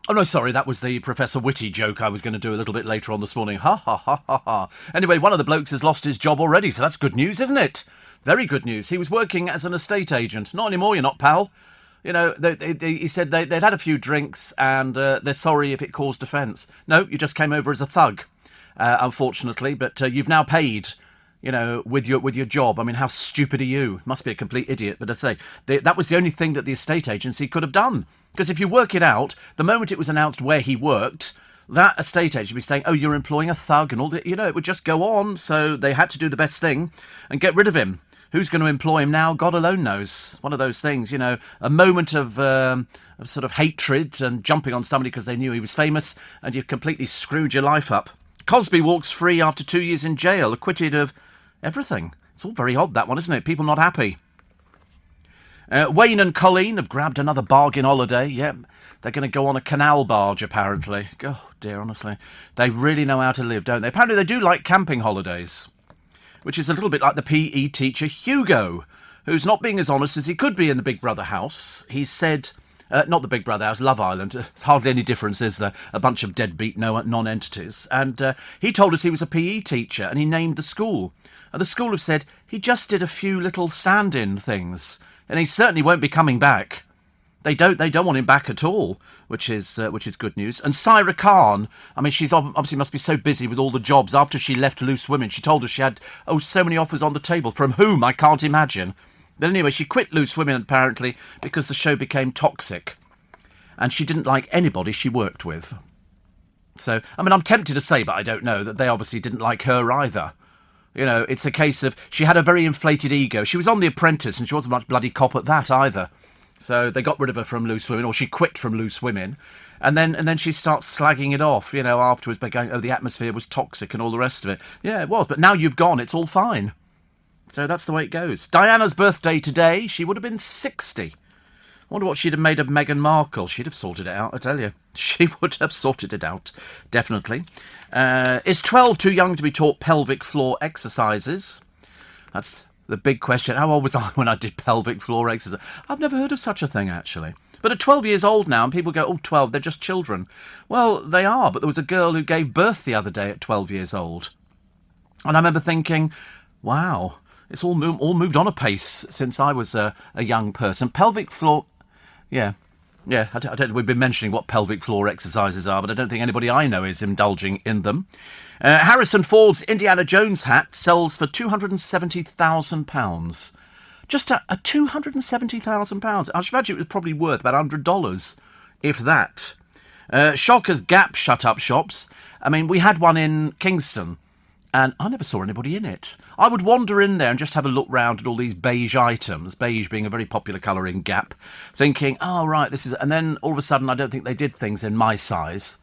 Oh, no, sorry, that was the Professor Whitty joke I was going to do a little bit later on this morning. Ha, ha, ha, ha, ha. Anyway, one of the blokes has lost his job already, so that's good news, isn't it? Very good news. He was working as an estate agent. Not anymore, you're not, pal. You know, he said they'd had a few drinks and they're sorry if it caused offence. No, you just came over as a thug, unfortunately, but you've now paid... You know, with your job. I mean, how stupid are you? Must be a complete idiot. But I say, that was the only thing that the estate agency could have done. Because if you work it out, the moment it was announced where he worked, that estate agent would be saying, oh, you're employing a thug and all that. You know, it would just go on. So they had to do the best thing and get rid of him. Who's going to employ him now? God alone knows. One of those things, you know, a moment of sort of hatred and jumping on somebody because they knew he was famous, and you've completely screwed your life up. Cosby walks free after 2 years in jail, acquitted of... everything. It's all very odd, that one, isn't it? People not happy. Wayne and Colleen have grabbed another bargain holiday. Yep. They're going to go on a canal barge, apparently. Oh, dear, honestly. They really know how to live, don't they? Apparently they do like camping holidays, which is a little bit like the PE teacher Hugo, who's not being as honest as he could be in the Big Brother house. He said... not the Big Brother house, Love Island. There's hardly any difference, is there? A bunch of deadbeat non-entities. And he told us he was a PE teacher, and he named the school. And the school have said he just did a few little stand-in things, and he certainly won't be coming back. They don't want him back at all, which is good news. And Syra Khan, I mean, she's obviously must be so busy with all the jobs. After she left Loose Women, she told us she had so many offers on the table, from whom I can't imagine. But anyway, she quit Loose Women, apparently, because the show became toxic. And she didn't like anybody she worked with. So, I mean, I'm tempted to say, but I don't know, that they obviously didn't like her either. You know, it's a case of... she had a very inflated ego. She was on The Apprentice, and she wasn't much bloody cop at that either. So they got rid of her from Loose Women, or she quit from Loose Women. And then she starts slagging it off, afterwards by going, oh, the atmosphere was toxic and all the rest of it. Yeah, it was, but now you've gone, it's all fine. So that's the way it goes. Diana's birthday today, she would have been 60. I wonder what she'd have made of Meghan Markle. She'd have sorted it out, I tell you. She would have sorted it out, definitely. Is 12 too young to be taught pelvic floor exercises? That's the big question. How old was I when I did pelvic floor exercise? I've never heard of such a thing, actually. But at 12 years old now, and people go, oh, 12, they're just children. Well, they are, but there was a girl who gave birth the other day at 12 years old. And I remember thinking, wow, it's all moved on a pace since I was a young person. Pelvic floor, yeah, I don't, we've been mentioning what pelvic floor exercises are, but I don't think anybody I know is indulging in them. Harrison Ford's Indiana Jones hat sells for £270,000. Just a £270,000. I should imagine it was probably worth about $100, if that. Shockers Gap shut-up shops. I mean, we had one in Kingston, and I never saw anybody in it. I would wander in there and just have a look round at all these beige items, beige being a very popular colour in Gap, thinking, oh, right, this is... And then all of a sudden, I don't think they did things in my size.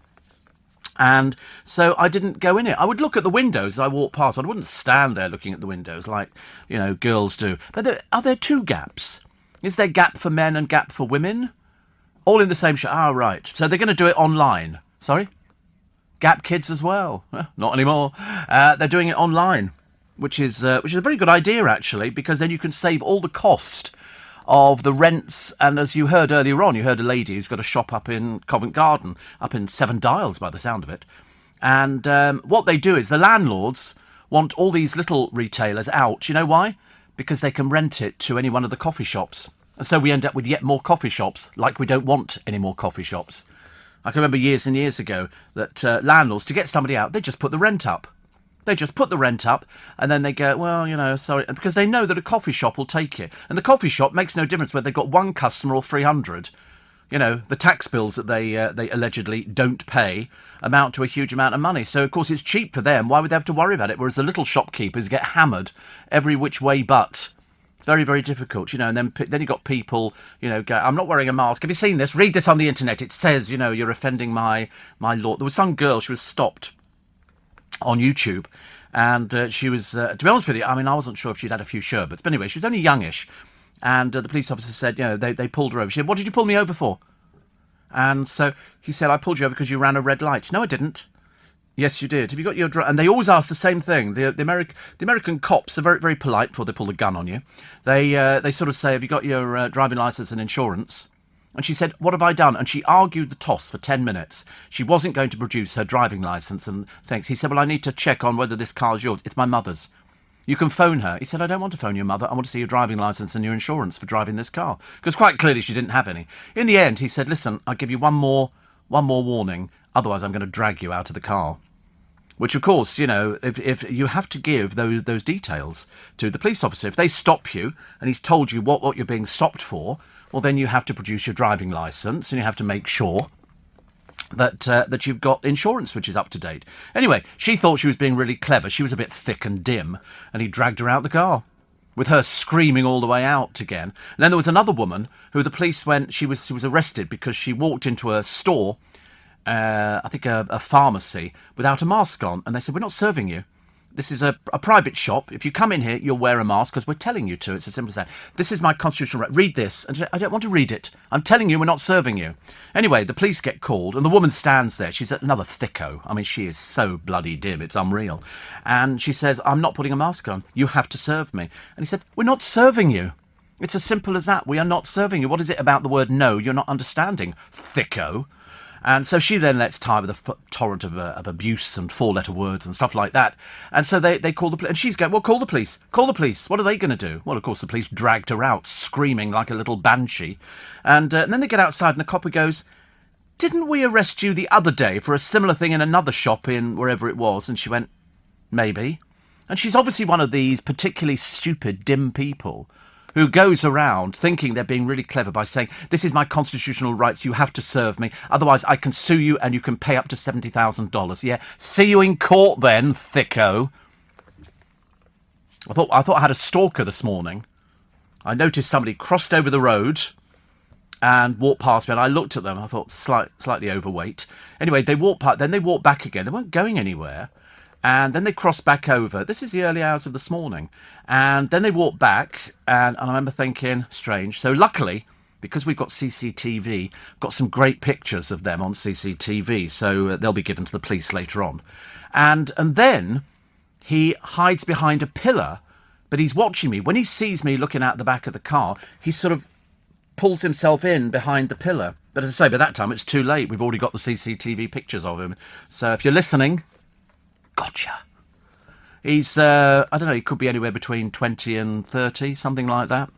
And so I didn't go in it. I would look at the windows as I walked past, but I wouldn't stand there looking at the windows like, girls do. But are there two Gaps? Is there Gap for men and Gap for women? All in the same shop. Ah, right. So they're going to do it online. Sorry? Gap Kids as well. Not anymore. They're doing it online, which is a very good idea, actually, because then you can save all the cost of the rents. And as you heard earlier on, you heard a lady who's got a shop up in Covent Garden, up in Seven Dials by the sound of it. And what they do is the landlords want all these little retailers out. You know why? Because they can rent it to any one of the coffee shops. And so we end up with yet more coffee shops, like we don't want any more coffee shops. I can remember years and years ago that landlords, to get somebody out, they just put the rent up. They just put the rent up, and then they go, well, sorry, because they know that a coffee shop will take it. And the coffee shop makes no difference whether they've got one customer or 300. The tax bills that they allegedly don't pay amount to a huge amount of money. So, of course, it's cheap for them. Why would they have to worry about it? Whereas the little shopkeepers get hammered every which way but. It's very, very difficult, and then you've got people, go, I'm not wearing a mask. Have you seen this? Read this on the internet. It says, you're offending my law. There was some girl, she was stopped on YouTube, and she was, to be honest with you, I mean, I wasn't sure if she'd had a few sherbets, but anyway, she was only youngish, and the police officer said, they pulled her over. She said, what did you pull me over for? And so he said, I pulled you over because you ran a red light. No, I didn't. Yes, you did. Have you got your... And they always ask the same thing. The American cops are very, very polite before they pull the gun on you. They sort of say, have you got your driving licence and insurance? And she said, what have I done? And she argued the toss for 10 minutes. She wasn't going to produce her driving licence and things. He said, well, I need to check on whether this car's yours. It's my mother's. You can phone her. He said, I don't want to phone your mother. I want to see your driving licence and your insurance for driving this car. Because quite clearly she didn't have any. In the end, he said, listen, I'll give you one more warning. Otherwise, I'm going to drag you out of the car. Which, of course, if you have to give those details to the police officer. If they stop you and he's told you what you're being stopped for, well, then you have to produce your driving licence and you have to make sure that you've got insurance which is up to date. Anyway, she thought she was being really clever. She was a bit thick and dim, and he dragged her out the car with her screaming all the way out again. And then there was another woman who the police went... She was arrested because she walked into a store... I think a pharmacy, without a mask on. And they said, we're not serving you. This is a private shop. If you come in here, you'll wear a mask because we're telling you to. It's as simple as that. This is my constitutional right. Read this. And I don't want to read it. I'm telling you we're not serving you. Anyway, the police get called and the woman stands there. She's another thicko. I mean, she is so bloody dim. It's unreal. And she says, I'm not putting a mask on. You have to serve me. And he said, we're not serving you. It's as simple as that. We are not serving you. What is it about the word no you're not understanding, thicko? And so she then lets tie with a torrent of abuse and four-letter words and stuff like that. And so they call the police. And she's going, well, call the police. Call the police. What are they going to do? Well, of course, the police dragged her out, screaming like a little banshee. And then they get outside and the copper goes, didn't we arrest you the other day for a similar thing in another shop in wherever it was? And she went, maybe. And she's obviously one of these particularly stupid, dim people who goes around thinking they're being really clever by saying, this is my constitutional rights, you have to serve me, otherwise I can sue you and you can pay up to $70,000. Yeah, see you in court then, thicko. I thought I had a stalker this morning. I noticed somebody crossed over the road and walked past me, and I looked at them. I thought slightly overweight. Anyway, they walked past, then they walked back again. They weren't going anywhere. And then they crossed back over. This is the early hours of this morning. And then they walked back, and I remember thinking, strange. So luckily, because we've got CCTV, got some great pictures of them on CCTV, so they'll be given to the police later on. And then he hides behind a pillar, but he's watching me. When he sees me looking out the back of the car, he sort of pulls himself in behind the pillar. But as I say, by that time, it's too late. We've already got the CCTV pictures of him. So if you're listening, gotcha. He's, I don't know, he could be anywhere between 20 and 30, something like that.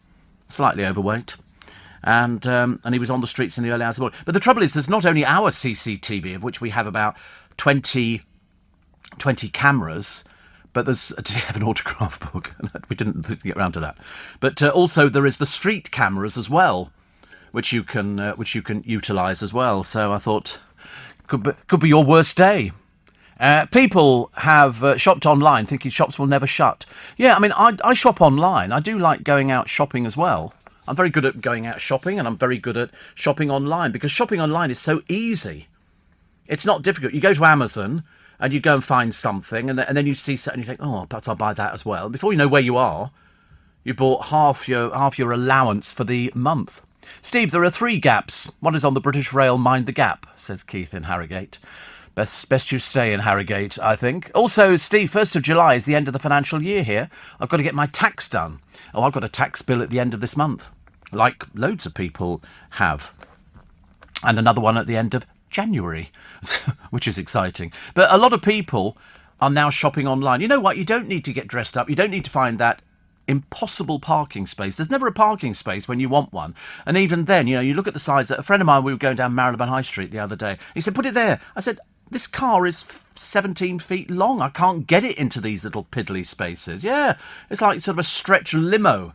Slightly overweight. And he was on the streets in the early hours of the morning. But the trouble is, there's not only our CCTV, of which we have about 20 cameras, but there's, do you have an autograph book? We didn't get around to that. But also there is the street cameras as well, which you can utilise as well. So I thought, could be your worst day. People have shopped online thinking shops will never shut. Yeah, I mean, I shop online. I do like going out shopping as well. I'm very good at going out shopping, and I'm very good at shopping online, because shopping online is so easy. It's not difficult. You go to Amazon and you go and find something, and then you see something and you think, oh, perhaps I'll buy that as well. And before you know where you are, you bought half your allowance for the month. Steve, there are 3 gaps. One is on the British Rail Mind the Gap, says Keith in Harrogate. Best you stay in Harrogate, I think. Also, Steve, 1st of July is the end of the financial year here. I've got to get my tax done. Oh, I've got a tax bill at the end of this month, like loads of people have. And another one at the end of January, which is exciting. But a lot of people are now shopping online. You know what? You don't need to get dressed up. You don't need to find that impossible parking space. There's never a parking space when you want one. And even then, you look at the size. A friend of mine, we were going down Marylebone High Street the other day. He said, put it there. I said, this car is 17 feet long. I can't get it into these little piddly spaces. Yeah, it's like sort of a stretch limo.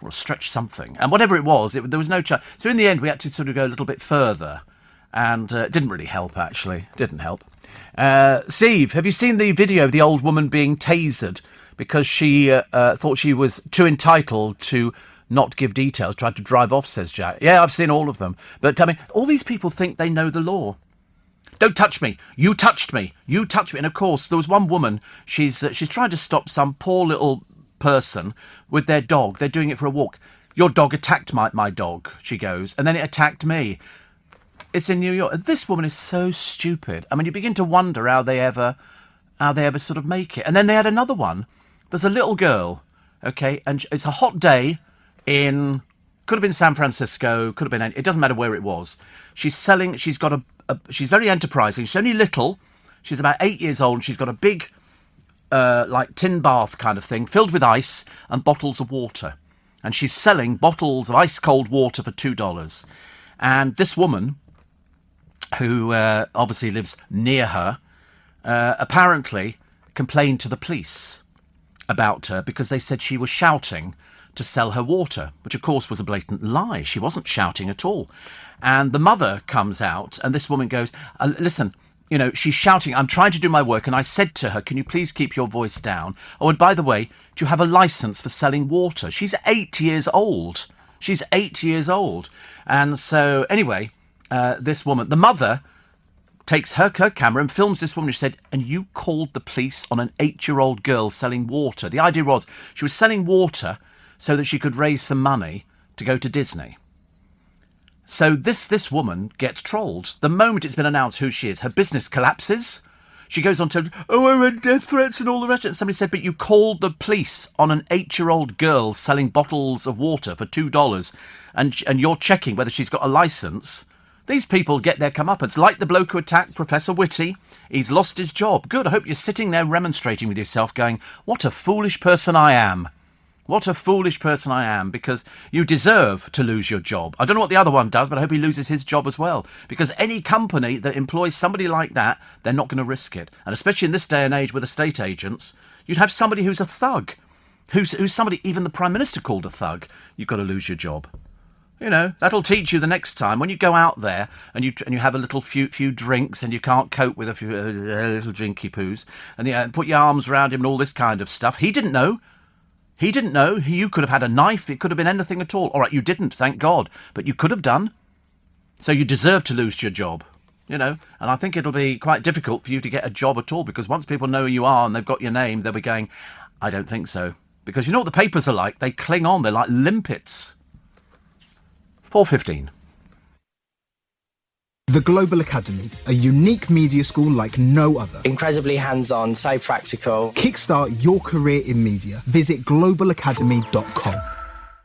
Or stretch something. And whatever it was, there was no chance. So in the end, we had to sort of go a little bit further. And it didn't really help, actually. Didn't help. Steve, have you seen the video of the old woman being tasered because she thought she was too entitled to not give details, tried to drive off, says Jack. Yeah, I've seen all of them. But, I mean, all these people think they know the law. Don't touch me. You touched me. You touched me. And, of course, there was one woman, she's trying to stop some poor little person with their dog. They're doing it for a walk. Your dog attacked my dog, she goes, and then it attacked me. It's in New York. This woman is so stupid. I mean, you begin to wonder how they ever sort of make it. And then they had another one. There's a little girl, okay, and it's a hot day in, could have been San Francisco, could have been, it doesn't matter where it was. She's got she's very enterprising. She's only little. She's about 8 years old. She's got a big, like tin bath kind of thing, filled with ice and bottles of water. And she's selling bottles of ice-cold water for $2. And this woman, who obviously lives near her, apparently complained to the police about her because they said she was shouting to sell her water, which of course was a blatant lie. She wasn't shouting at all. And the mother comes out, and this woman goes, listen, she's shouting, I'm trying to do my work, and I said to her, can you please keep your voice down? Oh, and by the way, do you have a licence for selling water? She's 8 years old. She's 8 years old. And so, anyway, this woman, the mother, takes her camera and films this woman. She said, and you called the police on an 8-year-old girl selling water. The idea was she was selling water so that she could raise some money to go to Disney. So this woman gets trolled. The moment it's been announced who she is, her business collapses. She goes on to, I read death threats and all the rest of it. Somebody said, but you called the police on an 8-year-old girl selling bottles of water for $2 and you're checking whether she's got a licence. These people get their comeuppance. Like the bloke who attacked Professor Whitty. He's lost his job. Good. I hope you're sitting there remonstrating with yourself going, what a foolish person I am. What a foolish person I am, because you deserve to lose your job. I don't know what the other one does, but I hope he loses his job as well. Because any company that employs somebody like that, they're not going to risk it. And especially in this day and age with estate agents, you'd have somebody who's a thug. Who's somebody, even the Prime Minister called a thug. You've got to lose your job. That'll teach you the next time when you go out there and you have a little few drinks and you can't cope with a few little drinky poos and put your arms around him and all this kind of stuff. He didn't know. He didn't know. You could have had a knife. It could have been anything at all. All right, you didn't, thank God. But you could have done. So you deserve to lose your job, you know. And I think it'll be quite difficult for you to get a job at all, because once people know who you are and they've got your name, they'll be going, I don't think so. Because you know what the papers are like? They cling on. They're like limpets. 4:15. The Global Academy, a unique media school like no other. Incredibly hands-on, so practical. Kickstart your career in media. Visit globalacademy.com.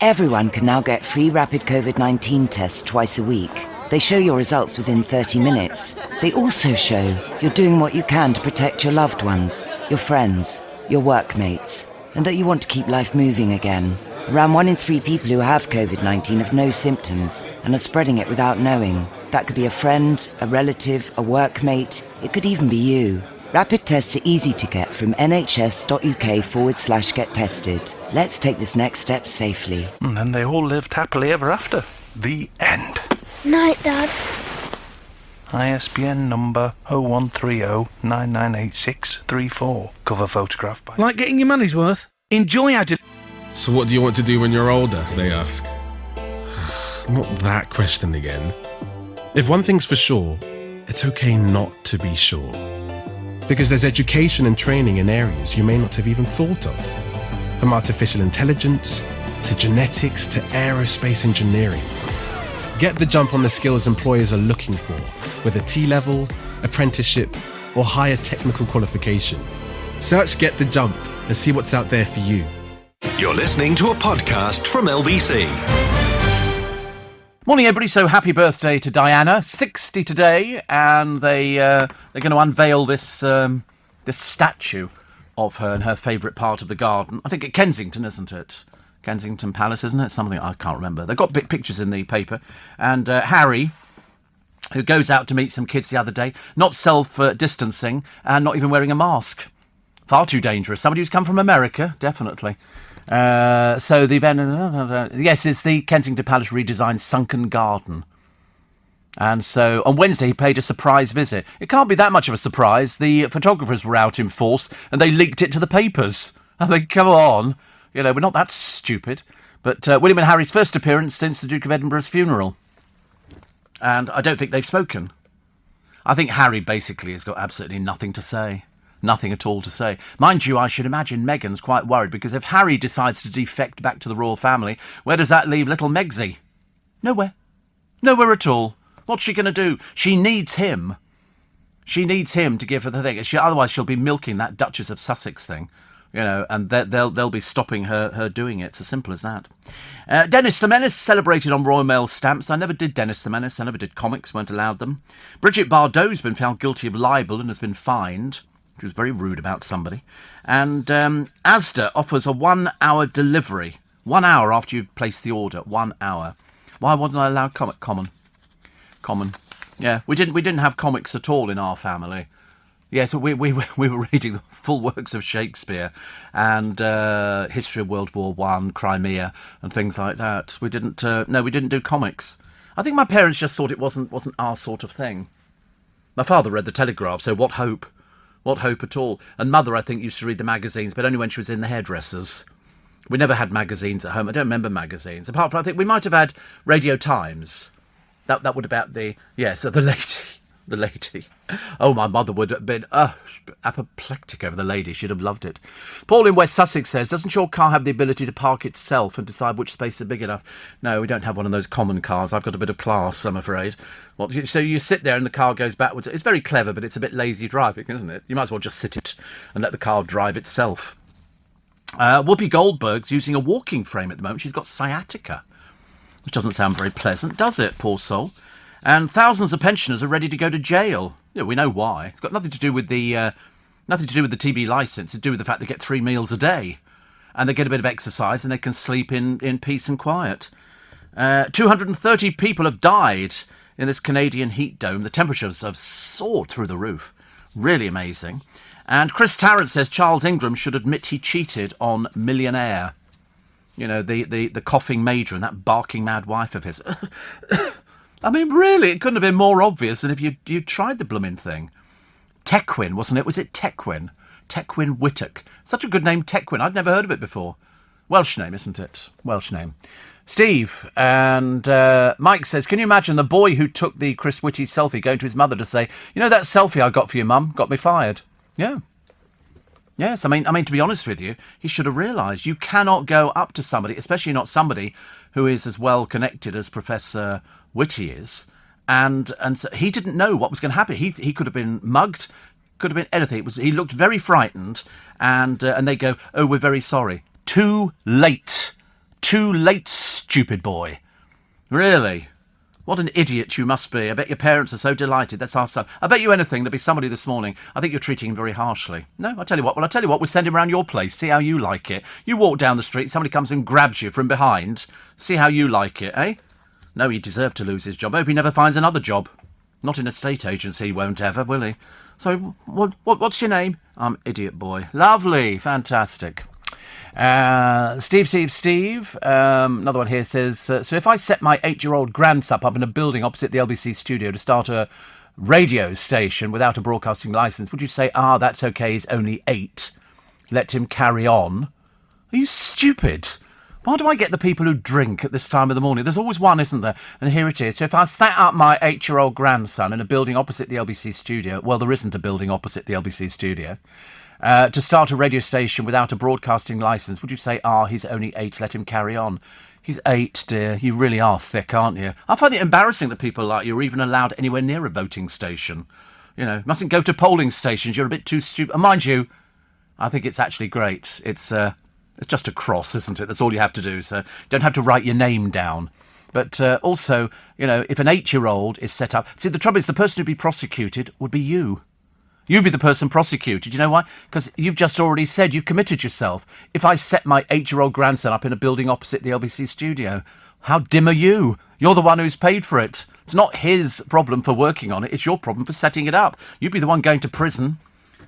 Everyone can now get free rapid COVID-19 tests twice a week. They show your results within 30 minutes. They also show you're doing what you can to protect your loved ones, your friends, your workmates, and that you want to keep life moving again. Around 1 in 3 people who have COVID-19 have no symptoms and are spreading it without knowing. That could be a friend, a relative, a workmate. It could even be you. Rapid tests are easy to get from nhs.uk/get tested. Let's take this next step safely. And then they all lived happily ever after. The end. Night, Dad. ISBN number 0130998634. Cover photograph by... Like getting your money's worth? Enjoy our... So what do you want to do when you're older, they ask. Not that question again. If one thing's for sure, it's okay not to be sure. Because there's education and training in areas you may not have even thought of. From artificial intelligence, to genetics, to aerospace engineering. Get the jump on the skills employers are looking for with a T-level, apprenticeship, or higher technical qualification. Search Get the Jump and see what's out there for you. You're listening to a podcast from LBC. Morning, everybody. So happy birthday to Diana, 60 today, and they're going to unveil this this statue of her in her favourite part of the garden. I think at Kensington, isn't it? Kensington Palace, isn't it? Something I can't remember. They've got big pictures in the paper, and Harry, who goes out to meet some kids the other day, not self-distancing and not even wearing a mask. Far too dangerous. Somebody who's come from America, definitely. So the event, yes, it's the Kensington Palace redesigned sunken garden. And so on Wednesday he paid a surprise visit. It can't be that much of a surprise. The photographers were out in force and they leaked it to the papers. I mean, come on. You know, we're not that stupid. But William and Harry's first appearance since the Duke of Edinburgh's funeral. And I don't think they've spoken. I think Harry basically has got absolutely nothing to say. Nothing at all to say. Mind you, I should imagine Meghan's quite worried, because if Harry decides to defect back to the royal family, where does that leave little Megsy? Nowhere. Nowhere at all. What's she going to do? She needs him. She needs him to give her the thing. Otherwise she'll be milking that Duchess of Sussex thing. You know, and they'll be stopping her doing it. It's as simple as that. Dennis the Menace celebrated on Royal Mail stamps. I never did Dennis the Menace. I never did comics, weren't allowed them. Bridget Bardot's been found guilty of libel and has been fined. She was very rude about somebody. And Asda offers a 1-hour delivery. 1 hour after you've placed the order. 1 hour. Why wasn't I allowed Common. Yeah, we didn't have comics at all in our family. Yes, we were reading the full works of Shakespeare and history of World War I, Crimea, and things like that. We didn't do comics. I think my parents just thought it wasn't our sort of thing. My father read the Telegraph, so what hope? What hope at all? And Mother, I think, used to read the magazines, but only when she was in the hairdressers. We never had magazines at home. I don't remember magazines. Apart from, I think we might have had Radio Times. That would have been the lady. Oh, my mother would have been apoplectic over the lady. She'd have loved it. Paul in West Sussex says, doesn't your car have the ability to park itself and decide which space is big enough? No, we don't have one of those common cars. I've got a bit of class, I'm afraid. So you sit there and the car goes backwards. It's very clever, but it's a bit lazy driving, isn't it? You might as well just sit it and let the car drive itself. Whoopi Goldberg's using a walking frame at the moment. She's got sciatica, which doesn't sound very pleasant, does it, poor soul? And thousands of pensioners are ready to go to jail. Yeah, we know why. It's got nothing to do with the TV licence. It's to do with the fact they get 3 meals a day, and they get a bit of exercise, and they can sleep in peace and quiet. 230 people have died in this Canadian heat dome. The temperatures have soared through the roof. Really amazing. And Chris Tarrant says Charles Ingram should admit he cheated on Millionaire. You know, the coughing major and that barking mad wife of his. I mean, really, it couldn't have been more obvious than if you tried the blooming thing. Tequin, wasn't it? Was it Tequin? Tequin Whittock. Such a good name, Tequin. I'd never heard of it before. Welsh name, isn't it? Welsh name. Steve and Mike says, can you imagine the boy who took the Chris Whitty selfie going to his mother to say, you know that selfie I got for you, Mum, got me fired? Yeah. Yes, I mean, to be honest with you, he should have realised you cannot go up to somebody, especially not somebody who is as well connected as Professor Whitty is, and so he didn't know what was going to happen. He could have been mugged, could have been anything. He looked very frightened, and they go, oh, we're very sorry. Too late, stupid boy. Really? What an idiot you must be. I bet your parents are so delighted. That's our son. I bet you anything there'll be somebody this morning. I think you're treating him very harshly. No, I'll tell you what. Well, I'll tell you what. We'll send him around your place. See how you like it. You walk down the street, somebody comes and grabs you from behind. See how you like it, eh? No, he deserved to lose his job. I hope he never finds another job. Not in a state agency, he won't ever, will he? So, what's your name? I'm Idiot Boy. Lovely. Fantastic. Steve. Another one here says, so if I set my 8-year-old grandson up in a building opposite the LBC studio to start a radio station without a broadcasting licence, would you say, that's okay, he's only 8. Let him carry on? Are you stupid? Why do I get the people who drink at this time of the morning? There's always one, isn't there? And here it is. So if I sat up my 8-year-old grandson in a building opposite the LBC studio, well, there isn't a building opposite the LBC studio, to start a radio station without a broadcasting licence, would you say, he's only 8, let him carry on? He's 8, dear. You really are thick, aren't you? I find it embarrassing that people like you are even allowed anywhere near a voting station. You know, mustn't go to polling stations. You're a bit too stupid. And mind you, I think it's actually great. It's just a cross, isn't it? That's all you have to do. So you don't have to write your name down. But also, you know, if an 8-year-old is set up... See, the trouble is the person who'd be prosecuted would be you. You'd be the person prosecuted. You know why? Because you've just already said you've committed yourself. If I set my 8-year-old grandson up in a building opposite the LBC studio, how dim are you? You're the one who's paid for it. It's not his problem for working on it. It's your problem for setting it up. You'd be the one going to prison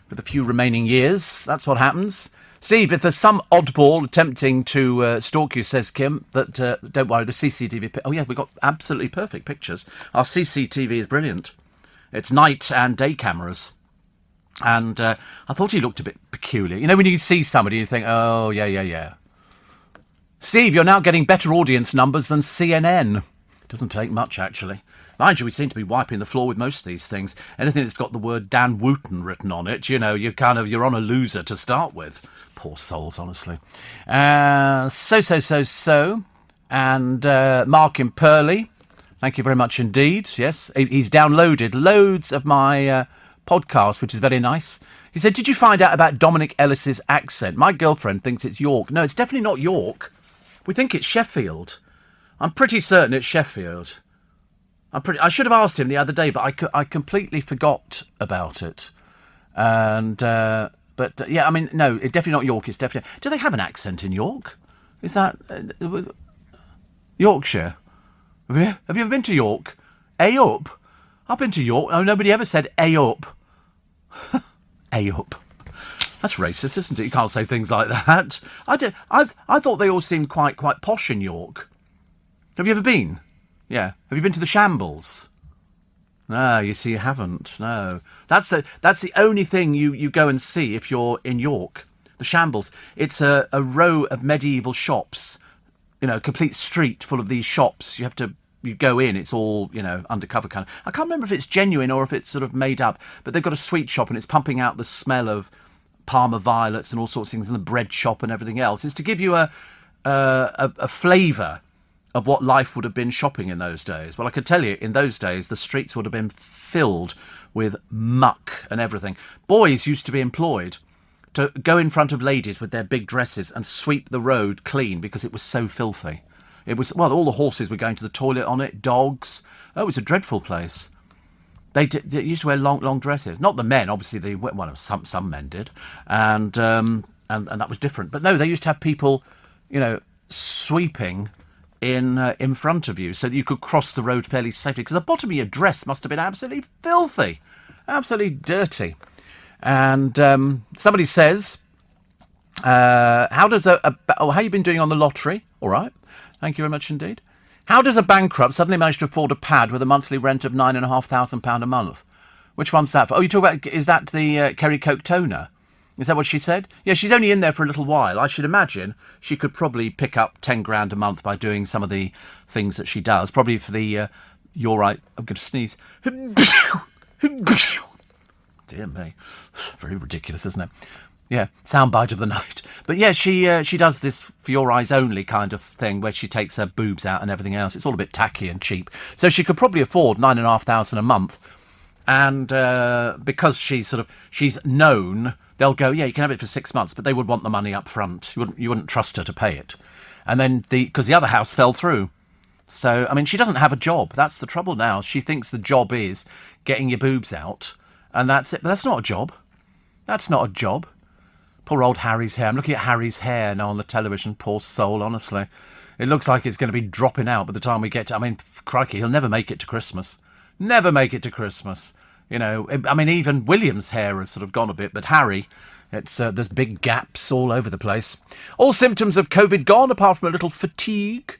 for the few remaining years. That's what happens. Steve, if there's some oddball attempting to stalk you, says Kim, that don't worry, the CCTV... Oh, yeah, we've got absolutely perfect pictures. Our CCTV is brilliant. It's night and day cameras. And I thought he looked a bit peculiar. You know, when you see somebody, you think, oh, yeah. Steve, you're now getting better audience numbers than CNN. It doesn't take much, actually. Mind you, we seem to be wiping the floor with most of these things. Anything that's got the word Dan Wooten written on it, you know, you're on a loser to start with. Poor souls, honestly. So. And Mark in Purley, thank you very much indeed. Yes, he's downloaded loads of my... podcast, which is very nice. He said, did you find out about Dominic Ellis's accent? My girlfriend thinks it's York. No, it's definitely not York. We think it's Sheffield. I'm pretty certain it's Sheffield. I should have asked him the other day, but I completely forgot about it. And yeah, I mean, no, it's definitely not York. It's definitely... Do they have an accent in York? Is that Yorkshire? Have you ever been to York? A-up? I've been to York. Oh, nobody ever said A-up. A-up. That's racist, isn't it? You can't say things like that. I thought they all seemed quite posh in York. Have you ever been? Yeah. Have you been to the Shambles? No, you see, you haven't. No. That's the only thing you go and see if you're in York. The Shambles. It's a row of medieval shops. You know, a complete street full of these shops. You go in, it's all, you know, undercover kind of... I can't remember if it's genuine or if it's sort of made up, but they've got a sweet shop and it's pumping out the smell of Parma violets and all sorts of things, and the bread shop and everything else. It's to give you a flavour of what life would have been shopping in those days. Well, I could tell you, in those days, the streets would have been filled with muck and everything. Boys used to be employed to go in front of ladies with their big dresses and sweep the road clean because it was so filthy. It was, well, all the horses were going to the toilet on it, dogs. Oh, it was a dreadful place. They used to wear long dresses. Not the men, obviously. Some men did, and that was different. But no, they used to have people, you know, sweeping in front of you so that you could cross the road fairly safely. Because the bottom of your dress must have been absolutely filthy, absolutely dirty. And somebody says, how you been doing on the lottery? All right. Thank you very much indeed. How does a bankrupt suddenly manage to afford a pad with a monthly rent of £9,500 a month? Which one's that for? Oh, you talk about, is that the Kerry Coke toner? Is that what she said? Yeah, she's only in there for a little while. I should imagine she could probably pick up 10 grand a month by doing some of the things that she does. Probably for the, you're right, I'm going to sneeze. Dear me. Very ridiculous, isn't it? Yeah, soundbite of the night. But yeah, she does this for your eyes only kind of thing where she takes her boobs out and everything else. It's all a bit tacky and cheap. So she could probably afford $9,500 a month. And because she's known, they'll go, yeah, you can have it for 6 months, but they would want the money up front. You wouldn't trust her to pay it. And then because the other house fell through. So, I mean, she doesn't have a job. That's the trouble now. She thinks the job is getting your boobs out, and that's it. But that's not a job. That's not a job. Poor old Harry's hair. I'm looking at Harry's hair now on the television. Poor soul, honestly. It looks like it's going to be dropping out by the time we get to... I mean, crikey, he'll never make it to Christmas. Never make it to Christmas. You know, I mean, even William's hair has sort of gone a bit, but Harry, there's big gaps all over the place. All symptoms of COVID gone, apart from a little fatigue,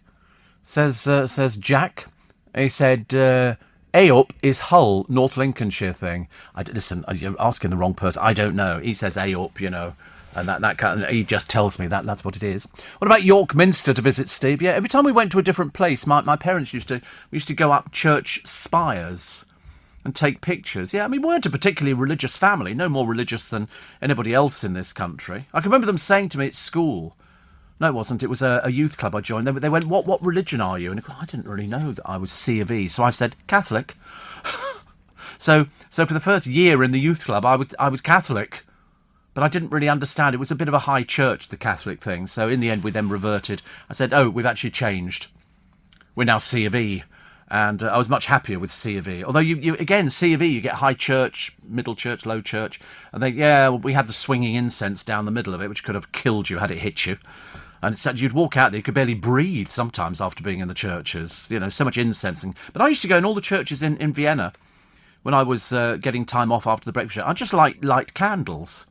says Jack. He said... A-up is Hull, North Lincolnshire thing. Listen, you're asking the wrong person. I don't know. He says A-up, you know, and that kind of, he just tells me that's what it is. What about York Minster to visit, Steve? Yeah, every time we went to a different place, my parents used to go up church spires and take pictures. Yeah, I mean, we weren't a particularly religious family, no more religious than anybody else in this country. I can remember them saying to me at school, no, it wasn't. It was a youth club I joined. They went, what religion are you? And I didn't really know that I was C of E. So I said, Catholic. so for the first year in the youth club, I was Catholic. But I didn't really understand. It was a bit of a high church, the Catholic thing. So in the end, we then reverted. I said, oh, we've actually changed. We're now C of E. And I was much happier with C of E. Although, you again, C of E, you get high church, middle church, low church. And we had the swinging incense down the middle of it, which could have killed you had it hit you. And it's that you'd walk out there, you could barely breathe sometimes after being in the churches. You know, so much incense. But I used to go in all the churches in Vienna when I was getting time off after the breakfast show. I just light candles.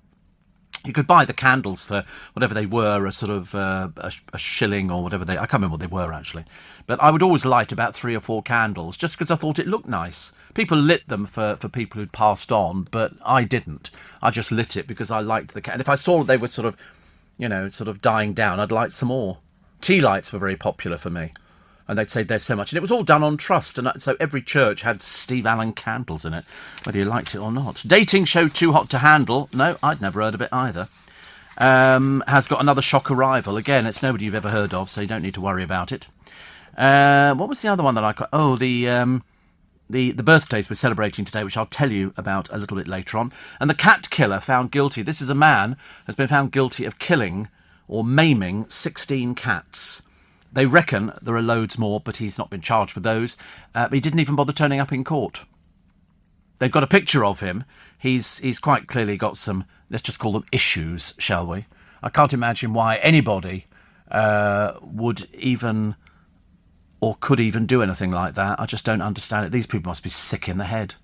You could buy the candles for whatever they were, a sort of a shilling or whatever I can't remember what they were, actually. But I would always light about 3 or 4 candles just because I thought it looked nice. People lit them for people who'd passed on, but I didn't. I just lit it because I liked the candle. If I saw they were sort of dying down, I'd light some more. Tea lights were very popular for me. And they'd say there's so much. And it was all done on trust. And so every church had Steve Allen candles in it, whether you liked it or not. Dating show Too Hot to Handle. No, I'd never heard of it either. Has got another shock arrival. Again, it's nobody you've ever heard of, so you don't need to worry about it. What was the other one that I got? Oh, the birthdays we're celebrating today, which I'll tell you about a little bit later on. And the cat killer found guilty. This is a man has been found guilty of killing or maiming 16 cats. They reckon there are loads more, but he's not been charged for those. But he didn't even bother turning up in court. They've got a picture of him. He's quite clearly got some, let's just call them issues, shall we? I can't imagine why anybody would even or could even do anything like that. I just don't understand it. These people must be sick in the head.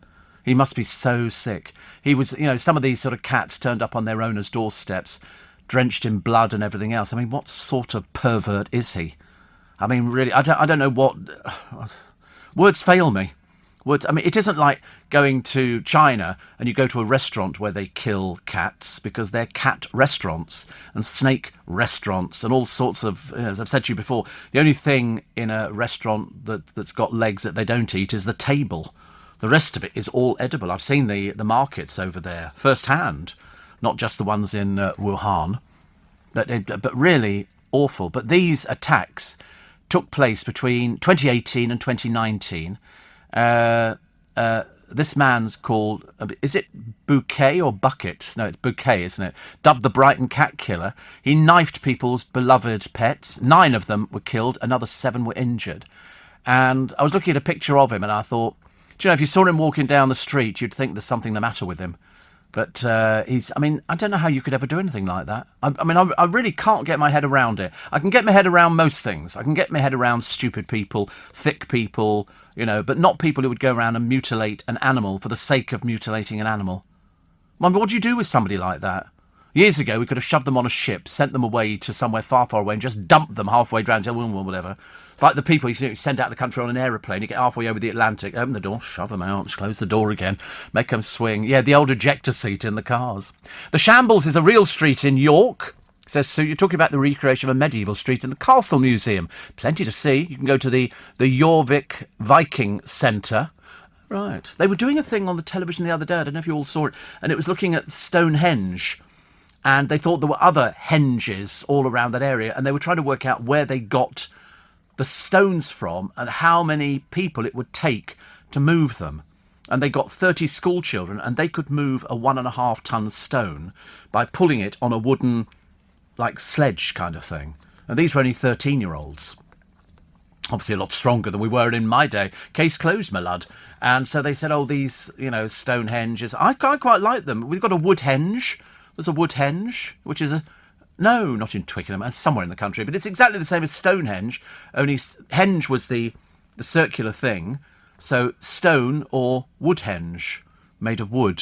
He must be so sick. He was, some of these sort of cats turned up on their owners' doorsteps, drenched in blood and everything else. I mean, what sort of pervert is he? I mean, really, I don't know what... Words fail me. It isn't like going to China and you go to a restaurant where they kill cats, because they're cat restaurants and snake restaurants and all sorts of... As I've said to you before, the only thing in a restaurant that's got legs that they don't eat is the table. The rest of it is all edible. I've seen the markets over there firsthand, not just the ones in Wuhan, but really awful. But these attacks took place between 2018 and 2019. This man's called, is it Bouquet or Bucket? No, it's Bouquet, isn't it? Dubbed the Brighton cat killer. He knifed people's beloved pets. 9 of them were killed. Another 7 were injured. And I was looking at a picture of him and I thought, do you know, if you saw him walking down the street, you'd think there's something the matter with him. But I don't know how you could ever do anything like that. I really can't get my head around it. I can get my head around most things. I can get my head around stupid people, thick people, but not people who would go around and mutilate an animal for the sake of mutilating an animal. What do you do with somebody like that? Years ago, we could have shoved them on a ship, sent them away to somewhere far, far away, and just dumped them halfway down to whatever. It's like the people you send out of the country on an aeroplane. You get halfway over the Atlantic, open the door, shove them out, just close the door again, make them swing. Yeah, the old ejector seat in the cars. The Shambles is a real street in York. Says Sue, you're talking about the recreation of a medieval street in the Castle Museum. Plenty to see. You can go to the Jorvik Viking Centre. Right. They were doing a thing on the television the other day. I don't know if you all saw it. And it was looking at Stonehenge. And they thought there were other henges all around that area. And they were trying to work out where they got the stones from and how many people it would take to move them. And they got 30 school children, and they could move a 1.5-ton stone by pulling it on a wooden, like, sledge kind of thing. And these were only 13-year-olds. Obviously a lot stronger than we were in my day. Case closed, my lad. And so they said, oh, these, Stonehenges. I quite like them. We've got a Woodhenge. There's a Woodhenge, which is no, not in Twickenham, somewhere in the country, but it's exactly the same as Stonehenge, only henge was the circular thing, so stone or Woodhenge, made of wood,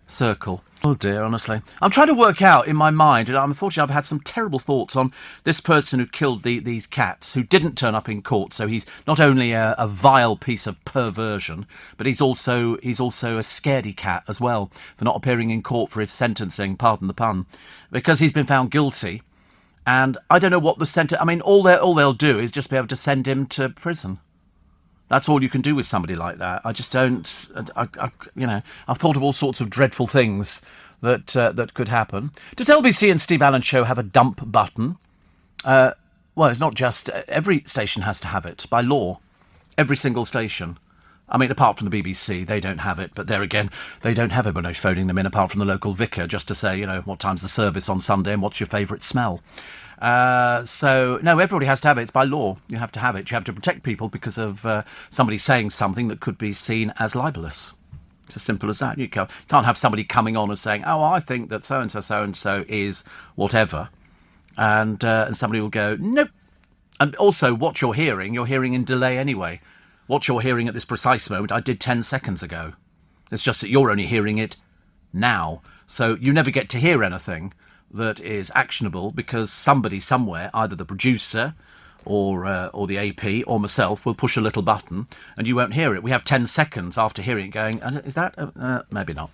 circle. Oh dear, honestly. I'm trying to work out in my mind, and unfortunately I've had some terrible thoughts on this person who killed these cats, who didn't turn up in court, so he's not only a vile piece of perversion, but he's also a scaredy cat as well, for not appearing in court for his sentencing, pardon the pun, because he's been found guilty, and I don't know what the sentence... I mean, all they'll do is just be able to send him to prison. That's all you can do with somebody like that. I just don't... I've thought of all sorts of dreadful things that could happen. Does LBC and Steve Allen Show have a dump button? Well, it's not just... Every station has to have it, by law. Every single station. I mean, apart from the BBC, they don't have it. But there again, they don't have everybody phoning them in, apart from the local vicar, just to say, what time's the service on Sunday and what's your favourite smell. So, no, everybody has to have it. It's by law. You have to have it. You have to protect people because of somebody saying something that could be seen as libelous. It's as simple as that. You can't have somebody coming on and saying, oh, I think that so-and-so is whatever. And somebody will go, nope. And also, what you're hearing in delay anyway. What you're hearing at this precise moment, I did 10 seconds ago. It's just that you're only hearing it now. So you never get to hear anything that is actionable because somebody somewhere, either the producer or the AP or myself, will push a little button and you won't hear it. We have 10 seconds after hearing it going, is that? Maybe not.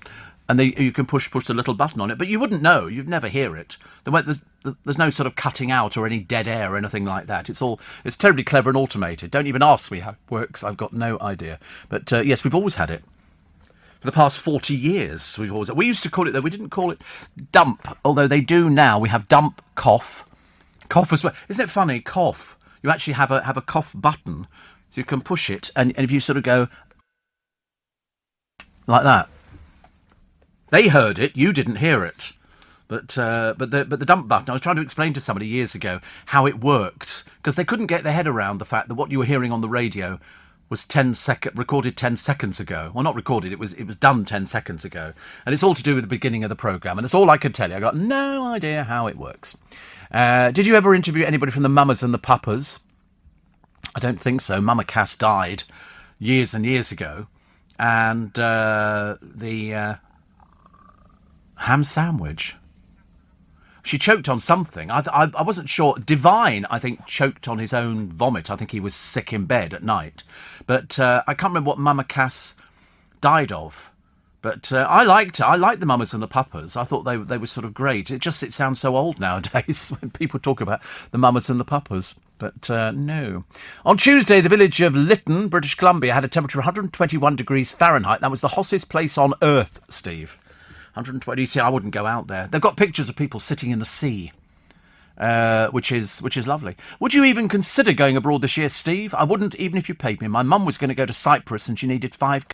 And you can push the little button on it, but you wouldn't know. You'd never hear it. There's no sort of cutting out or any dead air or anything like that. It's terribly clever and automated. Don't even ask me how it works. I've got no idea. But yes, we've always had it. For the past 40 years, we used to call it, though, we didn't call it dump, although they do now. We have dump, cough as well. Isn't it funny? Cough. You actually have a cough button, so you can push it, and if you sort of go like that, they heard it, you didn't hear it. But the dump button, I was trying to explain to somebody years ago how it worked, because they couldn't get their head around the fact that what you were hearing on the radio was recorded 10 seconds ago. Well, not recorded, it was done 10 seconds ago. And it's all to do with the beginning of the programme, and that's all I could tell you. I got no idea how it works. Did you ever interview anybody from the Mamas and the Papas? I don't think so. Mama Cass died years and years ago. And the ham sandwich. She choked on something. I wasn't sure. Divine, I think, choked on his own vomit. I think he was sick in bed at night. But I can't remember what Mama Cass died of. But I liked her. I liked the Mamas and the Papas. I thought they were sort of great. It sounds so old nowadays when people talk about the Mamas and the Papas. But no. On Tuesday, the village of Lytton, British Columbia, had a temperature of 121 degrees Fahrenheit. That was the hottest place on Earth, Steve. 120. See, I wouldn't go out there. They've got pictures of people sitting in the sea, which is lovely. Would you even consider going abroad this year, Steve? I wouldn't, even if you paid me. My mum was going to go to Cyprus and she needed 5